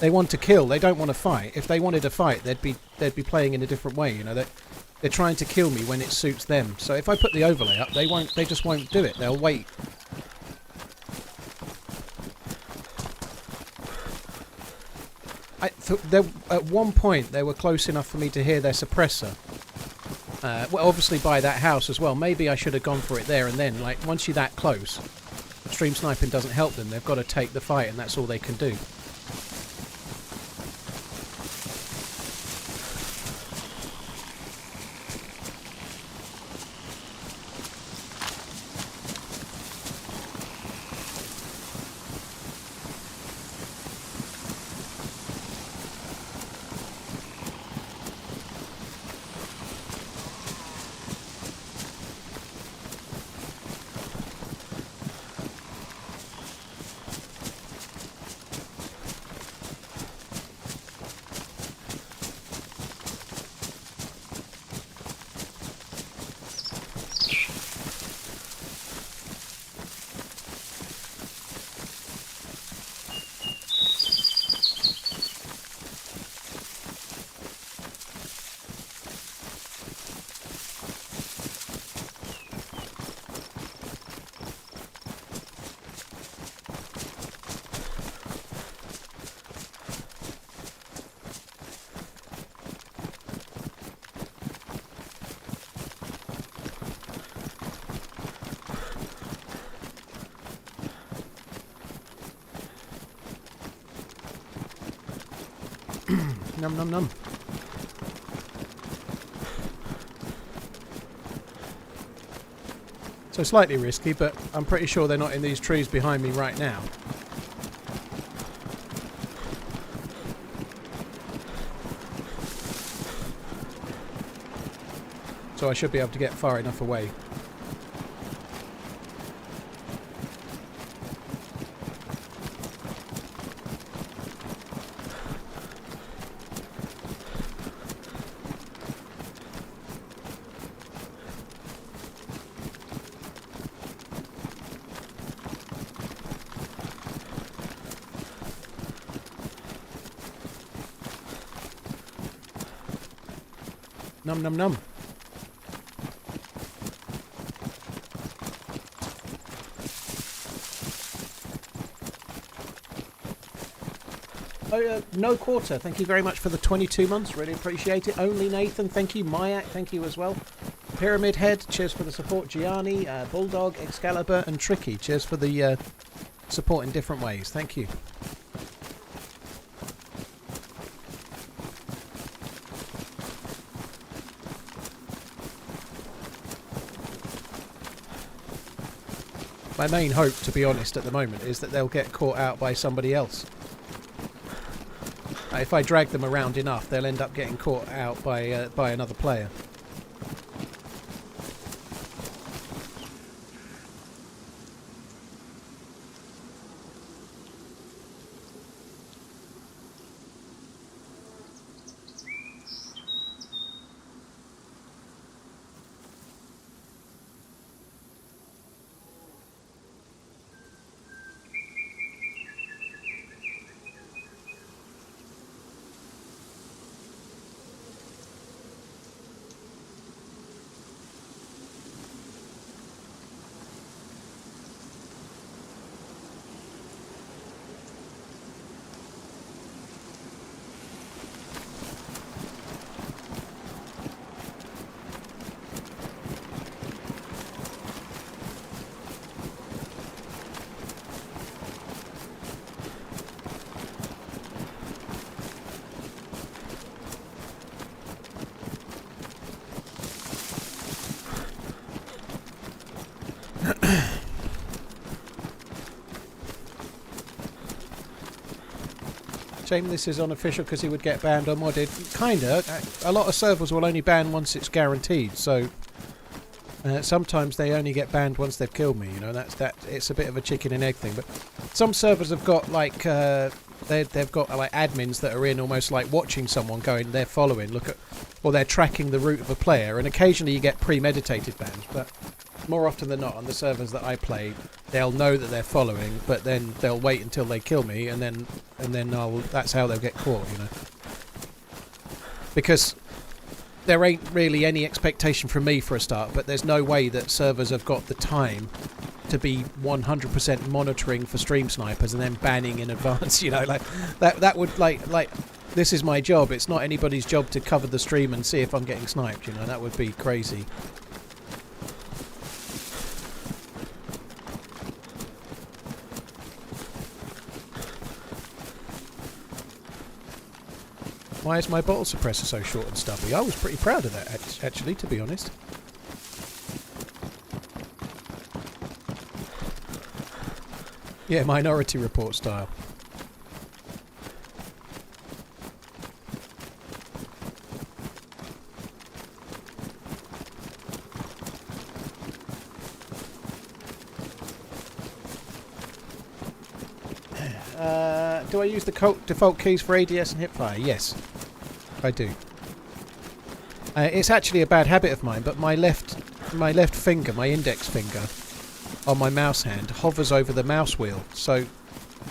They want to kill. They don't want to fight. If they wanted to fight, they'd be playing in a different way. You know, they're trying to kill me when it suits them. So if I put the overlay up, they won't. They just won't do it. They'll wait. At one point, they were close enough for me to hear their suppressor. Well, obviously by that house as well. Maybe I should have gone for it there and then. Like, once you're that close, stream sniping doesn't help them. They've got to take the fight, and that's all they can do. Num num num. So slightly risky, but I'm pretty sure they're not in these trees behind me right now. So I should be able to get far enough away. Num num num. Oh, no quarter. Thank you very much for the 22 months. Really appreciate it. Only Nathan. Thank you. Mayak. Thank you as well. Pyramid Head. Cheers for the support. Gianni, Bulldog, Excalibur, and Tricky. Cheers for the support in different ways. Thank you. My main hope, to be honest, at the moment, is that they'll get caught out by somebody else. If I drag them around enough, they'll end up getting caught out by another player. Shame this is unofficial because he would get banned or modded. Kinda. A lot of servers will only ban once it's guaranteed, so sometimes they only get banned once they've killed me. You know, it's a bit of a chicken and egg thing. But some servers have got like they've got like admins that are in almost like watching someone going, they're following, or they're tracking the route of a player, and occasionally you get premeditated bans. But more often than not on the servers that I play, they'll know that they're following, but then they'll wait until they kill me, and then that's how they'll get caught, you know. Because there ain't really any expectation from me for a start, but there's no way that servers have got the time to be 100% monitoring for stream snipers and then banning in advance, you know, like that would like this is my job. It's not anybody's job to cover the stream and see if I'm getting sniped, you know. That would be crazy. Why is my bottle suppressor so short and stubby? I was pretty proud of that, actually, to be honest. Yeah, Minority Report style. Do I use the default keys for ADS and hipfire? Yes, I do. It's actually a bad habit of mine, but my left finger, my index finger, on my mouse hand hovers over the mouse wheel. So,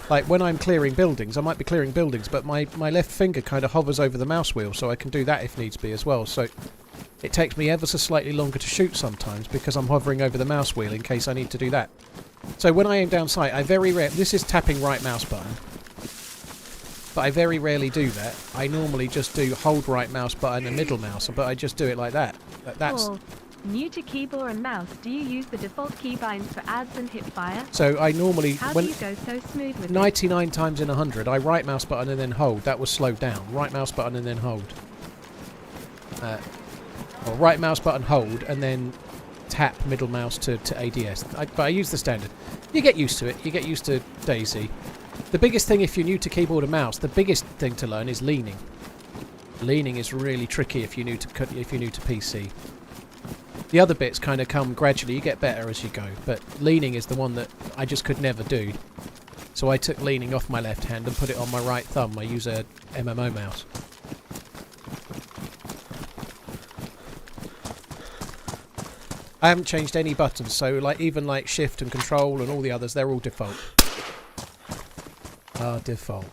like when I'm clearing buildings, I might be clearing buildings, but my left finger kind of hovers over the mouse wheel, so I can do that if needs be as well. So it takes me ever so slightly longer to shoot sometimes because I'm hovering over the mouse wheel in case I need to do that. So when I aim down sight, I very rarely... This is tapping right mouse button. But I very rarely do that. I normally just do hold right mouse button and middle mouse, but I just do it like that. That's... New to keyboard and mouse, do you use the default keybinds for ads and hipfire? So I normally... How do you go so smooth with 99 times in 100, I right mouse button and then hold. That was slowed down. Right mouse button and then hold. Or right mouse button hold and then tap middle mouse to ADS. But I use the standard. You get used to it. You get used to DayZ. The biggest thing if you're new to keyboard and mouse, the biggest thing to learn is leaning. Leaning is really tricky if you're new to PC. The other bits kind of come gradually. You get better as you go, but leaning is the one that I just could never do. So I took leaning off my left hand and put it on my right thumb. I use a MMO mouse. I haven't changed any buttons, so like even like shift and control and all the others, they're all default. Default.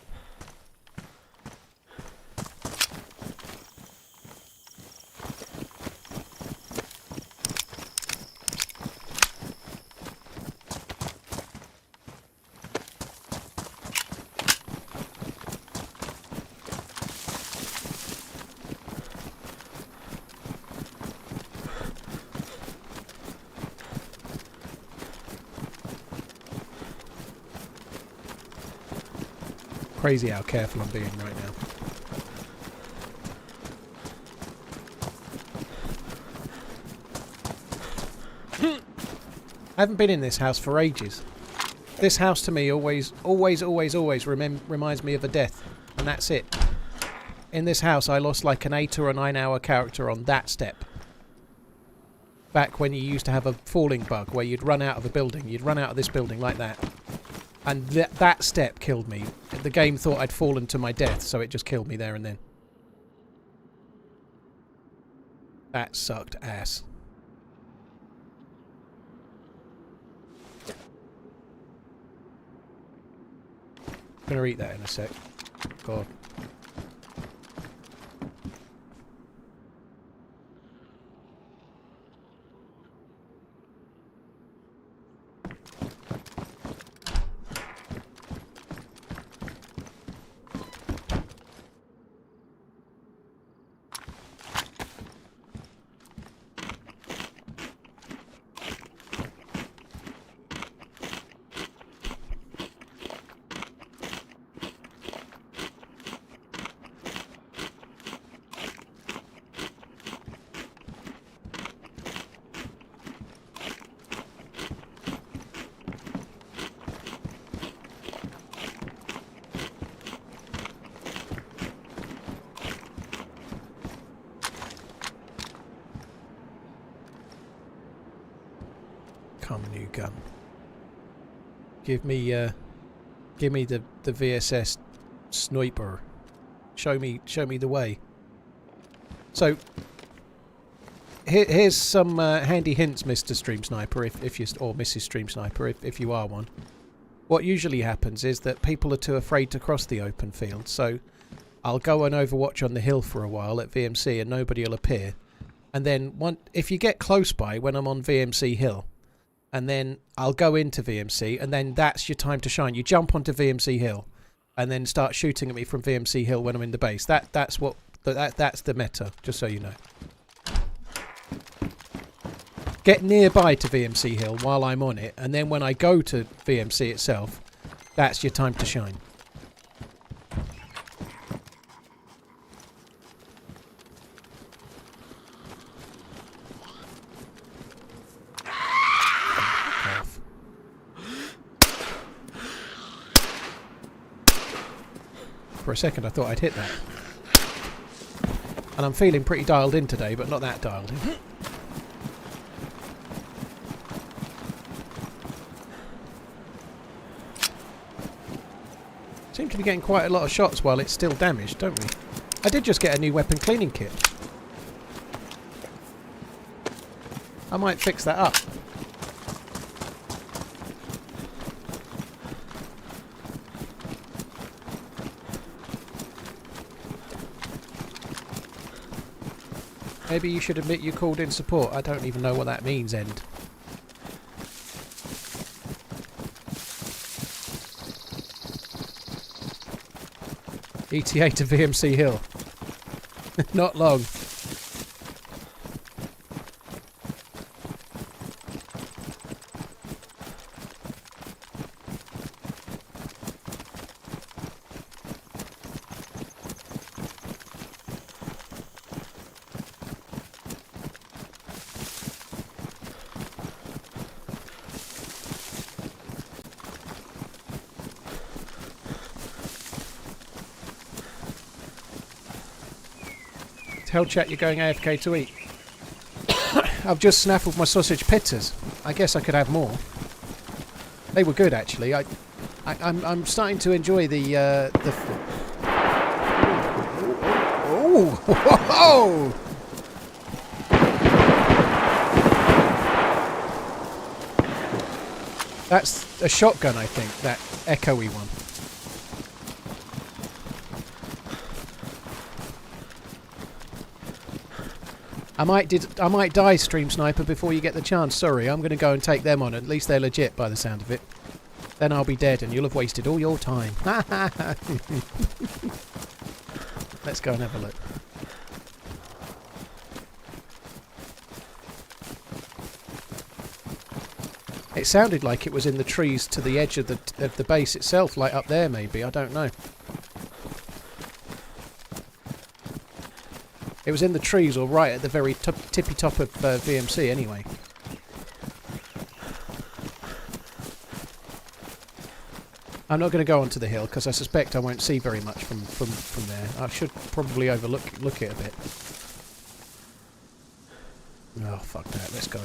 Crazy how careful I'm being right now. I haven't been in this house for ages. This house to me always reminds me of a death, and that's it. In this house I lost like an 8 or a 9 hour character on that step. Back when you used to have a falling bug where you'd run out of a building, you'd run out of this building like that. And that step killed me. The game thought I'd fallen to my death, so it just killed me there and then. That sucked ass. I'm gonna eat that in a sec. God. New gun. Give me the VSS sniper. Show me the way. So Here's some handy hints, Mr. Stream Sniper, if you or Mrs. Stream Sniper, if you are one. What usually happens is that people are too afraid to cross the open field, so I'll go and overwatch on the hill for a while at VMC and nobody will appear. And then if you get close by when I'm on VMC Hill, and then I'll go into VMC, and then that's your time to shine. You jump onto VMC Hill, and then start shooting at me from VMC Hill when I'm in the base. That's the meta, just so you know. Get nearby to VMC Hill while I'm on it, and then when I go to VMC itself, that's your time to shine. For a second I thought I'd hit that. And I'm feeling pretty dialed in today, but not that dialed in. Seem to be getting quite a lot of shots while it's still damaged, don't we? I did just get a new weapon cleaning kit. I might fix that up. Maybe you should admit you called in support. I don't even know what that means, End. ETA to VMC Hill. Not long. Tell chat you're going AFK to eat. I've just snaffled my sausage pizzas. I guess I could have more. They were good actually. I'm starting to enjoy the oh, whoa! That's a shotgun, I think. That echoey one. I might die, Stream Sniper, before you get the chance. Sorry, I'm going to go and take them on. At least they're legit by the sound of it. Then I'll be dead and you'll have wasted all your time. Let's go and have a look. It sounded like it was in the trees to the edge of the base itself, like up there maybe. I don't know. It was in the trees or right at the very tippy top of VMC anyway. I'm not going to go onto the hill because I suspect I won't see very much from there. I should probably look it a bit. Oh, fuck that. Let's go.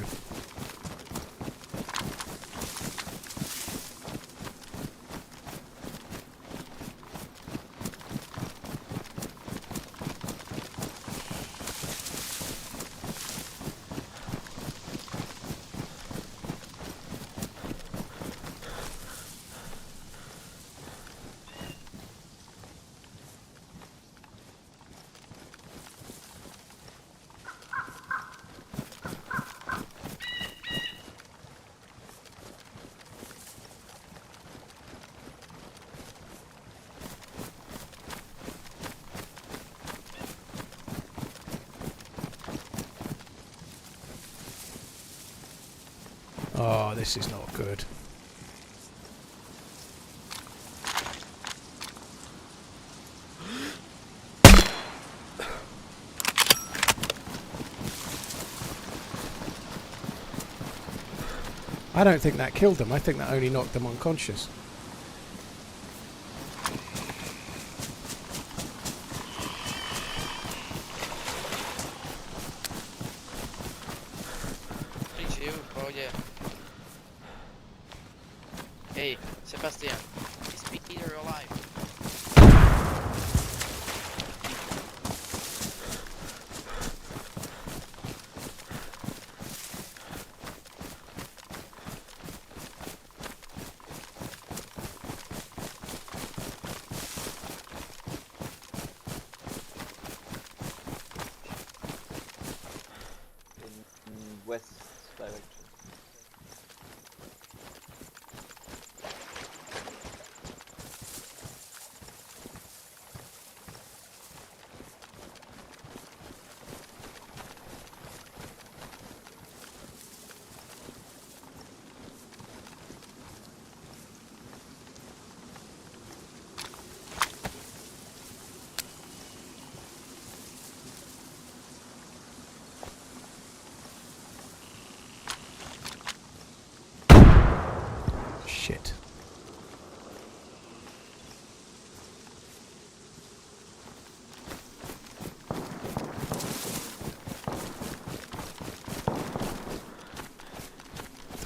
Oh, this is not good. I don't think that killed them. I think that only knocked them unconscious. Hey, Sebastian, is Peter alive?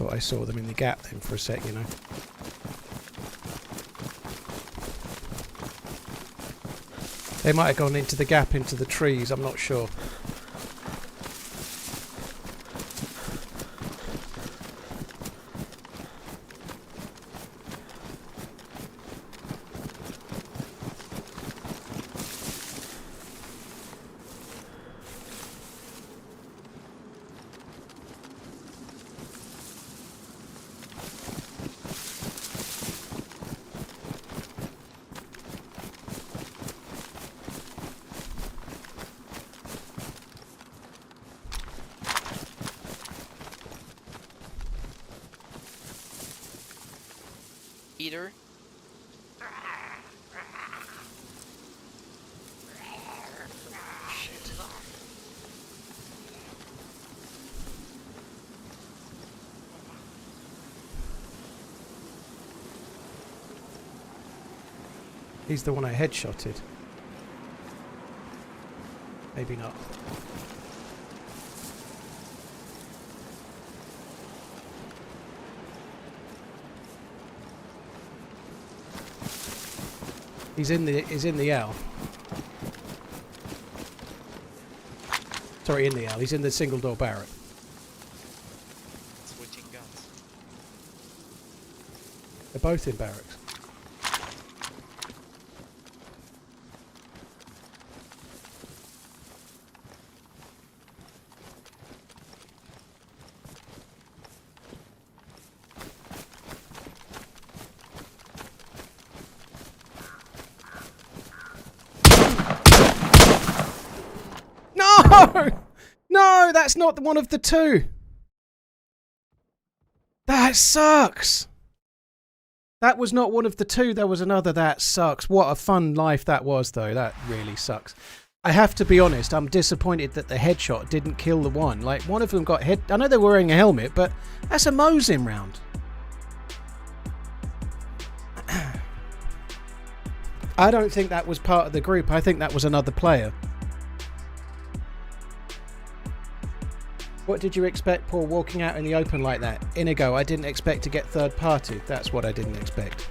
thought I saw them in the gap then for a sec, you know. They might have gone into the gap, into the trees, I'm not sure. Peter. Shit. He's the one I headshotted. Maybe not. He's in the L. Sorry, in the L. He's in the single door barrack. Switching guns. They're both in barracks. No! No, that's not one of the two. That sucks. That was not one of the two. There was another. That sucks. What a fun life that was, though. That really sucks. I have to be honest. I'm disappointed that the headshot didn't kill the one. Like, one of them got hit. I know they were wearing a helmet, but that's a Mosin round. I don't think that was part of the group. I think that was another player. What did you expect, Paul, walking out in the open like that? Inigo, I didn't expect to get third party. That's what I didn't expect.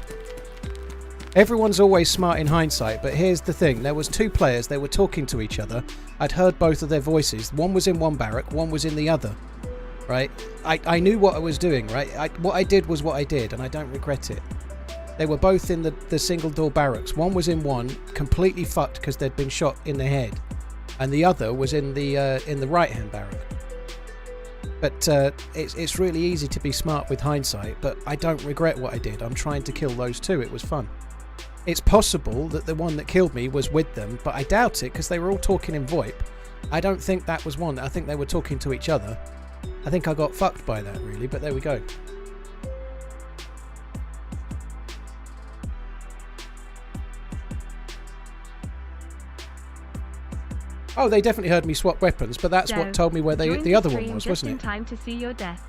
Everyone's always smart in hindsight, but here's the thing. There was two players. They were talking to each other. I'd heard both of their voices. One was in one barrack, one was in the other. Right? I knew what I was doing, right? What I did was what I did, and I don't regret it. They were both in the single door barracks. One was in one, completely fucked because they'd been shot in the head. And the other was in the right-hand barrack. But it's really easy to be smart with hindsight, but I don't regret what I did. I'm trying to kill those two. It was fun. It's possible that the one that killed me was with them, but I doubt it because they were all talking in VoIP. I don't think that was one. I think they were talking to each other. I think I got fucked by that, really, but there we go. Oh, they definitely heard me swap weapons, but that's what told me where the other one was, wasn't it? In time to see your death.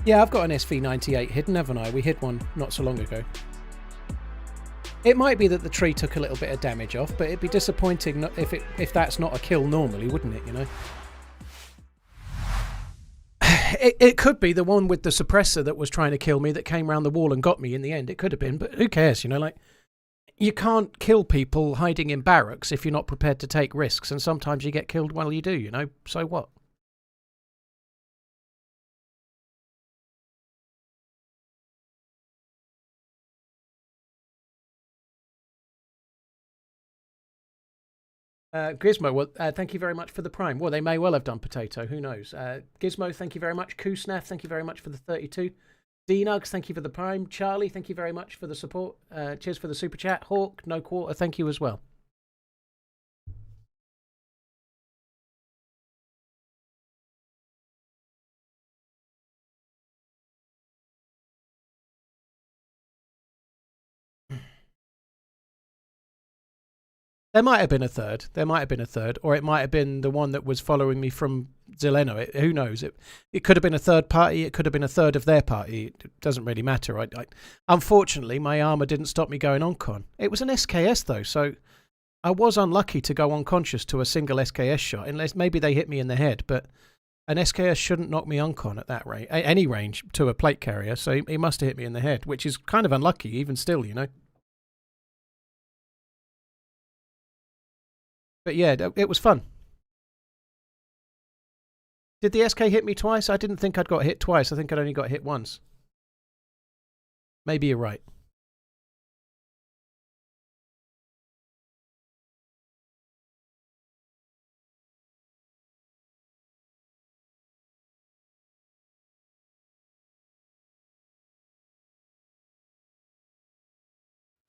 Yeah, I've got an SV98 hidden, haven't I? We hid one not so long ago. It might be that the tree took a little bit of damage off, but it'd be disappointing if that's not a kill normally, wouldn't it, you know? It could be the one with the suppressor that was trying to kill me that came round the wall and got me in the end. It could have been, but who cares, you know? Like, you can't kill people hiding in barracks if you're not prepared to take risks, and sometimes you get killed while you do, you know? So what? Gizmo, well, thank you very much for the Prime. Well, they may well have done Potato. Who knows? Gizmo, thank you very much. Kusnaf, thank you very much for the 32. D-Nugs, thank you for the Prime. Charlie, thank you very much for the support. Cheers for the Super Chat. Hawk, no quarter, thank you as well. There might have been a third. There might have been a third. Or it might have been the one that was following me from Zeleno. Who knows? It could have been a third party. It could have been a third of their party. It doesn't really matter. Unfortunately, my armour didn't stop me going on con. It was an SKS, though, so I was unlucky to go unconscious to a single SKS shot, unless maybe they hit me in the head, but an SKS shouldn't knock me uncon at that range, any range to a plate carrier, so he must have hit me in the head, which is kind of unlucky, even still, you know. But yeah, it was fun. Did the SK hit me twice? I didn't think I'd got hit twice. I think I'd only got hit once. Maybe you're right.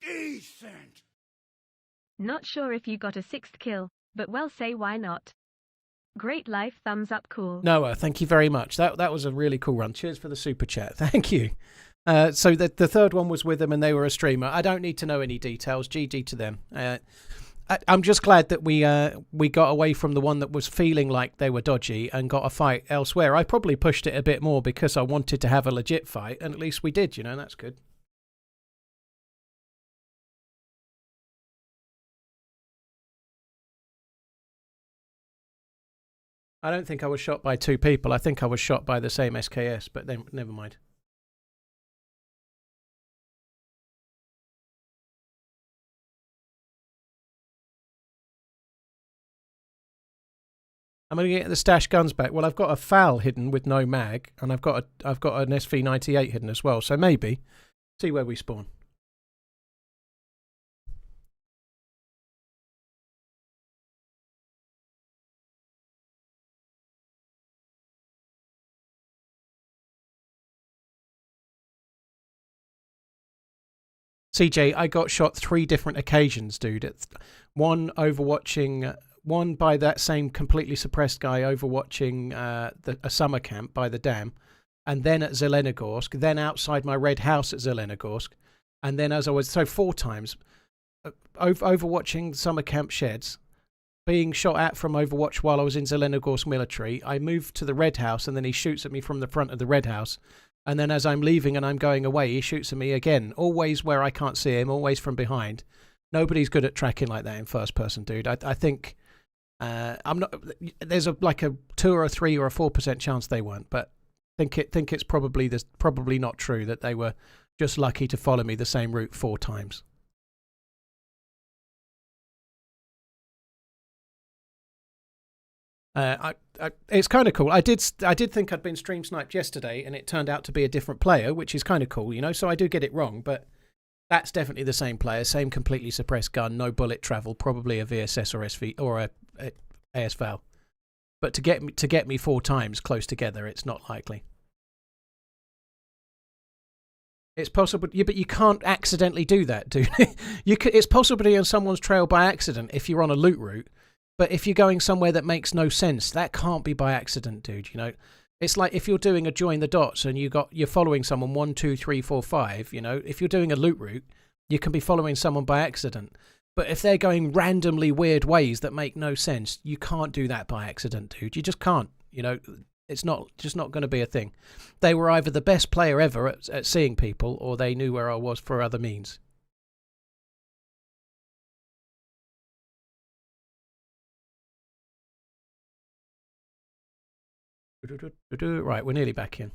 Decent. Not sure if you got a 6th kill, but well, say why not. Great life, thumbs up, cool. Noah, thank you very much. That was a really cool run. Cheers for the super chat. Thank you. So the third one was with them and they were a streamer. I don't need to know any details. GG to them. I'm just glad that we got away from the one that was feeling like they were dodgy and got a fight elsewhere. I probably pushed it a bit more because I wanted to have a legit fight, and at least we did, you know, that's good. I don't think I was shot by 2 people. I think I was shot by the same SKS, but then never mind. I'm going to get the stash guns back. Well, I've got a FAL hidden with no mag, and I've got an SV98 hidden as well. So maybe see where we spawn. CJ, I got shot 3 different occasions, dude. It's one overwatching, one by that same completely suppressed guy overwatching a summer camp by the dam, and then at Zelenogorsk, then outside my red house at Zelenogorsk, and then as I was, so 4 times, overwatching summer camp sheds, being shot at from Overwatch while I was in Zelenogorsk military. I moved to the red house, and then he shoots at me from the front of the red house. And then as I'm leaving and I'm going away, he shoots at me again. Always where I can't see him, always from behind. Nobody's good at tracking like that in first person, dude. I think I'm not. There's like a 2 or a 3 or a 4% chance they weren't, but think it's probably not true that they were just lucky to follow me the same route 4 times. It's kind of cool. I did think I'd been stream sniped yesterday, and it turned out to be a different player, which is kind of cool, you know. So I do get it wrong, but that's definitely the same player, same completely suppressed gun, no bullet travel, probably a VSS or SV or a ASVAL. But to get me 4 times close together, it's not likely. It's possible, yeah, but you can't accidentally do that, dude. It's possible to be on someone's trail by accident if you're on a loot route. But if you're going somewhere that makes no sense, that can't be by accident, dude. You know, it's like if you're doing a join the dots and you're following someone 1, 2, 3, 4, 5. You know, if you're doing a loot route, you can be following someone by accident. But if they're going randomly weird ways that make no sense, you can't do that by accident, dude. You just can't. You know, it's just not going to be a thing. They were either the best player ever at seeing people, or they knew where I was for other means. Right, we're nearly back in.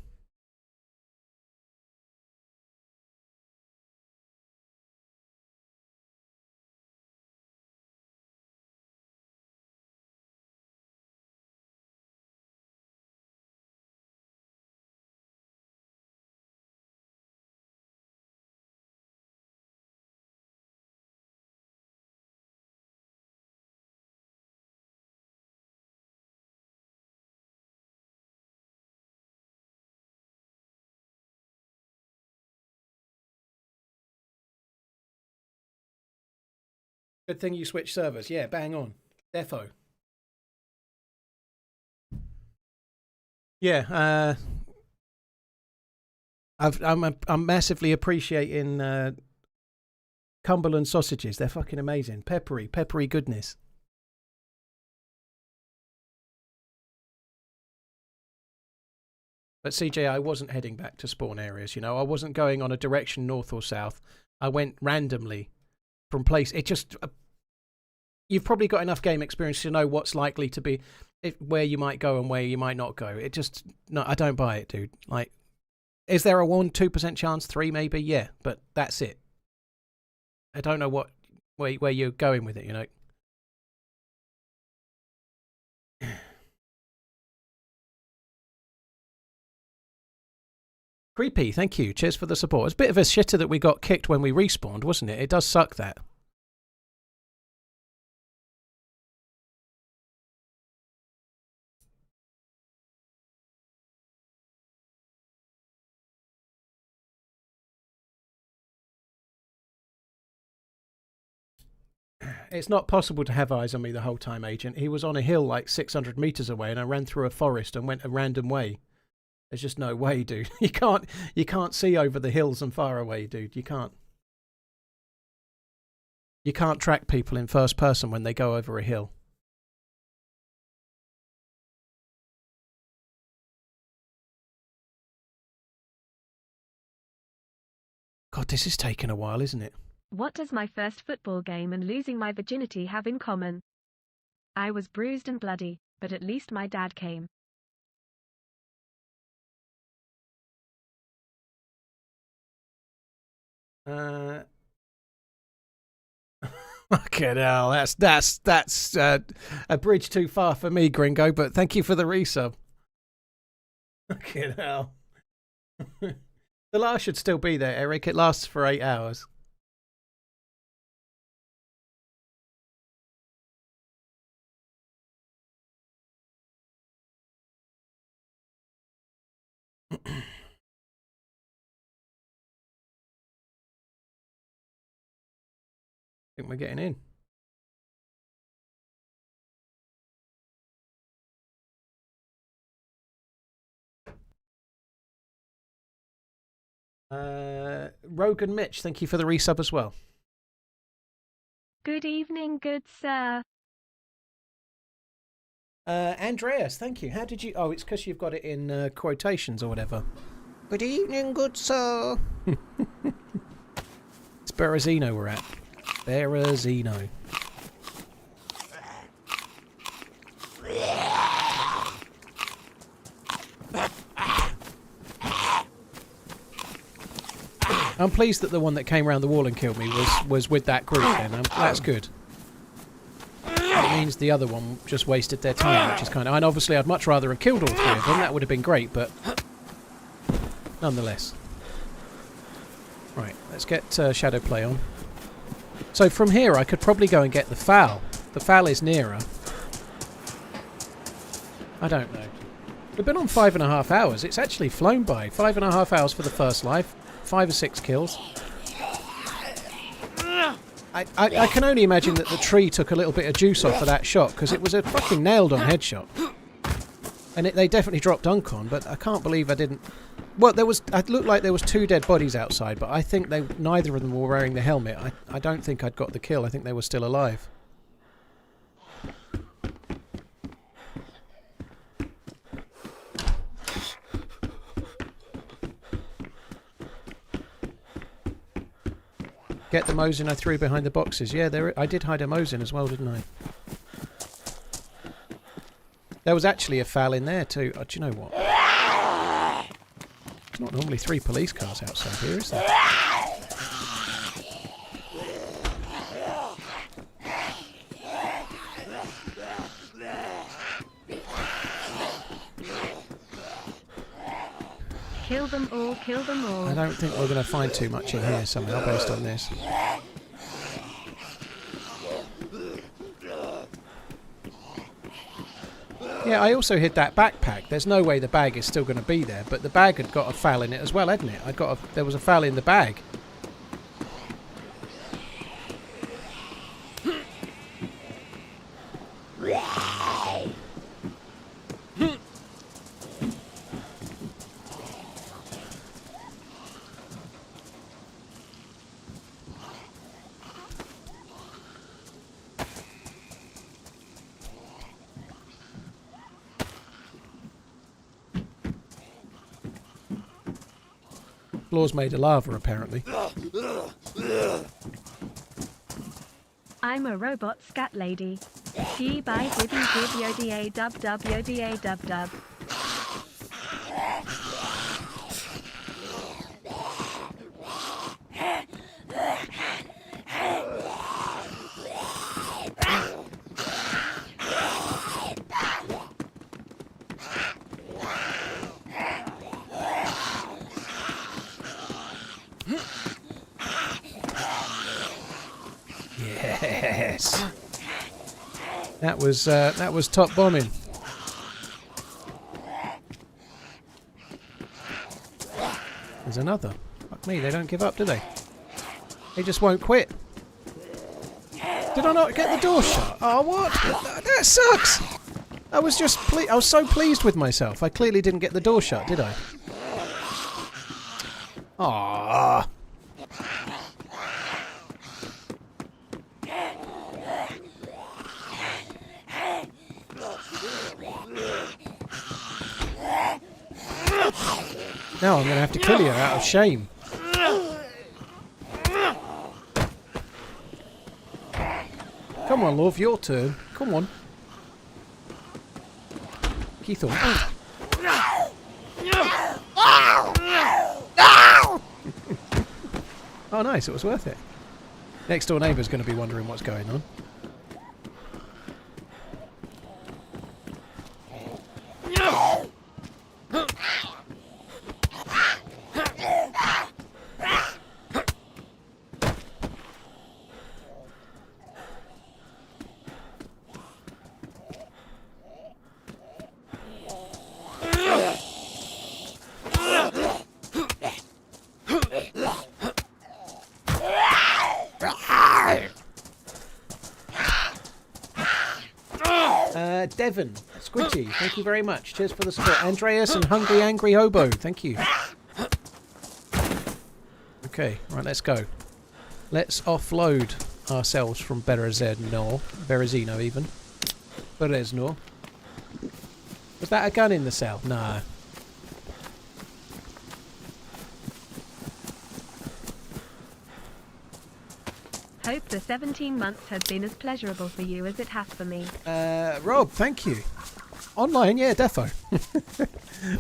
Good thing you switched servers. Yeah, bang on. Defo. Yeah, I'm massively appreciating Cumberland sausages. They're fucking amazing. Peppery goodness. But CJ, I wasn't heading back to spawn areas, you know. I wasn't going on a direction north or south. I went randomly from place. It just you've probably got enough game experience to know what's likely to be, where you might go and where you might not go. It just, no, I don't buy it, dude. Like, is there a 1-2% chance? 3 maybe? Yeah, but that's it. I don't know where you're going with it, you know. Creepy, thank you. Cheers for the support. It's a bit of a shitter that we got kicked when we respawned, wasn't it? It does suck, that. It's not possible to have eyes on me the whole time, Agent. He was on a hill like 600 meters away, and I ran through a forest and went a random way. There's just no way, dude. You can't see over the hills and far away, dude. You can't. You can't track people in first person when they go over a hill. God, this is taking a while, isn't it? What does my first football game and losing my virginity have in common? I was bruised and bloody, but at least my dad came. Fucking hell, that's a bridge too far for me, Gringo, but thank you for the resub. Fucking hell. The last should still be there, Eric. It lasts for 8 hours. I think we're getting in. Rogan Mitch, thank you for the resub as well. Good evening, good sir. Andreas, thank you. How did you... Oh, it's because you've got it in quotations or whatever. Good evening, good sir. It's Berezino we're at. Berezino. I'm pleased that the one that came around the wall and killed me was with that group then. That's good. It means the other one just wasted their time, which is kind of... And obviously I'd much rather have killed all 3 of them. That would have been great, but... Nonetheless. Right, let's get Shadow Play on. So from here I could probably go and get the FAL. The FAL is nearer. I don't know. We've been on 5.5 hours. It's actually flown by. 5.5 hours for the first life. 5 or 6 kills. I can only imagine that the tree took a little bit of juice off of that shot, because it was a fucking nailed-on headshot. And they definitely dropped dunk on, but I can't believe I didn't... Well, it looked like there was 2 dead bodies outside, but I think neither of them were wearing the helmet. I don't think I'd got the kill. I think they were still alive. Get the Mosin I threw behind the boxes. Yeah, I did hide a Mosin as well, didn't I? There was actually a FAL in there too. Do you know what? There's not normally 3 police cars outside here, is there? Kill them all, kill them all. I don't think we're going to find too much in here somehow based on this. Yeah, I also hid that backpack. There's no way the bag is still going to be there, but the bag had got a FAL in it as well, hadn't it? There was a FAL in the bag. Floor's made of lava, apparently. I'm a robot scat lady. Gee bye dibby dib yoda dub dub yoda dub dub. Yes. That was top bombing. There's another. Fuck me, they don't give up, do they? They just won't quit. Did I not get the door shut? Oh, what? That sucks. I was just I was so pleased with myself. I clearly didn't get the door shut, did I? Ah. Now I'm going to have to kill you out of shame. Come on, love, your turn. Come on. Keith on. Oh, nice. It was worth it. Next door neighbour's going to be wondering what's going on. Devon, Squidgy, thank you very much. Cheers for the support. Andreas and Hungry Angry Hobo, thank you. Okay, right, let's go. Let's offload ourselves from Berezino even. Berezino. Was that a gun in the cell? Nah. Hope the 17 months has been as pleasurable for you as it has for me. Rob, thank you. Online, yeah, defo.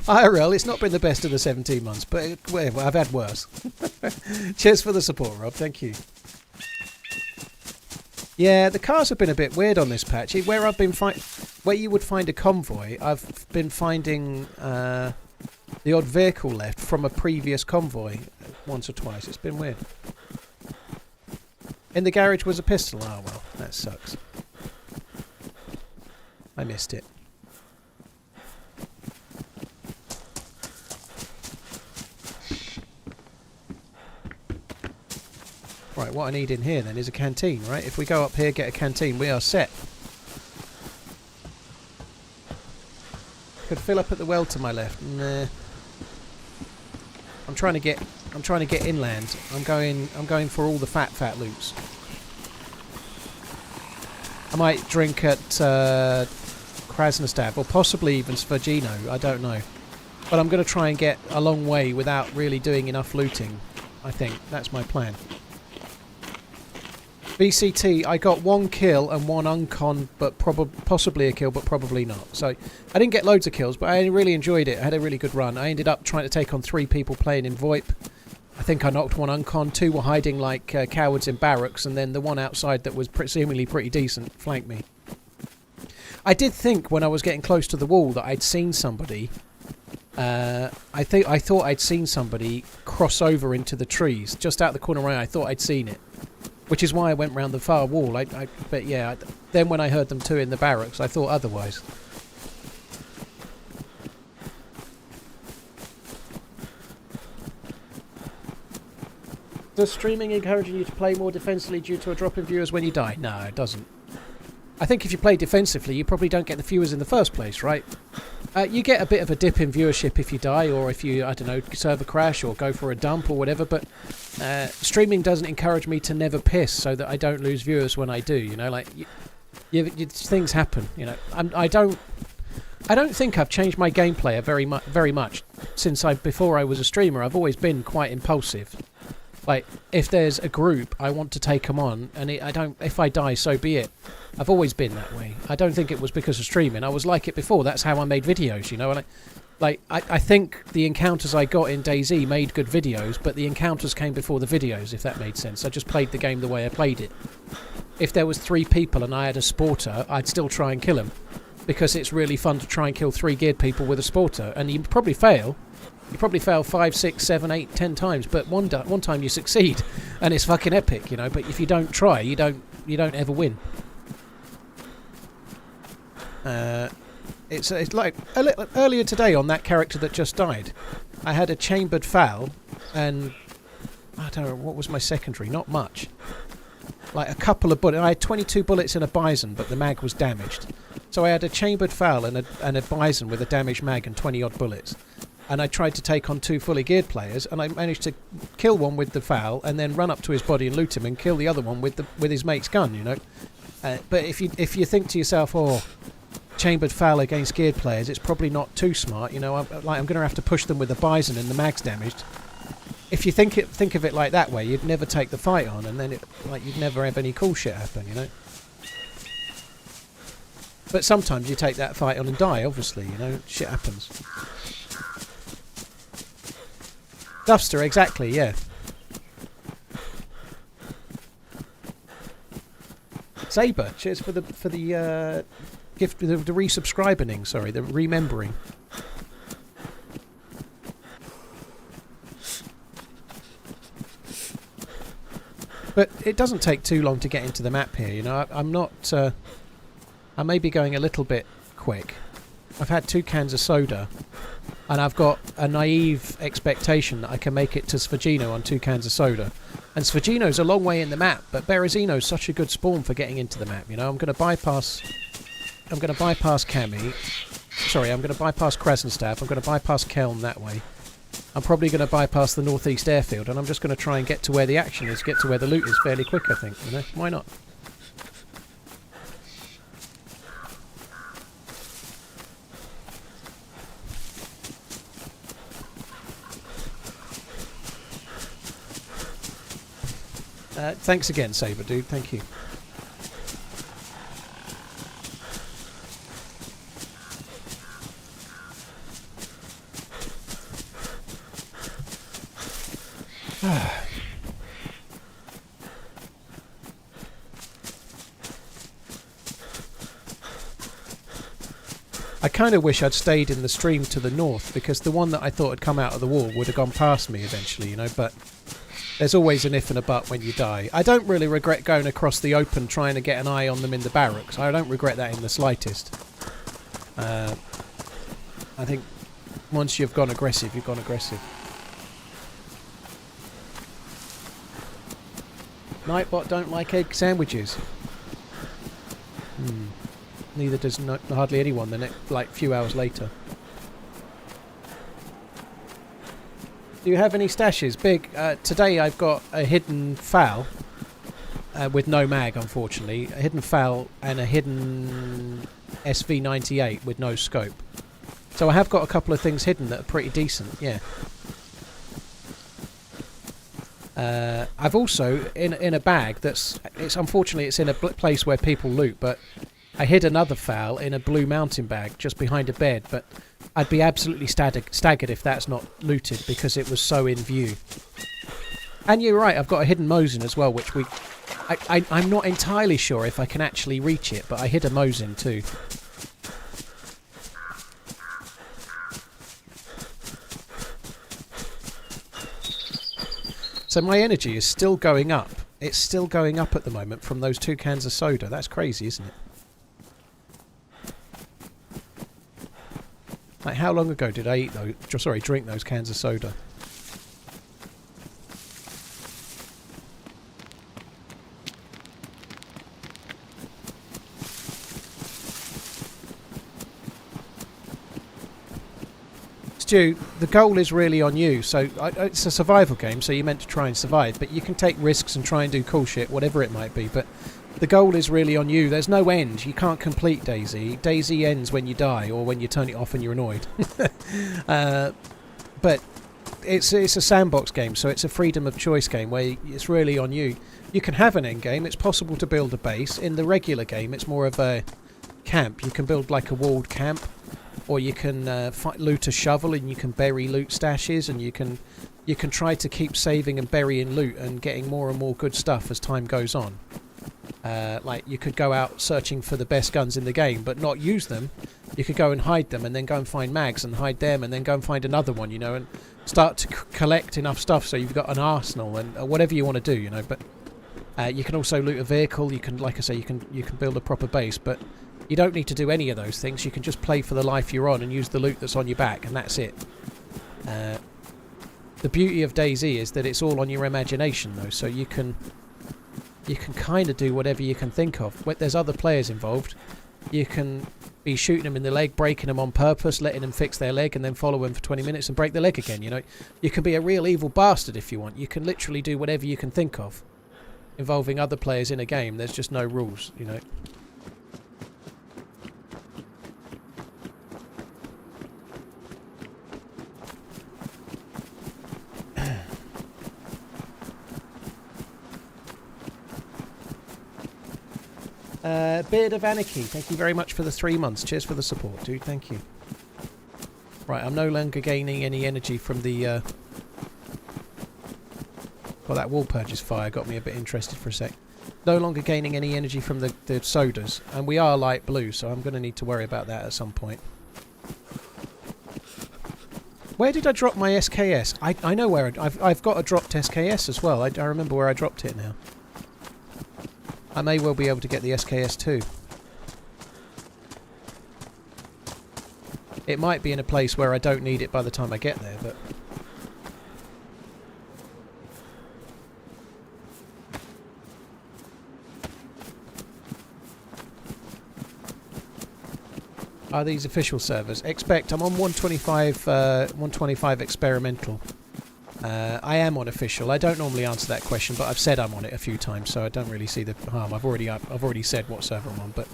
IRL, it's not been the best of the 17 months, but well, I've had worse. Cheers for the support, Rob, thank you. Yeah, the cars have been a bit weird on this patch. Where I've been where you would find a convoy, I've been finding the odd vehicle left from a previous convoy once or twice. It's been weird. In the garage was a pistol. Oh well, that sucks. I missed it. Right, what I need in here then is a canteen, right? If we go up here, get a canteen, we are set. Could fill up at the well to my left. Nah. I'm trying to get inland. I'm going for all the fat loops. I might drink at Krasnostav or possibly even Svergino, I don't know. But I'm going to try and get a long way without really doing enough looting. I think that's my plan. VCT, I got 1 kill and 1 uncon, but possibly a kill, but probably not. So I didn't get loads of kills, but I really enjoyed it. I had a really good run. I ended up trying to take on 3 people playing in VoIP. I think I knocked 1 uncon, 2 were hiding like cowards in barracks, and then the one outside that was seemingly pretty decent flanked me. I did think when I was getting close to the wall that I'd seen somebody. I thought I'd seen somebody cross over into the trees just out the corner of my eye. I thought I'd seen it. Which is why I went round the far wall. But yeah, then when I heard them 2 in the barracks, I thought otherwise. Does streaming encouraging you to play more defensively due to a drop in viewers when you die? No, it doesn't. I think if you play defensively, you probably don't get the viewers in the first place, right? You get a bit of a dip in viewership if you die, or if you, I don't know, server crash or go for a dump or whatever, but streaming doesn't encourage me to never piss so that I don't lose viewers when I do, you know, like, things happen, you know. I don't think I've changed my gameplay very much since before I was a streamer. I've always been quite impulsive. Like, if there's a group, I want to take them on, and if I die, so be it. I've always been that way. I don't think it was because of streaming. I was like it before. That's how I made videos, you know. And I think the encounters I got in DayZ made good videos, but the encounters came before the videos, if that made sense. I just played the game the way I played it. If there was 3 people and I had a sporter, I'd still try and kill him, because it's really fun to try and kill 3 geared people with a sporter, and you probably fail. You probably fail 5, 6, 7, 8, 10 times, but one time you succeed, and it's fucking epic, you know. But if you don't try, you don't ever win. It's like earlier today on that character that just died, I had a chambered foul, and I don't know what was my secondary. Not much. Like a couple of bullets. I had 22 bullets in a bison, but the mag was damaged. So I had a chambered foul and a bison with a damaged mag and 20 odd bullets. And I tried to take on 2 fully geared players, and I managed to kill one with the foul, and then run up to his body and loot him, and kill the other one with his mate's gun, you know. But if you think to yourself, oh, chambered foul against geared players, it's probably not too smart, you know. I'm going to have to push them with the bison and the mag's damaged. If you think of it like that way, you'd never take the fight on, and then you'd never have any cool shit happen, you know. But sometimes you take that fight on and die, obviously, you know. Shit happens. Duffster, exactly, yeah. Saber, cheers for the gift, the resubscribing, sorry, the remembering. But it doesn't take too long to get into the map here, you know. I'm not... I may be going a little bit quick. I've had 2 cans of soda, and I've got a naive expectation that I can make it to Svagino on 2 cans of soda. And Svagino's a long way in the map, but Berezino's such a good spawn for getting into the map, you know. I'm going to bypass Cami. Sorry, I'm going to bypass Krasnstav. I'm going to bypass Kelm that way. I'm probably going to bypass the northeast airfield, and I'm just going to try and get to where the action is, get to where the loot is fairly quick, I think, you know. Why not? Thanks again, Saber Dude. Thank you. I kind of wish I'd stayed in the stream to the north, because the one that I thought had come out of the wall would have gone past me eventually, you know, but there's always an if and a but when you die. I don't really regret going across the open trying to get an eye on them in the barracks. I don't regret that in the slightest. I think once you've gone aggressive, you've gone aggressive. Nightbot don't like egg sandwiches. Neither does hardly anyone the next, like, few hours later. Do you have any stashes? Big. Today I've got a hidden foul with no mag, unfortunately. A hidden foul and a hidden SV98 with no scope. So I have got a couple of things hidden that are pretty decent, yeah. I've also, in a bag unfortunately it's in a place where people loot, but I hid another foul in a blue mountain bag just behind a bed, but I'd be absolutely staggered if that's not looted, because it was so in view. And you're right, I've got a hidden Mosin as well, which I'm not entirely sure if I can actually reach it, but I hid a Mosin too. So my energy is still going up. It's still going up at the moment from those 2 cans of soda. That's crazy, isn't it? Like, how long ago did I drink those cans of soda? Stu, the goal is really on you. So it's a survival game, so you're meant to try and survive, but you can take risks and try and do cool shit, whatever it might be, but the goal is really on you. There's no end. You can't complete DayZ. DayZ ends when you die, or when you turn it off and you're annoyed. But it's a sandbox game, so it's a freedom of choice game where it's really on you. You can have an end game. It's possible to build a base. In the regular game, it's more of a camp. You can build like a walled camp, or you can loot a shovel and you can bury loot stashes, and you can try to keep saving and burying loot and getting more and more good stuff as time goes on. Like you could go out searching for the best guns in the game but not use them. You could go and hide them and then go and find mags and hide them and then go and find another one, you know, and start to collect enough stuff so you've got an arsenal and whatever you want to do, you know. But you can also loot a vehicle. You can, like I say, you can build a proper base, but you don't need to do any of those things. You can just play for the life you're on and use the loot that's on your back, and that's it. The beauty of DayZ is that it's all on your imagination, though, so you can kind of do whatever you can think of. When there's other players involved, you can be shooting them in the leg, breaking them on purpose, letting them fix their leg, and then follow them for 20 minutes and break the leg again, you know. You can be a real evil bastard if you want. You can literally do whatever you can think of involving other players in a game. There's just no rules, you know. Beard of Anarchy, thank you very much for the 3 months. Cheers for the support, dude. Thank you. Right, I'm no longer gaining any energy from the... Well, that wall purges fire got me a bit interested for a sec. No longer gaining any energy from the sodas. And we are light blue, so I'm going to need to worry about that at some point. Where did I drop my SKS? I know where... I've got a dropped SKS as well. I remember where I dropped it now. I may well be able to get the SKS too. It might be in a place where I don't need it by the time I get there, but... Are these official servers? Expect, I'm on 125 experimental. I am on official. I don't normally answer that question, but I've said I'm on it a few times, so I don't really see the harm. I've already said what server I'm on, but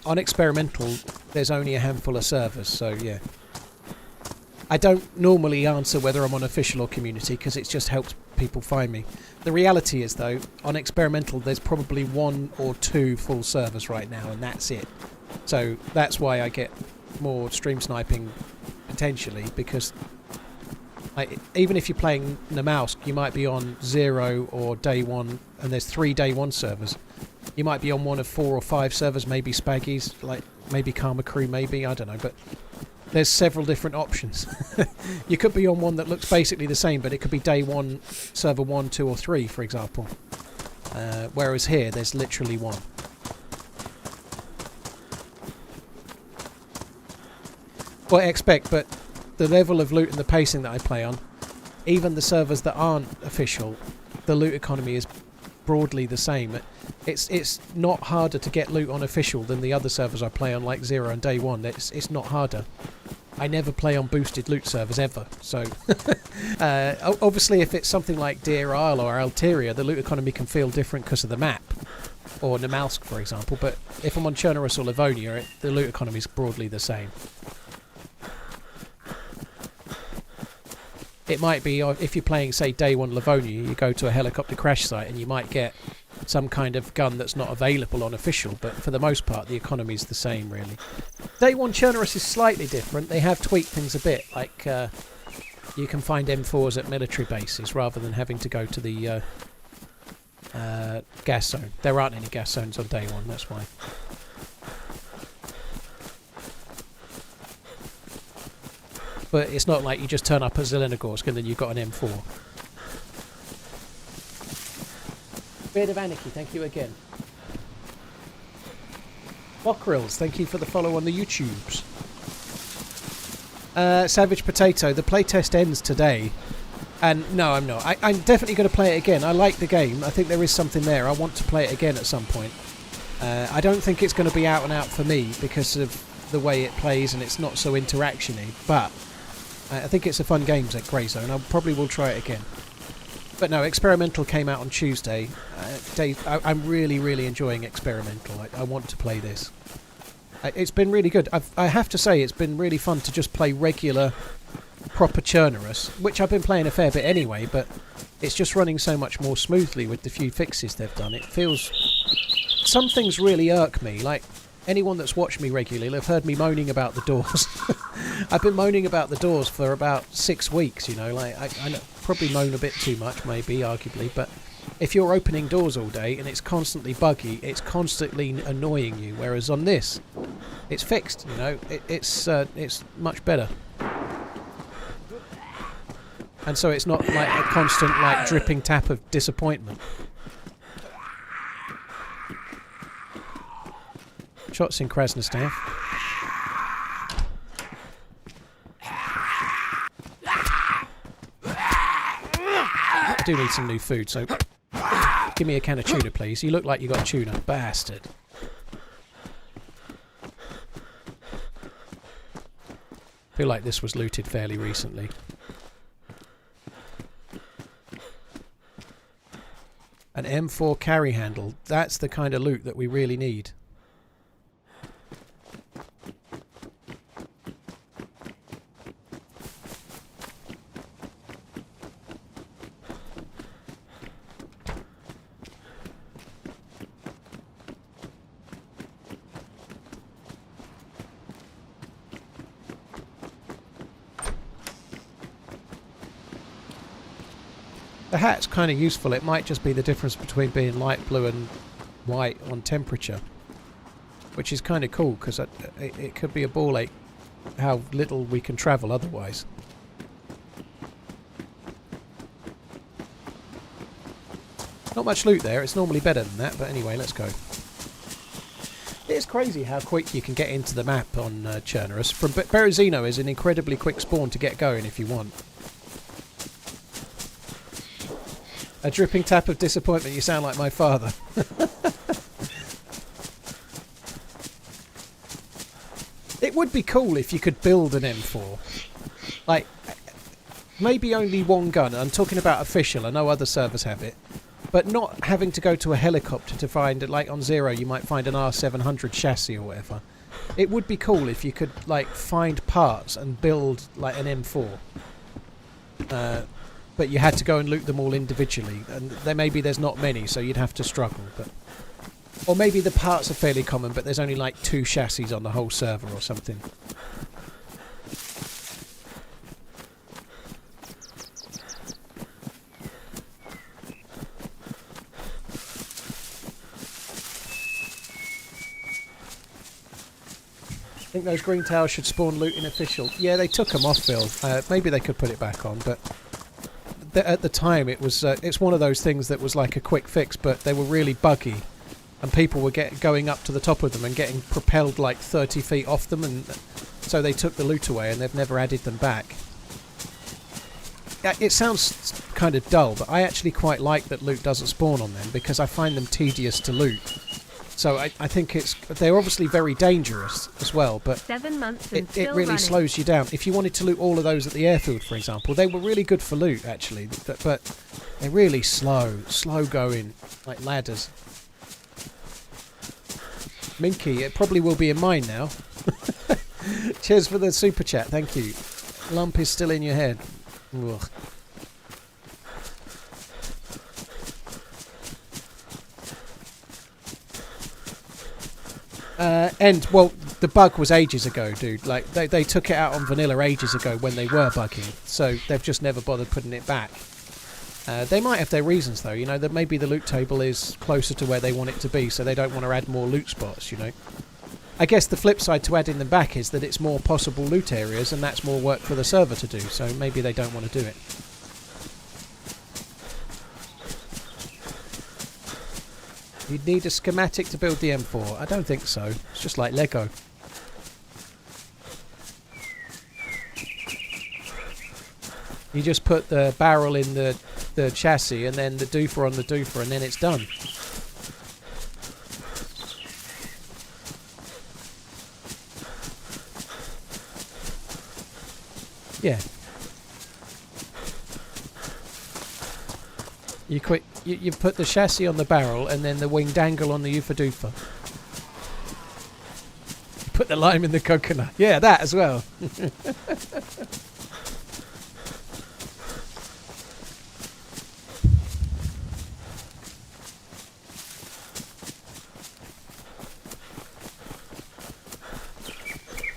on experimental, there's only a handful of servers, so yeah. I don't normally answer whether I'm on official or community because it just helps people find me. The reality is, though, on experimental, there's probably 1 or 2 full servers right now, and that's it. So that's why I get more stream sniping potentially, because even if you're playing Kamensk, you might be on 0 or day 1, and there's 3 day 1 servers. You might be on one of 4 or 5 servers, maybe Spaggies, like maybe Karma Crew, maybe, I don't know, but there's several different options. You could be on one that looks basically the same, but it could be day 1, server 1, 2 or 3, for example. Whereas here, there's literally 1. Well, I expect, but the level of loot and the pacing that I play on, even the servers that aren't official, the loot economy is broadly the same. It's not harder to get loot on official than the other servers I play on, like 0 and day 1. It's not harder. I never play on boosted loot servers ever, so obviously if it's something like Deer Isle or Alteria, the loot economy can feel different because of the map, or Kamensk, for example, but if I'm on Chernarus or Livonia, the loot economy is broadly the same. It might be, if you're playing, say, day 1 Livonia, you go to a helicopter crash site and you might get some kind of gun that's not available on official, but for the most part the economy is the same, really. Day 1 Chernarus is slightly different. They have tweaked things a bit, like you can find M4s at military bases rather than having to go to the gas zone. There aren't any gas zones on day 1, that's why. But it's not like you just turn up at Zelenogorsk and then you've got an M4. Beard of Anarchy, thank you again. Bockrills, thank you for the follow on the YouTubes. Savage Potato, the playtest ends today. And no, I'm not. I'm definitely going to play it again. I like the game. I think there is something there. I want to play it again at some point. I don't think it's going to be out and out for me because of the way it plays and it's not so interaction-y, but I think it's a fun game at Greyzone. I probably will try it again. But no, Experimental came out on Tuesday. I'm really, really enjoying Experimental. I want to play this. It's been really good. I have to say, it's been really fun to just play regular proper Chernarus, which I've been playing a fair bit anyway, but it's just running so much more smoothly with the few fixes they've done. It feels... Some things really irk me, like anyone that's watched me regularly will have heard me moaning about the doors. I've been moaning about the doors for about 6 weeks, you know, like I probably moan a bit too much, maybe, arguably, but if you're opening doors all day and it's constantly buggy, it's constantly annoying you, whereas on this, it's fixed, you know, it's much better. And so it's not like a constant, like, dripping tap of disappointment. Shots in Krasnostav. I do need some new food, so give me a can of tuna, please. You look like you got tuna, bastard. I feel like this was looted fairly recently. An M4 carry handle. That's the kind of loot that we really need. The hat's kind of useful. It might just be the difference between being light blue and white on temperature, which is kind of cool because it could be a ball ache how little we can travel otherwise. Not much loot there. It's normally better than that, but anyway, let's go. It's crazy how quick you can get into the map on Chernarus. From Berezino is an incredibly quick spawn to get going if you want. A dripping tap of disappointment. You sound like my father. It would be cool if you could build an M4. Like, maybe only one gun. I'm talking about official. I know other servers have it. But not having to go to a helicopter to find, like on Zero, you might find an R700 chassis or whatever. It would be cool if you could, like, find parts and build, like, an M4. But you had to go and loot them all individually, and maybe there's not many, so you'd have to struggle. But, or maybe the parts are fairly common, but there's only like 2 chassis on the whole server or something. I think those green towers should spawn loot in official. Yeah, they took them off, Phil. Maybe they could put it back on, but at the time it was it's one of those things that was like a quick fix, but they were really buggy and people were going up to the top of them and getting propelled like 30 feet off them, and so they took the loot away and they've never added them back. It sounds kind of dull, but I actually quite like that loot doesn't spawn on them because I find them tedious to loot. So I think they're obviously very dangerous as well, but 7 months and it really slows you down. If you wanted to loot all of those at the airfield, for example, they were really good for loot, actually, but they're really slow going, like ladders. Minky, it probably will be in mine now. Cheers for the super chat, thank you. Lump is still in your head. Ugh. Well, the bug was ages ago, dude. Like, they took it out on vanilla ages ago when they were bugging, so they've just never bothered putting it back. They might have their reasons, though, you know, that maybe the loot table is closer to where they want it to be, so they don't want to add more loot spots, you know. I guess the flip side to adding them back is that it's more possible loot areas, and that's more work for the server to do, so maybe they don't want to do it. You'd need a schematic to build the M4. I don't think so. It's just like Lego. You just put the barrel in the chassis and then the doofer on the doofer and then it's done. Yeah. You put the chassis on the barrel and then the wing dangle on the Ufa Doofa. You put the lime in the coconut. Yeah, that as well.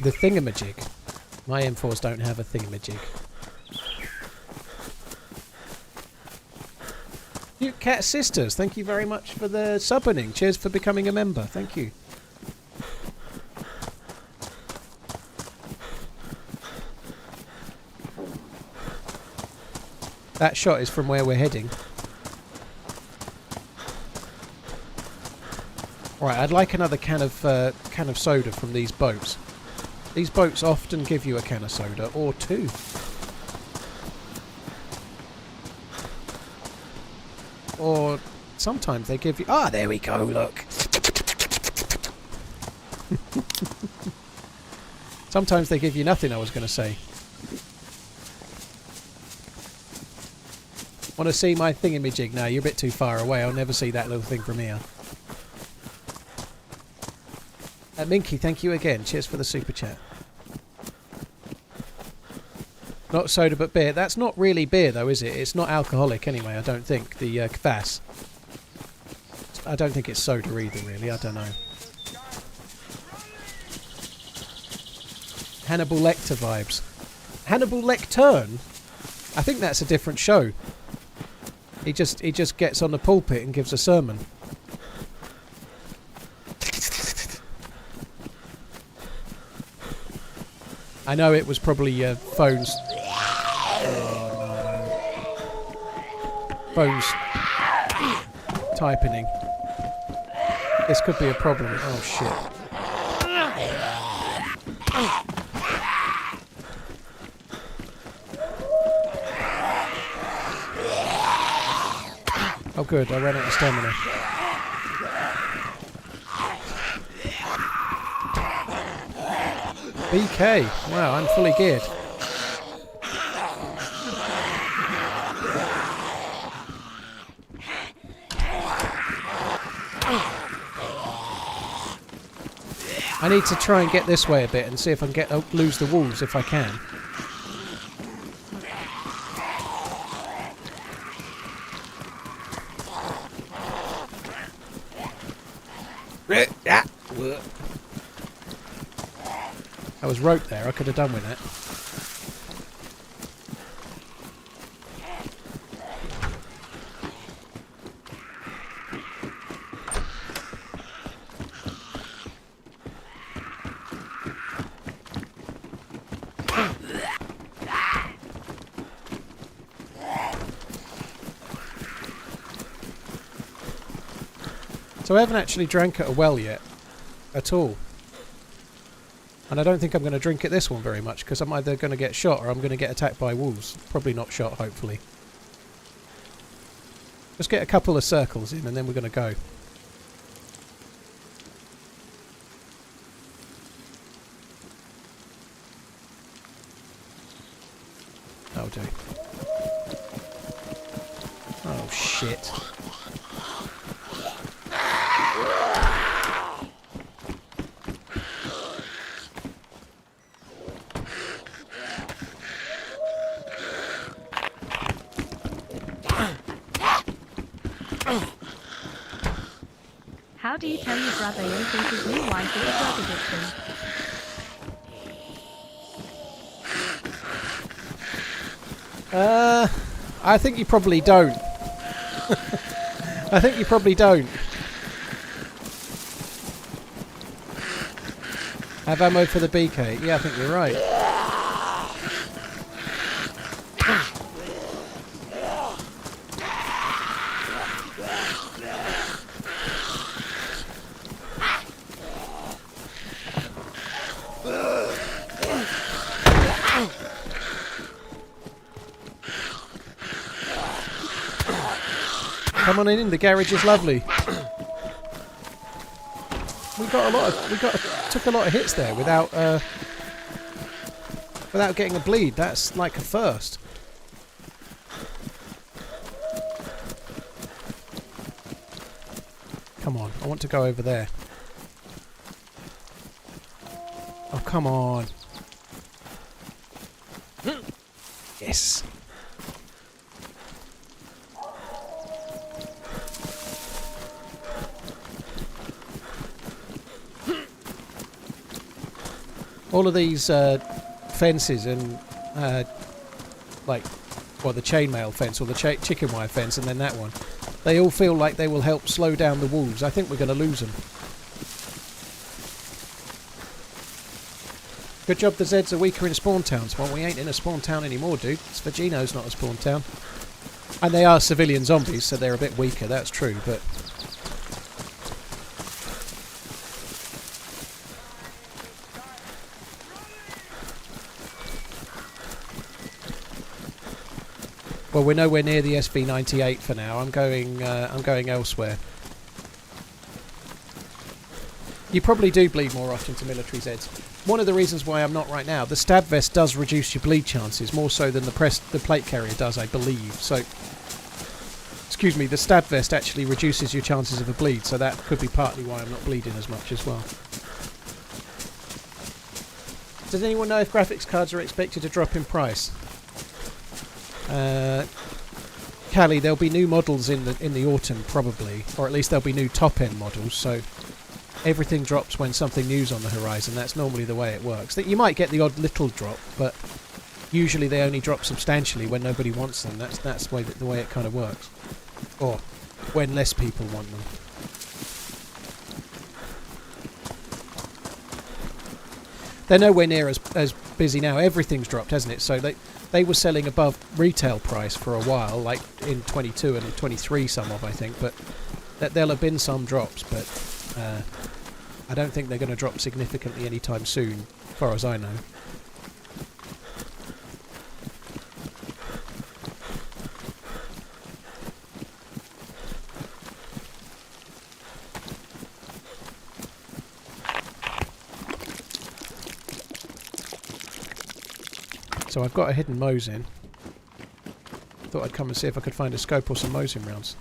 The thingamajig. My M4s don't have a thingamajig. You Cat Sisters, thank you very much for the subbing. Cheers for becoming a member. Thank you. That shot is from where we're heading. Right, I'd like another can of soda from these boats. These boats often give you a can of soda, or two. Or sometimes they give you... Ah, there we go, look. Sometimes they give you nothing, I was going to say. Want to see my thingamajig? No, you're a bit too far away. I'll never see that little thing from here. Minky, thank you again. Cheers for the super chat. Not soda but beer. That's not really beer though, is it? It's not alcoholic anyway, I don't think. The kvass. I don't think it's soda either, really. I don't know. Hannibal Lecter vibes. Hannibal Lectern? I think that's a different show. He just gets on the pulpit and gives a sermon. I know it was probably phones. Phones typing. This could be a problem. Oh shit. Oh good, I ran out of stamina. BK! Wow, I'm fully geared. I need to try and get this way a bit and see if I can lose the walls if I can. I was rope there, I could have done with it. So I haven't actually drank at a well yet, at all. And I don't think I'm going to drink at this one very much, because I'm either going to get shot or I'm going to get attacked by wolves. Probably not shot, hopefully. Just get a couple of circles in and then we're going to go. Oh dear. Oh shit. How do you tell your brother you think his new wife is a drug addiction? I think you probably don't. I think you probably don't. Have ammo for the BK? Yeah, I think you're right. Come on in, the garage is lovely. Took a lot of hits there without getting a bleed. That's like a first. Come on, I want to go over there. Oh, come on. Yes. All of these fences and like, well, the chainmail fence or the chicken wire fence, and then that one, they all feel like they will help slow down the wolves. I think we're going to lose them. Good job the Zeds are weaker in spawn towns. Well, we ain't in a spawn town anymore, dude. Svagino's not a spawn town. And they are civilian zombies, so they're a bit weaker, that's true, but... Well, we're nowhere near the SV98 for now. I'm going elsewhere. You probably do bleed more often to military Zeds. One of the reasons why I'm not right now, the stab vest does reduce your bleed chances, more so than the plate carrier does, I believe. So, excuse me, the stab vest actually reduces your chances of a bleed, so that could be partly why I'm not bleeding as much as well. Does anyone know if graphics cards are expected to drop in price? Callie, there'll be new models in the autumn probably, or at least there'll be new top-end models, so everything drops when something new's on the horizon. That's normally the way it works. That you might get the odd little drop, but usually they only drop substantially when nobody wants them. That's the way it kind of works, or when less people want them. They're nowhere near as busy now. Everything's dropped, hasn't it? So they were selling above retail price for a while, like in 22 and 23 some of, I think, but there'll have been some drops, but I don't think they're going to drop significantly anytime soon, as far as I know. So I've got a hidden Mosin. Thought I'd come and see if I could find a scope or some Mosin rounds.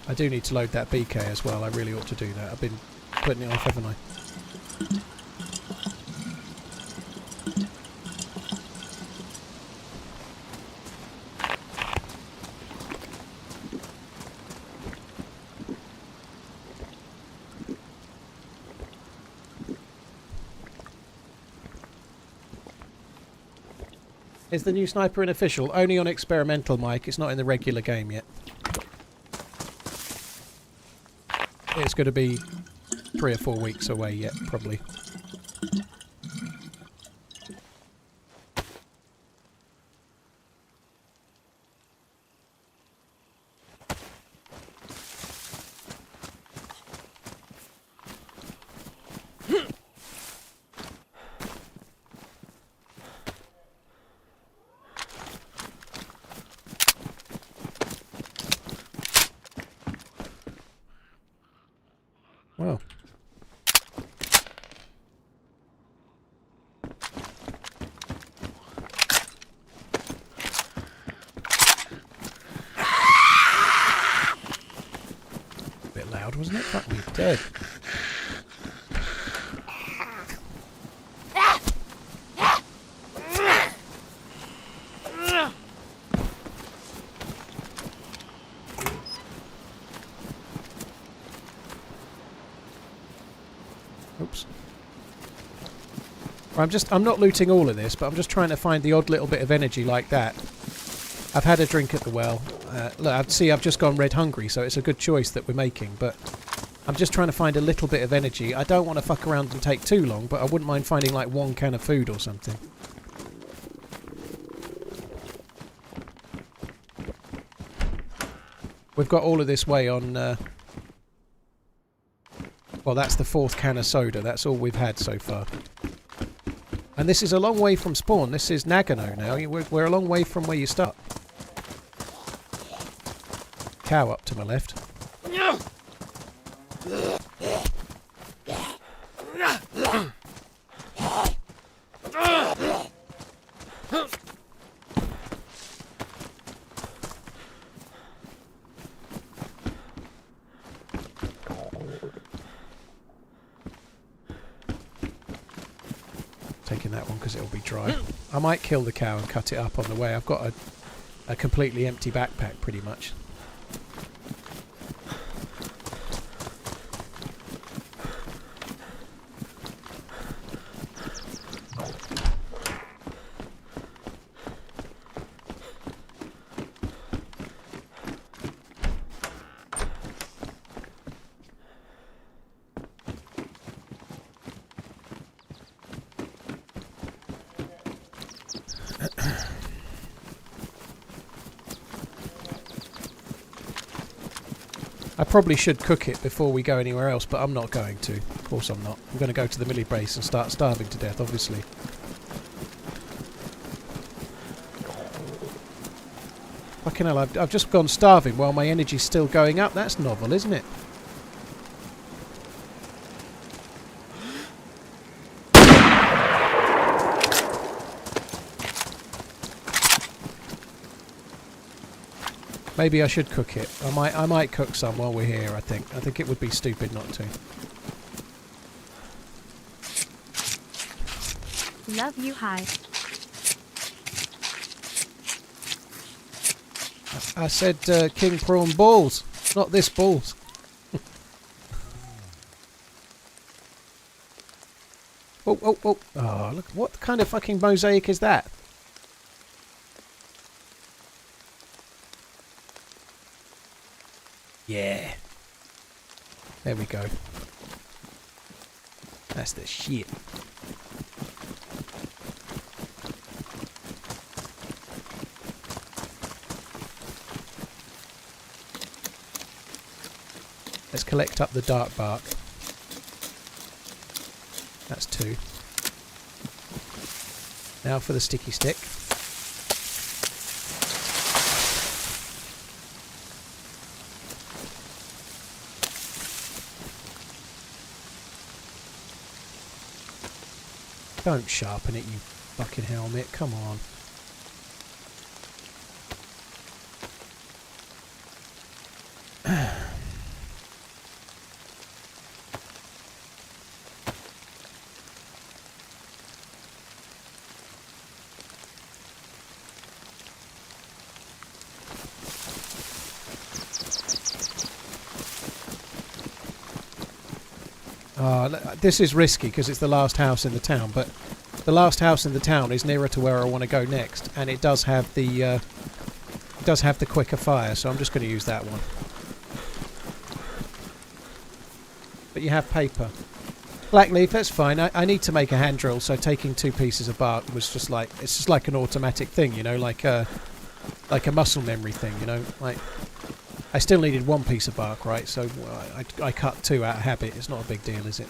I do need to load that BK as well. I really ought to do that. I've been putting it off, haven't I? Is the new sniper an official? Only on experimental, Mike. It's not in the regular game yet. It's going to be 3 or 4 weeks away yet, probably. Well. Bit loud, wasn't it? Fuck me, dead. Oops. I'm not looting all of this, but I'm just trying to find the odd little bit of energy like that. I've had a drink at the well. Look, I've just gone red hungry, so it's a good choice that we're making, but I'm just trying to find a little bit of energy. I don't want to fuck around and take too long, but I wouldn't mind finding like 1 can of food or something. We've got all of this way on... well, that's the 4th can of soda. That's all we've had so far. And this is a long way from spawn. This is Nagano now. We're a long way from where you start. Cow up to my left. Taking that one because it'll be dry. I might kill the cow and cut it up on the way. I've got a completely empty backpack pretty much. I probably should cook it before we go anywhere else, but I'm not going to. Of course I'm not. I'm going to go to the mili base and start starving to death, obviously. Fucking hell, I've just gone starving while my energy's still going up. That's novel, isn't it? Maybe I should cook it. I might cook some while we're here, I think. I think it would be stupid not to. Love you, hi. I said king prawn balls, not this balls. Oh, oh, oh. Oh, look, what kind of fucking mosaic is that? Yeah. There we go. That's the shit. Let's collect up the dark bark. That's 2. Now for the sticky stick. Don't sharpen it, you fucking helmet. Come on. This is risky because it's the last house in the town, but the last house in the town is nearer to where I want to go next, and it does have the quicker fire, so I'm just going to use that one. But you have paper. Blackleaf, that's fine. I need to make a hand drill, so taking 2 pieces of bark was just like, it's just like an automatic thing, you know, like a muscle memory thing, you know, like. I still needed 1 piece of bark, right? So I cut 2 out of habit. It's not a big deal, is it?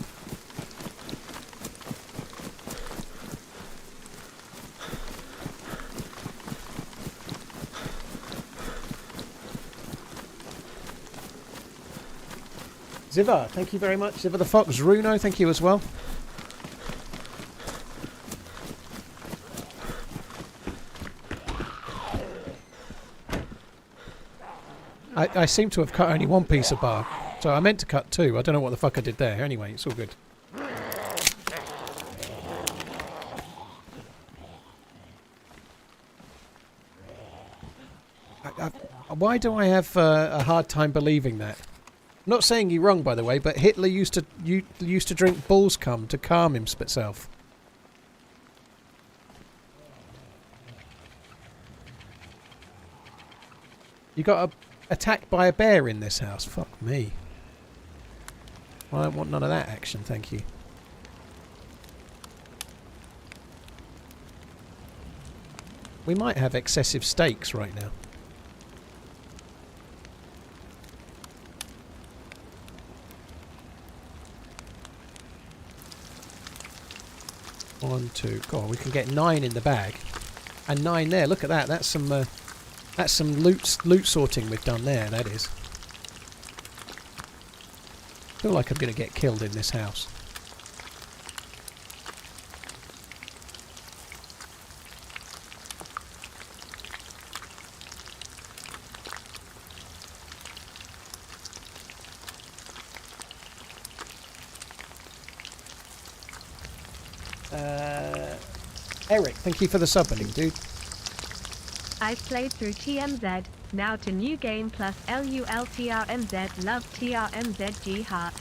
Ziva, thank you very much. Ziva the Fox. Runo, thank you as well. I seem to have cut only 1 piece of bark, so I meant to cut 2. I don't know what the fuck I did there. Anyway, it's all good. Why do I have a hard time believing that? I'm not saying you're wrong, by the way, but Hitler used to drink bull's cum to calm himself. You got attacked by a bear in this house. Fuck me. I don't want none of that action, thank you. We might have excessive stakes right now. One, 2. God, we can get 9 in the bag, and 9 there. Look at that. That's some loot sorting we've done there. That is. I feel like I'm going to get killed in this house. Eric, thank you for the subbing, dude. I've played through TMZ, now to new game plus LULTRMZ, love TRMZG heart.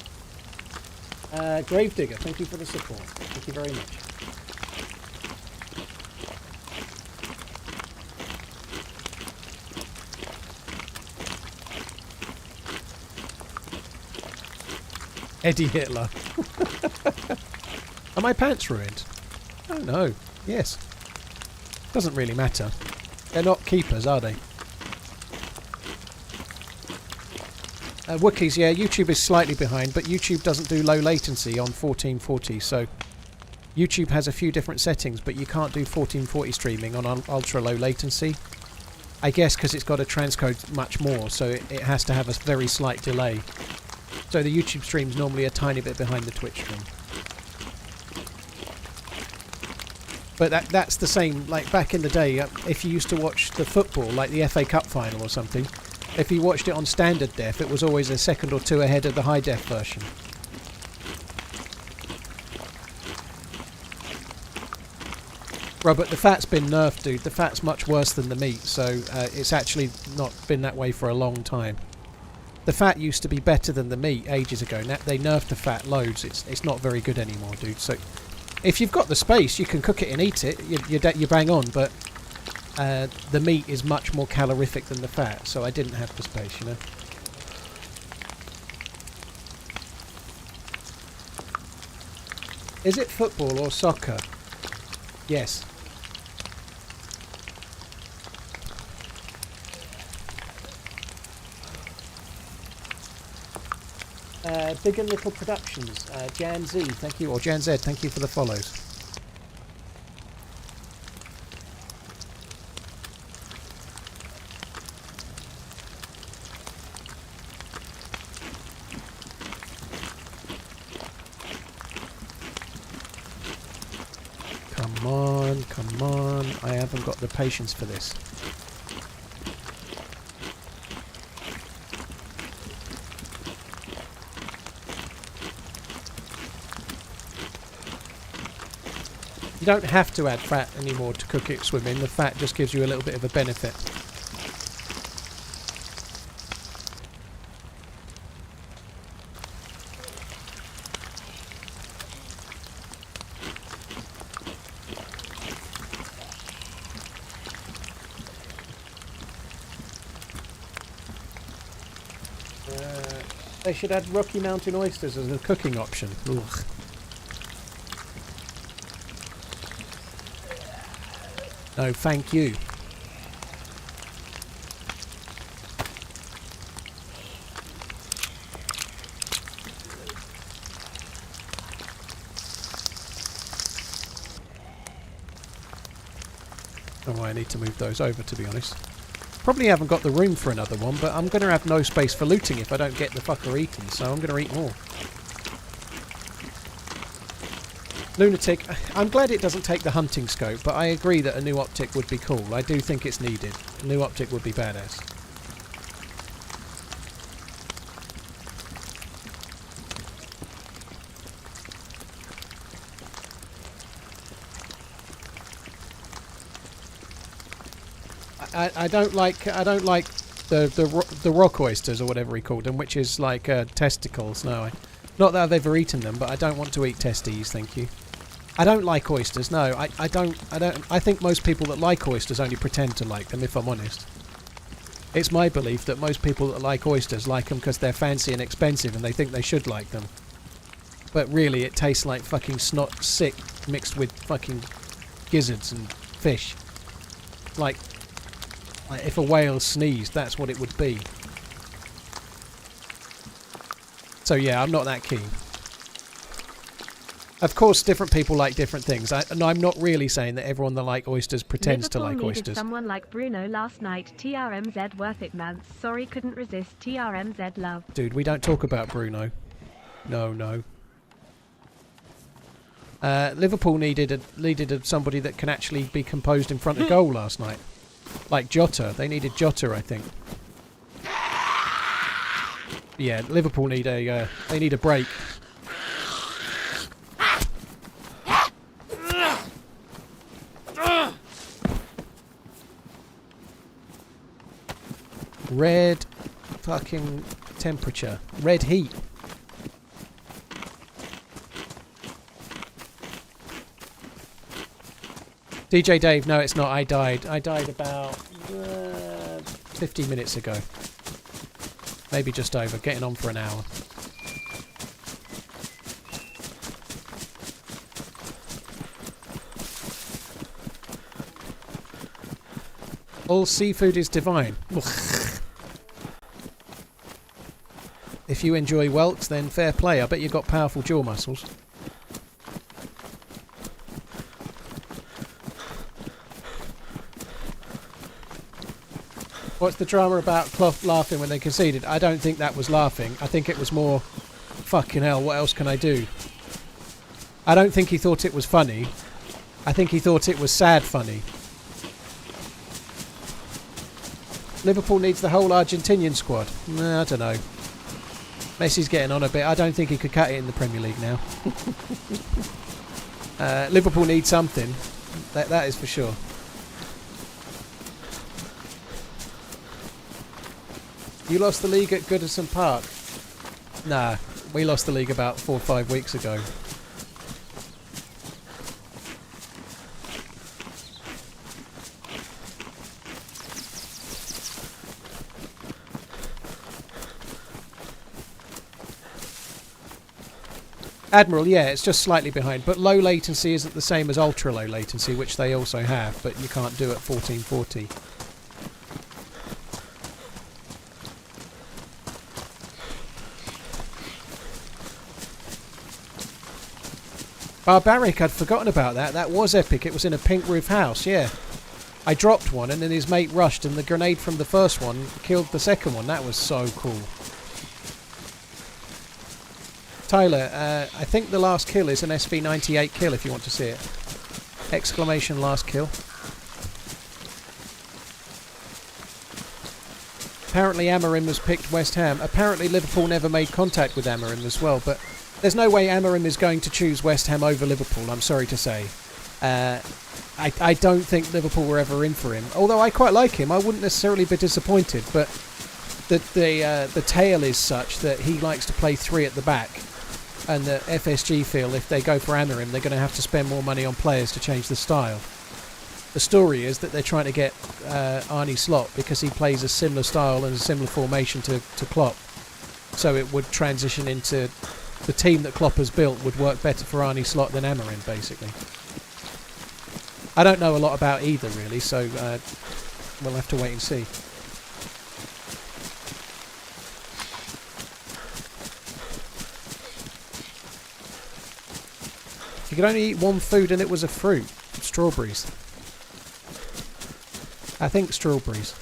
Gravedigger, thank you for the support. Thank you very much. Eddie Hitler. Are my pants ruined? Oh no. Yes. Doesn't really matter. They're not keepers, are they? Wookiees, yeah, YouTube is slightly behind, but YouTube doesn't do low latency on 1440, so YouTube has a few different settings, but you can't do 1440 streaming on ultra low latency. I guess because it's got to transcode much more, so it has to have a very slight delay. So the YouTube stream's normally a tiny bit behind the Twitch stream. But that's the same, like back in the day, if you used to watch the football, like the FA Cup final or something, if you watched it on standard def, it was always a second or two ahead of the high def version. Robert, the fat's been nerfed, dude. The fat's much worse than the meat, so it's actually not been that way for a long time. The fat used to be better than the meat ages ago. Now they nerfed the fat loads. It's not very good anymore, dude. So if you've got the space, you can cook it and eat it. You bang on, but the meat is much more calorific than the fat, so I didn't have the space, you know. Is it football or soccer? Yes. Big and Little Productions, Jan Z, thank you, or Jan Z, thank you for the follows. Come on, I haven't got the patience for this. You don't have to add fat anymore to cook it swimming. The fat just gives you a little bit of a benefit. They should add Rocky Mountain oysters as a cooking option. Ugh. No, thank you. Oh, I need to move those over, to be honest. Probably haven't got the room for another one, but I'm going to have no space for looting if I don't get the fucker eaten, so I'm going to eat more. Lunatic, I'm glad it doesn't take the hunting scope, but I agree that a new optic would be cool. I do think it's needed. A new optic would be badass. I don't like the rock oysters or whatever he called them, which is like testicles. No, not that I've ever eaten them, but I don't want to eat testes. Thank you. I don't like oysters. No, I don't. I think most people that like oysters only pretend to like them. If I'm honest, it's my belief that most people that like oysters like them because they're fancy and expensive, and they think they should like them. But really, it tastes like fucking snot sick mixed with fucking gizzards and fish. Like if a whale sneezed, that's what it would be. So yeah, I'm not that keen. Of course, different people like different things. And I'm not really saying that everyone that likes oysters pretends Liverpool to like needed oysters. Someone like Bruno last night. TRMZ worth it, man. Sorry, couldn't resist. TRMZ love. Dude, we don't talk about Bruno. No. Liverpool needed somebody that can actually be composed in front of goal last night. Like Jota. They needed Jota, I think. Yeah, Liverpool need a break. Red fucking temperature. Red heat. DJ Dave, no it's not, I died. I died about 15 minutes ago. Maybe just over, getting on for an hour. All seafood is divine. If you enjoy Welks, then fair play. I bet you've got powerful jaw muscles. What's the drama about Clough laughing when they conceded? I don't think that was laughing. I think it was more, fucking hell, what else can I do? I don't think he thought it was funny. I think he thought it was sad funny. Liverpool needs the whole Argentinian squad. Nah, I don't know. Messi's getting on a bit. I don't think he could cut it in the Premier League now. Liverpool needs something. That is for sure. You lost the league at Goodison Park? Nah, we lost the league about 4 or 5 weeks ago. Admiral, yeah, it's just slightly behind, but low latency isn't the same as ultra low latency, which they also have, but you can't do at 1440. Barbaric, I'd forgotten about that. That was epic. It was in a pink roof house, yeah. I dropped one and then his mate rushed and the grenade from the first one killed the second one. That was so cool. Tyler, I think the last kill is an SV98 kill if you want to see it. Exclamation last kill. Apparently Amorim has picked West Ham. Apparently Liverpool never made contact with Amorim as well, but there's no way Amorim is going to choose West Ham over Liverpool, I'm sorry to say. I don't think Liverpool were ever in for him. Although I quite like him, I wouldn't necessarily be disappointed, but the tale is such that he likes to play 3 at the back. And the FSG feel if they go for Amorim, they're going to have to spend more money on players to change the style. The story is that they're trying to get Arne Slot because he plays a similar style and a similar formation to Klopp. So it would transition into the team that Klopp has built would work better for Arne Slot than Amorim, basically. I don't know a lot about either, really, so we'll have to wait and see. You could only eat one food and it was a fruit. Strawberries. I think strawberries.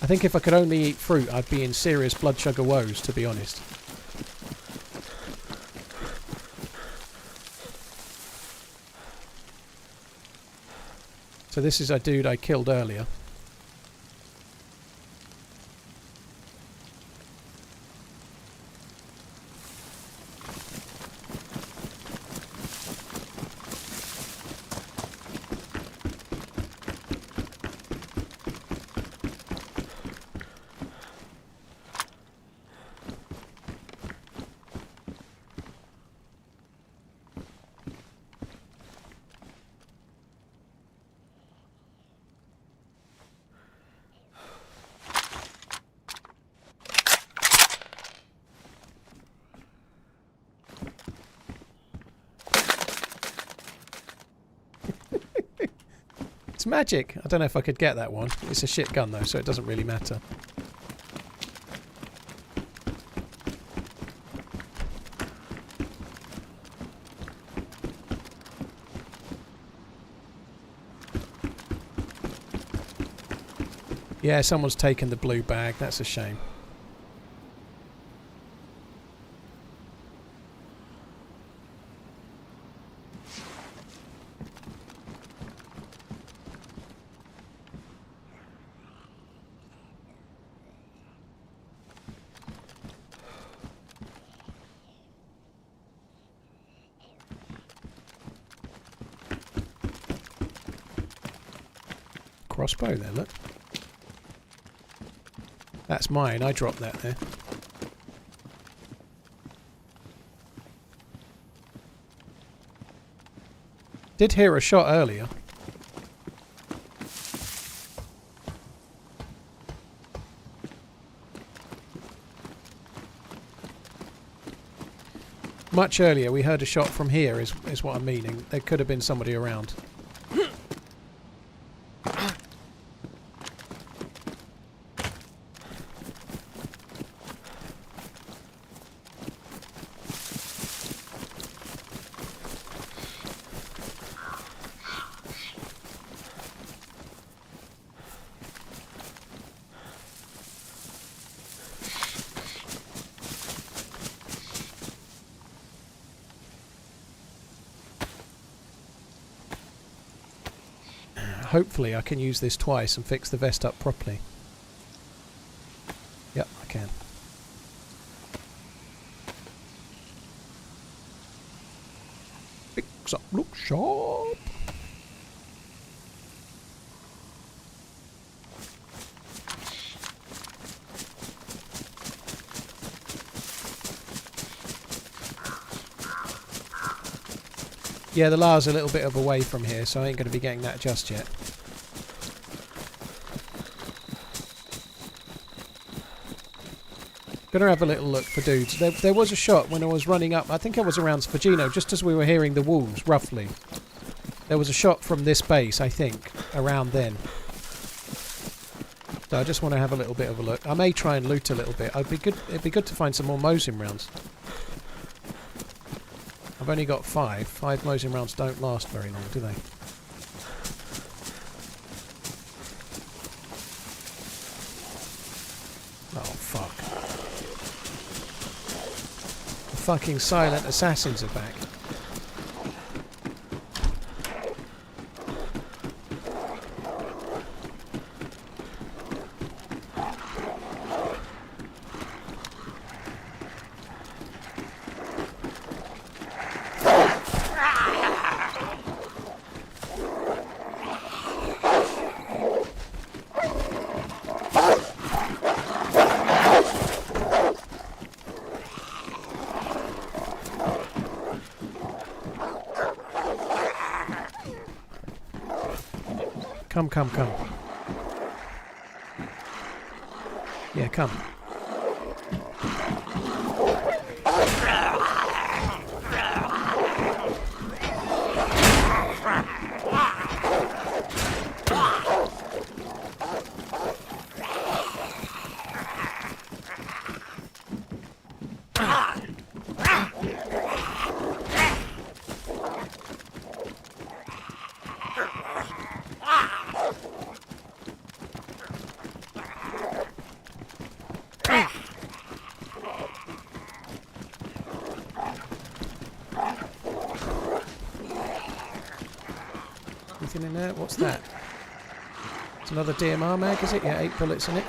I think if I could only eat fruit, I'd be in serious blood sugar woes, to be honest. So this is a dude I killed earlier. It's magic. I don't know if I could get that one. It's a shit gun though, so it doesn't really matter. Yeah, someone's taken the blue bag. That's a shame. Crossbow there, look. That's mine, I dropped that there. Did hear a shot earlier. Much earlier we heard a shot from here is what I'm meaning. There could have been somebody around. hopefully I can use this twice and fix the vest up properly. Yep, I can. Fix up, look sharp. Yeah, the Lars a little bit of away from here, so I ain't going to be getting that just yet. Gonna have a little look for dudes. There was a shot when I was running up. I think I was around Berezino, just as we were hearing the wolves, roughly. There was a shot from this base, I think, around then. So I just want to have a little bit of a look. I may try and loot a little bit. It'd be good to find some more Mosin rounds. I've only got 5. 5 Mosin rounds don't last very long, do they? Oh, fuck. The fucking silent assassins are back. Come. Yeah, come. Anything in there? What's that? It's another DMR mag, is it? Yeah, 8 bullets in it.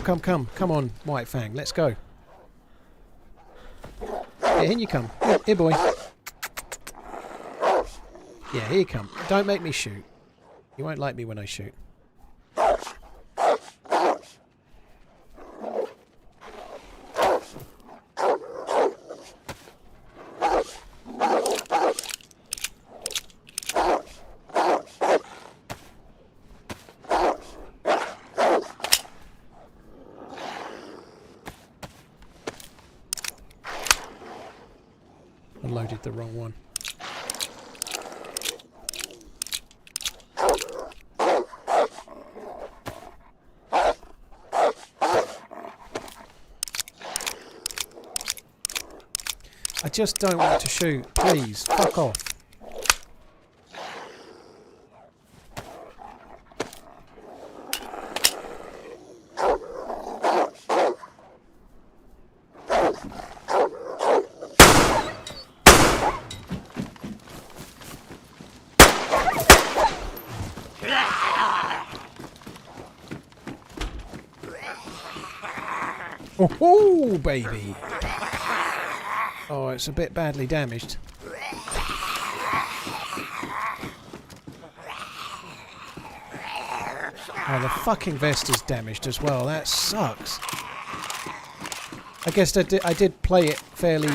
Come. Come on, White Fang. Let's go. Yeah, in you come. Here, boy. Yeah, here you come. Don't make me shoot. You won't like me when I shoot. I loaded the wrong one. I just don't want to shoot. Please, fuck off. Oh, baby. Oh, it's a bit badly damaged. Oh, the fucking vest is damaged as well. That sucks. I guess I did play it fairly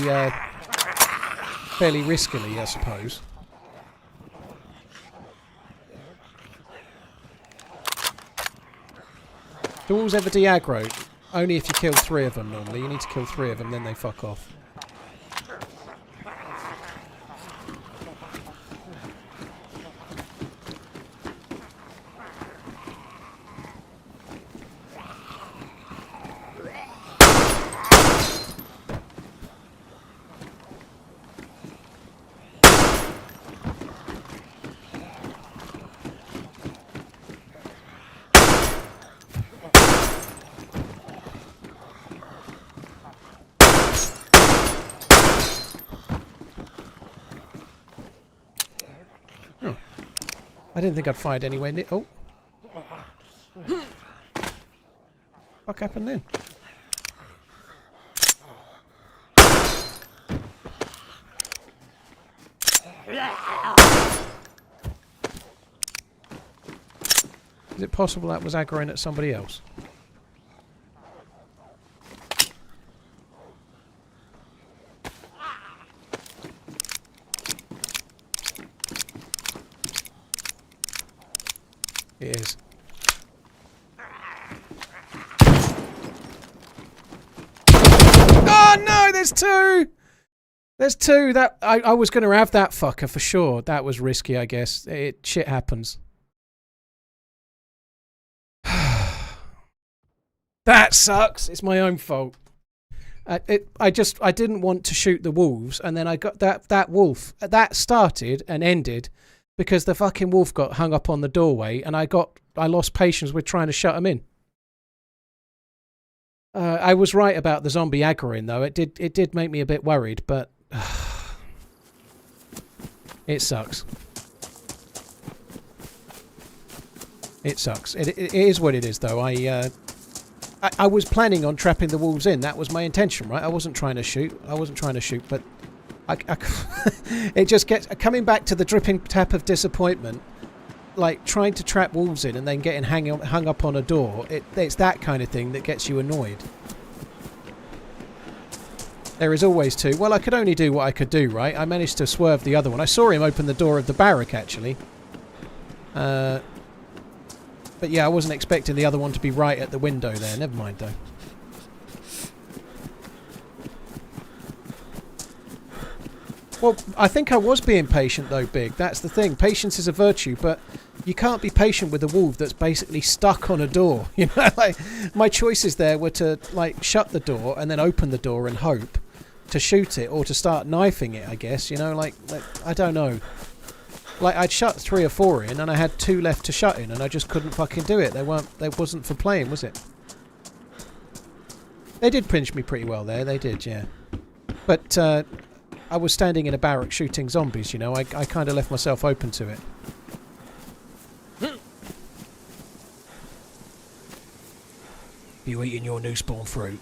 riskily, I suppose. Do wolves ever de-aggro? Only if you kill 3 of them normally. You need to kill 3 of them, then they fuck off. I didn't think I'd fired anywhere near... Oh. What happened then? Is it possible that was aggroing at somebody else? It is. Oh no, there's two! There's two. That I was going to have that fucker for sure. That was risky, I guess. Shit happens. That sucks. It's my own fault. I didn't want to shoot the wolves, and then I got that wolf. That started and ended because the fucking wolf got hung up on the doorway, and I lost patience with trying to shut him in. I was right about the zombie aggroing though. It did make me a bit worried, but it sucks. It sucks. It is what it is though. I was planning on trapping the wolves in. That was my intention, right? I wasn't trying to shoot. But it just gets coming back to the dripping tap of disappointment. Like trying to trap wolves in and then getting hung up on a door. It's that kind of thing that gets you annoyed. There is always two. Well, I could only do what I could do, right? I managed to swerve the other one. I saw him open the door of the barrack, actually. But yeah, I wasn't expecting the other one to be right at the window there. Never mind, though. Well, I think I was being patient, though, Big. That's the thing. Patience is a virtue, but you can't be patient with a wolf that's basically stuck on a door. You know, like, my choices there were to, like, shut the door and then open the door and hope to shoot it or to start knifing it, I guess. You know, like I don't know. Like, I'd shut 3 or 4 in, and I had 2 left to shut in, and I just couldn't fucking do it. They wasn't for playing, was it? They did pinch me pretty well there. They did, yeah. But I was standing in a barrack shooting zombies, you know. I kind of left myself open to it. You eating your new spawn fruit?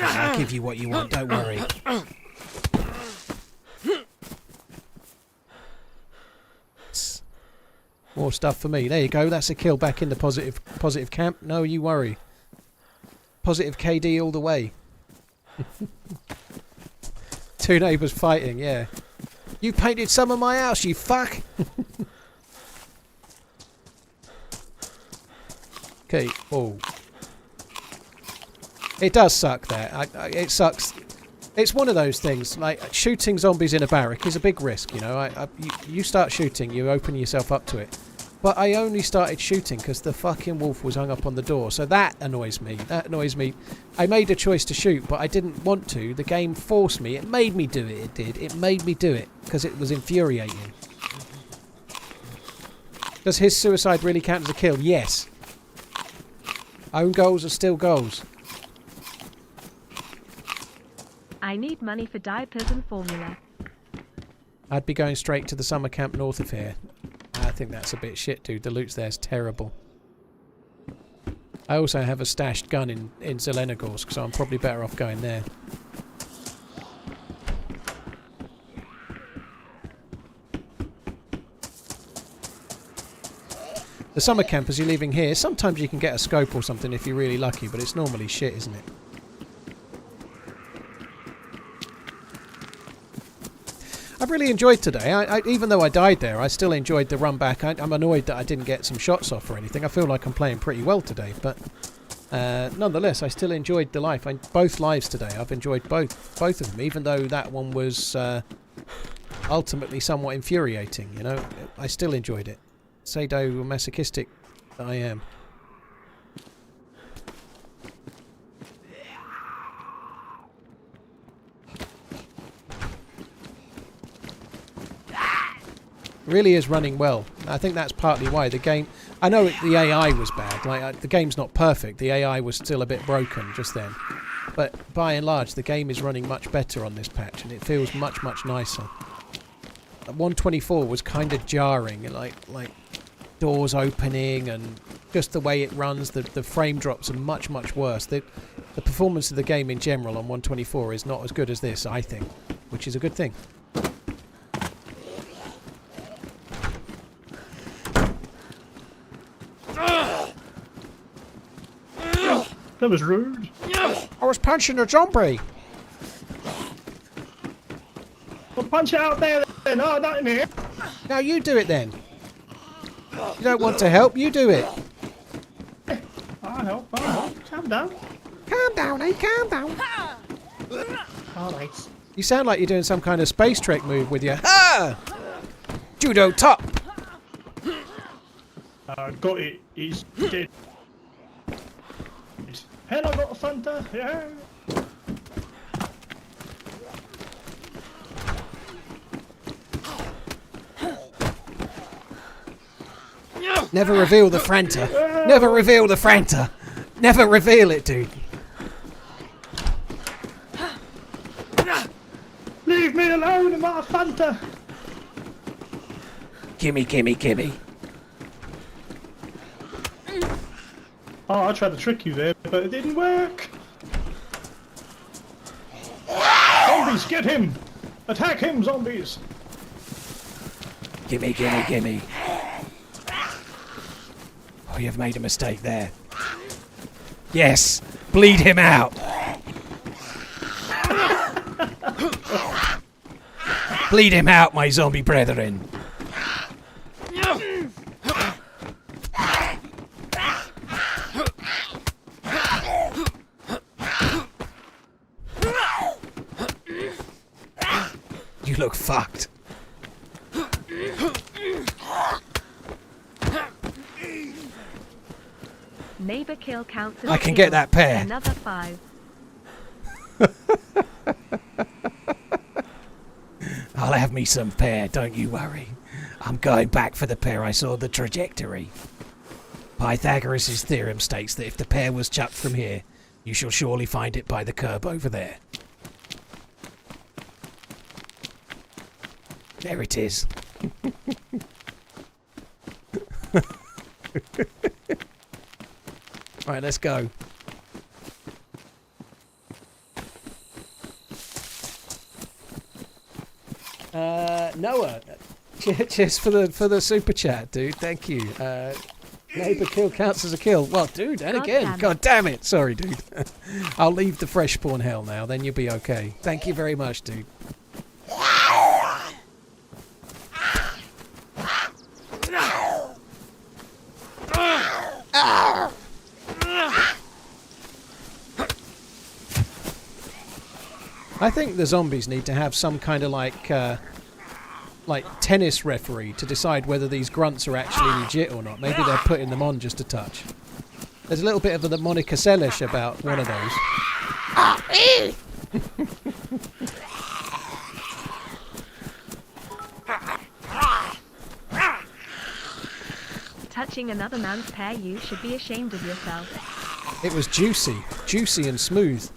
I'll give you what you want, don't worry. More stuff for me. There you go, that's a kill back in the positive camp. No, you worry. Positive KD all the way. 2 neighbours fighting, yeah. You painted some of my house, you fuck! Okay, oh. It does suck there. It sucks. It's one of those things, like, shooting zombies in a barrack is a big risk, you know. You start shooting, you open yourself up to it. But I only started shooting because the fucking wolf was hung up on the door, so that annoys me. That annoys me. I made a choice to shoot, but I didn't want to. The game forced me. It made me do it, it did. It made me do it, because it was infuriating. Does his suicide really count as a kill? Yes. Own goals are still goals. I need money for diapers and formula. I'd be going straight to the summer camp north of here. I think that's a bit shit, dude. The loot there's terrible. I also have a stashed gun in Zelenogorsk, so I'm probably better off going there. The summer camp, as you're leaving here, sometimes you can get a scope or something if you're really lucky, but it's normally shit, isn't it? I've really enjoyed today. Even though I died there, I still enjoyed the run back. I'm annoyed that I didn't get some shots off or anything. I feel like I'm playing pretty well today, but nonetheless, I still enjoyed the life. Both lives today, I've enjoyed both of them, even though that one was ultimately somewhat infuriating. You know, I still enjoyed it. Sadomasochistic that I am. Really is running well. I think that's partly why the game... I know the AI was bad. Like the game's not perfect. The AI was still a bit broken just then. But by and large, the game is running much better on this patch, and it feels much, much nicer. 124 was kind of jarring, like doors opening, and just the way it runs. The frame drops are much, much worse. The performance of the game in general on 124 is not as good as this, I think, which is a good thing. That was rude. I was punching a zombie. Well, punch it out there then. Oh, not in here. Now you do it then. You don't want to help, you do it. I'll help. Calm down. Calm down, eh? Calm down. Alright. You sound like you're doing some kind of space trek move with your judo top. Got it. He's dead. Hell, I got a Fanta. Yeah. Never reveal the Franta. Never reveal the Franta. Never reveal it, dude. Leave me alone, I'm out of Fanta. Gimme, gimme, gimme. Oh, I tried to trick you there, but it didn't work. Zombies, get him! Attack him, zombies! Gimme, gimme, gimme. Oh, you've made a mistake there. Yes, bleed him out. Bleed him out, my zombie brethren. You look fucked. Neighbor kill counts as I can kill. get that pair. Another 5. I'll have me some pair, don't you worry. I'm going back for the pair I saw the trajectory. Pythagoras' theorem states that if the pair was chucked from here, you shall surely find it by the curb over there. There it is. Right, let's go. Noah, cheers for the super chat, dude. Thank you. Neighbor kill counts as a kill. Well, dude, and again, God damn it. Sorry, dude. I'll leave the fresh spawn hell now. Then you'll be okay. Thank you very much, dude. I think the zombies need to have some kind of like tennis referee to decide whether these grunts are actually legit or not. Maybe they're putting them on just a touch. There's a little bit of the Monica Seles about one of those. Touching another man's pair, you should be ashamed of yourself. It was juicy and smooth.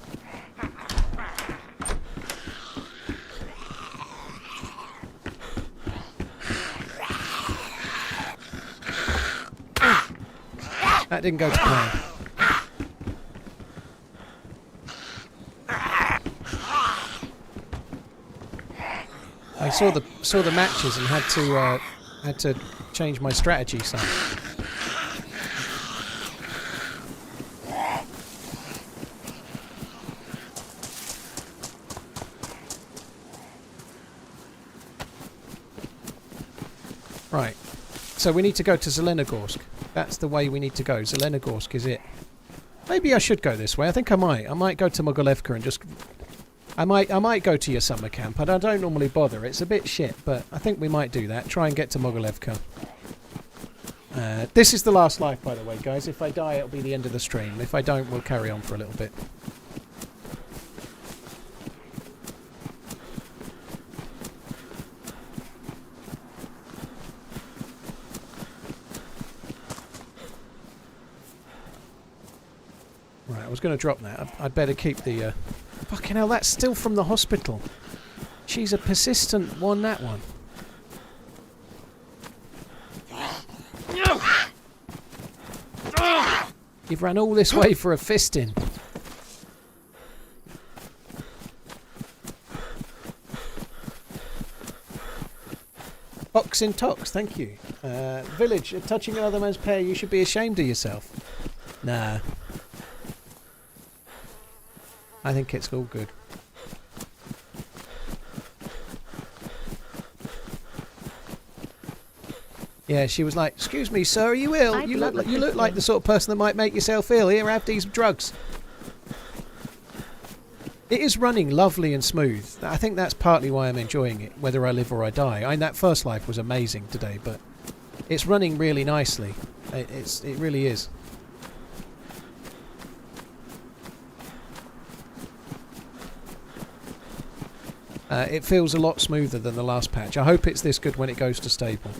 That didn't go to plan. I saw the matches and had to change my strategy some. Right. So we need to go to Zelenogorsk. That's the way we need to go. Zelenogorsk is it. Maybe I should go this way. I think I might. I might go to Mogilevka and just... I might go to your summer camp. I don't normally bother. It's a bit shit, but I think we might do that. Try and get to Mogilevka. This is the last life, by the way, guys. If I die, it'll be the end of the stream. If I don't, we'll carry on for a little bit. I was going to drop that. I'd better keep the... Fucking hell, that's still from the hospital. She's a persistent one, that one. You've ran all this way for a fisting. Box in tox, thank you. Village, touching another man's pair, you should be ashamed of yourself. Nah. I think it's all good. Yeah, she was like, "Excuse me, sir, are you ill? You look like the sort of person that might make yourself ill. Here, have these drugs." It is running lovely and smooth. I think that's partly why I'm enjoying it, whether I live or I die. That first life was amazing today, but it's running really nicely. It really is. It feels a lot smoother than the last patch. I hope it's this good when it goes to stable.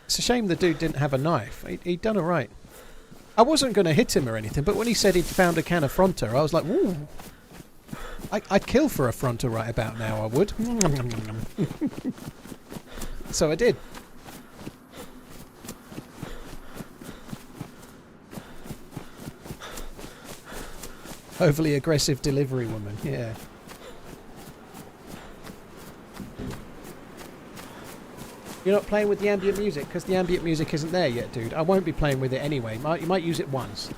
It's a shame the dude didn't have a knife. He'd done alright. I wasn't going to hit him or anything, but when he said he'd found a can of Fronter, I was like, woo! I'd kill for a Fronter right about now, I would. So I did. Overly aggressive delivery woman, yeah. You're not playing with the ambient music because the ambient music isn't there yet, dude. I won't be playing with it anyway. You might use it once.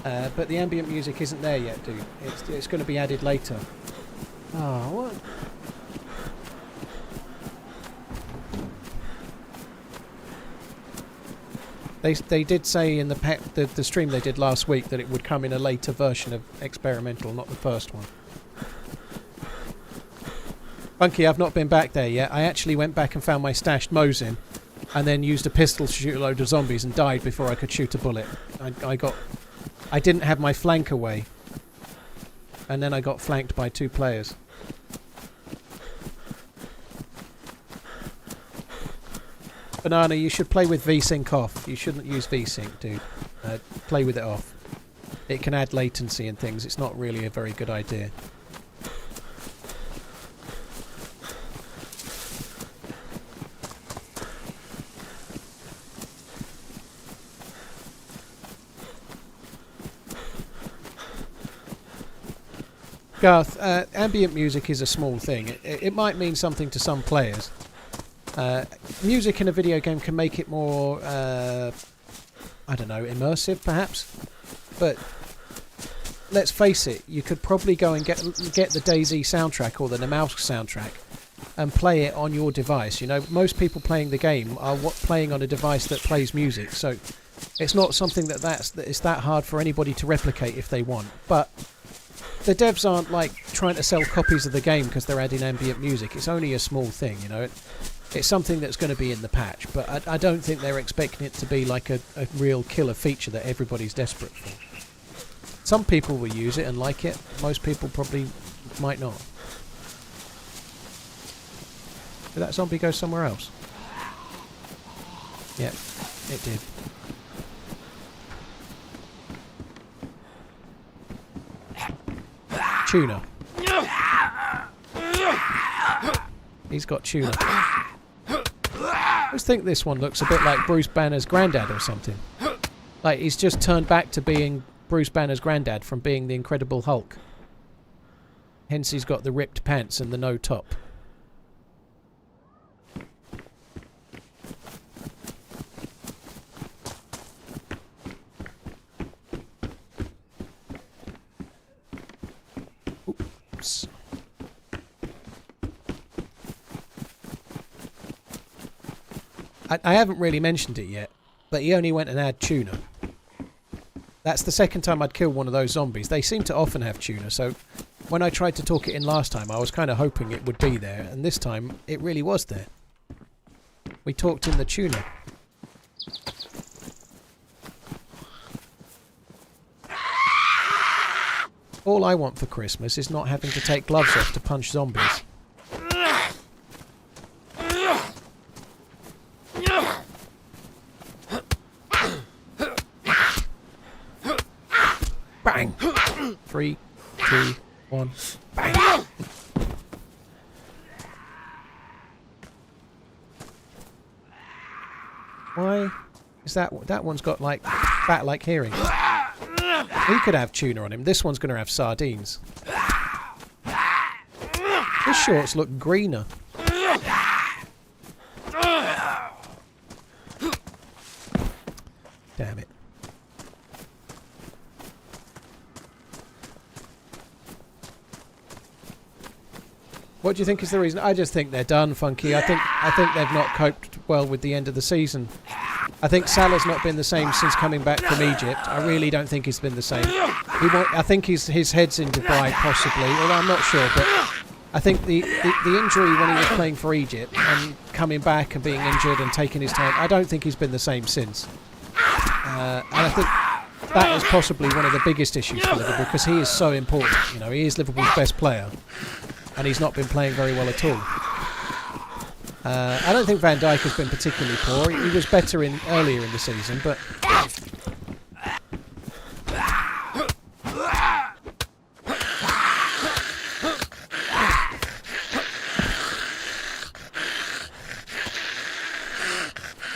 But the ambient music isn't there yet, dude. It's going to be added later. Oh, what? They did say in the stream they did last week that it would come in a later version of experimental, not the first one. Funky, I've not been back there yet. I actually went back and found my stashed Mosin and then used a pistol to shoot a load of zombies and died before I could shoot a bullet. I didn't have my flank away. And then I got flanked by 2 players. Banana, you should play with VSync off. You shouldn't use VSync, dude. Play with it off. It can add latency and things. It's not really a very good idea. Garth, ambient music is a small thing. It might mean something to some players. Music in a video game can make it more, I don't know, immersive perhaps. But let's face it, you could probably go and get the DayZ soundtrack or the Kamensk soundtrack and play it on your device. You know, most people playing the game are playing on a device that plays music, so it's not something it's that hard for anybody to replicate if they want. But the devs aren't like trying to sell copies of the game because they're adding ambient music. It's only a small thing, you know. It's something that's going to be in the patch, but I don't think they're expecting it to be like a real killer feature that everybody's desperate for. Some people will use it and like it. Most people probably might not. Did that zombie go somewhere else? Yep, it did. Tuna. He's got tuna. I just think this one looks a bit like Bruce Banner's granddad or something. Like he's just turned back to being Bruce Banner's granddad from being the Incredible Hulk. Hence he's got the ripped pants and the no top. Oops. I haven't really mentioned it yet, but he only went and had tuna. That's the second time I'd killed one of those zombies. They seem to often have tuna, so when I tried to talk it in last time, I was kind of hoping it would be there, and this time it really was there. We talked in the tuna. All I want for Christmas is not having to take gloves off to punch zombies. 3, 2, 1. Bang! Why is that one's got like bat-like hearing? He could have tuna on him. This one's going to have sardines. His shorts look greener. Damn it. What do you think is the reason? I just think they're done, Funky. I think they've not coped well with the end of the season. I think Salah's not been the same since coming back from Egypt. I really don't think he's been the same. I think his head's in Dubai, possibly, although I'm not sure. But I think the injury when he was playing for Egypt and coming back and being injured and taking his time, I don't think he's been the same since. And I think that is possibly one of the biggest issues for Liverpool, because he is so important. You know, he is Liverpool's best player, and he's not been playing very well at all. I don't think Van Dijk has been particularly poor. He was better earlier in the season, but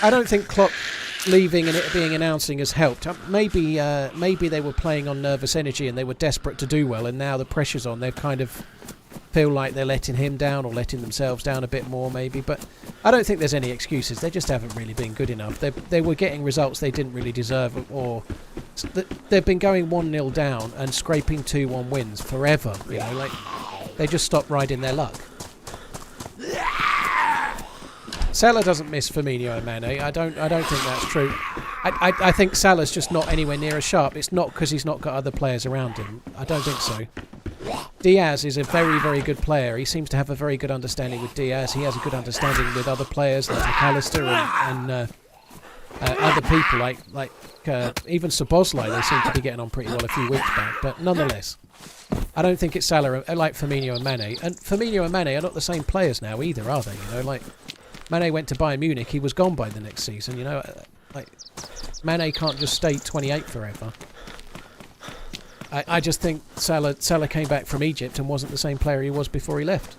I don't think Klopp leaving and it being announcing has helped. Maybe they were playing on nervous energy and they were desperate to do well, and now the pressure's on. They've kind of feel like they're letting him down or letting themselves down a bit more, maybe. But I don't think there's any excuses. They just haven't really been good enough. They were getting results they didn't really deserve, or they've been going 1-0 down and scraping 2-1 wins forever. You know, like they just stopped riding their luck. Salah doesn't miss Firmino and Mane. I don't think that's true. I think Salah's just not anywhere near as sharp. It's not because he's not got other players around him. I don't think so. Diaz is a very, very good player. He seems to have a very good understanding with Diaz. He has a good understanding with other players like McAllister and other people like even Szoboszlai. They seem to be getting on pretty well a few weeks back. But nonetheless, I don't think it's Salah like Firmino and Mane. And Firmino and Mane are not the same players now either, are they? You know, like Mane went to Bayern Munich. He was gone by the next season. You know, like Mane can't just stay 28 forever. I just think Salah came back from Egypt and wasn't the same player he was before he left.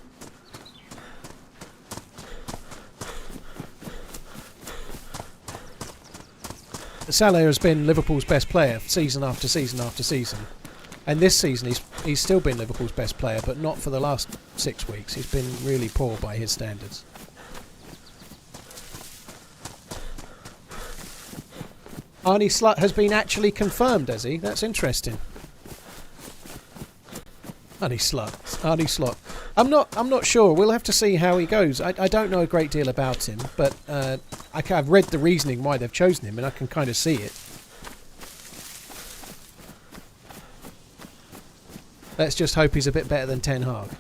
Salah has been Liverpool's best player season after season after season. And this season he's still been Liverpool's best player, but not for the last 6 weeks. He's been really poor by his standards. Arnie Slut has been actually confirmed, has he? That's interesting. Arnie Slot. I'm not sure. We'll have to see how he goes. I don't know a great deal about him, but I've read the reasoning why they've chosen him, and I can kind of see it. Let's just hope he's a bit better than Ten Hag.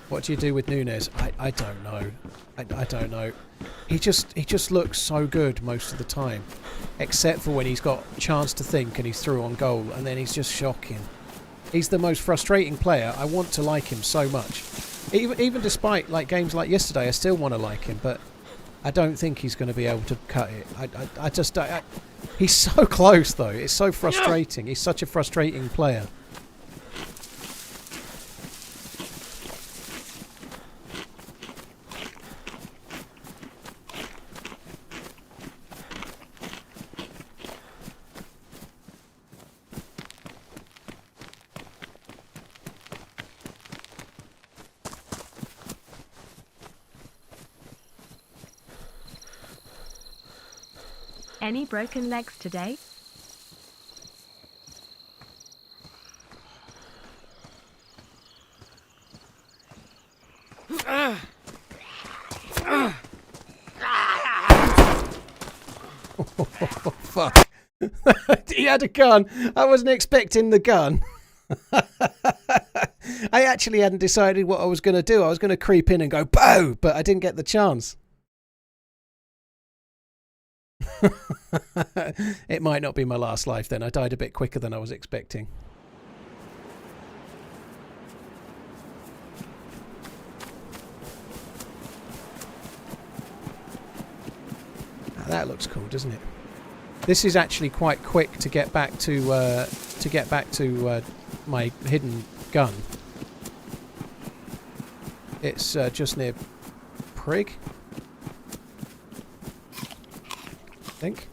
What do you do with Nunes? I don't know. I don't know. He just looks so good most of the time, except for when he's got a chance to think and he's through on goal, and then he's just shocking. He's the most frustrating player. I want to like him so much. Even despite like games like yesterday, I still want to like him, but I don't think he's going to be able to cut it. I just don't. He's so close though. It's so frustrating. He's such a frustrating player. Any broken legs today? Oh, fuck. He had a gun. I wasn't expecting the gun. I actually hadn't decided what I was going to do. I was going to creep in and go, boo, but I didn't get the chance. It might not be my last life then. I died a bit quicker than I was expecting. Now that looks cool, doesn't it? This is actually quite quick to get back to my hidden gun. It's just near Prig, I think.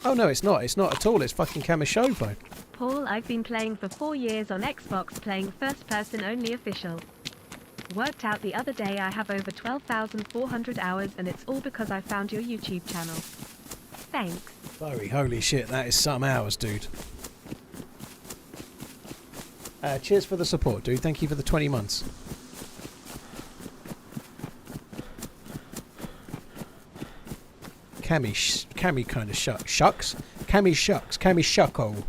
Oh no, it's not. It's not at all. It's fucking Kamishovo. Paul, I've been playing for 4 years on Xbox, playing first person only official. Worked out the other day I have over 12,400 hours, and it's all because I found your YouTube channel. Thanks. Sorry, holy shit, that is some hours, dude. Cheers for the support, dude. Thank you for the 20 months. Cammy kind of shucks. Cammy shucks. Cammy shucko.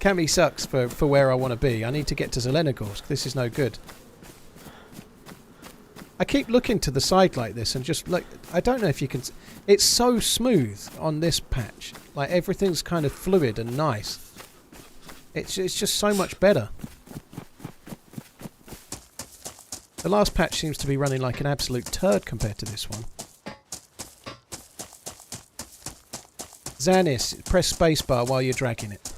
Cammy sucks for where I want to be. I need to get to Zelenogorsk. This is no good. I keep looking to the side like this and just like, I don't know if you can... It's so smooth on this patch. Like everything's kind of fluid and nice. It's just so much better. The last patch seems to be running like an absolute turd compared to this one. Zanis, press spacebar while you're dragging it.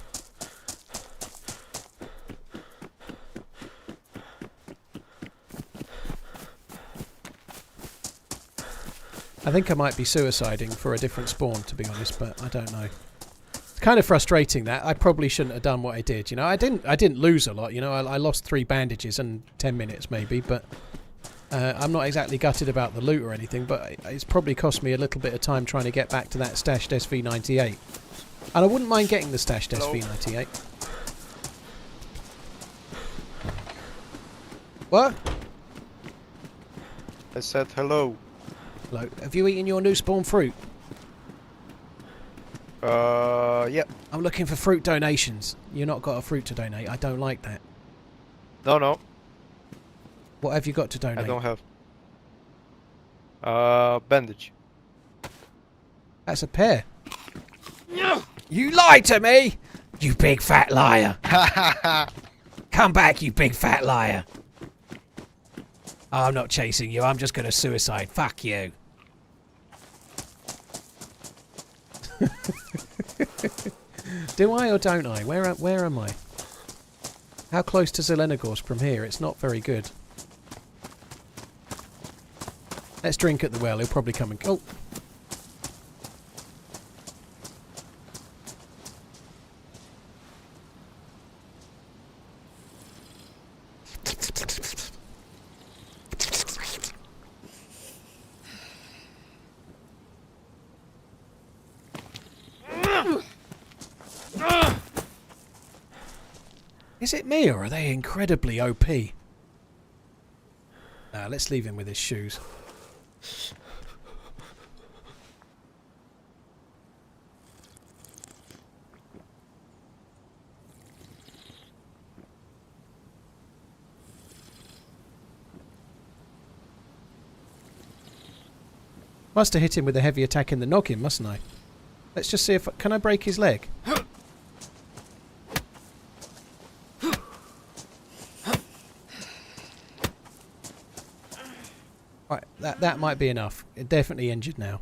I think I might be suiciding for a different spawn, to be honest, but I don't know. It's kind of frustrating that I probably shouldn't have done what I did. You know, I didn't lose a lot. You know, I lost 3 bandages and 10 minutes maybe, but I'm not exactly gutted about the loot or anything. But it's probably cost me a little bit of time trying to get back to that stashed SV98, and I wouldn't mind getting the stashed SV98. What? I said hello. Hello. Have you eaten your new spawn fruit? Yeah. I'm looking for fruit donations. You've not got a fruit to donate. I don't like that. No. What have you got to donate? I don't have. Bandage. That's a pear. You lied to me! You big fat liar! Come back, you big fat liar! Oh, I'm not chasing you. I'm just going to suicide. Fuck you. Do I or don't I? Where am I? How close to Zelenogorsk from here? It's not very good. Let's drink at the well. He'll probably come and... Oh! Is it me, or are they incredibly OP? Nah, let's leave him with his shoes. Must have hit him with a heavy attack in the noggin, mustn't I? Let's just see if... Can I break his leg? Right, that might be enough. Definitely injured now.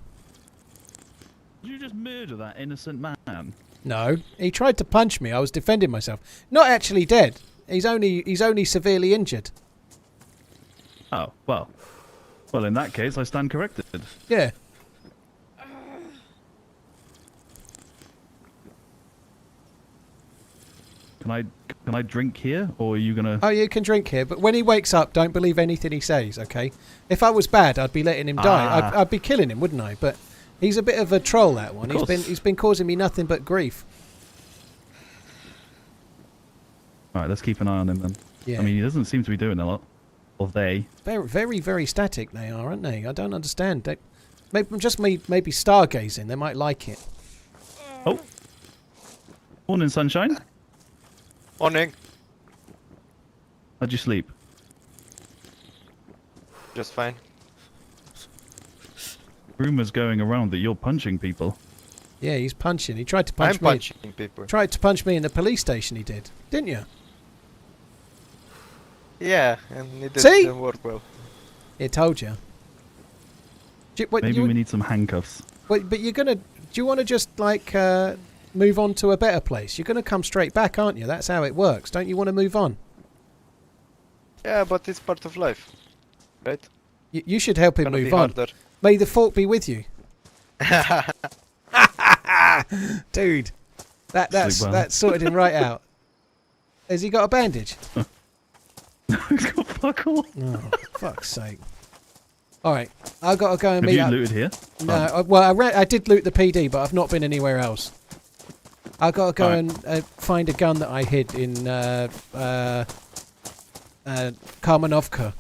Did you just murder that innocent man? No, he tried to punch me. I was defending myself. Not actually dead. He's only severely injured. Oh, well. Well, in that case, I stand corrected. Yeah. Can I drink here, or are you gonna... Oh, you can drink here, but when he wakes up, don't believe anything he says, okay? If I was bad, I'd be letting him die. I'd be killing him, wouldn't I? But he's a bit of a troll, that one. He's been causing me nothing but grief. Alright, let's keep an eye on him then. Yeah. I mean, he doesn't seem to be doing a lot. Or they. Very, very, very static they are, aren't they? I don't understand. Maybe stargazing. They might like it. Oh. Morning, sunshine. Morning. How'd you sleep? Just fine. Rumours going around that you're punching people. Yeah, he's punching. He tried to punch me. I'm punching people. Tried to punch me in the police station. He did, didn't you? Yeah, and it See? didn't work well. It told you. Maybe we need some handcuffs. Wait, but you're gonna you want to just like move on to a better place? You're going to come straight back, aren't you? That's how it works. Don't you want to move on? Yeah, but it's part of life, right? You should help him Gonna move be on. harder. May the fork be with you. Dude, that's sorted him right out. Has he got a bandage? He's got fuck all. Oh, fuck's sake. Alright, I've got to go and Have meet you up. looted here? No, well, I did loot the PD, but I've not been anywhere else. I've got to go and find a gun that I hid in Kamenovka.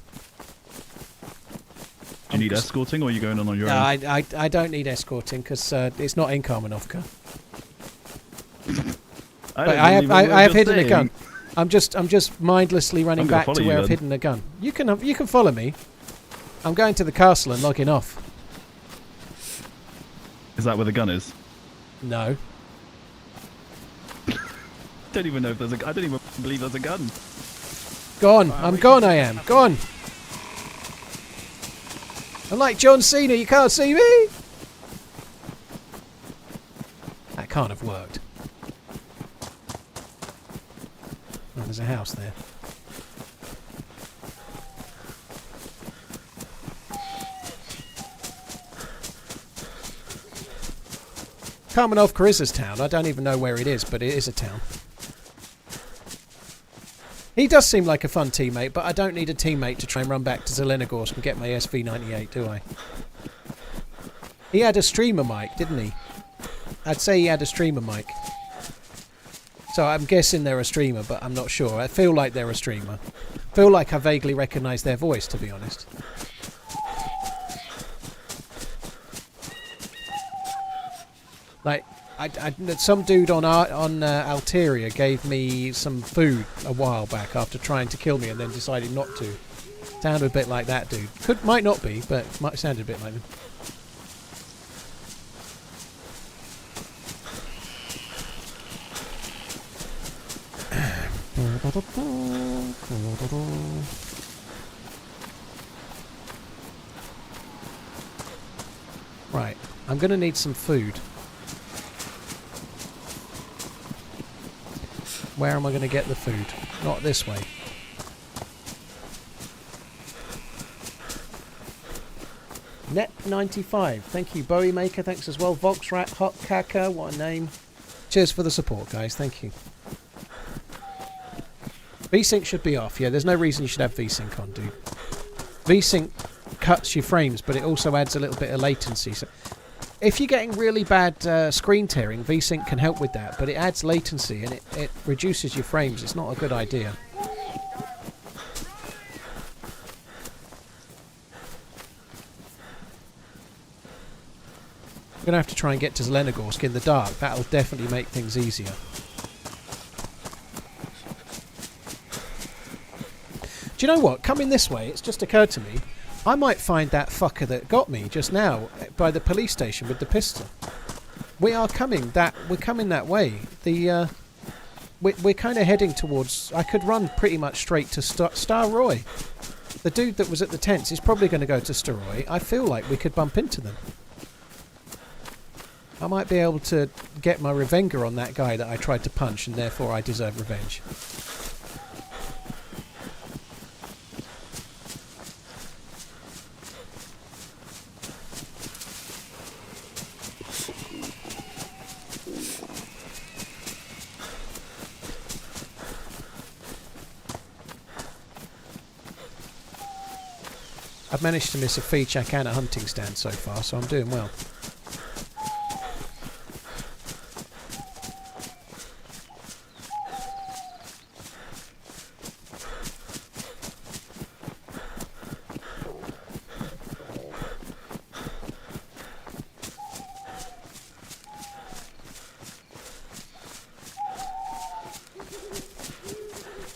Do you need escorting, or are you going on your No, own? I don't need escorting because it's not in Kamenovka. But I have hidden a gun. I'm just mindlessly running I'm gonna back to follow where you I've then. hidden a gun. You can follow me. I'm going to the castle and logging off. Is that where the gun is? No. Don't even know if there's a. I don't even believe there's a gun. Gone. I'm gone. I am gone. I'm like John Cena. You can't see me. That can't have worked. Oh, there's a house there. Kamenovka is a town. I don't even know where it is, but it is a town. He does seem like a fun teammate, but I don't need a teammate to try and run back to Zelenogorsk and get my SV98, do I? He had a streamer mic, didn't he? I'd say he had a streamer mic. So I'm guessing they're a streamer, but I'm not sure. I feel like they're a streamer. I feel like I vaguely recognise their voice, to be honest. Like, some dude on Alteria gave me some food a while back after trying to kill me and then decided not to. Sounded a bit like that dude. Might not be, but might sounded a bit like him. Right, I'm going to need some food. Where am I going to get the food? Not this way. Net95, thank you. Bowie Maker, thanks as well. Voxrat, Hot Kaka, what a name. Cheers for the support, guys, thank you. VSync should be off. Yeah, there's no reason you should have VSync on, dude. VSync cuts your frames, but it also adds a little bit of latency. So if you're getting really bad screen tearing, VSync can help with that, but it adds latency and it reduces your frames. It's not a good idea. I'm going to have to try and get to Zelenogorsk in the dark. That'll definitely make things easier. Do you know what? Coming this way, it's just occurred to me, I might find that fucker that got me just now by the police station with the pistol. We're coming that way. We're kind of heading towards. I could run pretty much straight to Staroy. The dude that was at the tents is probably going to go to Staroy. I feel like we could bump into them. I might be able to get my revenger on that guy that I tried to punch, and therefore I deserve revenge. I've managed to miss a feed shack and a hunting stand so far, so I'm doing well.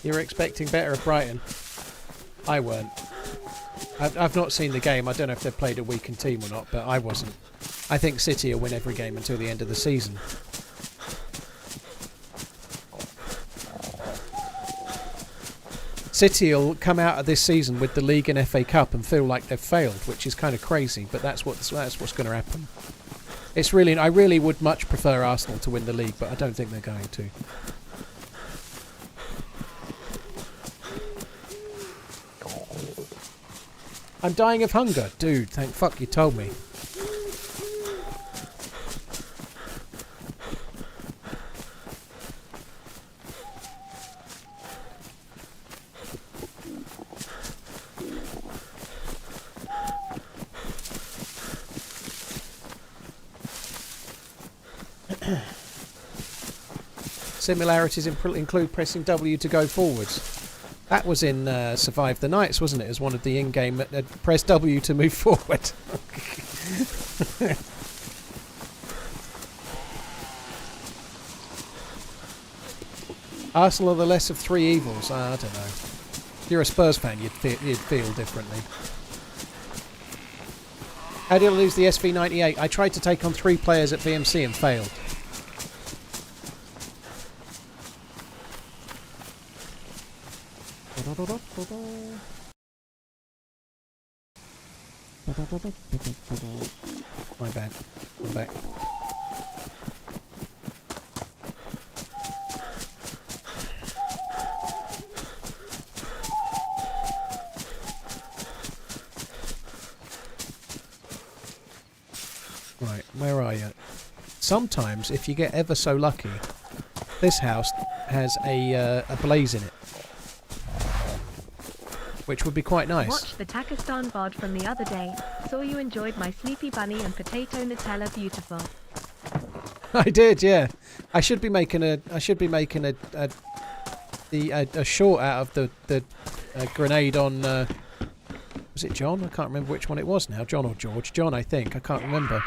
You were expecting better at Brighton? I weren't. I've not seen the game. I don't know if they've played a weakened team or not, but I wasn't. I think City will win every game until the end of the season. City will come out of this season with the league and FA Cup and feel like they've failed, which is kind of crazy, but that's what's going to happen. It's really, I really would much prefer Arsenal to win the league, but I don't think they're going to. I'm dying of hunger. Dude, thank fuck you told me. Similarities include pressing W to go forwards. That was in Survive the Nights, wasn't it? As one of the in-game, press W to move forward. Arsenal are the less of three evils. I don't know. If you're a Spurs fan, you'd feel differently. How did I lose the SV98? I tried to take on 3 players at VMC and failed. My bad. I'm back. Right, where are you? Sometimes, if you get ever so lucky, this house has a blaze in it, which would be quite nice. Watched the Takistan VOD from the other day. Saw you enjoyed my sleepy bunny and potato Nutella. Beautiful. I did, yeah. I should be making a short out of the grenade on. Was it John? I can't remember which one it was now. John or George? John, I think. I can't remember.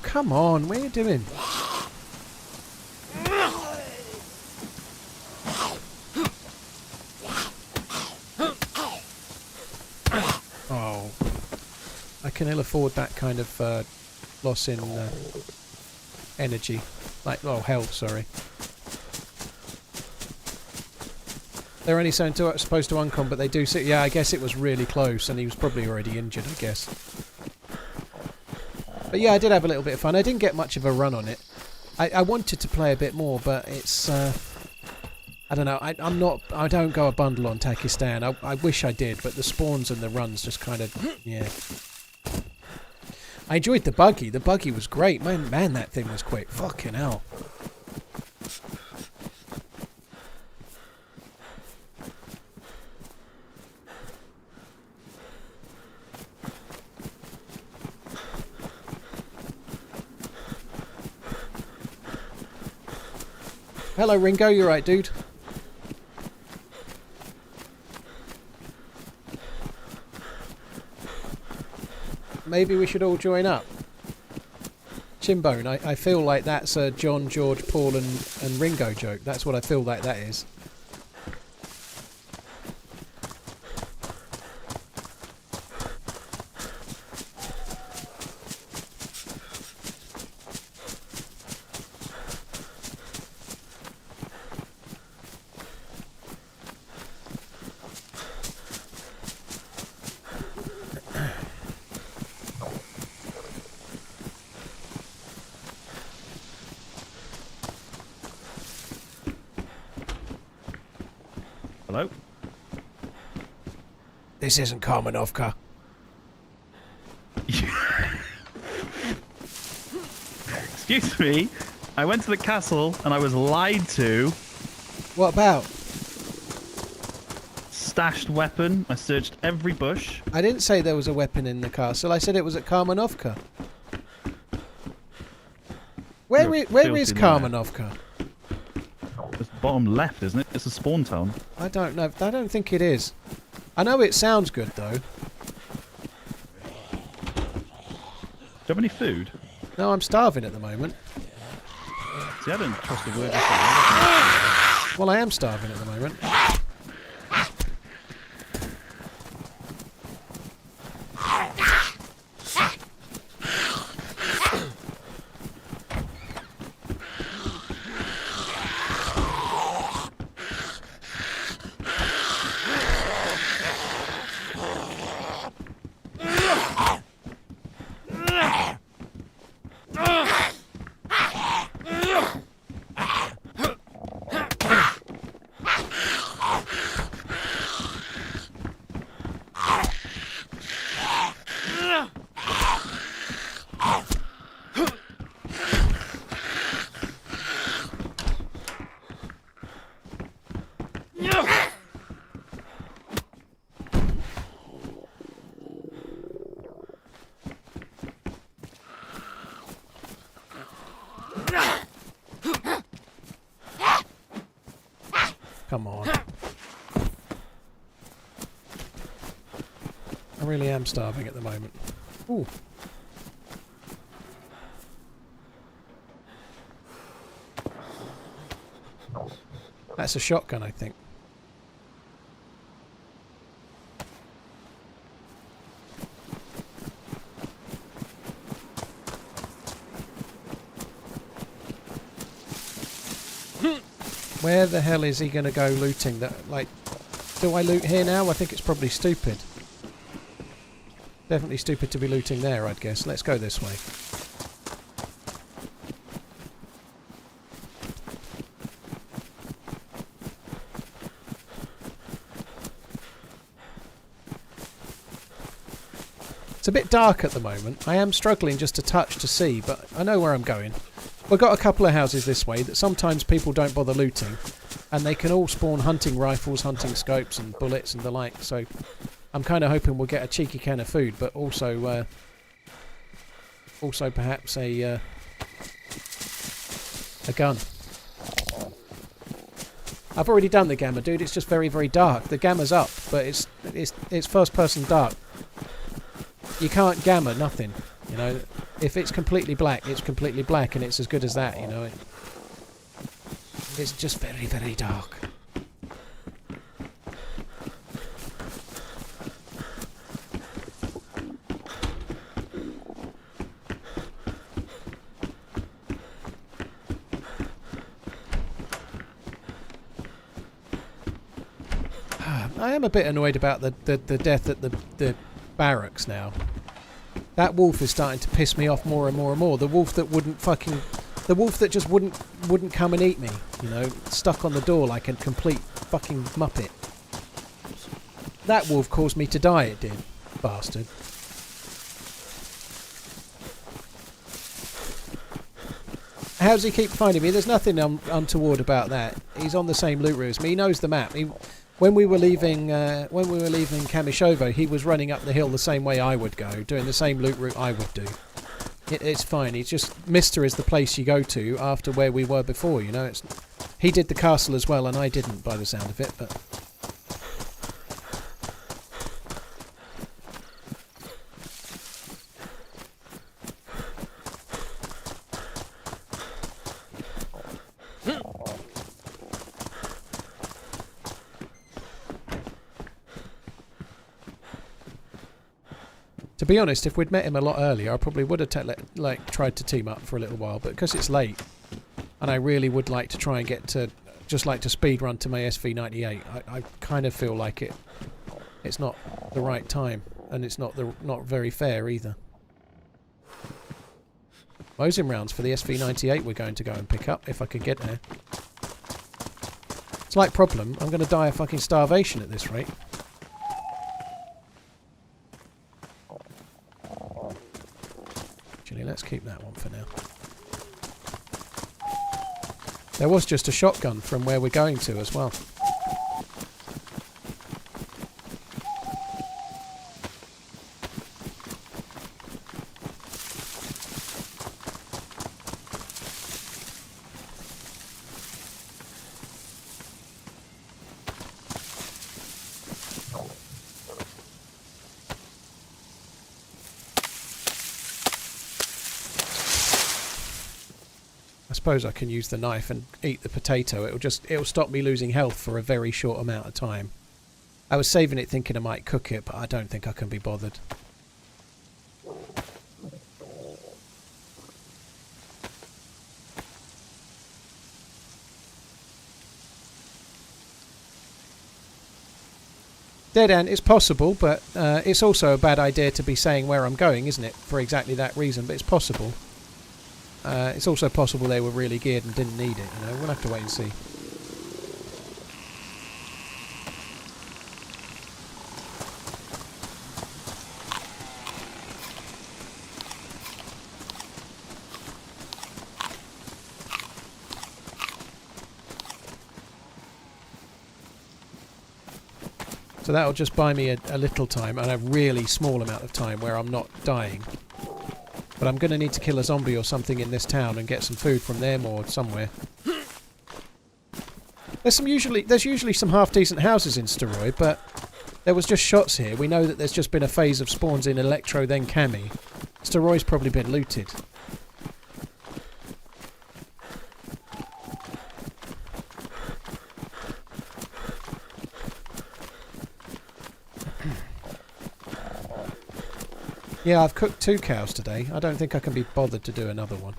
Come on, what are you doing? Oh, I can ill afford that kind of loss in energy, health. Sorry. They're only supposed to uncom, but they do. Yeah, I guess it was really close, and he was probably already injured. I guess. But yeah, I did have a little bit of fun. I didn't get much of a run on it. I wanted to play a bit more, but it's I don't know. I don't go a bundle on Takistan. I wish I did, but the spawns and the runs just kind of yeah. I enjoyed the buggy. The buggy was great. Man, that thing was quick. Fucking hell. Hello, Ringo. You right, dude? Maybe we should all join up. Chimbone, I feel like that's a John, George, Paul and Ringo joke. That's what I feel like that is. Hello? This isn't Kamenovka. Excuse me. I went to the castle and I was lied to. What about? Stashed weapon. I searched every bush. I didn't say there was a weapon in the castle. I said it was at Kamenovka. Where is filthy liar. Kamenovka? It's bottom left, isn't it? It's a spawn town. I don't know. I don't think it is. I know it sounds good though. Do you have any food? No, I'm starving at the moment. See, I don't trust a word. Well, I am starving at the moment. Come on. I really am starving at the moment. Ooh. That's a shotgun, I think. Where the hell is he going to go looting? That, like, do I loot here now? I think it's probably stupid. Definitely stupid to be looting there, I'd guess. Let's go this way. It's a bit dark at the moment. I am struggling just a touch to see, but I know where I'm going. We've got a couple of houses this way that sometimes people don't bother looting, and they can all spawn hunting rifles, hunting scopes and bullets and the like, so I'm kind of hoping we'll get a cheeky can of food, but also perhaps a gun. I've already done the gamma, dude. It's just very, very dark. The gamma's up, but it's first person dark. You can't gamma nothing, you know. If it's completely black, it's completely black, and it's as good as that, you know. It's just very, very dark. I am a bit annoyed about the death at the barracks now. That wolf is starting to piss me off more and more and more. The wolf that just wouldn't come and eat me, you know, stuck on the door like a complete fucking muppet. That wolf caused me to die, it did, bastard. How does he keep finding me? There's nothing untoward about that. He's on the same loot route as me. He knows the map. When we were leaving Kamishovo, he was running up the hill the same way I would go, doing the same loot route I would do. It's fine. It's just Mister is the place you go to after where we were before. You know, he did the castle as well, and I didn't, by the sound of it. But to be honest, if we'd met him a lot earlier, I probably would have tried to team up for a little while. But because it's late, and I really would like to try and get to, just like to speed run to my SV98, I kind of feel like it's not the right time, and it's not very fair either. Mosing rounds for the SV98 we're going to go and pick up if I can get there. Slight problem. I'm going to die of fucking starvation at this rate. Let's keep that one for now. There was just a shotgun from where we're going to as well. I suppose I can use the knife and eat the potato. It'll stop me losing health for a very short amount of time. I was saving it thinking I might cook it, but I don't think I can be bothered. Dead end, it's possible, but it's also a bad idea to be saying where I'm going, isn't it? For exactly that reason, but it's possible. It's also possible they were really geared and didn't need it, you know. We'll have to wait and see. So that'll just buy me a little time and a really small amount of time where I'm not dying. But I'm going to need to kill a zombie or something in this town and get some food from them or somewhere. There's usually some half decent houses in Steroid, but there was just shots here. We know that there's just been a phase of spawns in Electro, then Cami. Steroid's probably been looted. Yeah, I've cooked 2 cows today. I don't think I can be bothered to do another one.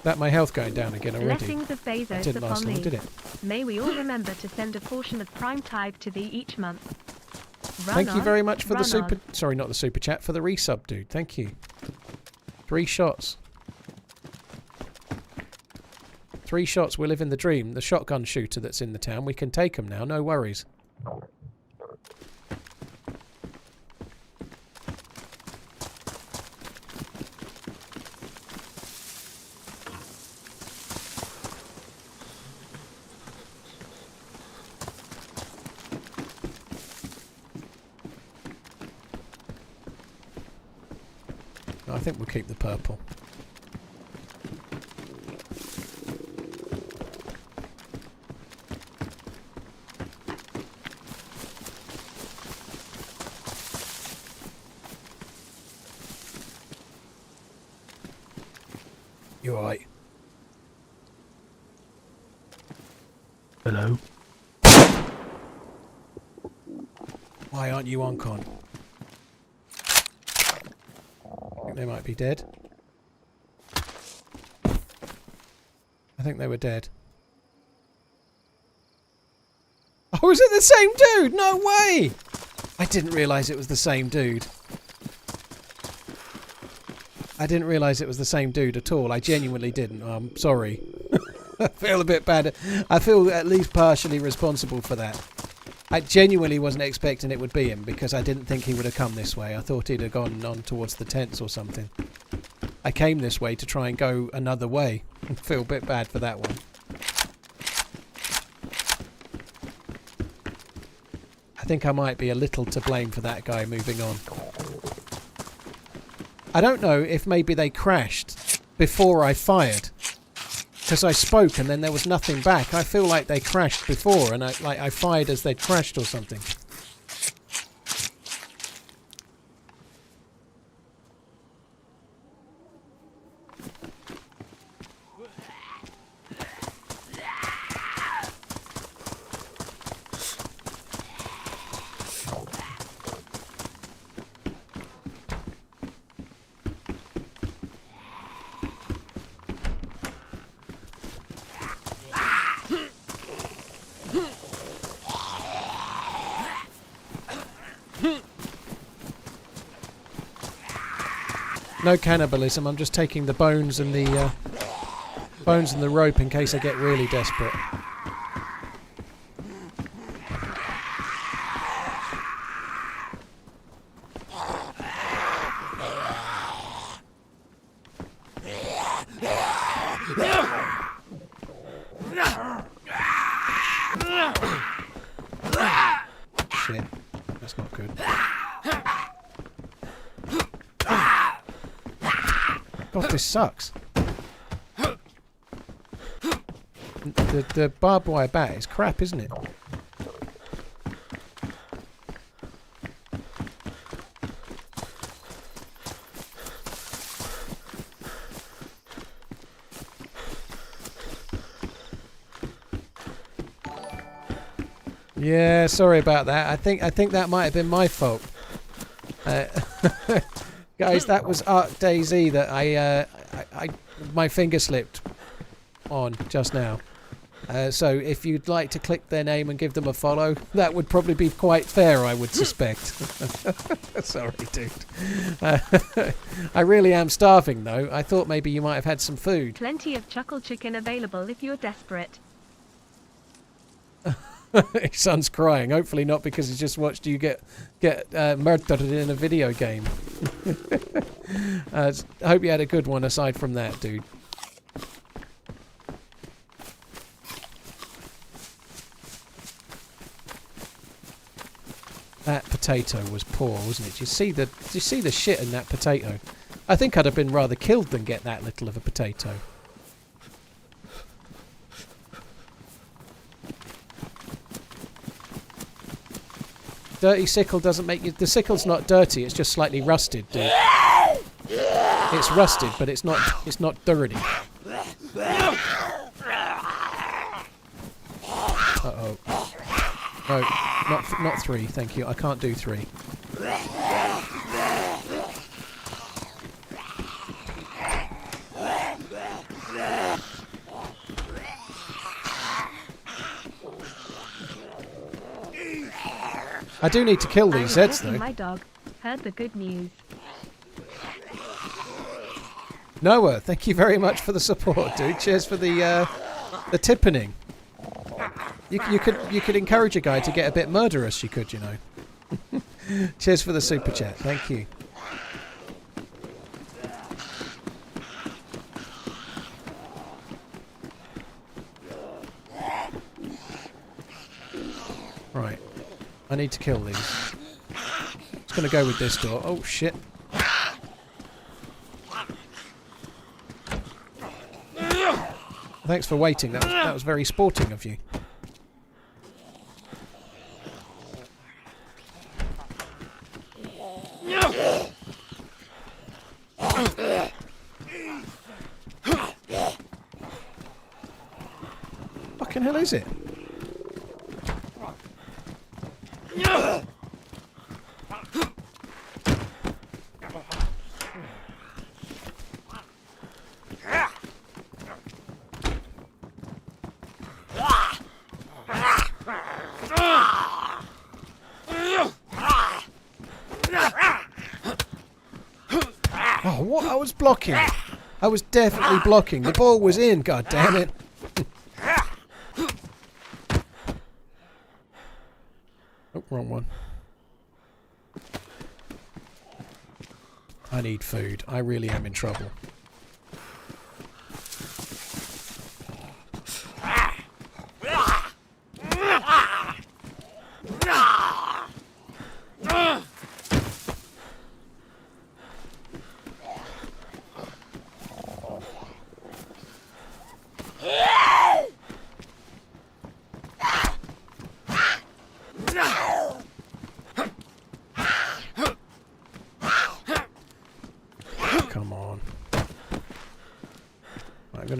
That my health going down again already. Blessings of That Bezos didn't last upon long, thee. did it? May we all remember to send a portion of prime tithe to thee each month. Run Thank you on, very much for the run super... on. Sorry, not the super chat. For the resub, dude. Thank you. 3 shots. 3 shots. We're living the dream. The shotgun shooter that's in the town. We can take him now. No worries. I think we'll keep the purple. You alright? Hello. Why aren't you on con? I think they might be dead. I think they were dead. Oh, is it the same dude? No way! I didn't realise it was the same dude. I didn't realise it was the same dude at all. I genuinely didn't. I'm sorry. I feel a bit bad. I feel at least partially responsible for that. I genuinely wasn't expecting it would be him because I didn't think he would have come this way. I thought he'd have gone on towards the tents or something. I came this way to try and go another way. I feel a bit bad for that one. I think I might be a little to blame for that guy moving on. I don't know if maybe they crashed before I fired. Because I spoke and then there was nothing back. I feel like they crashed before and I fired as they'd crashed or something. No cannibalism, I'm just taking the bones and the rope in case I get really desperate. Shit, that's not good. God, this sucks. The barbed wire bat is crap, isn't it? Yeah, sorry about that. I think that might have been my fault. Guys, that was DayZ that my finger slipped on just now. So if you'd like to click their name and give them a follow, that would probably be quite fair, I would suspect. Sorry, dude. I really am starving, though. I thought maybe you might have had some food. Plenty of chuckle chicken available if you're desperate. His son's crying. Hopefully not because he's just watched you get murdered in a video game. I hope you had a good one aside from that, dude. That potato was poor, wasn't it? Did you see the shit in that potato? I think I'd have been rather killed than get that little of a potato. Dirty sickle doesn't make you... The sickle's not dirty, it's just slightly rusted, dude. It's rusted, but it's not dirty. Uh-oh. No, not 3, thank you. I can't do 3. I do need to kill these Zeds, though. My dog heard the good news. Noah, thank you very much for the support, dude. Cheers for the tippening. You could encourage a guy to get a bit murderous. You could, you know. Cheers for the super chat. Thank you. Right. I need to kill these. It's going to go with this door. Oh, shit. Thanks for waiting. That was very sporting of you. Fucking hell is it? Oh, what? I was blocking. I was definitely blocking. The ball was in, god damn it. Oh, wrong one. I need food. I really am in trouble.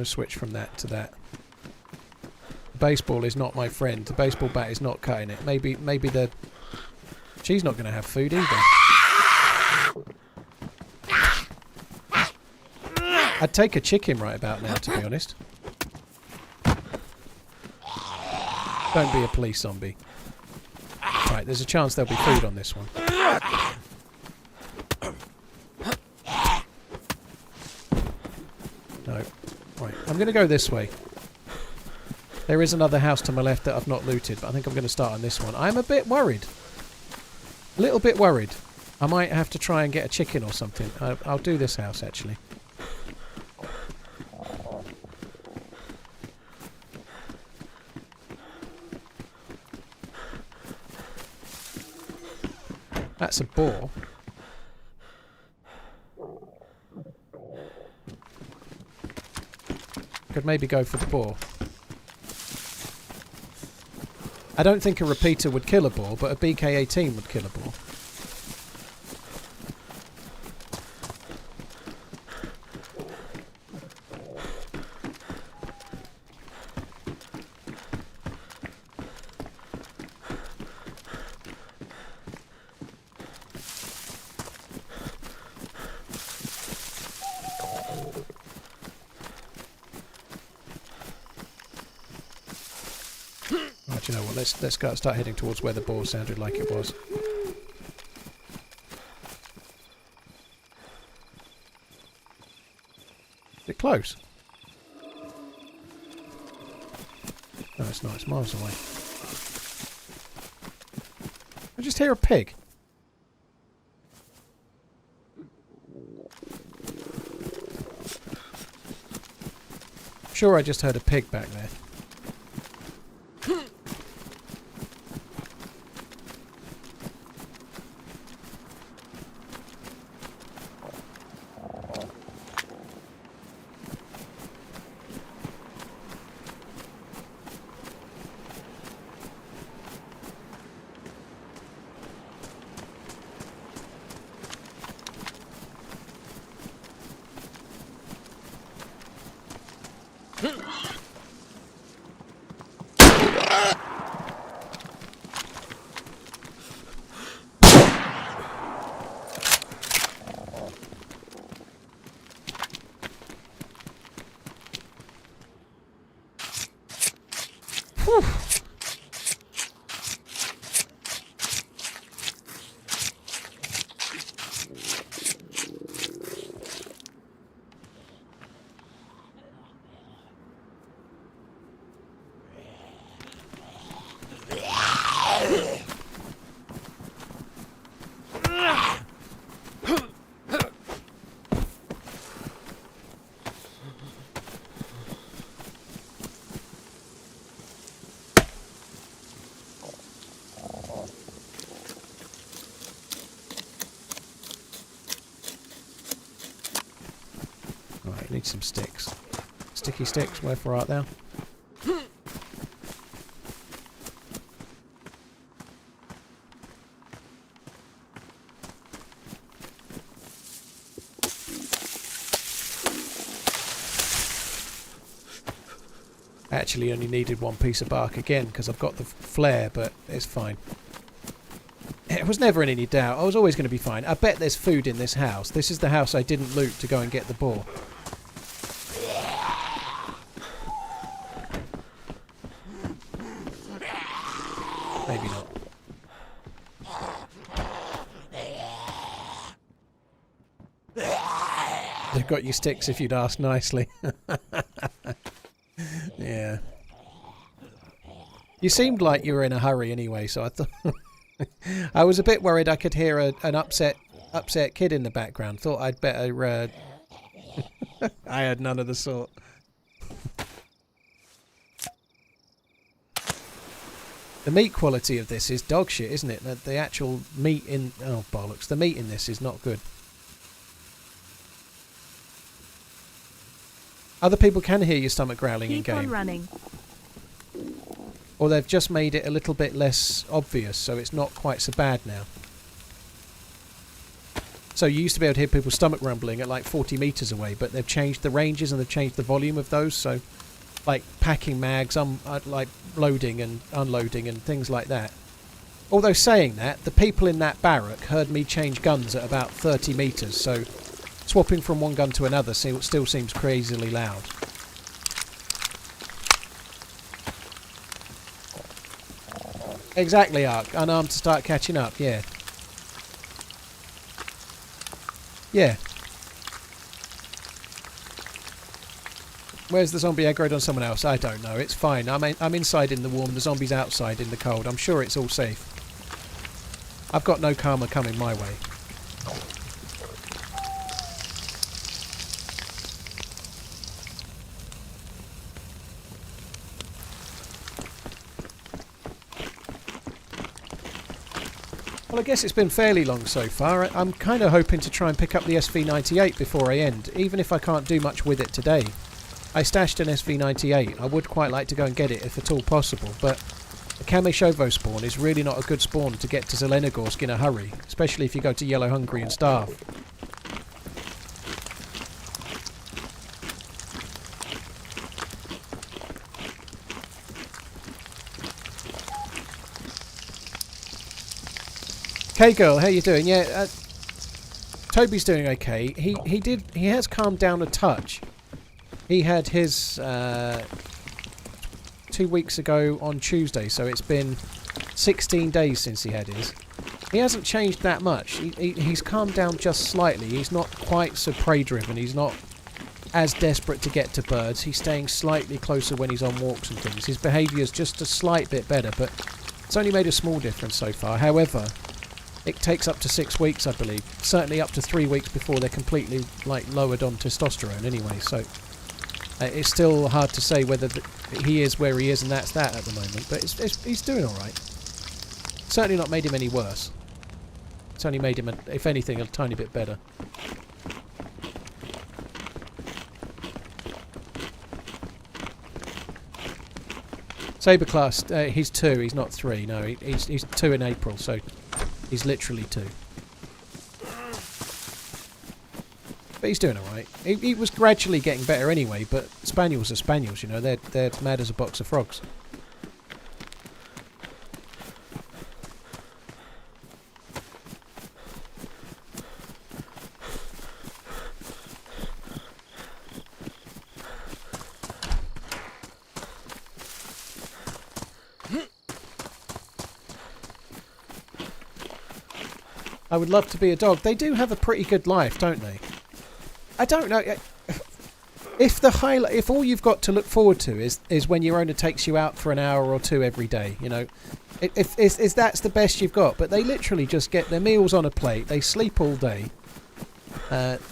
Switch from that to that. The baseball is not my friend. The baseball bat is not cutting it. Maybe the... She's not going to have food either. I'd take a chicken right about now, to be honest. Don't be a police zombie. Right, there's a chance there'll be food on this one. No. Right, I'm going to go this way. There is another house to my left that I've not looted, but I think I'm going to start on this one. I'm a bit worried. A little bit worried. I might have to try and get a chicken or something. I'll do this house, actually. That's a boar. Could maybe go for the boar. I don't think a repeater would kill a boar, but a BK-18 would kill a boar. You know what? Let's go start heading towards where the boar sounded like it was. Is it close? No, it's not. It's miles away. I just hear a pig. Sure, I just heard a pig back there. Right, need some sticks. Sticky sticks, wherefore art thou? Actually only needed one piece of bark again because I've got the flare, but it's fine. It was never in any doubt. I was always going to be fine. I bet there's food in this house. This is the house I didn't loot to go and get the boar. Maybe not. They've got you sticks if you'd ask nicely. Yeah. You seemed like you were in a hurry anyway, so I thought... I was a bit worried I could hear an upset kid in the background. Thought I'd better... I had none of the sort. The meat quality of this is dog shit, isn't it? The actual meat in... Oh, bollocks. The meat in this is not good. Other people can hear your stomach growling in game. Keep on running. Or they've just made it a little bit less obvious, so it's not quite so bad now. So you used to be able to hear people's stomach rumbling at like 40 metres away, but they've changed the ranges and they've changed the volume of those, so like packing mags, like loading and unloading and things like that. Although saying that, the people in that barrack heard me change guns at about 30 metres, so swapping from one gun to another still seems crazily loud. Exactly, Ark. Unarmed to start catching up, yeah. Yeah. Where's the zombie aggroed on someone else? I don't know. It's fine. I'm inside in the warm. The zombie's outside in the cold. I'm sure it's all safe. I've got no karma coming my way. Well, I guess it's been fairly long so far. I'm kind of hoping to try and pick up the SV98 before I end, even if I can't do much with it today. I stashed an SV98. I would quite like to go and get it if at all possible, but the Kamishovo spawn is really not a good spawn to get to Zelenogorsk in a hurry, especially if you go to Yellow Hungry and starve. Hey girl, how you doing? Yeah, Toby's doing okay. He has calmed down a touch. He had his 2 weeks ago on Tuesday, so it's been 16 days since he had his. He hasn't changed that much. He's calmed down just slightly. He's not quite so prey driven. He's not as desperate to get to birds. He's staying slightly closer when he's on walks and things. His behaviour's just a slight bit better, but It's only made a small difference so far. However, it takes up to 6 weeks, I believe. Certainly up to 3 weeks before they're completely like lowered on testosterone anyway. So it's still hard to say whether he is where he is and that's that at the moment. But he's doing all right. Certainly not made him any worse. It's only made him, if anything, a tiny bit better. Saber class, he's 2, he's not 3. No, he's 2 in April, so he's literally 2. But he's doing alright. He was gradually getting better anyway, but spaniels are spaniels, you know, they're mad as a box of frogs. I would love to be a dog. They do have a pretty good life, don't they? I don't know. If all you've got to look forward to is when your owner takes you out for an hour or two every day, you know, if that's the best you've got. But they literally just get their meals on a plate. They sleep all day.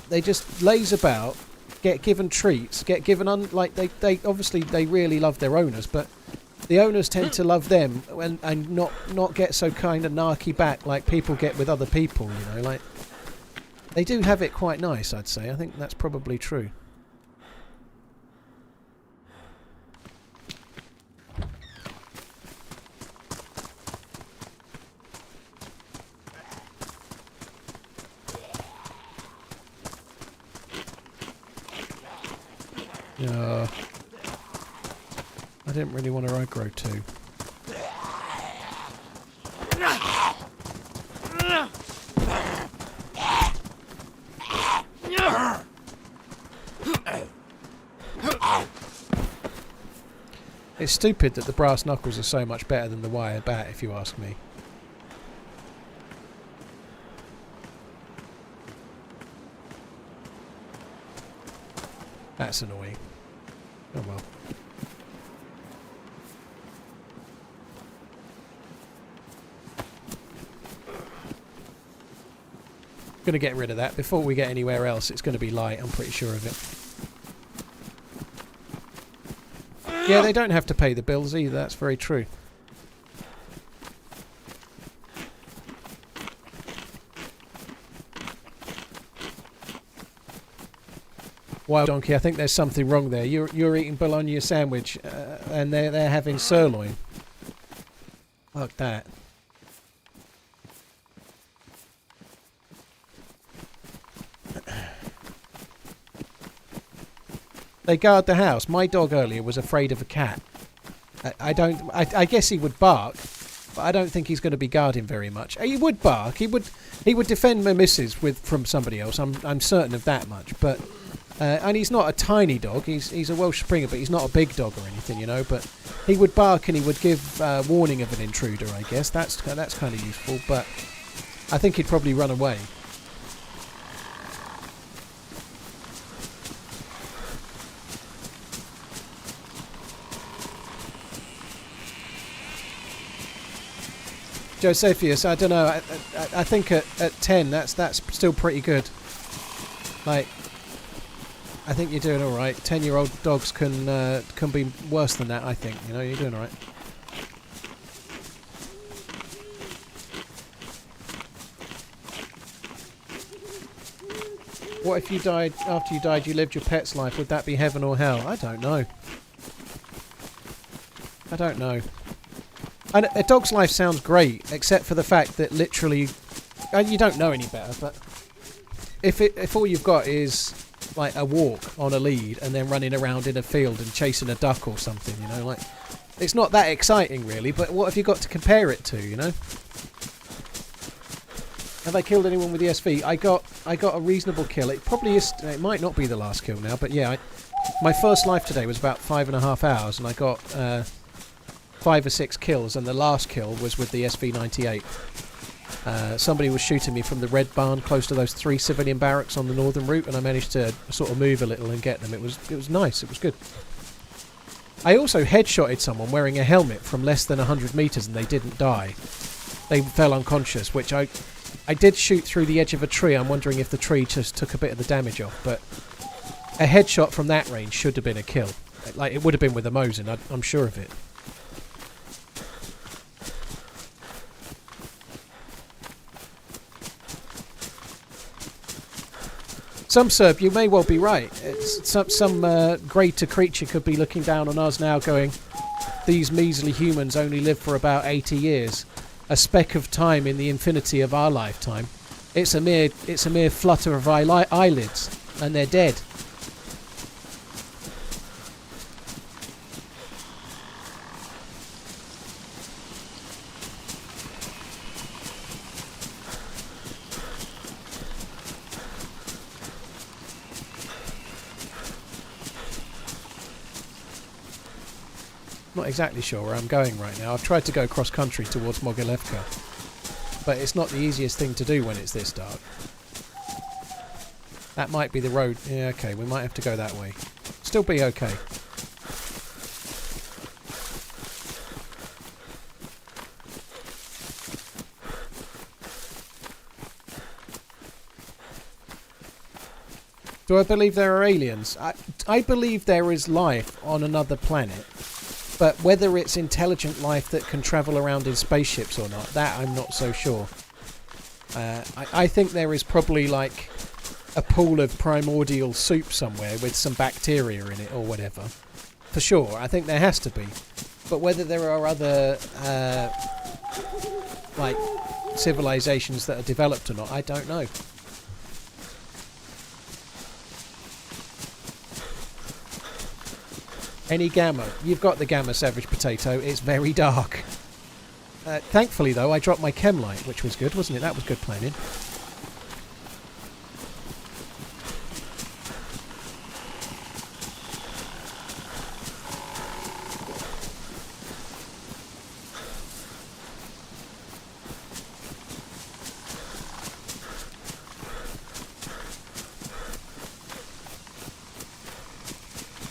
They just laze about, get given treats, get given they obviously they really love their owners, but the owners tend to love them and not get so kind of narky back like people get with other people, you know, like they do have it quite nice, I'd say. I think that's probably true. Yeah. I didn't really want to aggro too. It's stupid that the brass knuckles are so much better than the wire bat, if you ask me. That's annoying. Oh well. Going to get rid of that before we get anywhere else. It's going to be light, I'm pretty sure of it. Yeah, they don't have to pay the bills either, that's very true. Wild Donkey, I think there's something wrong there. You're eating bologna sandwich and they're having sirloin. Fuck that. They guard the house. My dog earlier was afraid of a cat. I guess he would bark, but I don't think he's going to be guarding very much. He would bark. He would defend my missus from somebody else. I'm certain of that much. But and he's not a tiny dog. He's a Welsh Springer, but he's not a big dog or anything, you know. But he would bark and he would give warning of an intruder. I guess that's kind of useful. But I think he'd probably run away. Josephius, I don't know. I think at 10, that's still pretty good. Like, I think you're doing all right. 10-year-old dogs can be worse than that. I think, you know, you're doing all right. What if you died after you died? You lived your pet's life. Would that be heaven or hell? I don't know. I don't know. And a dog's life sounds great, except for the fact that literally, and you don't know any better, but if all you've got is like a walk on a lead and then running around in a field and chasing a duck or something, you know, like it's not that exciting really. But what have you got to compare it to, you know? Have I killed anyone with the SV? I got a reasonable kill. It probably is. It might not be the last kill now, but yeah, my first life today was about 5.5 hours, and I got 5 or 6 kills, and the last kill was with the SV98. Somebody was shooting me from the red barn close to those 3 civilian barracks on the northern route, and I managed to sort of move a little and get them. It was nice. It was good. I also headshotted someone wearing a helmet from less than 100 metres and they didn't die. They fell unconscious, which I did shoot through the edge of a tree. I'm wondering if the tree just took a bit of the damage off, but a headshot from that range should have been a kill. Like, it would have been with a Mosin, I'm sure of it. Some Serb, you may well be right. Some greater creature could be looking down on us now going, these measly humans only live for about 80 years. A speck of time in the infinity of our lifetime. It's a mere flutter of eyelids, and they're dead. Not exactly sure where I'm going right now. I've tried to go cross country towards Mogilevka, but it's not the easiest thing to do when it's this dark. That might be the road. Yeah, okay, we might have to go that way. Still be okay. Do I believe there are aliens? I believe there is life on another planet. But whether it's intelligent life that can travel around in spaceships or not, that I'm not so sure. I think there is probably like a pool of primordial soup somewhere with some bacteria in it or whatever. For sure, I think there has to be. But whether there are other like civilizations that are developed or not, I don't know. Any gamma? You've got the gamma, Savage Potato. It's very dark. Thankfully, though, I dropped my chem light, which was good, wasn't it? That was good planning.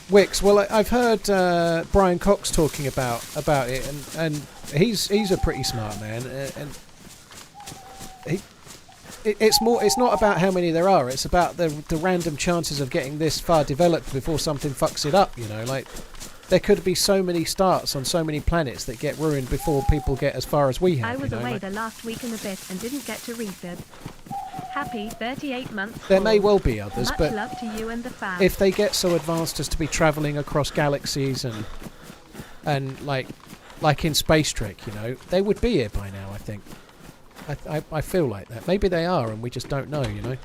Wix, well, I've heard Brian Cox talking about it, and he's a pretty smart man, and it's not about how many there are. It's about the random chances of getting this far developed before something fucks it up. You know, like there could be so many starts on so many planets that get ruined before people get as far as we have. I was away the last week and a bit and didn't get to refib. Happy 38 months. There may well be others, Much but love to you and the fam. if they get so advanced as to be travelling across galaxies and like in Space Trek, you know, they would be here by now. I think. I feel like that. Maybe they are, and we just don't know. You know.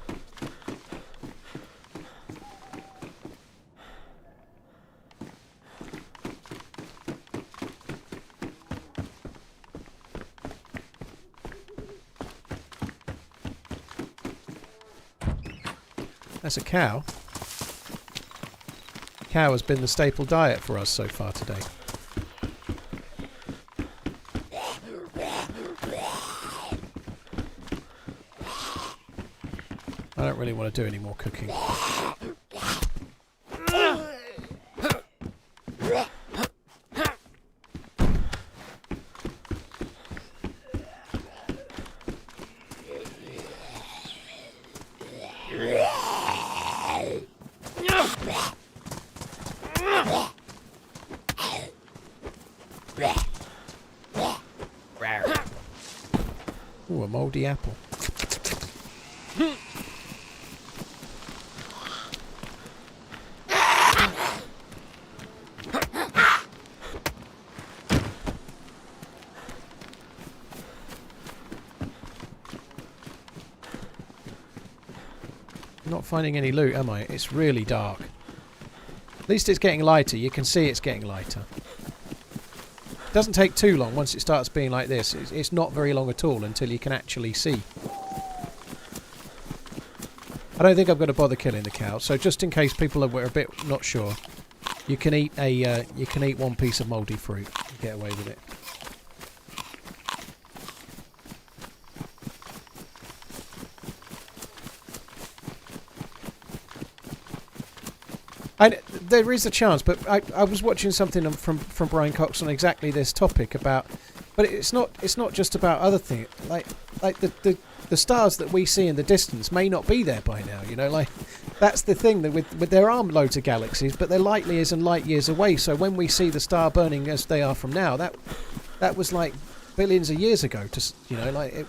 That's a cow. Cow has been the staple diet for us so far today. I don't really want to do any more cooking. Ooh, a mouldy apple. Not finding any loot, am I? It's really dark. At least it's getting lighter. You can see it's getting lighter. It doesn't take too long once it starts being like this. It's not very long at all until you can actually see. I don't think I'm going to bother killing the cow. So just in case people are a bit not sure, you can eat one piece of mouldy fruit and get away with it. And there is a chance, but I was watching something from Brian Cox on exactly this topic about, but it's not just about other things. Like the stars that we see in the distance may not be there by now. You know, like that's the thing that with there are loads of galaxies, but they're light years and light years away. So when we see the star burning as they are from now, that was like billions of years ago. To you know, like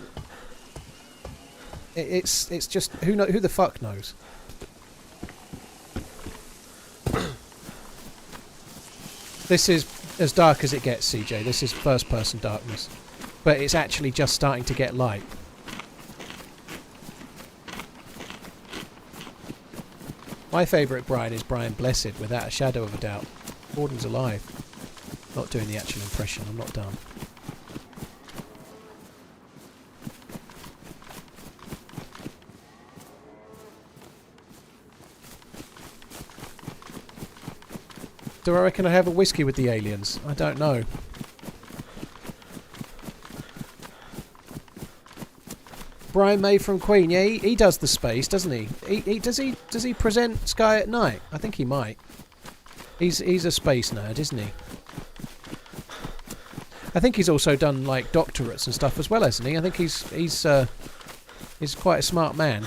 it's just who the fuck knows. This is as dark as it gets, CJ. This is first-person darkness. But it's actually just starting to get light. My favourite Brian is Brian Blessed, without a shadow of a doubt. Gordon's alive. Not doing the actual impression. I'm not done. Do I reckon I have a whiskey with the aliens? I don't know. Brian May from Queen, yeah, he does the space, doesn't he? Does he present Sky at Night? I think he might. He's a space nerd, isn't he? I think he's also done like doctorates and stuff as well, hasn't he? I think he's quite a smart man.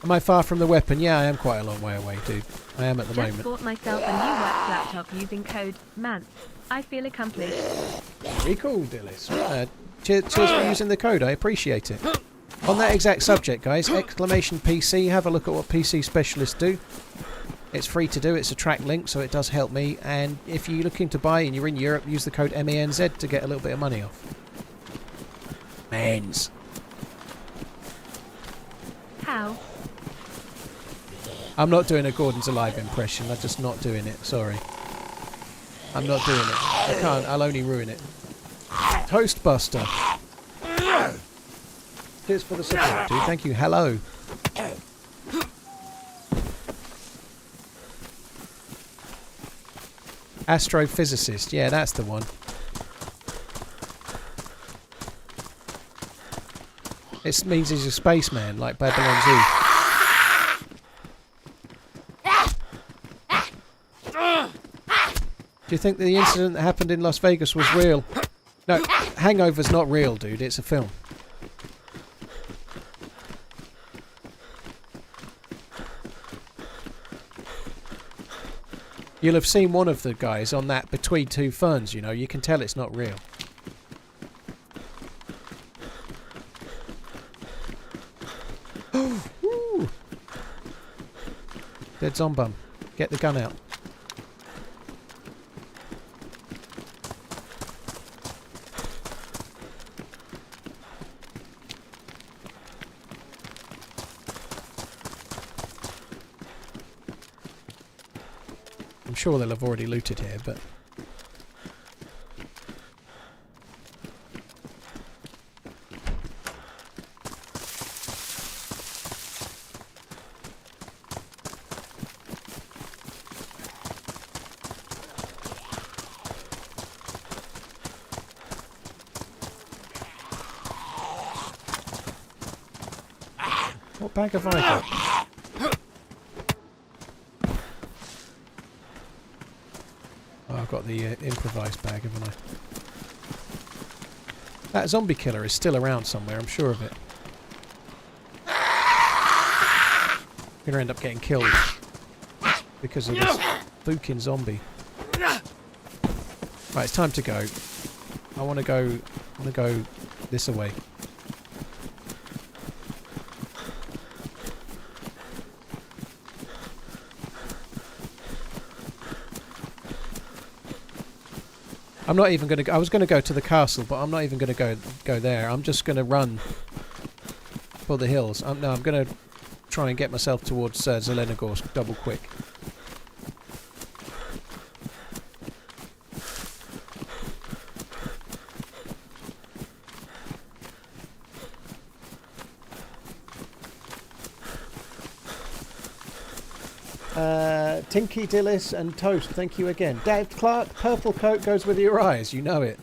Am I far from the weapon? Yeah, I am quite a long way away, dude. I am at the moment. Just bought myself a new work laptop using code MANZ. I feel accomplished. Very cool, Dillis. Cheers for using the code. I appreciate it. On that exact subject, guys, exclamation PC. Have a look at what PC specialists do. It's free to do. It's a track link, so it does help me. And if you're looking to buy and you're in Europe, use the code MANZ to get a little bit of money off. Manz. How? I'm not doing a Gordon's Alive impression. I'm just not doing it. Sorry. I'm not doing it. I can't. I'll only ruin it. Toastbuster. Cheers for the support, dude. Thank you. Hello. Astrophysicist. Yeah, that's the one. It means he's a spaceman, like Babylon Zoo. Do you think the incident that happened in Las Vegas was real? No, Hangover's not real, dude. It's a film. You'll have seen one of the guys on that Between Two Ferns, you know. You can tell it's not real. Ooh. Dead zombum. Get the gun out. I'm sure they'll have already looted here, but... What bag have I got? I've got the improvised bag, haven't I? That zombie killer is still around somewhere, I'm sure of it. I'm gonna end up getting killed because of this fucking zombie. Right, it's time to go. I wanna go this away. I'm not even going to... I was going to go to the castle, but I'm not even going to go there. I'm just going to run for the hills. I'm going to try and get myself towards Zelenogorsk double quick. Tinky Dillis and Toast, thank you again. Dave Clark, purple coat goes with your eyes, you know it.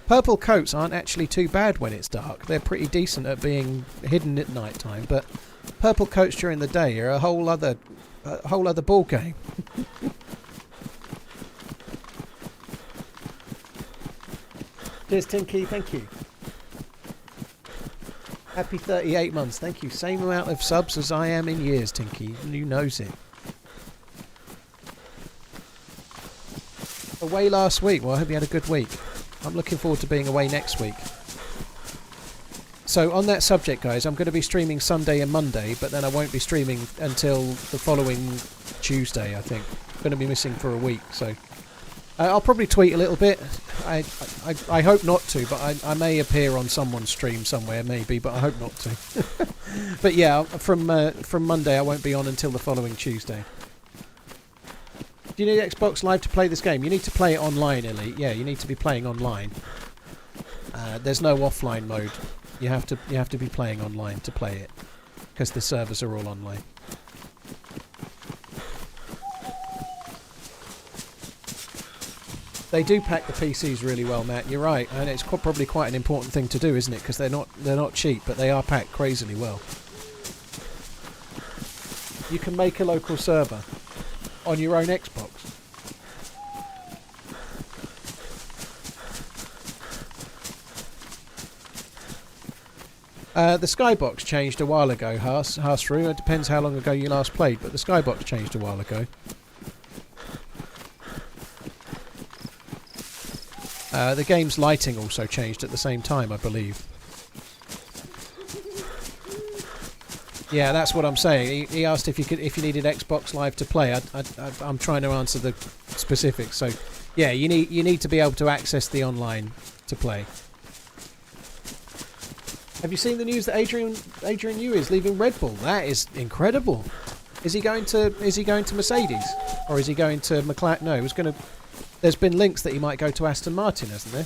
Purple coats aren't actually too bad when it's dark. They're pretty decent at being hidden at night time, but purple coats during the day are a whole other ball game. Cheers, Tinky. Thank you. Happy 38 months. Thank you. Same amount of subs as I am in years, Tinky. Who knows it? Away last week. Well, I hope you had a good week. I'm looking forward to being away next week. So on that subject, guys, I'm going to be streaming Sunday and Monday, but then I won't be streaming until the following Tuesday, I think. I'm going to be missing for a week, so I'll probably tweet a little bit. I hope not to, but I may appear on someone's stream somewhere, maybe, but I hope not to. But yeah, from Monday I won't be on until the following Tuesday. Do you need Xbox Live to play this game? You need to play it online, Elite. Yeah, you need to be playing online. There's no offline mode. You have to be playing online to play it, because the servers are all online. They do pack the PCs really well, Matt. You're right, and it's probably quite an important thing to do, isn't it? Because they're not cheap, but they are packed crazily well. You can make a local server on your own Xbox. The Skybox changed a while ago, Harsru. It depends how long ago you last played, but the Skybox changed a while ago. The game's lighting also changed at the same time, I believe. Yeah, that's what I'm saying. He asked if you needed Xbox Live to play. I'm trying to answer the specifics. So, yeah, you need to be able to access the online to play. Have you seen the news that Adrian Newey is leaving Red Bull? That is incredible. Is he going to Mercedes, or is he going to McLaren? No, he was going to. There's been links that he might go to Aston Martin, hasn't there?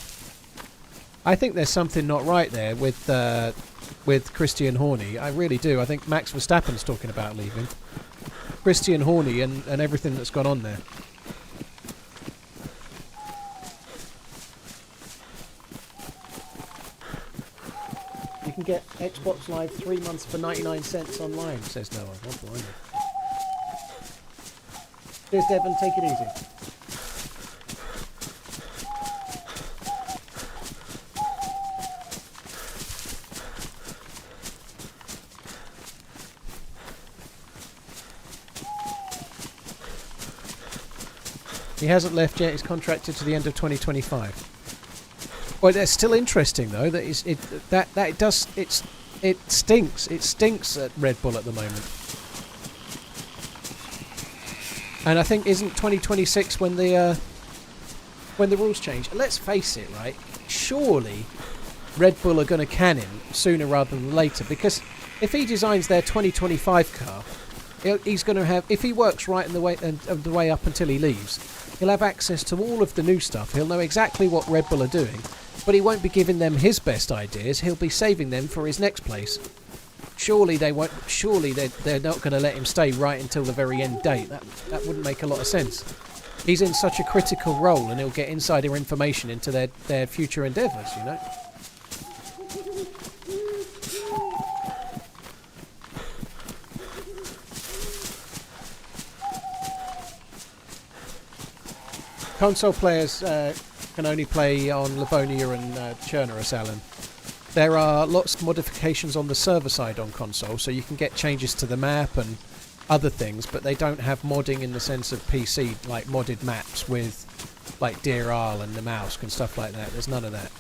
I think there's something not right there with Christian Horner. I really do. I think Max Verstappen's talking about leaving. Christian Horner and everything that's gone on there. You can get Xbox Live 3 months for 99 cents online, says Noah. Oh, blimey. Cheers, Devon. Take it easy. He hasn't left yet. He's contracted to the end of 2025. Well, that's still interesting though. That it stinks. It stinks at Red Bull at the moment. And I think isn't 2026 when the rules change? Let's face it, right? Surely Red Bull are going to can him sooner rather than later, because if he designs their 2025 car, he's going to have. If he works right in the way up until he leaves, he'll have access to all of the new stuff. He'll know exactly what Red Bull are doing, but he won't be giving them his best ideas. He'll be saving them for his next place. Surely they won't. Surely they're not going to let him stay right until the very end date. That wouldn't make a lot of sense. He's in such a critical role, and he'll get insider information into their future endeavours. You know. Console players can only play on Livonia and Chernarus, Alan. There are lots of modifications on the server side on console, so you can get changes to the map and other things, but they don't have modding in the sense of PC, like modded maps with like DRL and the mouse and stuff like that. There's none of that.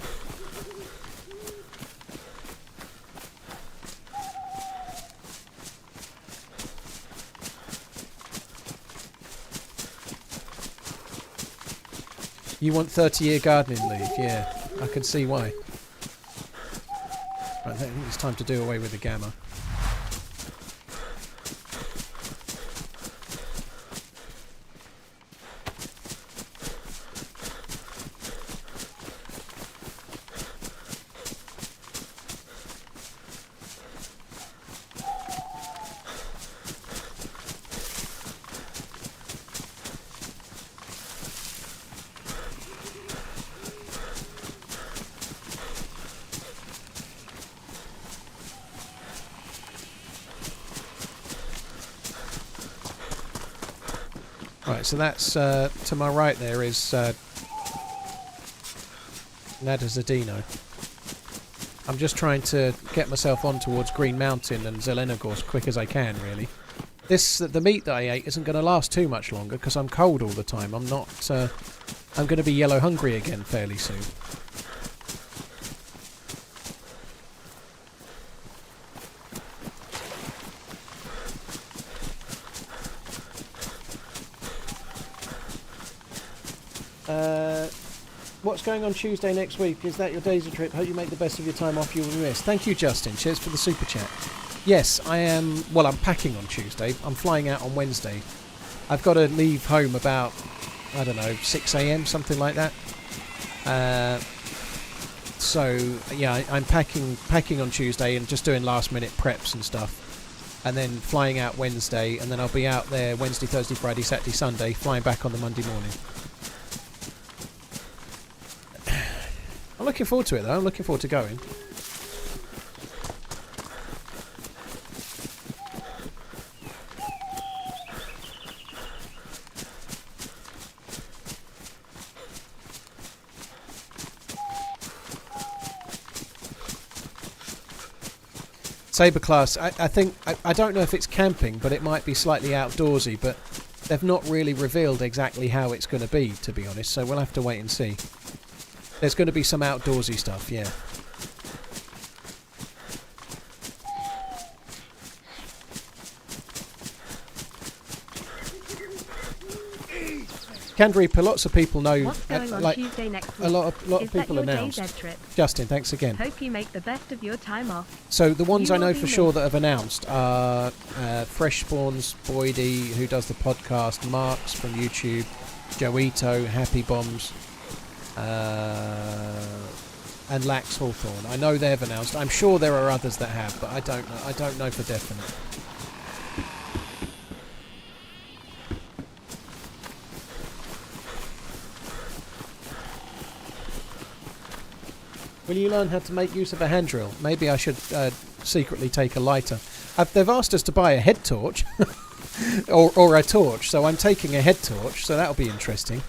You want 30-year gardening leave? Yeah, I can see why. Right, I think it's time to do away with the gamma. Right, so that's to my right there is Nadazadino. I'm just trying to get myself on towards Green Mountain and Zelenogor as quick as I can, really. The meat that I ate isn't going to last too much longer because I'm cold all the time. I'm not. I'm going to be yellow hungry again fairly soon. What's going on Tuesday next week? Is that your DayZ trip? Hope you make the best of your time off. You will miss. Thank you, Justin. Cheers for the super chat. Yes, I am. Well, I'm packing on Tuesday. I'm flying out on Wednesday. I've got to leave home about, I don't know, 6 a.m. something like that. So yeah, I'm packing on Tuesday and just doing last minute preps and stuff, and then flying out Wednesday, and then I'll be out there Wednesday, Thursday, Friday, Saturday, Sunday, flying back on the Monday morning. I'm looking forward to it though. I'm looking forward to going. Saber class, I think, I don't know if it's camping, but it might be slightly outdoorsy, but they've not really revealed exactly how it's going to be, to be honest, so we'll have to wait and see. There's going to be some outdoorsy stuff, yeah. Candreeper, lots of people know. What's going on like Tuesday next week? a lot of people that your announced. DayZ trip? Justin, thanks again. Hope you make the best of your time off. So the ones You I know will for be sure missed. that have announced are Fresh Spawns, Boydie, who does the podcast, Marks from YouTube, Joito, Happy Bombs, and Lax Hawthorne. I know they've announced. I'm sure there are others that have, but I don't know. I don't know for definite. Will you learn how to make use of a hand drill? Maybe I should secretly take a lighter. They've asked us to buy a head torch, or a torch, so I'm taking a head torch, so that'll be interesting.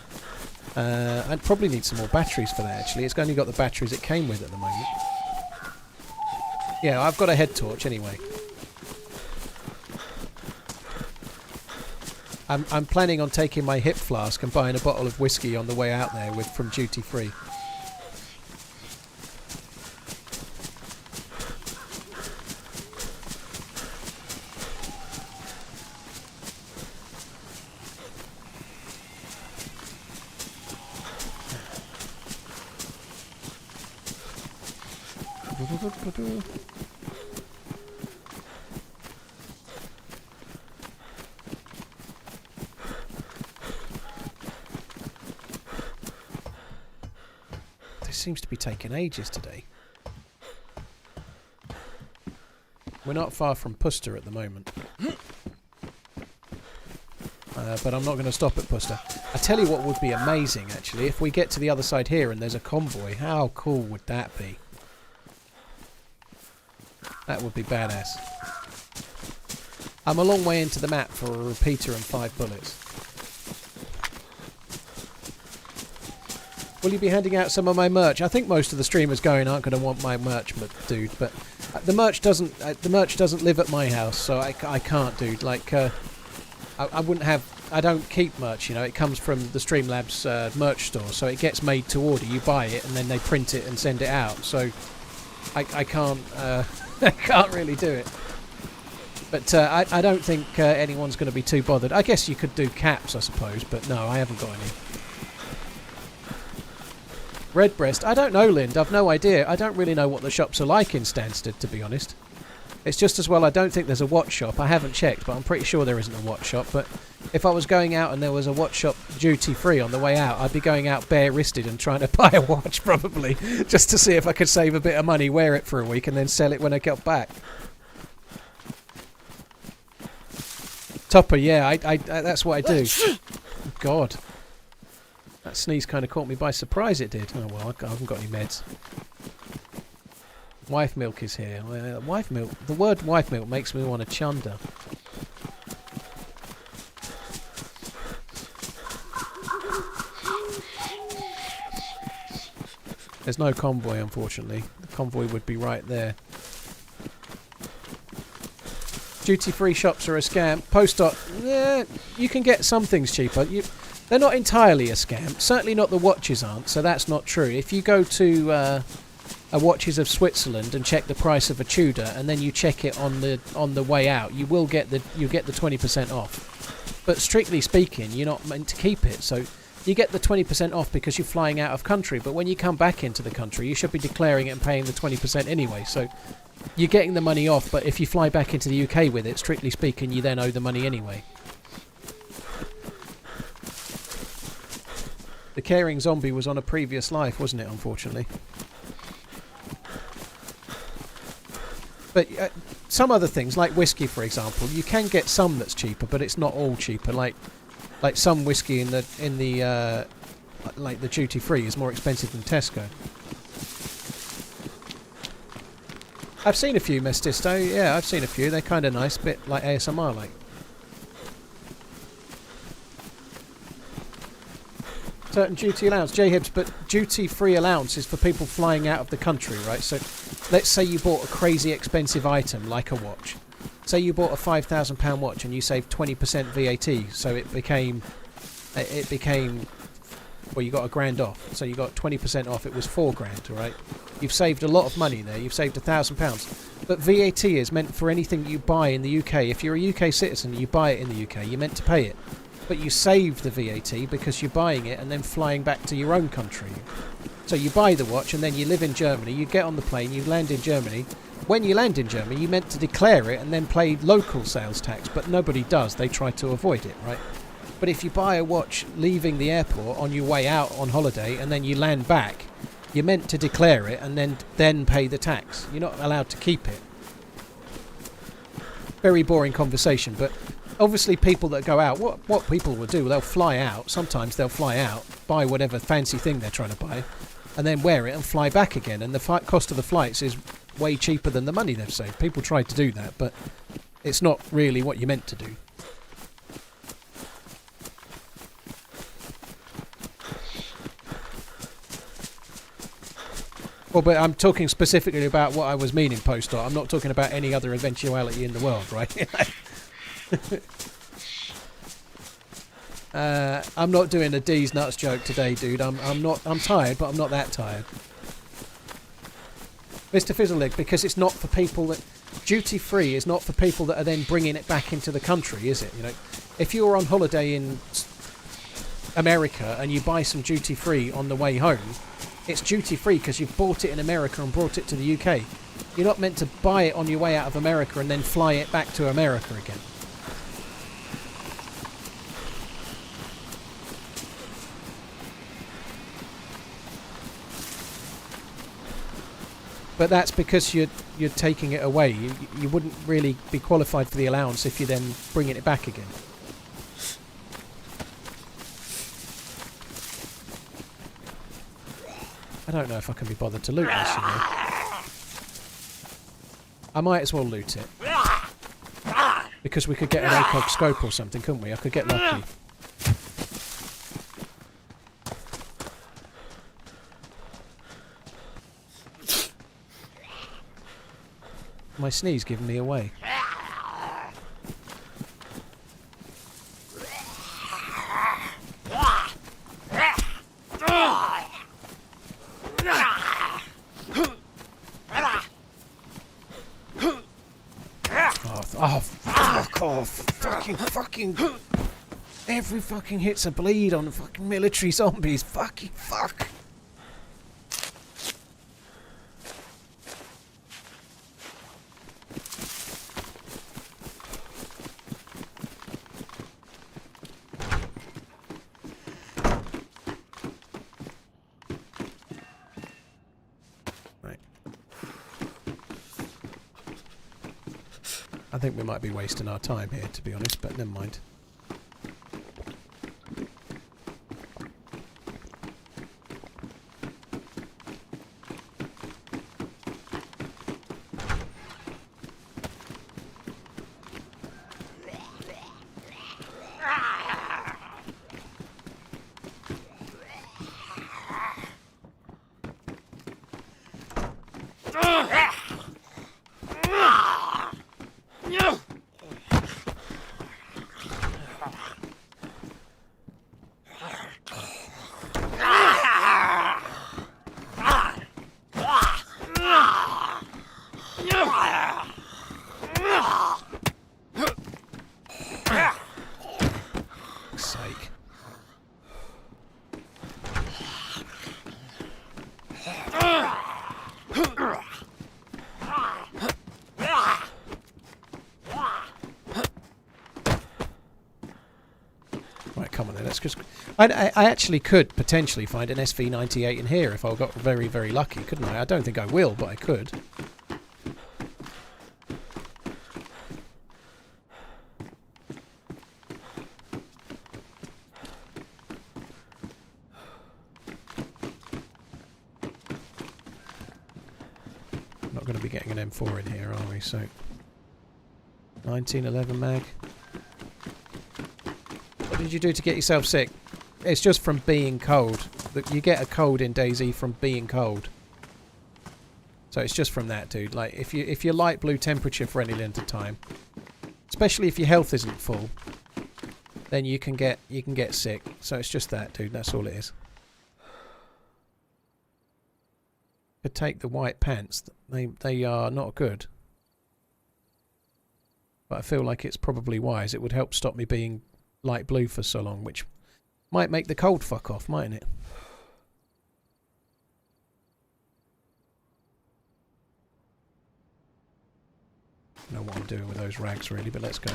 I'd probably need some more batteries for that, actually. It's only got the batteries it came with at the moment. Yeah, I've got a head torch anyway. I'm planning on taking my hip flask and buying a bottle of whiskey on the way out there from duty free. This seems to be taking ages today. We're not far from Puster at the moment. But I'm not going to stop at Puster. I tell you what would be amazing, actually, if we get to the other side here and there's a convoy. How cool would that be? That would be badass. I'm a long way into the map for a repeater and 5 bullets. Will you be handing out some of my merch? I think most of the streamers going aren't going to want my merch, dude. But the merch doesn't live at my house, so I can't, dude. Like I wouldn't have. I don't keep merch, you know. It comes from the Streamlabs merch store, so it gets made to order. You buy it and then they print it and send it out. So I can't. I can't really do it. But I don't think anyone's going to be too bothered. I guess you could do caps, I suppose, but no, I haven't got any. Redbreast, I don't know, Lind. I've no idea. I don't really know what the shops are like in Stansted, to be honest. It's just as well I don't think there's a watch shop. I haven't checked, but I'm pretty sure there isn't a watch shop. But if I was going out and there was a watch shop duty-free on the way out, I'd be going out bare-wristed and trying to buy a watch, probably, just to see if I could save a bit of money, wear it for a week, and then sell it when I got back. Topper, yeah, I that's what I do. God. That sneeze kind of caught me by surprise, it did. Oh, well, I haven't got any meds. Wife milk is here. Wife milk. The word wife milk makes me want to chunder. There's no convoy, unfortunately. The convoy would be right there. Duty-free shops are a scam. Post-op, yeah, you can get some things cheaper. They're not entirely a scam. Certainly not the watches aren't, so that's not true. If you go to a Watches of Switzerland and check the price of a Tudor, and then you check it on the way out, you get the 20% off. But strictly speaking, you're not meant to keep it. So you get the 20% off because you're flying out of country. But when you come back into the country, you should be declaring it and paying the 20% anyway. So you're getting the money off, but if you fly back into the UK with it, strictly speaking, you then owe the money anyway. The caring zombie was on a previous life, wasn't it, unfortunately? But some other things, like whiskey, for example, you can get some that's cheaper, but it's not all cheaper. Like some whiskey in the like the duty free is more expensive than Tesco. I've seen a few Mestisto, yeah, I've seen a few. They're kind of nice, bit like ASMR like. Certain duty allowance, J-Hibs, but duty-free allowance is for people flying out of the country, right? So let's say you bought a crazy expensive item like a watch. Say you bought a £5,000 watch and you saved 20% VAT, so it became, well, you got £1,000 off. So you got 20% off, it was £4,000, right? You've saved a lot of money there, you've saved £1,000. But VAT is meant for anything you buy in the UK. If you're a UK citizen and you buy it in the UK, you're meant to pay it. But you save the VAT because you're buying it and then flying back to your own country. So you buy the watch and then you live in Germany, you get on the plane, you land in Germany. When you land in Germany, you meant to declare it and then pay local sales tax, but nobody does. They try to avoid it, right? But if you buy a watch leaving the airport on your way out on holiday and then you land back, you're meant to declare it and then pay the tax. You're not allowed to keep it. Very boring conversation, but obviously people that go out, what people will do, they'll fly out. Sometimes they'll fly out, buy whatever fancy thing they're trying to buy, and then wear it and fly back again. And the cost of the flights is way cheaper than the money they've saved. People try to do that, but it's not really what you're meant to do. Well, but I'm talking specifically about what I was meaning post-op. I'm not talking about any other eventuality in the world, right? I'm not doing a D's nuts joke today, dude. I'm tired, but I'm not that tired. Mr. Fizzleleg, because it's not for people that... Duty free is not for people that are then bringing it back into the country, is it? You know, if you're on holiday in America and you buy some duty free on the way home, it's duty free because you've bought it in America and brought it to the UK. You're not meant to buy it on your way out of America and then fly it back to America again. But that's because you're taking it away. You wouldn't really be qualified for the allowance if you're then bringing it back again. I don't know if I can be bothered to loot this, you know. I might as well loot it. Because we could get an ACOG scope or something, couldn't we? I could get lucky. My sneeze giving me away. Oh, fuck off. Fucking. Every fucking hit's a bleed on fucking military zombies. Fucking fuck. I think we might be wasting our time here, to be honest, but never mind. come on then, let's just... I actually could potentially find an SV98 in here if I got very, very lucky, couldn't I? I don't think I will, but I could. Not going to be getting an M4 in here, are we? So 1911 mag. What did you do to get yourself sick? It's just from being cold. You get a cold in DayZ from being cold. So it's just from that, dude. Like if you're light blue temperature for any length of time, especially if your health isn't full, then you can get sick. So it's just that, dude. That's all it is. Could take the white pants. They are not good. But I feel like it's probably wise. It would help stop me being light blue for so long, which might make the cold fuck off, mightn't it? I don't know what I'm doing with those rags really, but let's go.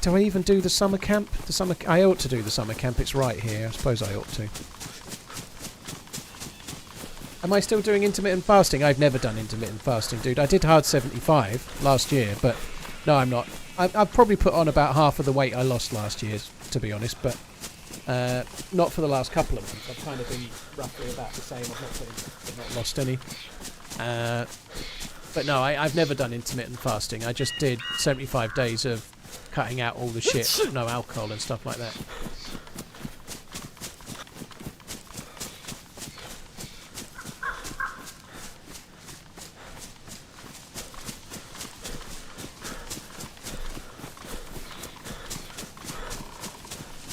Do I even do the summer camp? I ought to do the summer camp. It's right here. I suppose I ought to. Am I still doing intermittent fasting? I've never done intermittent fasting, dude. I did hard 75 last year, but no, I'm not. I've probably put on about half of the weight I lost last year, to be honest, but not for the last couple of months. I've kind of been roughly about the same. I've not lost any. But no, I've never done intermittent fasting. I just did 75 days of cutting out all the shit, no alcohol and stuff like that.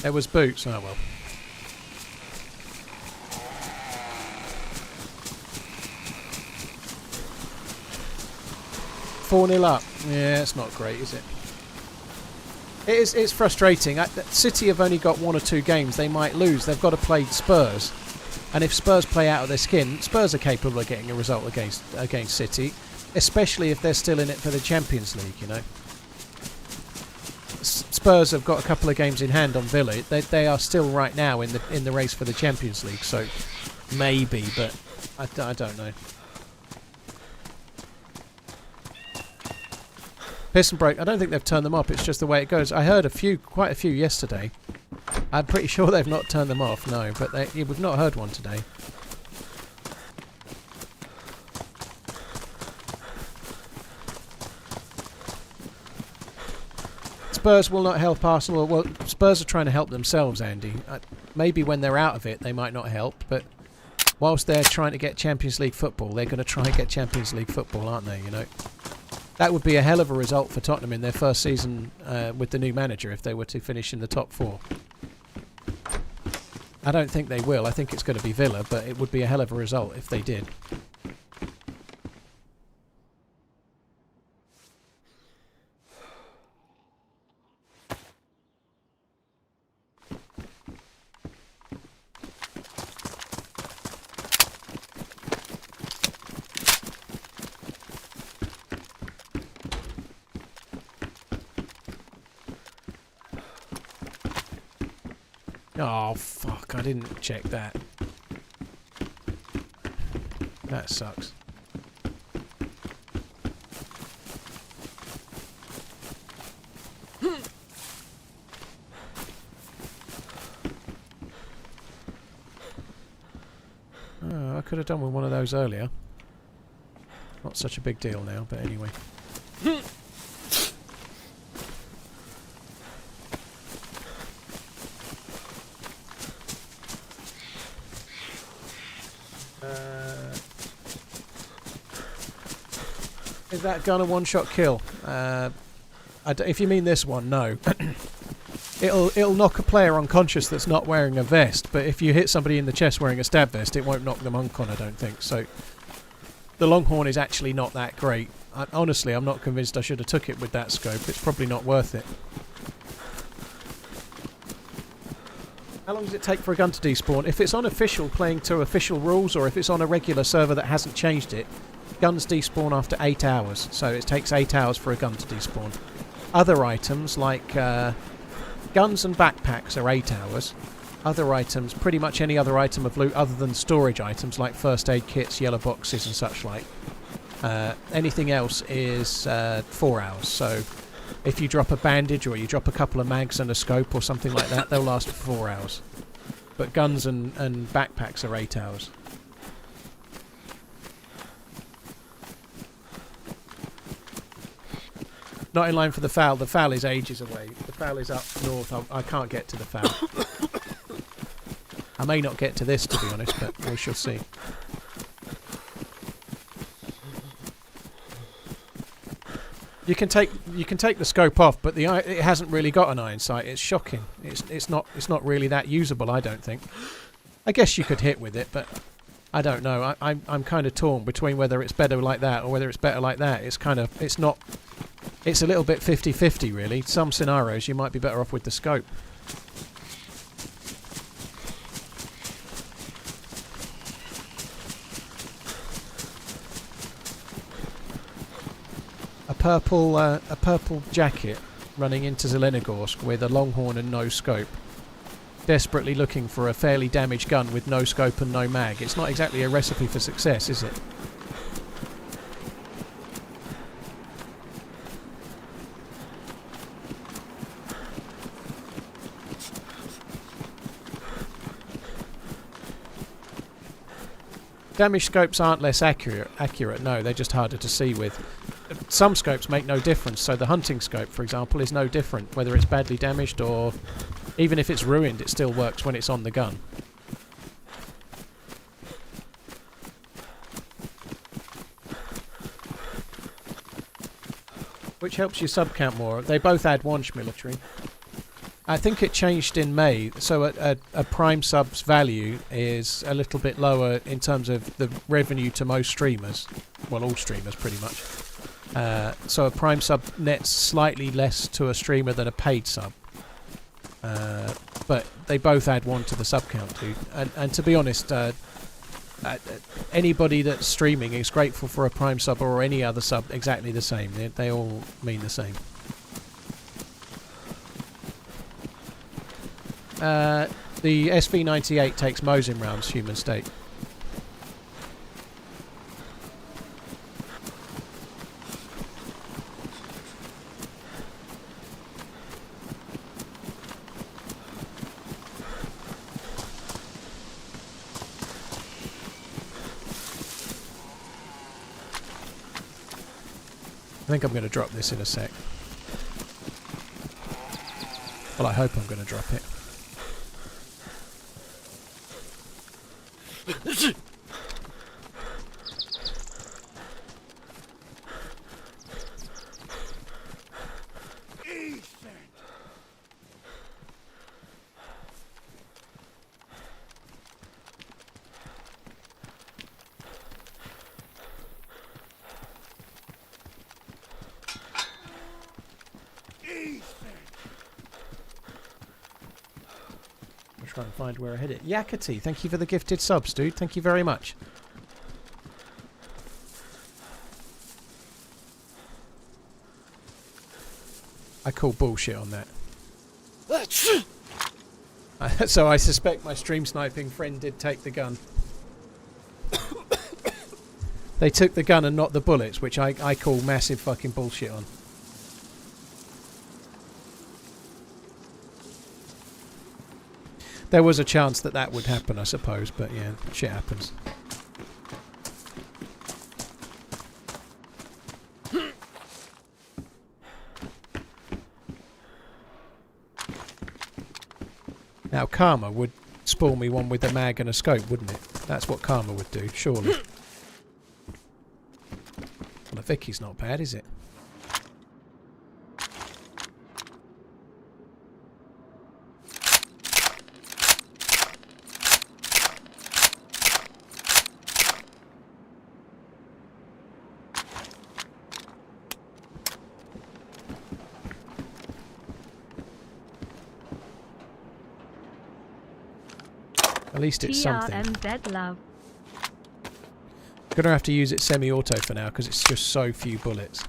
There was boots, oh well. Four 0 up. Yeah, it's not great, is it? It's frustrating. City have only got 1 or 2 games. They might lose. They've got to play Spurs. And if Spurs play out of their skin, Spurs are capable of getting a result against City, especially if they're still in it for the Champions League, you know. Spurs have got a couple of games in hand on Villa. They are still right now in the race for the Champions League, so maybe, but I don't know. Piss and Broke, I don't think they've turned them up, it's just the way it goes. I heard quite a few yesterday. I'm pretty sure they've not turned them off, no, but we've not heard one today. Spurs will not help Arsenal. Well, Spurs are trying to help themselves, Andy. Maybe when they're out of it, they might not help, but whilst they're trying to get Champions League football, they're going to try and get Champions League football, aren't they, you know? That would be a hell of a result for Tottenham in their first season with the new manager if they were to finish in the top 4. I don't think they will. I think it's going to be Villa, but it would be a hell of a result if they did. Oh, fuck, I didn't check that. That sucks. Oh, I could have done with one of those earlier. Not such a big deal now, but anyway. Is that gun a one-shot kill? If you mean this one, no. It'll knock a player unconscious that's not wearing a vest, but if you hit somebody in the chest wearing a stab vest, it won't knock them uncon, I don't think. So the Longhorn is actually not that great. Honestly, I'm not convinced I should have took it with that scope. It's probably not worth it. How long does it take for a gun to despawn? If it's on official, playing to official rules, or if it's on a regular server that hasn't changed it, Guns despawn after 8 hours, so it takes 8 hours for a gun to despawn. Other items like guns and backpacks are 8 hours. Other items, pretty much any other item of loot other than storage items like first aid kits, yellow boxes and such like. Anything else is 4 hours, so if you drop a bandage or you drop a couple of mags and a scope or something like that, they'll last for 4 hours. But guns and backpacks are 8 hours. Not in line for the FAL. The FAL is ages away. The FAL is up north. I can't get to the FAL. I may not get to this, to be honest, but we shall see. You can take the scope off, but it hasn't really got an iron sight. It's shocking. It's not really that usable, I don't think. I guess you could hit with it, but I don't know. I'm kind of torn between whether it's better like that or whether it's better like that. It's a little bit 50-50 really. Some scenarios you might be better off with the scope. A purple jacket running into Zelenogorsk with a longhorn and no scope. Desperately looking for a fairly damaged gun with no scope and no mag. It's not exactly a recipe for success, is it? Damaged scopes aren't less accurate, no, they're just harder to see with. Some scopes make no difference, so the hunting scope, for example, is no different, whether it's badly damaged or even if it's ruined, it still works when it's on the gun. Which helps you sub count more. They both add one military. I think it changed in May, so a prime sub's value is a little bit lower in terms of the revenue to most streamers. Well, all streamers pretty much. So a prime sub nets slightly less to a streamer than a paid sub. But they both add one to the sub count too. And to be honest, anybody that's streaming is grateful for a prime sub or any other sub exactly the same. They all mean the same. The SV98 takes Mosin rounds, human state. I think I'm going to drop this in a sec. Well, I hope I'm going to drop it. Try and find where I hit it. Yakety, thank you for the gifted subs, dude. Thank you very much. I call bullshit on that. So I suspect my stream sniping friend did take the gun. They took the gun and not the bullets, which I call massive fucking bullshit on. There was a chance that that would happen, I suppose, but yeah, shit happens. Now, Karma would spawn me one with a mag and a scope, wouldn't it? That's what Karma would do, surely. Well, the Vicky's not bad, is it? At least it's something. TRMZ love. Gonna have to use it semi-auto for now because it's just so few bullets.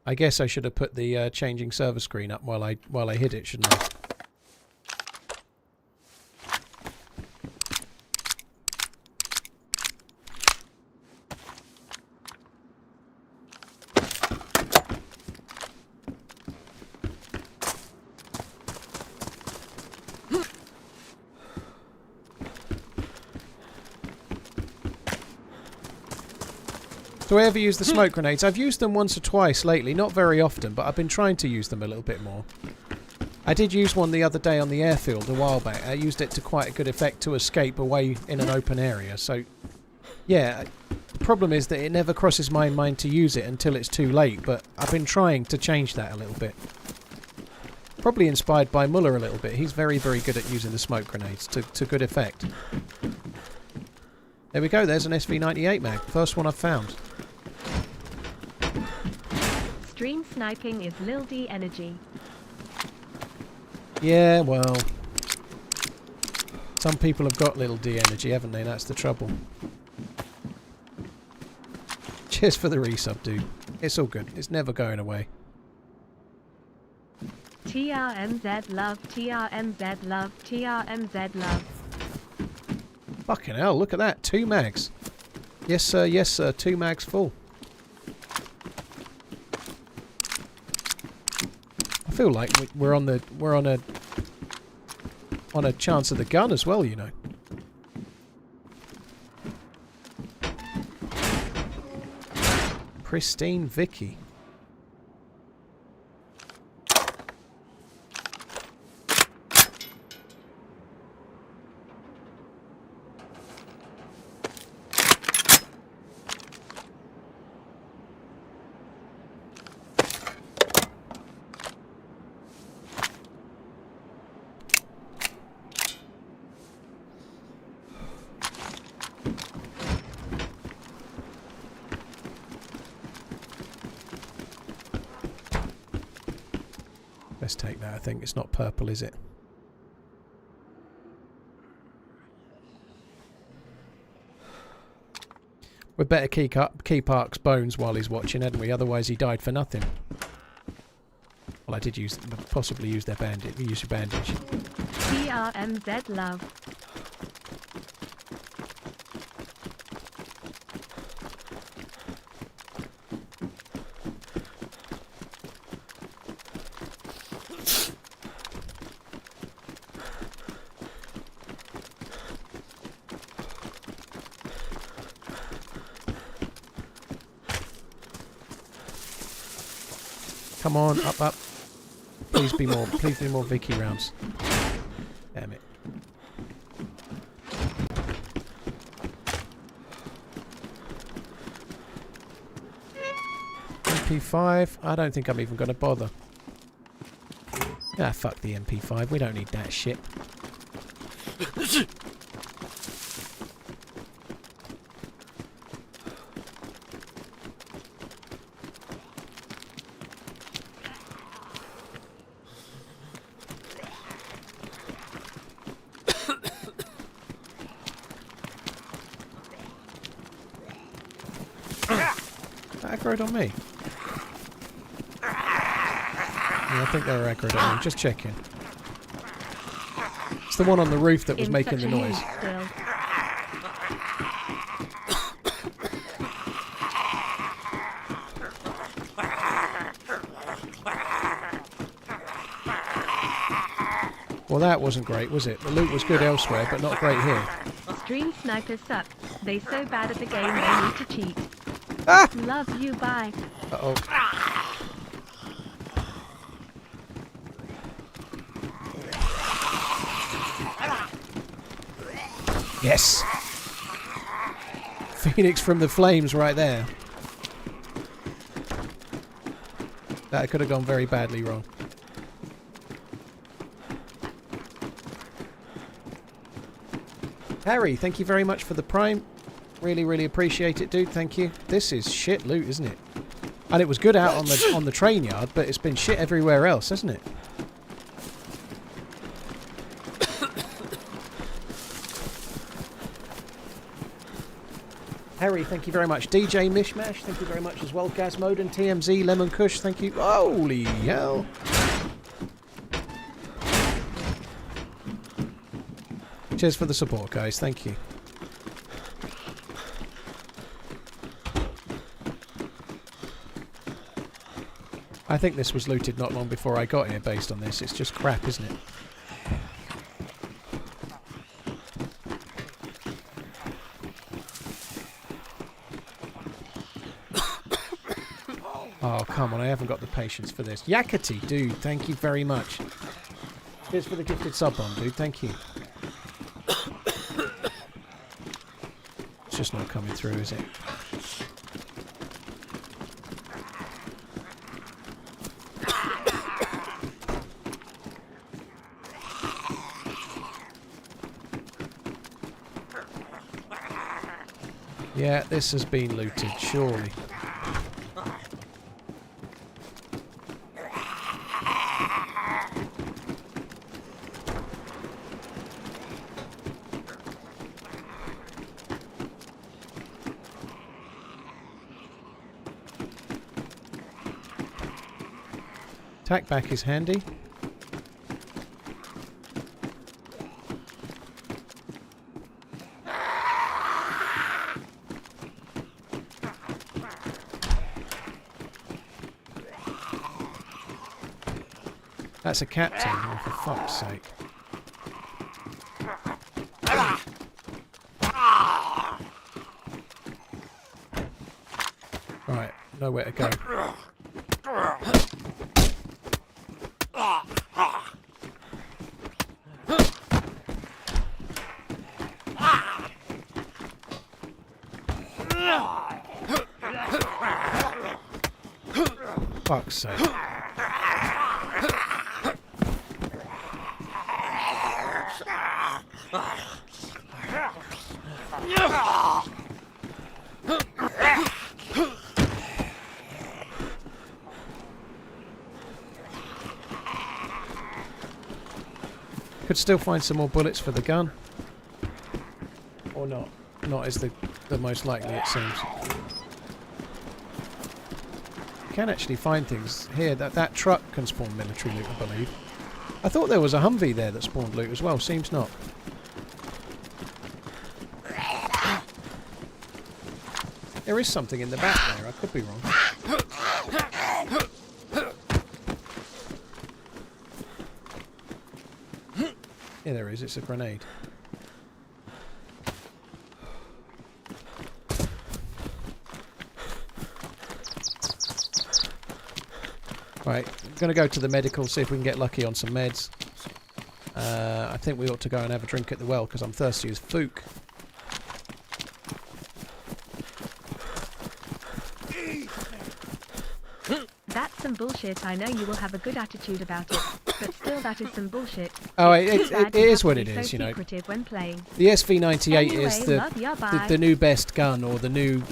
I guess I should have put the changing server screen up while I hid it, shouldn't I? Do I ever use the smoke grenades? I've used them once or twice lately, not very often, but I've been trying to use them a little bit more. I did use one the other day on the airfield a while back. I used it to quite a good effect to escape away in an open area. So, yeah, the problem is that it never crosses my mind to use it until it's too late, but I've been trying to change that a little bit. Probably inspired by Muller a little bit. He's very, very good at using the smoke grenades to good effect. There we go, there's an SV98 mag. First one I've found. Stream sniping is Lil D energy. Yeah, well, some people have got little D energy, haven't they? That's the trouble. Cheers for the resub, dude. It's all good. It's never going away. TRMZ love, TRMZ love, TRMZ love. Fucking hell, look at that. 2 mags. Yes, sir. 2 mags full. I feel like we're on a chance of the gun as well, you know. Pristine Vicky. Let's take that, I think. It's not purple, is it? We'd better keep Ark's bones while he's watching, hadn't we? Otherwise he died for nothing. Well, I did possibly use their bandage. Use your bandage. TRMZ love. Come on, up. Please be more Vicky rounds. Damn it. MP5, I don't think I'm even going to bother. Ah, fuck the MP5, we don't need that shit. Aggroed on me. Yeah, I think they were aggroed on me. Just checking. It's the one on the roof that was making the noise. Well, that wasn't great, was it? The loot was good elsewhere, but not great here. Stream snipers suck. They so bad at the game they need to cheat. Ah! Love you, bye. Uh-oh. Yes! Phoenix from the flames right there. That could have gone very badly wrong. Harry, thank you very much for the Prime. Really, really appreciate it, dude. Thank you. This is shit loot, isn't it? And it was good out on the train yard, but it's been shit everywhere else, hasn't it? Harry, thank you very much. DJ Mishmash, thank you very much as well. Gazmode and TMZ, Lemon Kush, thank you. Holy hell. Cheers for the support, guys. Thank you. I think this was looted not long before I got here based on this. It's just crap, isn't it? Oh, come on. I haven't got the patience for this. Yakety, dude. Thank you very much. Cheers for the gifted sub on, dude. Thank you. It's just not coming through, is it? Yeah, this has been looted, surely. Tack back is handy. That's a captain, oh, for fuck's sake. Right, nowhere to go. Fuck's sake. Could still find some more bullets for the gun. Or not. Not is the most likely, it seems. You can actually find things here. That truck can spawn military loot, I believe. I thought there was a Humvee there that spawned loot as well. Seems not. There is something in the back there. I could be wrong. Yeah, there is. It's a grenade. Right, I'm going to go to the medical, see if we can get lucky on some meds. I think we ought to go and have a drink at the well, because I'm thirsty as fook. That's some bullshit. I know you will have a good attitude about it, but still that is some bullshit. Oh, It's too bad it you is have what to it be is, so you know. secretive when playing. The SV98 Anyway, is love ya, bye. the new best gun, or the new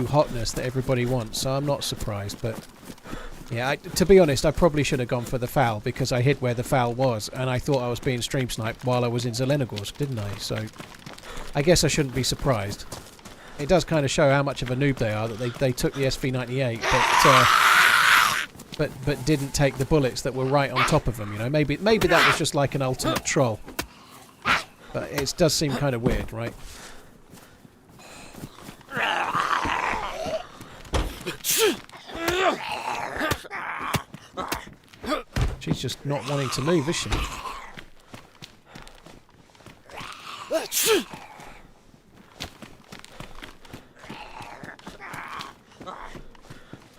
hotness that everybody wants. So I'm not surprised, but yeah, to be honest, I probably should have gone for the foul because I hid where the foul was, and I thought I was being stream sniped while I was in Zelenogorsk, didn't I? So I guess I shouldn't be surprised. It does kind of show how much of a noob they are that they took the SV98, but didn't take the bullets that were right on top of them. You know, maybe that was just like an ultimate troll. But it does seem kind of weird, right? She's just not wanting to move, is she?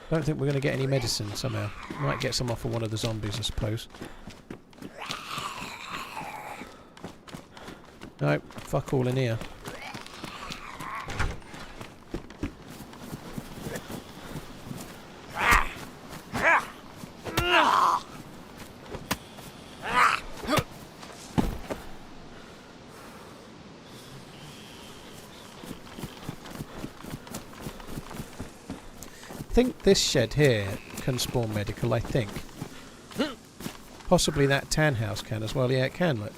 Don't think we're going to get any medicine somehow. Might get some off of one of the zombies, I suppose. Nope, fuck all in here. think this shed here can spawn medical, I think. Possibly that tan house can as well. Yeah, it can, look.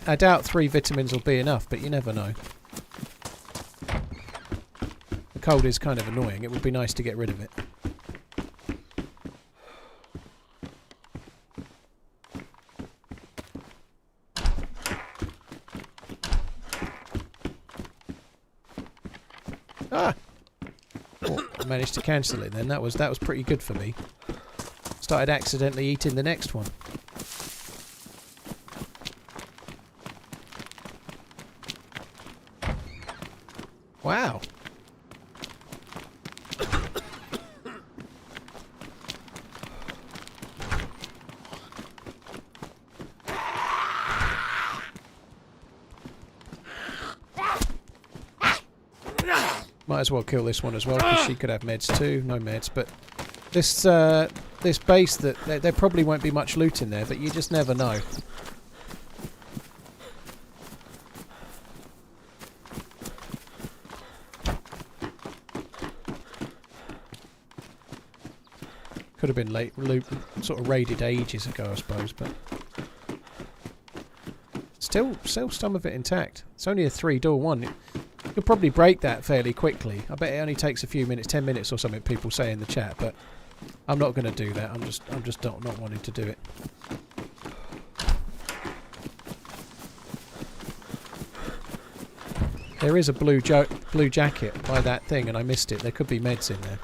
I doubt 3 vitamins will be enough, but you never know. The cold is kind of annoying. It would be nice to get rid of it. Ah! Oh, I managed to cancel it then. That was pretty good for me. Started accidentally eating the next one. Wow. Might as well kill this one as well, because she could have meds too. No meds, but this this base, that there probably won't be much loot in there, but you just never know. Could have been late loot, sort of raided ages ago, I suppose, but still some of it intact. It's only a 3-door one. You'll probably break that fairly quickly. I bet it only takes a few minutes, 10 minutes or something, people say in the chat, but I'm not going to do that. I'm just not wanting to do it. There is a blue jacket by that thing, and I missed it. There could be meds in there.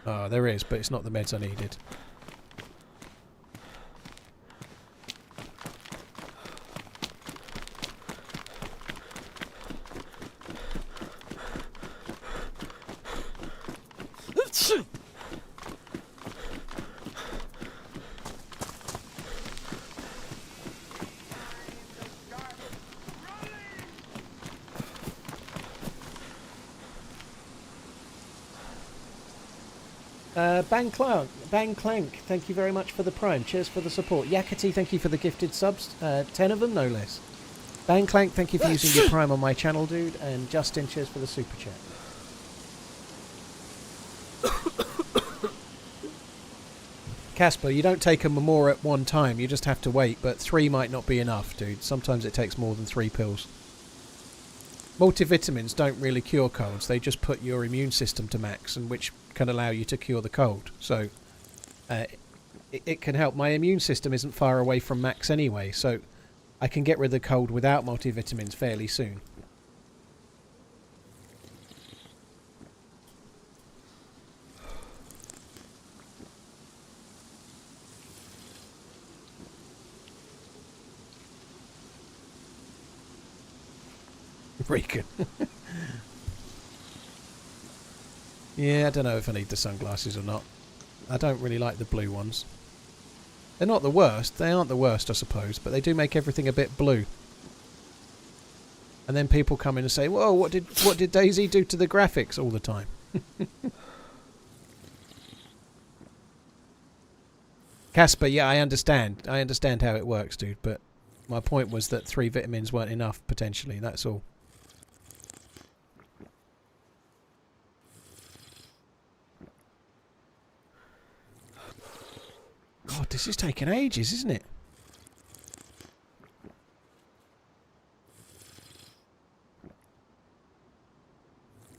Oh, there is, but it's not the meds I needed. Bang Clank, thank you very much for the prime. Cheers for the support. Yakati, thank you for the gifted subs. 10 of them, no less. Bang Clank, thank you for using your prime on my channel, dude. And Justin, cheers for the super chat. Casper, you don't take a more at one time. You just have to wait, but 3 might not be enough, dude. Sometimes it takes more than 3 pills. Multivitamins don't really cure colds. They just put your immune system to max, and which can allow you to cure the cold. So it can help. My immune system isn't far away from max anyway, so I can get rid of the cold without multivitamins fairly soon. Regan. Yeah, I don't know if I need the sunglasses or not. I don't really like the blue ones. They're not the worst. They aren't the worst, I suppose, but they do make everything a bit blue. And then people come in and say, "Whoa, what did DayZ do to the graphics?" all the time. Casper, yeah, I understand. I understand how it works, dude, but my point was that 3 vitamins weren't enough, potentially, that's all. God, this is taking ages, isn't it?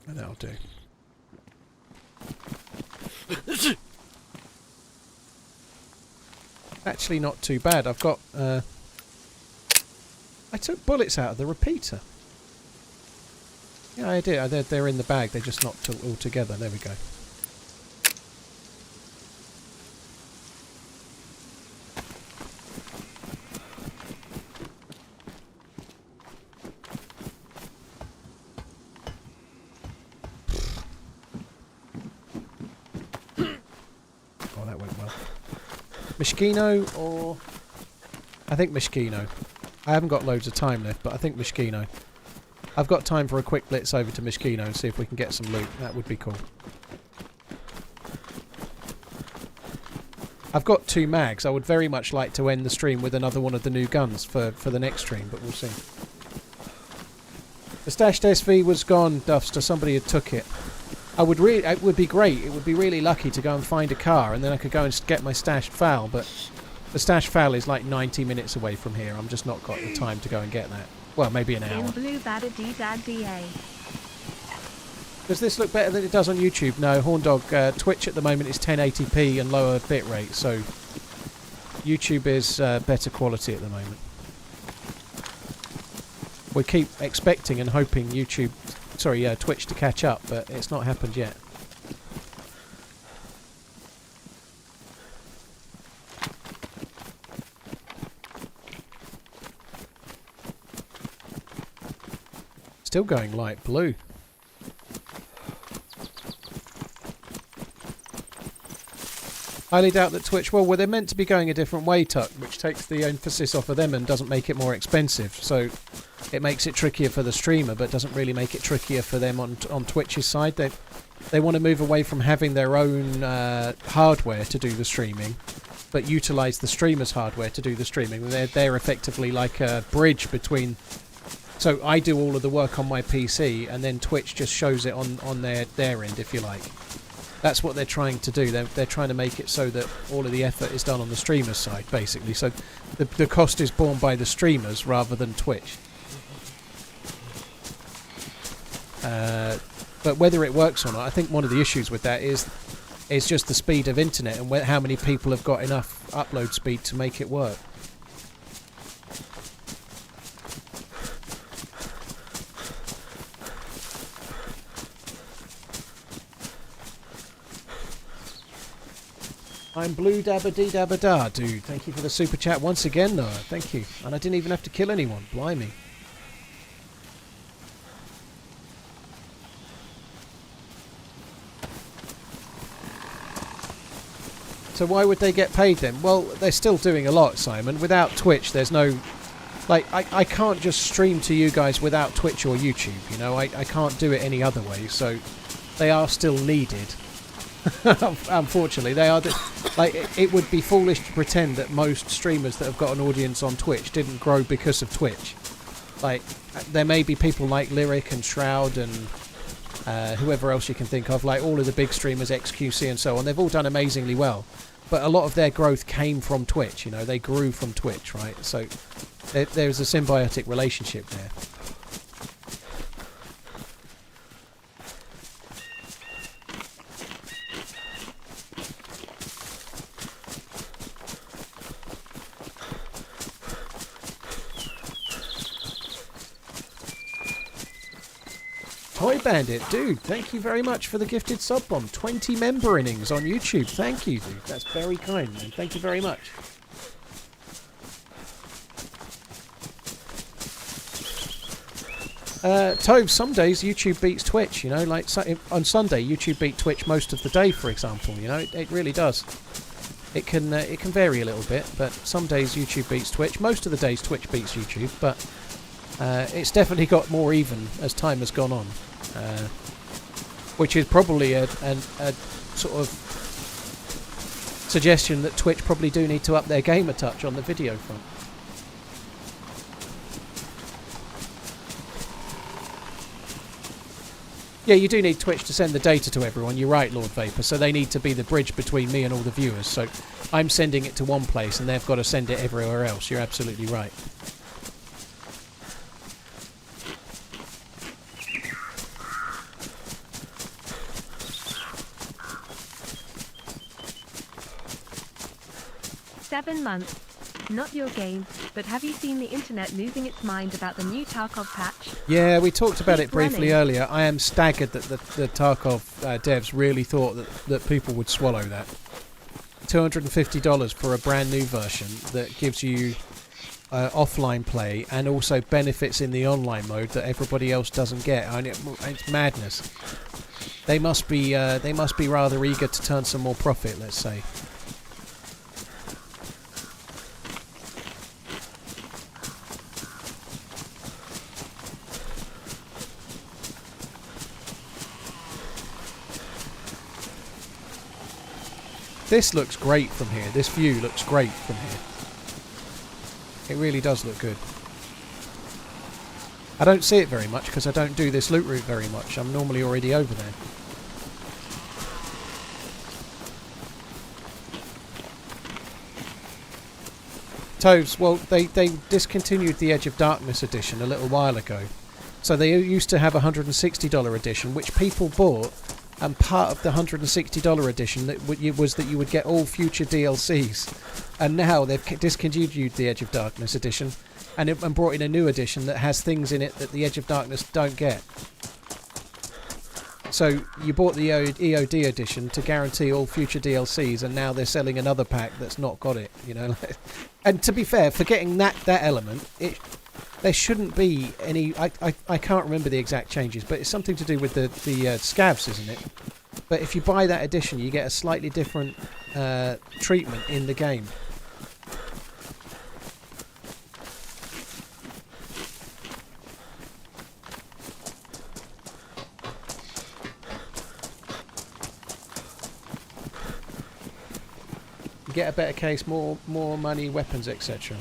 And that'll do. Actually not too bad. I've got... I took bullets out of the repeater. Yeah, I did. They're in the bag. They're just not all together. There we go. Mishkino or... I think Mishkino. I haven't got loads of time left, but I think Mishkino. I've got time for a quick blitz over to Mishkino and see if we can get some loot. That would be cool. I've got 2 mags. I would very much like to end the stream with another one of the new guns for the next stream, but we'll see. The stashed SV was gone, Duffster. Somebody had took it. It would be great. It would be really lucky to go and find a car, and then I could go and get my stashed FAL, but the stashed FAL is like 90 minutes away from here. I'm just not got the time to go and get that. Well, maybe an hour. In blue badder DA. Does this look better than it does on YouTube? No, Horndog, Twitch at the moment is 1080p and lower bitrate, so YouTube is better quality at the moment. We keep expecting and hoping Twitch to catch up, but it's not happened yet. Still going light blue. Highly doubt that Twitch... Well, they're meant to be going a different way, Tuck, which takes the emphasis off of them and doesn't make it more expensive. So it makes it trickier for the streamer, but doesn't really make it trickier for them on Twitch's side. They want to move away from having their own hardware to do the streaming, but utilise the streamer's hardware to do the streaming. They're effectively like a bridge between... So I do all of the work on my PC, and then Twitch just shows it on their end, if you like. That's what they're trying to do. They're trying to make it so that all of the effort is done on the streamer's side, basically. So the cost is borne by the streamers rather than Twitch. But whether it works or not, I think one of the issues with that is just the speed of internet and how many people have got enough upload speed to make it work. I'm blue dabba dee dabba da, dude. Thank you for the super chat once again, Noah. Thank you. And I didn't even have to kill anyone. Blimey. So why would they get paid then? Well, they're still doing a lot, Simon. Without Twitch, there's no... Like, I can't just stream to you guys without Twitch or YouTube, you know? I can't do it any other way, so they are still needed. Unfortunately, they are. Like, it would be foolish to pretend that most streamers that have got an audience on Twitch didn't grow because of Twitch. Like, there may be people like Lyric and Shroud and whoever else you can think of, like all of the big streamers, XQC and so on. They've all done amazingly well, but a lot of their growth came from Twitch. You know, they grew from Twitch, right? So there's a symbiotic relationship there. Toy Bandit, dude, thank you very much for the gifted sub bomb. 20 member innings on YouTube. Thank you, dude. That's very kind, man. Thank you very much. Tove, some days YouTube beats Twitch, you know, like on Sunday YouTube beat Twitch most of the day, for example, you know, it really does. It can vary a little bit, but some days YouTube beats Twitch. Most of the days Twitch beats YouTube, but it's definitely got more even as time has gone on. Which is probably a sort of suggestion that Twitch probably do need to up their game a touch on the video front. Yeah, you do need Twitch to send the data to everyone. You're right, Lord Vapor. So they need to be the bridge between me and all the viewers. So I'm sending it to one place and they've got to send it everywhere else. You're absolutely right. "7 months. Not your game, but have you seen the internet losing its mind about the new Tarkov patch?" Yeah, we talked about it briefly running. earlier. I am staggered that the Tarkov devs really thought that people would swallow that. $250 for a brand new version that gives you offline play and also benefits in the online mode that everybody else doesn't get. I mean, it's madness. They must be rather eager to turn some more profit, let's say. This looks great from here. This view looks great from here. It really does look good. I don't see it very much because I don't do this loot route very much. I'm normally already over there. Toads, well, they discontinued the Edge of Darkness edition a little while ago. So they used to have a $160 edition, which people bought, and part of the $160 edition was that you would get all future DLCs. And now they've discontinued the Edge of Darkness edition and brought in a new edition that has things in it that the Edge of Darkness don't get. So you bought the EOD edition to guarantee all future DLCs, and now they're selling another pack that's not got it, you know. And to be fair, forgetting that element, there shouldn't be any. I can't remember the exact changes, but it's something to do with the scavs, isn't it? But if you buy that edition, you get a slightly different treatment in the game. You get a better case, more money, weapons, etc.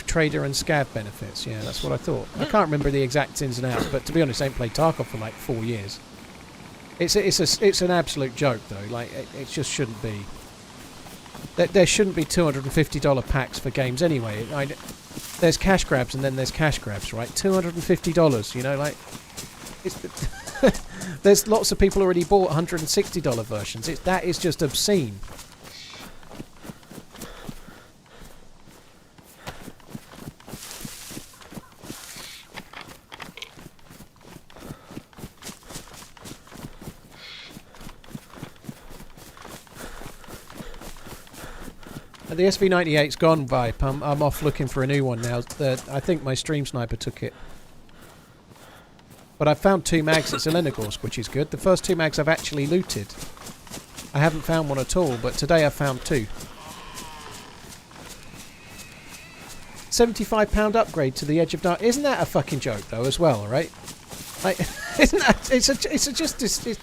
Trader and scav benefits, yeah, that's what I thought. I can't remember the exact ins and outs, but to be honest, I ain't played Tarkov for like 4 years. It's an absolute joke though. Like it just shouldn't be. There shouldn't be $250 packs for games anyway. There's cash grabs and then there's cash grabs, right? $250, you know, like there's lots of people already bought $160 versions. That is just obscene. The SV98's gone, Vipe. I'm off looking for a new one now. I think my stream sniper took it. But I've found 2 mags at Zelenogorsk, which is good. The first 2 mags I've actually looted. I haven't found one at all, but today I found 2. £75 upgrade to the Edge of Dark. Isn't that a fucking joke, though, as well, right? Like, isn't that? It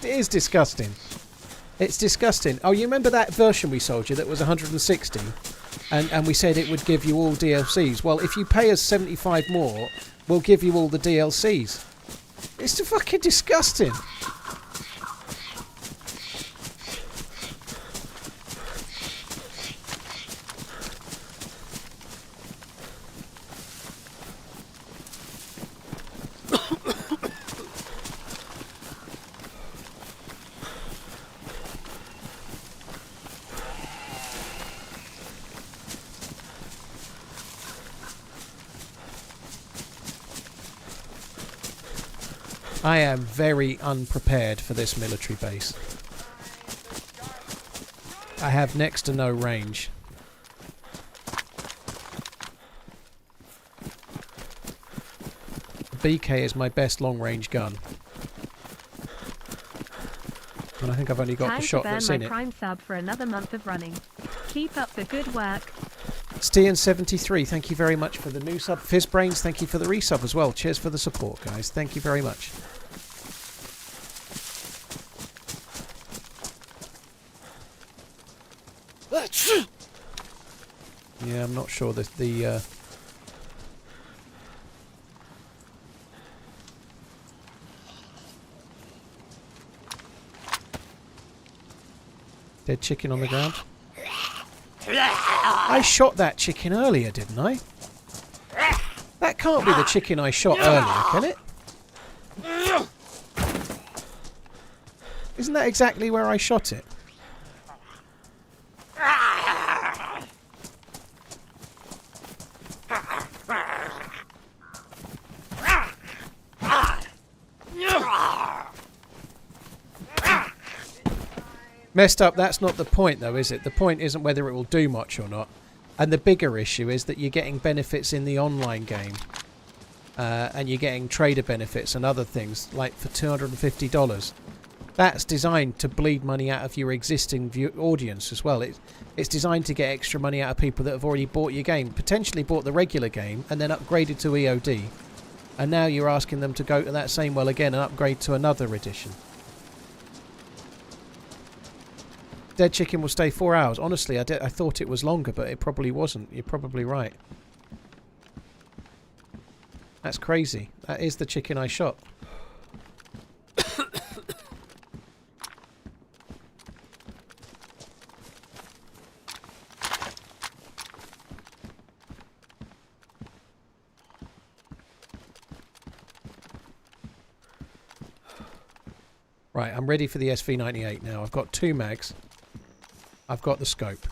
is disgusting. It's disgusting. Oh, you remember that version we sold you that was 160? And we said it would give you all DLCs. Well, if you pay us 75 more, we'll give you all the DLCs. It's fucking disgusting. I am very unprepared for this military base. I have next to no range. The BK is my best long-range gun. And I think I've only got the shot that's in it. Prime sub for another month of running. Keep up the good work. Stian73, thank you very much for the new sub. Fizzbrains, thank you for the resub as well. Cheers for the support, guys. Thank you very much. Yeah, I'm not sure that the dead chicken on the ground. I shot that chicken earlier, didn't I? That can't be the chicken I shot earlier, can it? Isn't that exactly where I shot it? Messed up, that's not the point though, is it? The point isn't whether it will do much or not. And the bigger issue is that you're getting benefits in the online game. And you're getting trader benefits and other things, like for $250. That's designed to bleed money out of your existing audience as well. It's designed to get extra money out of people that have already bought your game, potentially bought the regular game, and then upgraded to EOD. And now you're asking them to go to that same well again and upgrade to another edition. Dead chicken will stay 4 hours. Honestly, I thought it was longer, but it probably wasn't. You're probably right. That's crazy. That is the chicken I shot. Right, I'm ready for the SV98 now. I've got 2 mags. I've got the scope.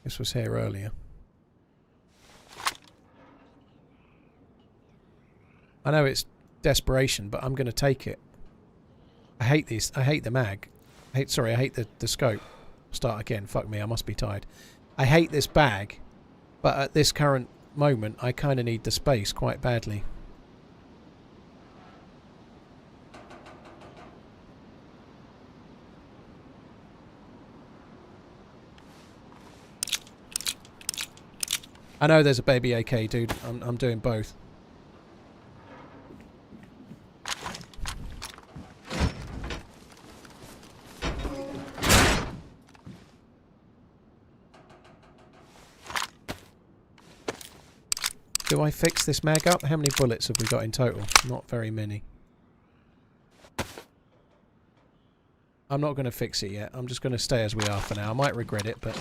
This was here earlier. I know it's desperation, but I'm going to take it. I hate these. I hate the mag. I hate the scope. Start again. Fuck me, I must be tired. I hate this bag, but at this current moment, I kind of need the space quite badly. I know there's a baby AK, dude. I'm doing both. Do I fix this mag up? How many bullets have we got in total? Not very many. I'm not going to fix it yet. I'm just going to stay as we are for now. I might regret it, but...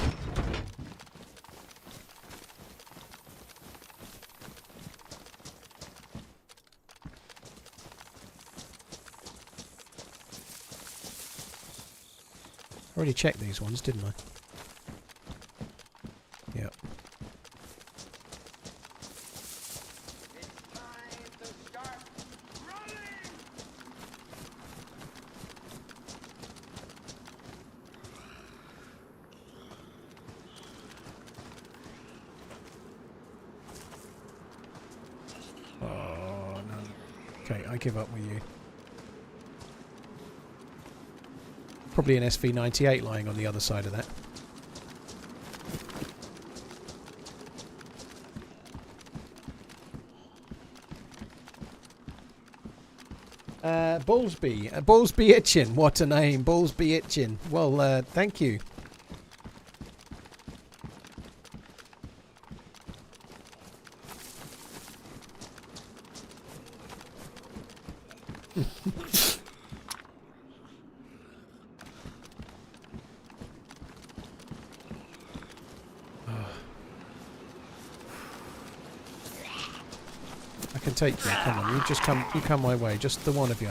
I already checked these ones, didn't I? Yep. Oh, no. Okay, I give up with you. Probably an SV98 lying on the other side of that. Ballsby. Ballsby Itchin. What a name. Ballsby Itchin. Well, thank you. I can take you. Come on, you come my way. Just the one of you.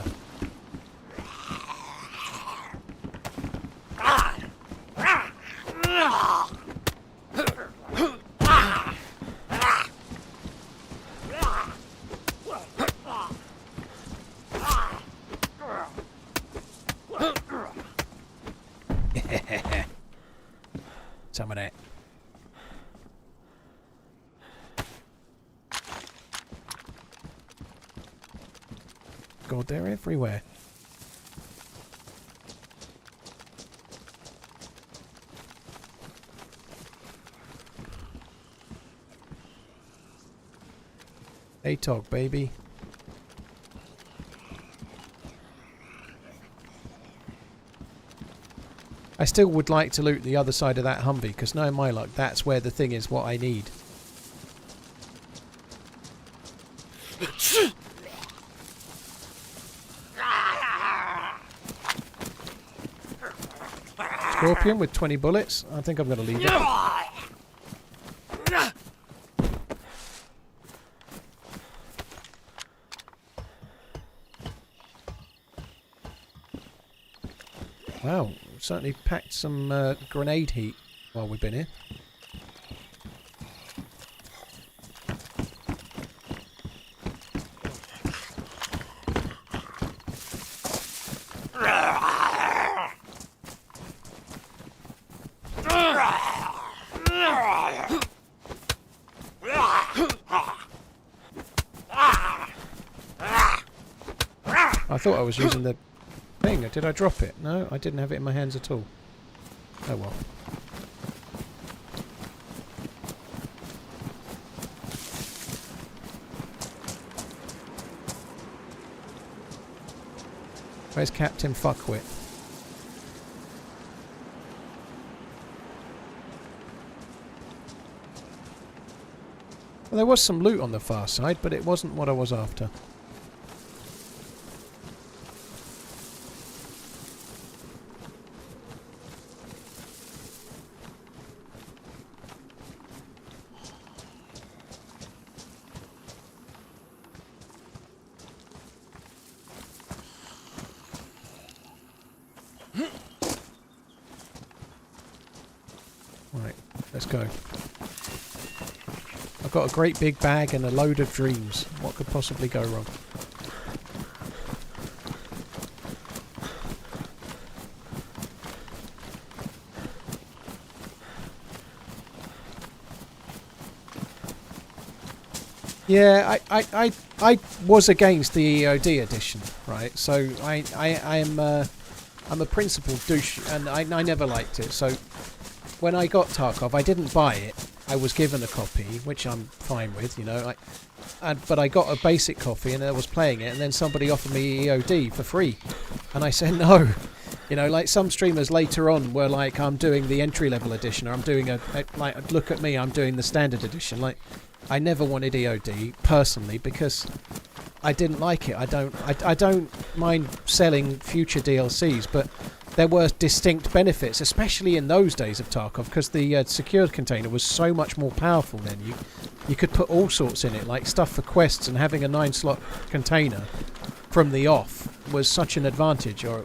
Some of that. God, they're everywhere. ATOG, baby. I still would like to loot the other side of that Humvee, because knowing my luck, that's where the thing is what I need. Scorpion with 20 bullets. I think I'm going to leave it. Wow, certainly packed some grenade heat while we've been here. I thought I was using the thing. Did I drop it? No, I didn't have it in my hands at all. Oh well. Where's Captain Fuckwit? Well, there was some loot on the far side, but it wasn't what I was after. Right, let's go. I've got a great big bag and a load of dreams. What could possibly go wrong? Yeah, I was against the EOD edition, right? So I'm a principled douche, and I never liked it. So when I got Tarkov, I didn't buy it. I was given a copy, which I'm fine with, you know. But I got a basic copy, and I was playing it, and then somebody offered me EOD for free, and I said no. You know, like some streamers later on were like, I'm doing the entry level edition, or I'm doing like, look at me, I'm doing the standard edition. Like, I never wanted EOD personally because I didn't like it. I don't mind selling future DLCs, but there were distinct benefits, especially in those days of Tarkov, because the secured container was so much more powerful then. You could put all sorts in it, like stuff for quests, and having a 9-slot container from the off was such an advantage. Or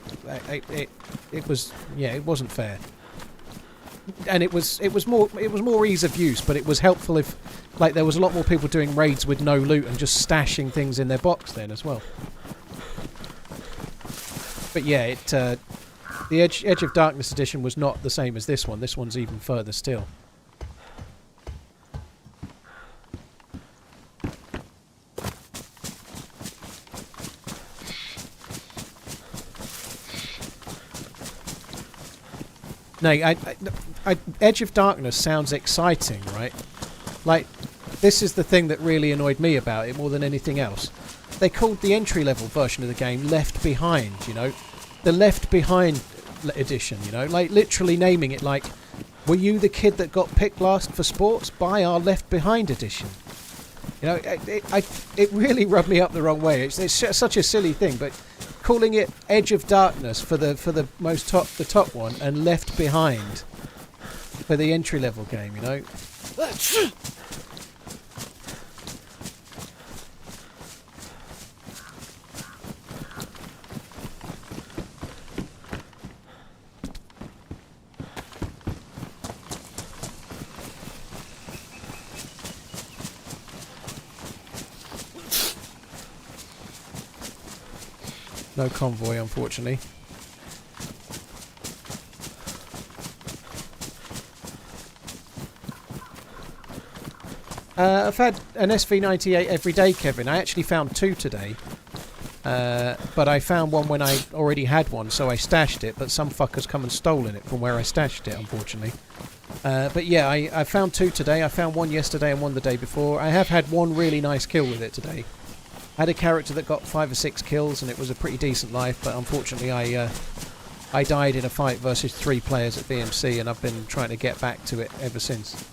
it was, yeah, it wasn't fair. And it was more ease of use, but it was helpful if, like, there was a lot more people doing raids with no loot and just stashing things in their box then as well. But yeah, the Edge of Darkness edition was not the same as this one. This one's even further still. No, Edge of Darkness sounds exciting, right? Like, this is the thing that really annoyed me about it more than anything else. They called the entry-level version of the game Left Behind, you know? The Left Behind edition, you know? Like, literally naming it like, were you the kid that got picked last for sports? Buy our Left Behind edition. You know, it really rubbed me up the wrong way. It's such a silly thing, but calling it Edge of Darkness for the top one, and Left Behind for the entry level game, you know. No convoy, unfortunately. I've had an SV98 every day, Kevin. I actually found 2 today. But I found one when I already had one, so I stashed it, but some fucker's come and stolen it from where I stashed it, unfortunately. But yeah, I found 2 today. I found 1 yesterday and 1 the day before. I have had 1 really nice kill with it today. I had a character that got 5 or 6 kills, and it was a pretty decent life, but unfortunately I died in a fight versus 3 players at VMC, and I've been trying to get back to it ever since.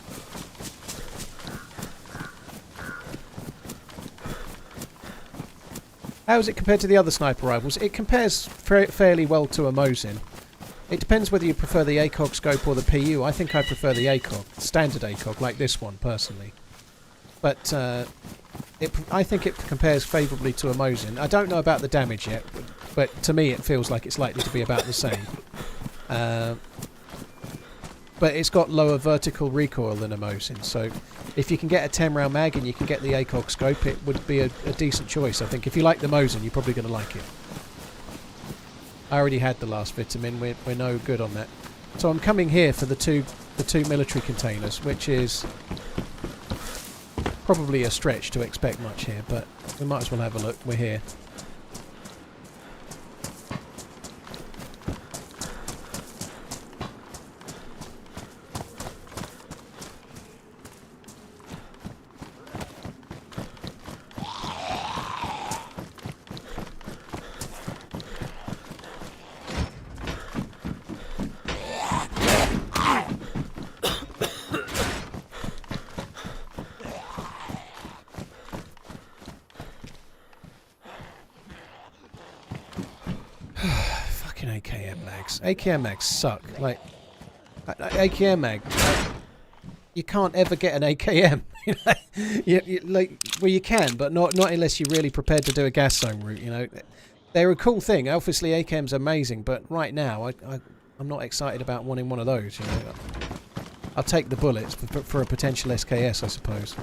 How is it compared to the other sniper rifles? It compares fairly well to a Mosin. It depends whether you prefer the ACOG scope or the PU. I think I prefer the ACOG, standard ACOG, like this one, personally. But I think it compares favourably to a Mosin. I don't know about the damage yet, but to me it feels like it's likely to be about the same. But it's got lower vertical recoil than a Mosin, so if you can get a 10-round mag and you can get the ACOG scope, it would be a decent choice, I think. If you like the Mosin, you're probably going to like it. I already had the last vitamin, we're no good on that. So I'm coming here for the two military containers, which is probably a stretch to expect much here, but we might as well have a look. We're here. mags. AKM mags suck. Like, AKM mag, you can't ever get an AKM. Like, well, you can, but not unless you're really prepared to do a gas zone route. You know, they're a cool thing. Obviously, AKM's amazing, but right now, I'm not excited about wanting one of those. You know, I'll take the bullets for a potential SKS, I suppose.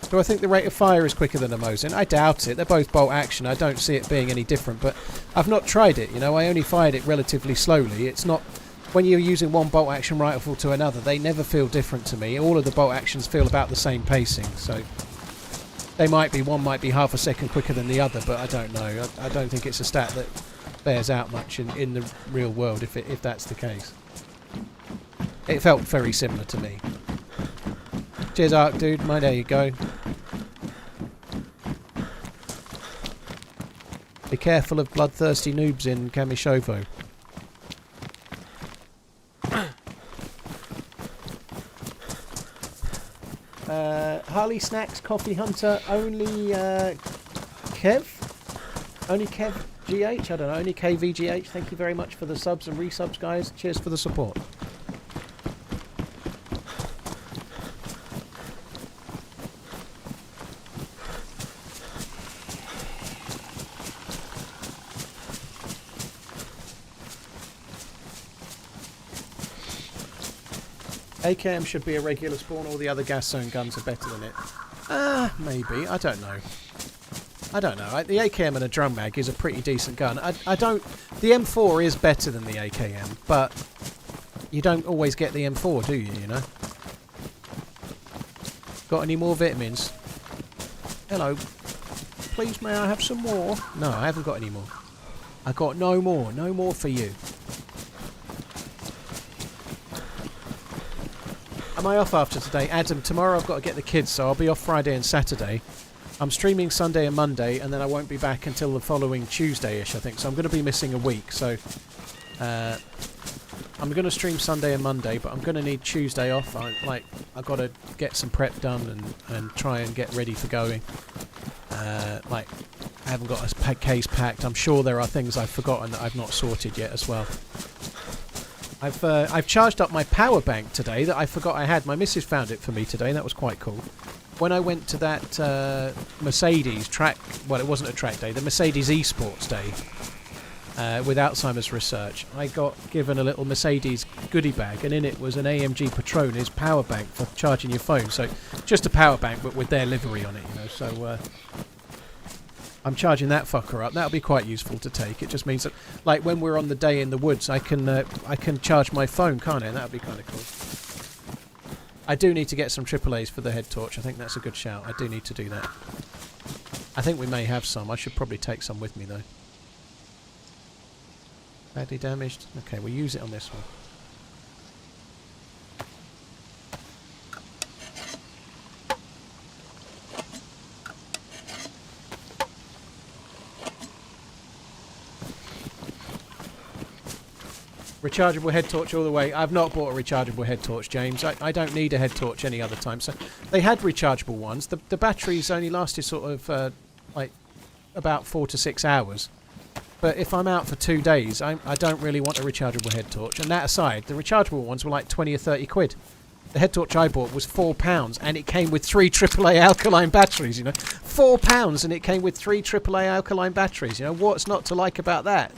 Do I think the rate of fire is quicker than a Mosin? I doubt it. They're both bolt action. I don't see it being any different, but I've not tried it. You know, I only fired it relatively slowly. It's not. When you're using one bolt action rifle to another, they never feel different to me. All of the bolt actions feel about the same pacing, so they might be, one might be half a second quicker than the other, but I don't know. I don't think it's a stat that bears out much in the real world if that's the case. It felt very similar to me. Cheers, Ark, dude. There you go. Be careful of bloodthirsty noobs in Kamishovo. Harley Snacks, Coffee Hunter, only Kev? Only Kev GH? I don't know, only KVGH. Thank you very much for the subs and resubs, guys. Cheers for the support. AKM should be a regular spawn. All the other gas zone guns are better than it. Maybe. I don't know. I don't know. The AKM and a drum mag is a pretty decent gun. I don't... The M4 is better than the AKM, but you don't always get the M4, do you, you know? Got any more vitamins? Hello. Please, may I have some more? No, I haven't got any more. I got no more. No more for you. Am I off after today? Adam, tomorrow I've got to get the kids, so I'll be off Friday and Saturday. I'm streaming Sunday and Monday, and then I won't be back until the following Tuesday-ish, I think. So I'm going to be missing a week. So I'm going to stream Sunday and Monday, but I'm going to need Tuesday off. I've got to get some prep done and try and get ready for going. I haven't got a case packed. I'm sure there are things I've forgotten that I've not sorted yet as well. I've charged up my power bank today that I forgot I had. My missus found it for me today. That was quite cool. When I went to that Mercedes track, well, it wasn't a track day, the Mercedes esports day with Alzheimer's research, I got given a little Mercedes goodie bag, and in it was an AMG Patrones power bank for charging your phone. So just a power bank, but with their livery on it, you know. So I'm charging that fucker up. That'll be quite useful to take. It just means that, like, when we're on the day in the woods, I can charge my phone, can't I? And that'll be kind of cool. I do need to get some AAAs for the head torch. I think that's a good shout. I do need to do that. I think we may have some. I should probably take some with me, though. Badly damaged. Okay, we'll use it on this one. Rechargeable head torch all the way. I've not bought a rechargeable head torch, James. I don't need a head torch any other time. So they had rechargeable ones. The batteries only lasted sort of like about 4 to 6 hours. But if I'm out for 2 days, I don't really want a rechargeable head torch. And that aside, the rechargeable ones were like 20 or 30 quid. The head torch I bought was £4, and it came with 3 AAA alkaline batteries, you know. £4, and it came with 3 AAA alkaline batteries. You know, what's not to like about that?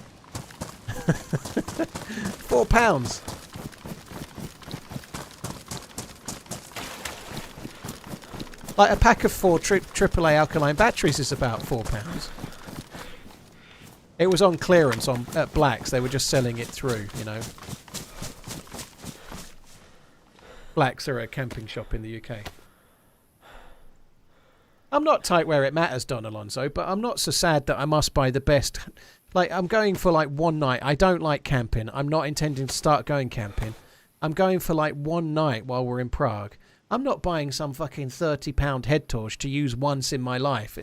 £4. Like a pack of 4 AAA alkaline batteries is about £4. It was on clearance at Blacks. They were just selling it through, you know. Blacks are a camping shop in the UK. I'm not tight where it matters, Don Alonso, but I'm not so sad that I must buy the best. Like, I'm going for like one night. I don't like camping. I'm not intending to start going camping. I'm going for like one night while we're in Prague. I'm not buying some fucking £30 head torch to use once in my life.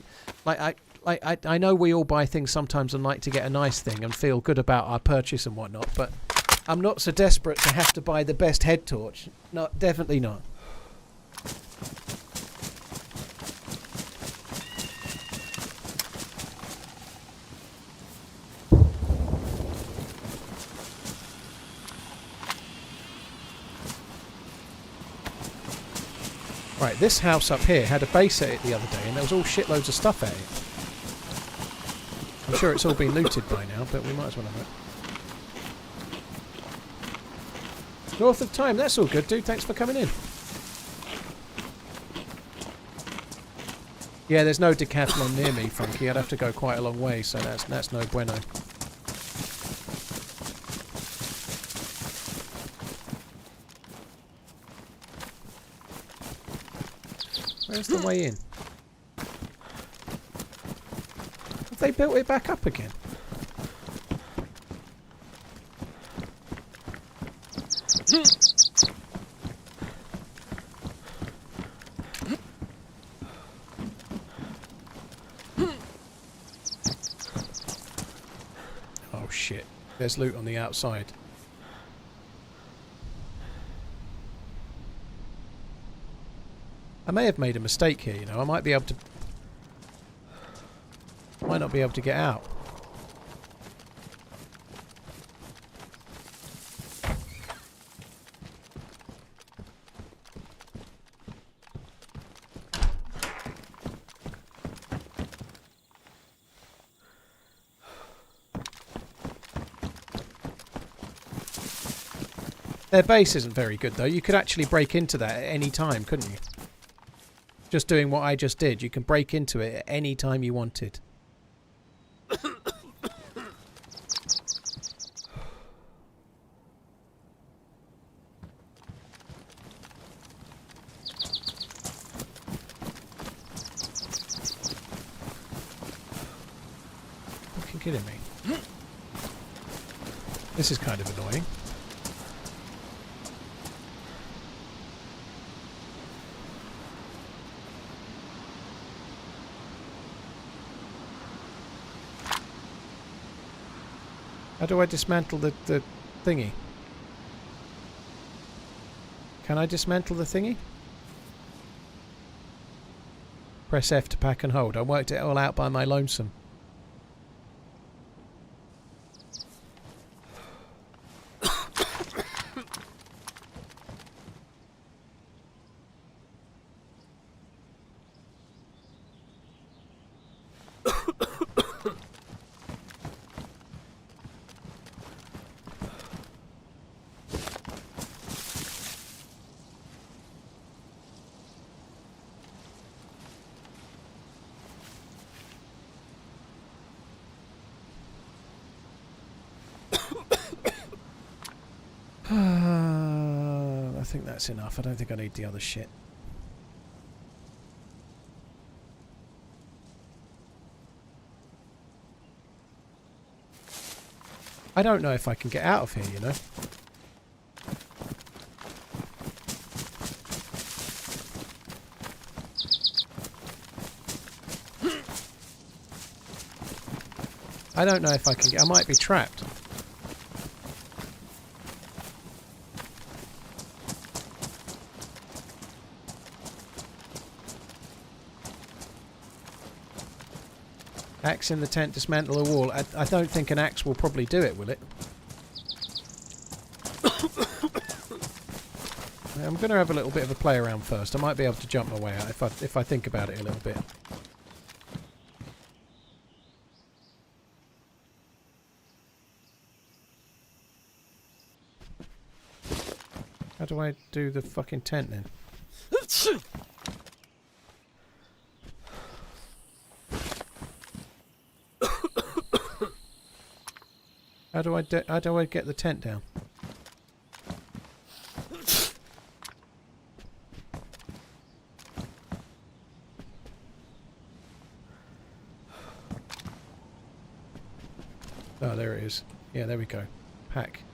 I know we all buy things sometimes and like to get a nice thing and feel good about our purchase and whatnot, but I'm not so desperate to have to buy the best head torch. No, definitely not. Right, this house up here had a base at it the other day, and there was all shitloads of stuff at it. I'm sure it's all been looted by now, but we might as well have it. North of time, that's all good, dude. Thanks for coming in. Yeah, there's no decathlon near me, Funky. I'd have to go quite a long way, so that's no bueno. Where's the way in? Have they built it back up again? Oh shit. There's loot on the outside. I may have made a mistake here, you know. I might be able to... might not be able to get out. Their base isn't very good, though. You could actually break into that at any time, couldn't you? Just doing what I just did. You can break into it at any time you wanted. Fucking kidding me. This is kind of annoying. How do I dismantle the thingy? Can I dismantle the thingy? Press F to pack and hold. I worked it all out by my lonesome. I think that's enough. I don't think I need the other shit. I don't know if I can get out of here, you know. I don't know if I can get... I might be trapped. Axe in the tent, dismantle a wall. I don't think an axe will probably do it, will it? I'm going to have a little bit of a play around first. I might be able to jump my way out if I think about it a little bit. How do I do the fucking tent then? How do I get the tent down? Oh, there it is. Yeah, there we go. Pack.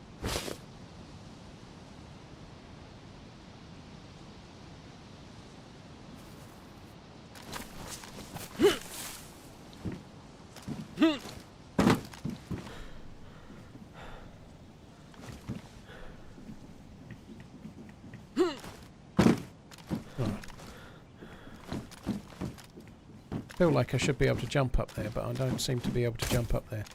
I feel like I should be able to jump up there, but I don't seem to be able to jump up there.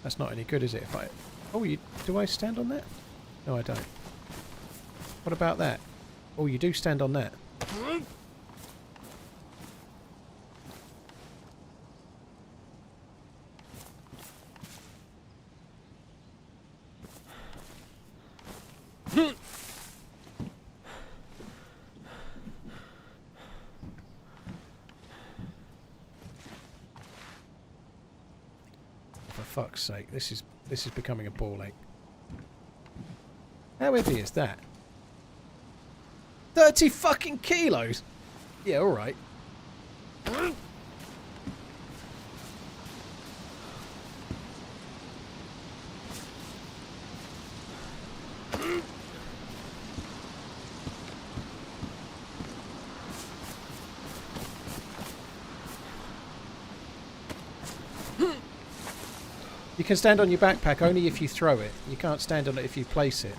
That's not any good, is it? If I... Oh, do I stand on that? No, I don't. What about that? Oh, you do stand on that. For fuck's sake, this is becoming a ball ache. How heavy is that? 30 fucking kilos! Yeah, alright. You can stand on your backpack only if you throw it. You can't stand on it if you place it.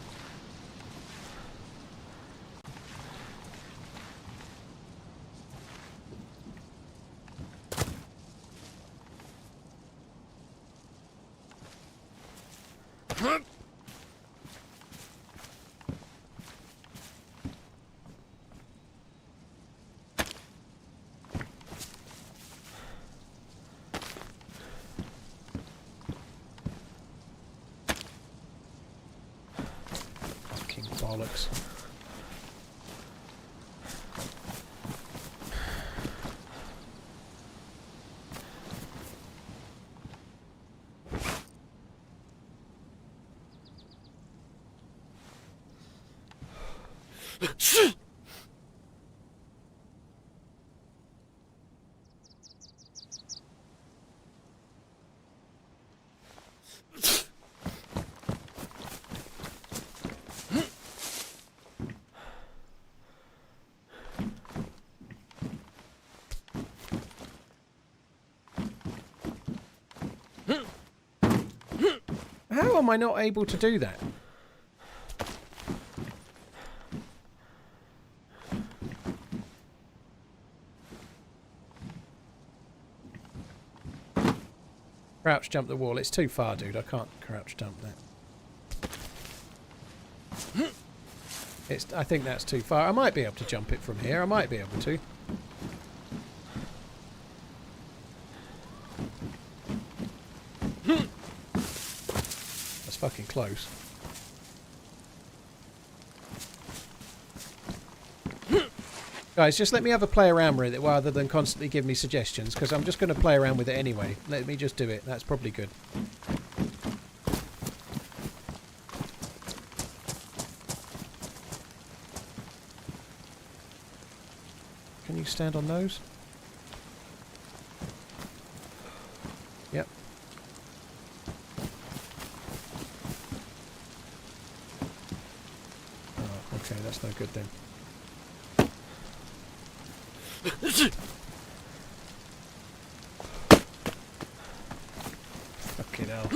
Bollocks. How am I not able to do that? Crouch jump the wall. It's too far, dude. I can't crouch jump that. I think that's too far. I might be able to jump it from here. I might be able to. That's fucking close. Guys, just let me have a play around with it rather than constantly give me suggestions, because I'm just going to play around with it anyway. Let me just do it. That's probably good. Can you stand on those? Yep. Oh, okay, that's no good then. Fucking hell.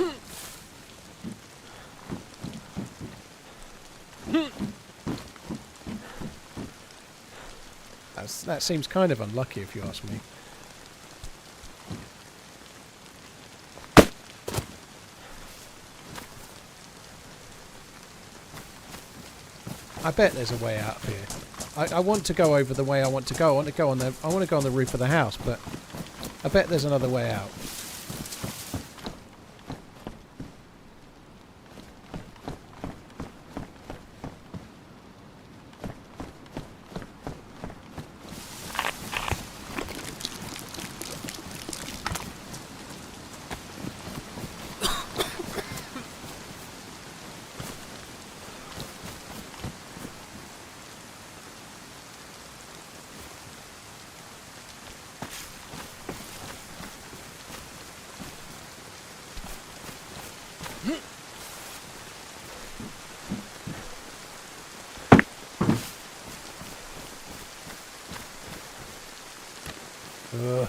That seems kind of unlucky if you ask me. I bet there's a way out of here. I want to go over the way I want to go. I want to go on the roof of the house, but I bet there's another way out. Ugh.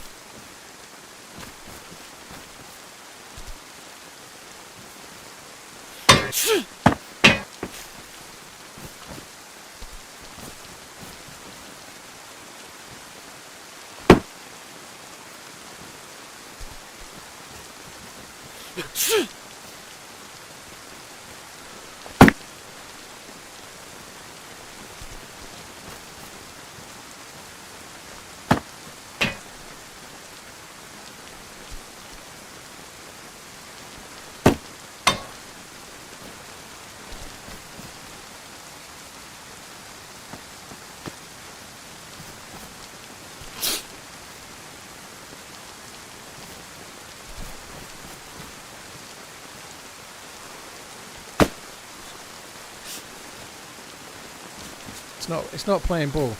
It's not playing ball.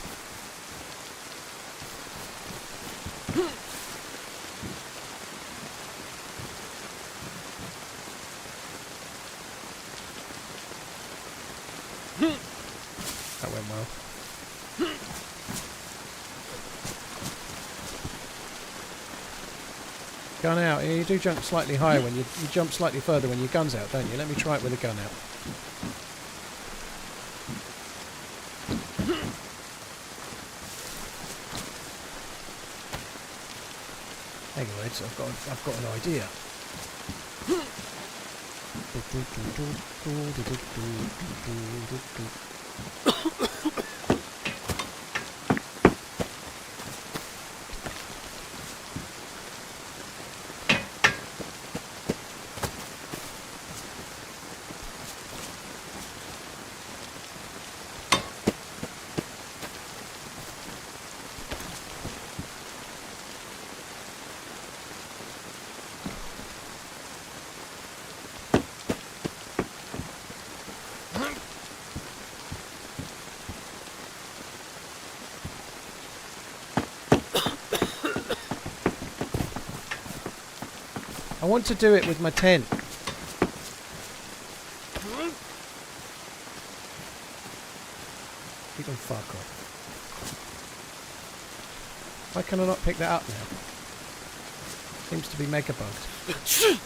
That went well. Gun out. Yeah, you do jump slightly higher when you jump slightly further when your gun's out, don't you? Let me try it with the gun out. Hang on, Ed, I've got an idea. I want to do it with my tent. You can fuck off. Why can I not pick that up now? Seems to be mega bugged.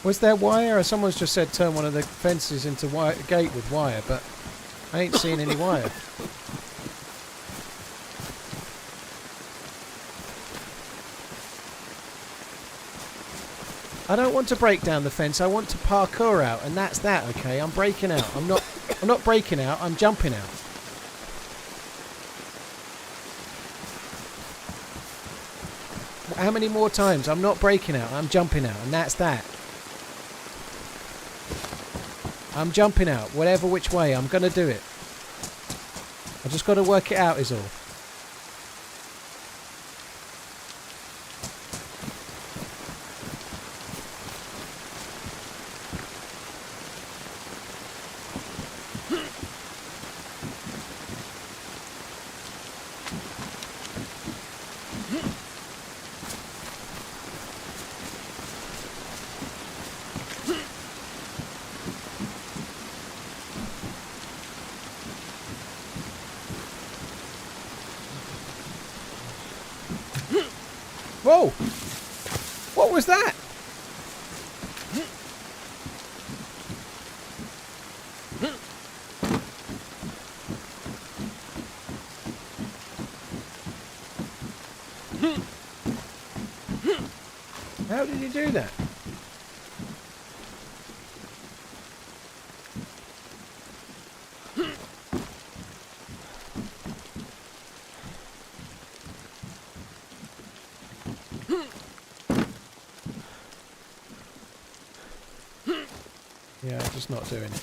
Was there wire? Or someone's just said turn one of the fences into wire, gate with wire, but I ain't seen any wire. I don't want to break down the fence. I want to parkour out, and that's that. Okay, I'm breaking out. I'm not breaking out. I'm jumping out. How many more times? I'm not breaking out. I'm jumping out, and that's that. I'm jumping out, whatever which way, I'm going to do it. I just got to work it out is all. Whoa! What was that? How did you do that? Yeah, just not doing it.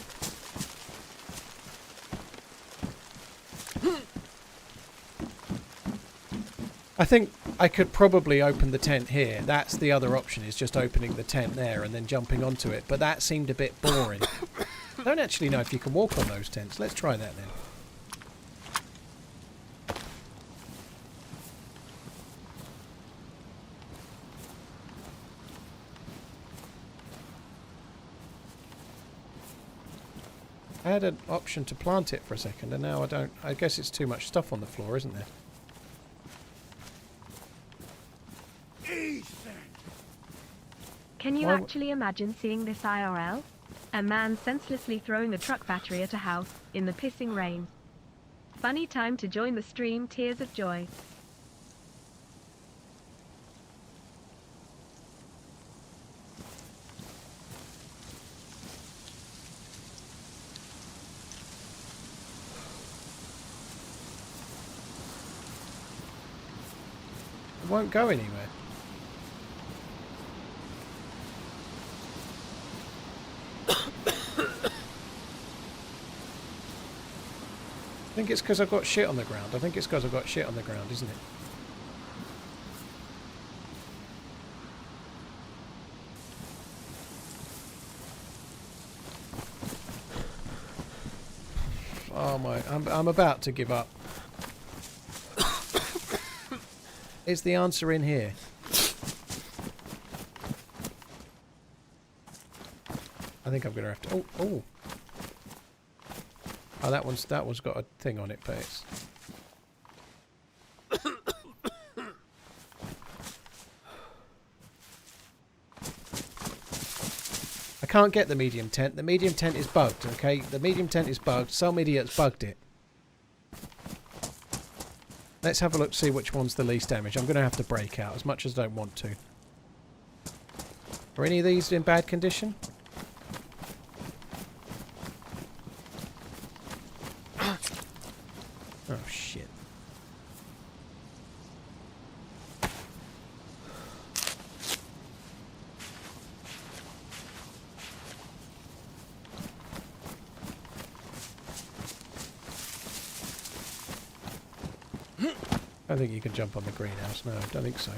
I think I could probably open the tent here. That's the other option, is just opening the tent there and then jumping onto it. But that seemed a bit boring. I don't actually know if you can walk on those tents. Let's try that then. I had an option to plant it for a second, and now I don't. I guess it's too much stuff on the floor, isn't there? Can you actually imagine seeing this IRL? A man senselessly throwing a truck battery at a house, in the pissing rain. Funny time to join the stream, tears of joy. It won't go anywhere. think it's because I've got shit on the ground. I think it's because I've got shit on the ground, isn't it? Oh my, I'm about to give up. Is the answer in here? I think I'm gonna have to. Oh. Oh, that one's got a thing on it, but it's. I can't get the medium tent. The medium tent is bugged. Okay, the medium tent is bugged. Some idiot's bugged it. Let's have a look, see which one's the least damage. I'm going to have to break out as much as I don't want to. Are any of these in bad condition? Oh, shit. I don't think you can jump on the greenhouse. No, I don't think so.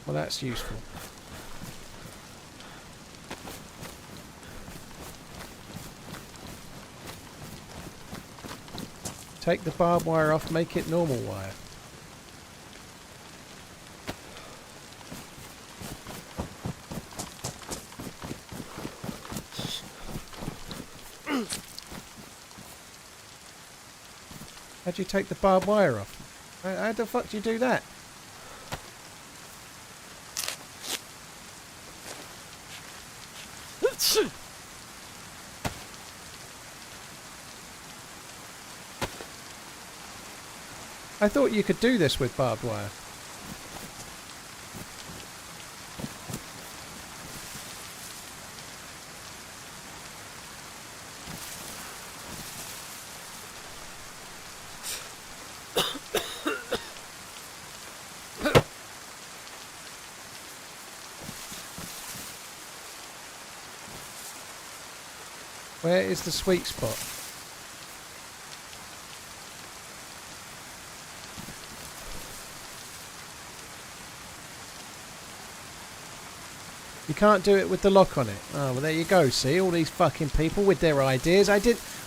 Well, that's useful. Take the barbed wire off, make it normal wire. How'd you take the barbed wire off? How the fuck do you do that? I thought you could do this with barbed wire. Where is the sweet spot? You can't do it with the lock on it. Oh, well, there you go. See, all these fucking people with their ideas.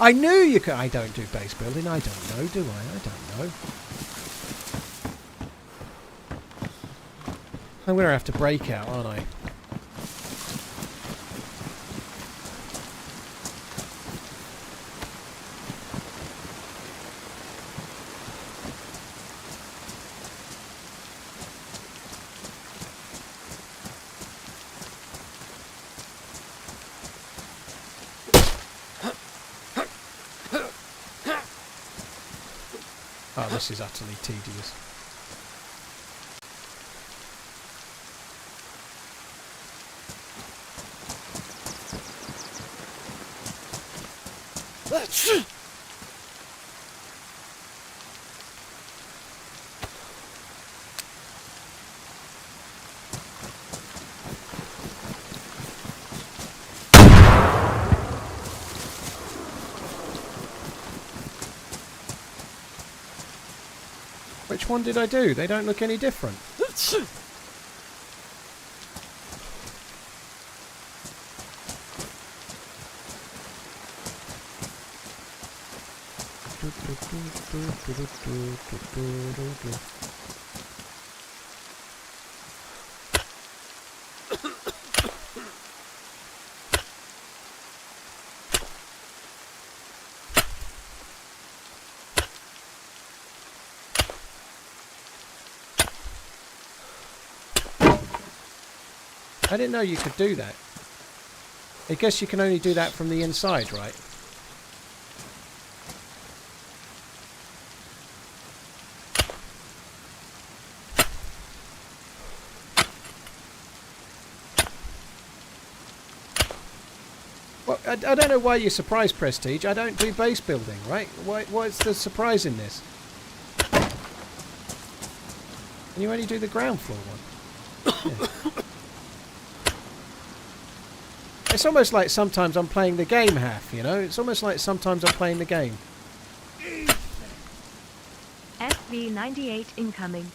I knew you could. I don't do base building. I don't know, do I? I don't know. I'm going to have to break out, aren't I? Oh, this is utterly tedious. Which one did I do? They don't look any different. I didn't know you could do that. I guess you can only do that from the inside, right? I don't know why you're surprised, Prestige. I don't do base building, right? What's the surprise in this? And you only do the ground floor one. Yeah. It's almost like sometimes I'm playing the game half, you know? It's almost like sometimes I'm playing the game. SV98 incoming.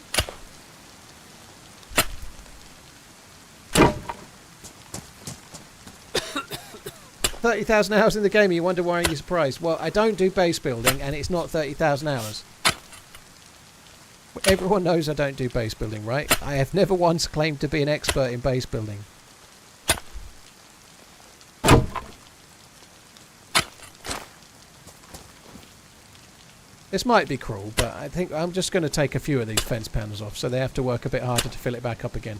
$30,000 hours in the game, you wonder why you're surprised. Well, I don't do base building, and it's not 30,000 hours. Everyone knows I don't do base building, right? I have never once claimed to be an expert in base building. This might be cruel, but I think I'm just going to take a few of these fence panels off, so they have to work a bit harder to fill it back up again.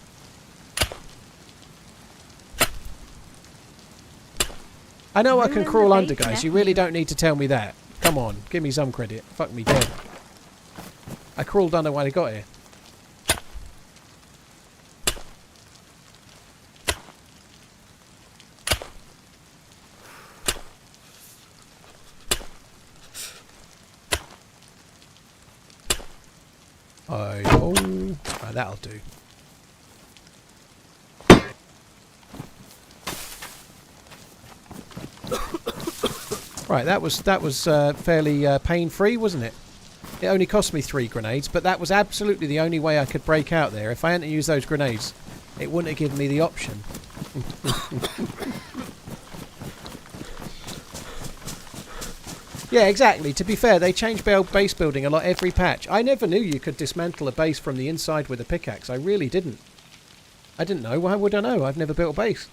I know I can crawl under, guys. You really don't need to tell me that. Come on, give me some credit. Fuck me dead. I crawled under when I got here. Right, that'll do. Right, that was fairly pain-free, wasn't it? It only cost me 3 grenades, but that was absolutely the only way I could break out there. If I hadn't used those grenades, it wouldn't have given me the option. Yeah, exactly. To be fair, they change base building a lot every patch. I never knew you could dismantle a base from the inside with a pickaxe. I really didn't. I didn't know. Why would I know? I've never built a base.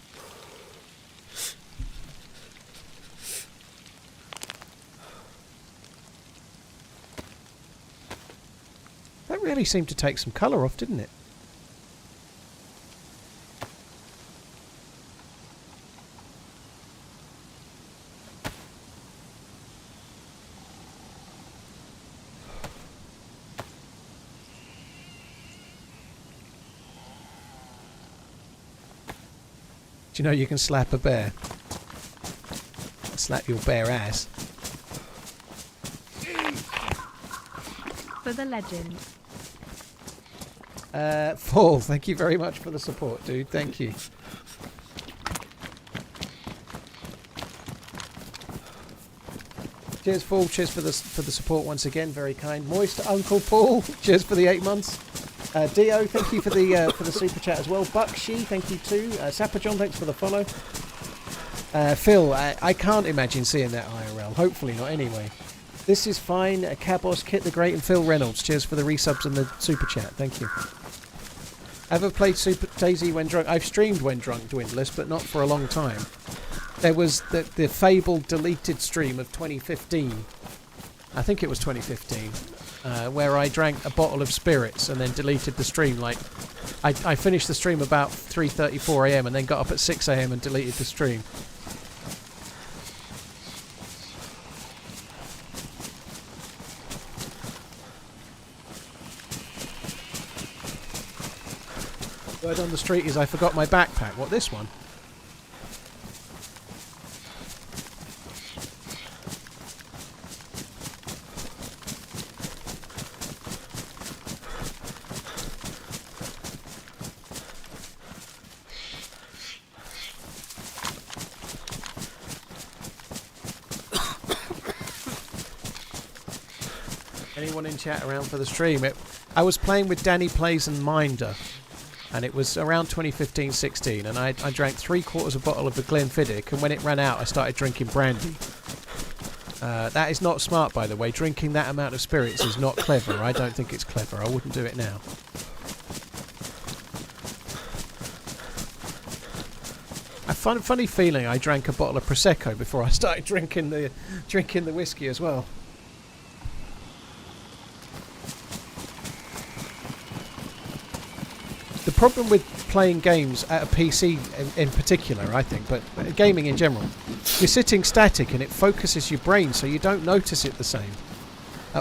That really seemed to take some colour off, didn't it? Do you know you can slap a bear? Slap your bare ass. For the legend. Fall, thank you very much for the support, dude. Thank you. Cheers, Fall. Cheers for the support once again. Very kind. Moist Uncle Paul. Cheers for the 8 months. Dio, thank you for the super chat as well. Buckshi, thank you too. Sapper John, thanks for the follow. Phil, I can't imagine seeing that IRL. Hopefully not. Anyway, this is fine. Cabos, Kit the Great, and Phil Reynolds. Cheers for the resubs and the super chat. Thank you. Ever played DayZ when drunk? I've streamed when drunk, Dwindless, but not for a long time. There was the fabled deleted stream of 2015. I think it was 2015. Where I drank a bottle of spirits and then deleted the stream. Like, I finished the stream about 3:34 AM and then got up at 6 AM and deleted the stream. Word on the street is I forgot my backpack. What, this one? Anyone in chat around for the stream? I was playing with Danny Plays and Minder, and it was around 2015-16, and I drank 3/4 a bottle of the Glenfiddich, and when it ran out I started drinking brandy. That is not smart, by the way. Drinking that amount of spirits is not clever. I don't think it's clever. I wouldn't do it now. A funny feeling I drank a bottle of Prosecco before I started drinking the whiskey as well. The problem with playing games at a PC in particular, I think, but gaming in general, you're sitting static and it focuses your brain so you don't notice it the same.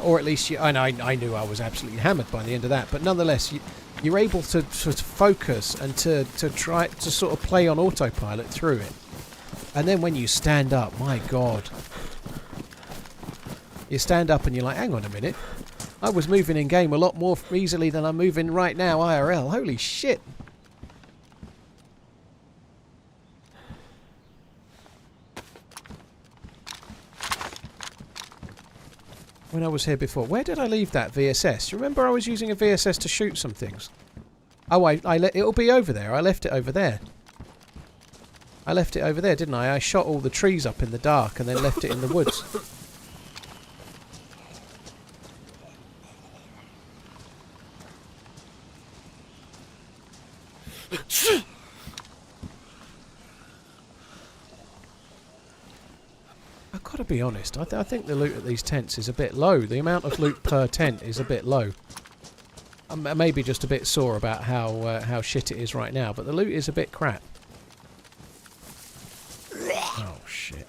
Or at least, I knew I was absolutely hammered by the end of that, but nonetheless, you're able to sort of focus and to try to sort of play on autopilot through it. And then when you stand up, my God. You stand up and you're like, hang on a minute. I was moving in game a lot more easily than I'm moving right now IRL. Holy shit. When I was here before. Where did I leave that VSS? You remember I was using a VSS to shoot some things? Oh, it'll be over there. I left it over there. I left it over there, didn't I? I shot all the trees up in the dark and then left it in the woods. I've got to be honest. I think the loot at these tents is a bit low. The amount of loot per tent is a bit low. I'm maybe just a bit sore about how shit it is right now, but the loot is a bit crap. Oh shit.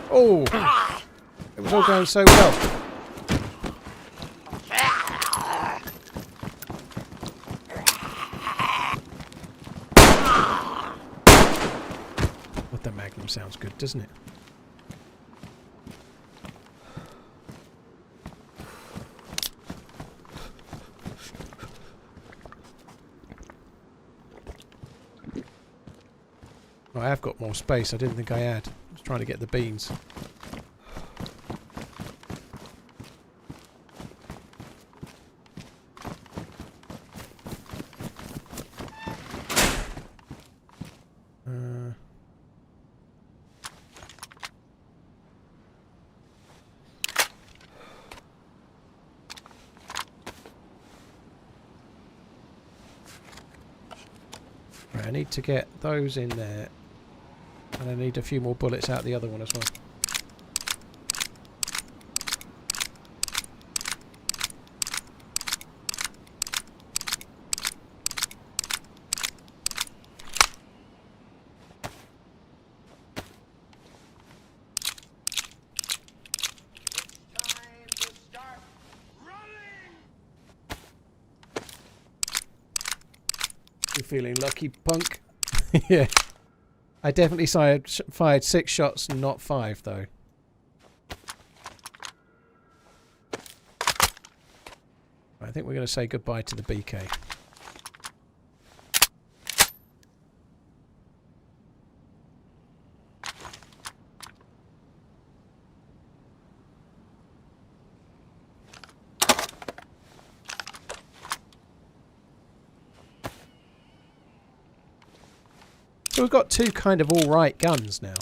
Oh! It was all going so well. What, the Magnum sounds good, doesn't it? Oh, I have got more space. I didn't think I had. I was trying to get the beans. I need to get those in there, and I need a few more bullets out the other one as well. You feeling lucky, punk? Yeah. I definitely fired 6 shots and not 5, though. I think we're going to say goodbye to the BK. So we've got 2 kind of alright guns now.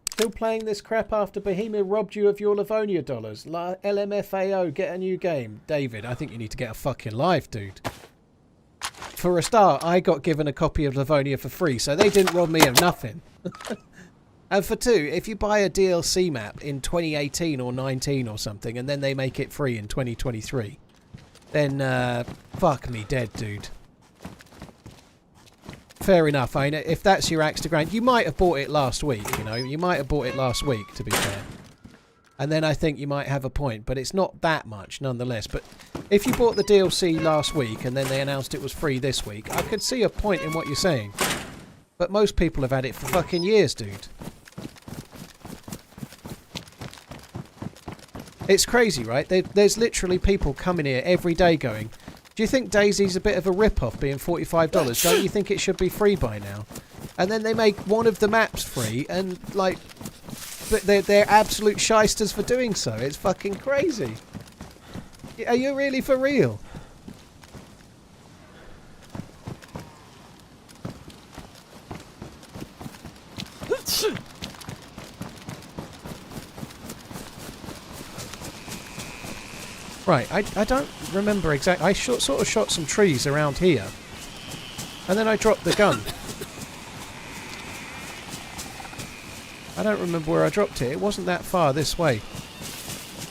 Still playing this crap after Bohemia robbed you of your Livonia dollars. LMFAO, get a new game. David, I think you need to get a fucking life, dude. For a start, I got given a copy of Livonia for free, so they didn't rob me of nothing. And for 2, if you buy a DLC map in 2018 or 19 or something, and then they make it free in 2023, then fuck me dead, dude. Fair enough. I mean, if that's your axe to grind, you might have bought it last week, you know. You might have bought it last week, to be fair. And then I think you might have a point, but it's not that much nonetheless. But if you bought the DLC last week and then they announced it was free this week, I could see a point in what you're saying. But most people have had it for fucking years, dude. It's crazy, right? There's literally people coming here every day going, do you think DayZ's a bit of a rip-off being $45? Don't you think it should be free by now? And then they make one of the maps free and, like, but they're absolute shysters for doing so. It's fucking crazy. Are you really for real? Right, I don't remember exactly. I sort of shot some trees around here. And then I dropped the gun. I don't remember where I dropped it. It wasn't that far this way.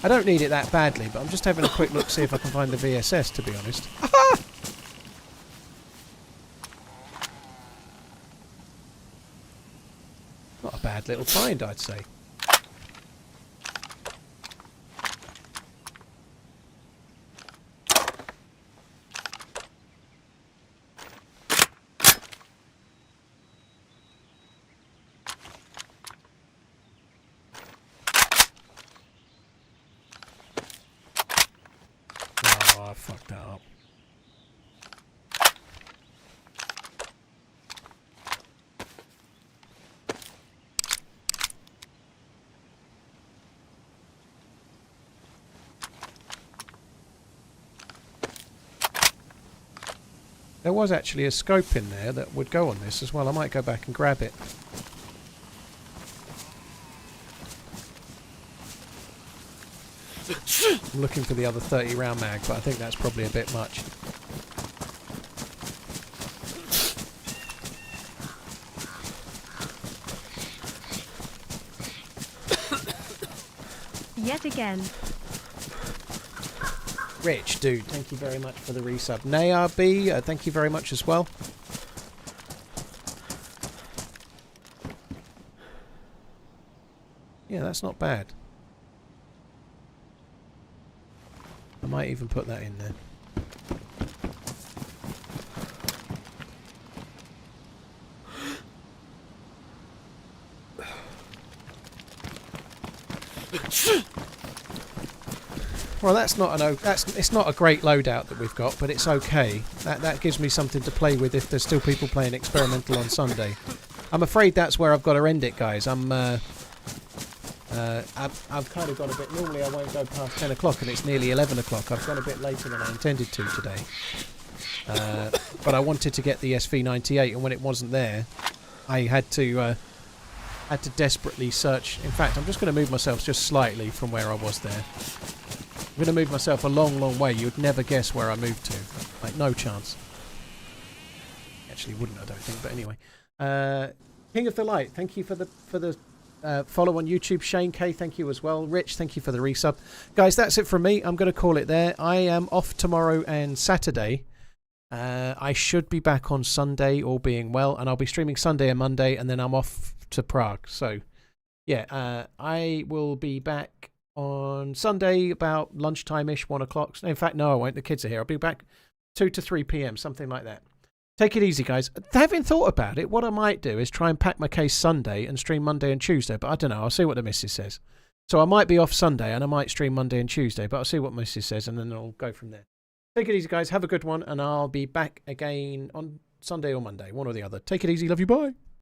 I don't need it that badly, but I'm just having a quick look to see if I can find the VSS, to be honest. Not a bad little find, I'd say. Oh, I fucked that up. There was actually a scope in there that would go on this as well. I might go back and grab it. I'm looking for the other 30 round mag, but I think that's probably a bit much. Yet again. Rich, dude, thank you very much for the resub. Nayar B, thank you very much as well. Yeah, that's not bad. I might even put that in there. Well, that's not it's not a great loadout that we've got, but it's okay. That gives me something to play with if there's still people playing experimental on Sunday. I'm afraid that's where I've got to end it, guys. I've kind of got a bit. Normally I won't go past 10 o'clock, and it's nearly 11 o'clock. I've gone a bit later than I intended to today. But I wanted to get the SV98, and when it wasn't there, I had to desperately search. In fact, I'm just going to move myself just slightly from where I was there. I'm going to move myself a long, long way. You'd never guess where I moved to. Like, no chance. Actually, wouldn't, I don't think. But anyway. King of the Light, thank you for the follow on YouTube. Shane K, thank you as well. Rich, thank you for the resub. Guys, that's it from me. I'm going to call it there. I am off tomorrow and Saturday. I should be back on Sunday, all being well. And I'll be streaming Sunday and Monday. And then I'm off to Prague. So, yeah, I will be back on Sunday about lunchtime-ish, 1 o'clock. In fact, no, I won't. The kids are here. I'll be back 2 to 3 p.m., something like that. Take it easy, guys. Having thought about it, what I might do is try and pack my case Sunday and stream Monday and Tuesday, but I don't know. I'll see what the missus says. So I might be off Sunday and I might stream Monday and Tuesday, but I'll see what missus says and then I'll go from there. Take it easy, guys. Have a good one, and I'll be back again on Sunday or Monday, one or the other. Take it easy. Love you. Bye.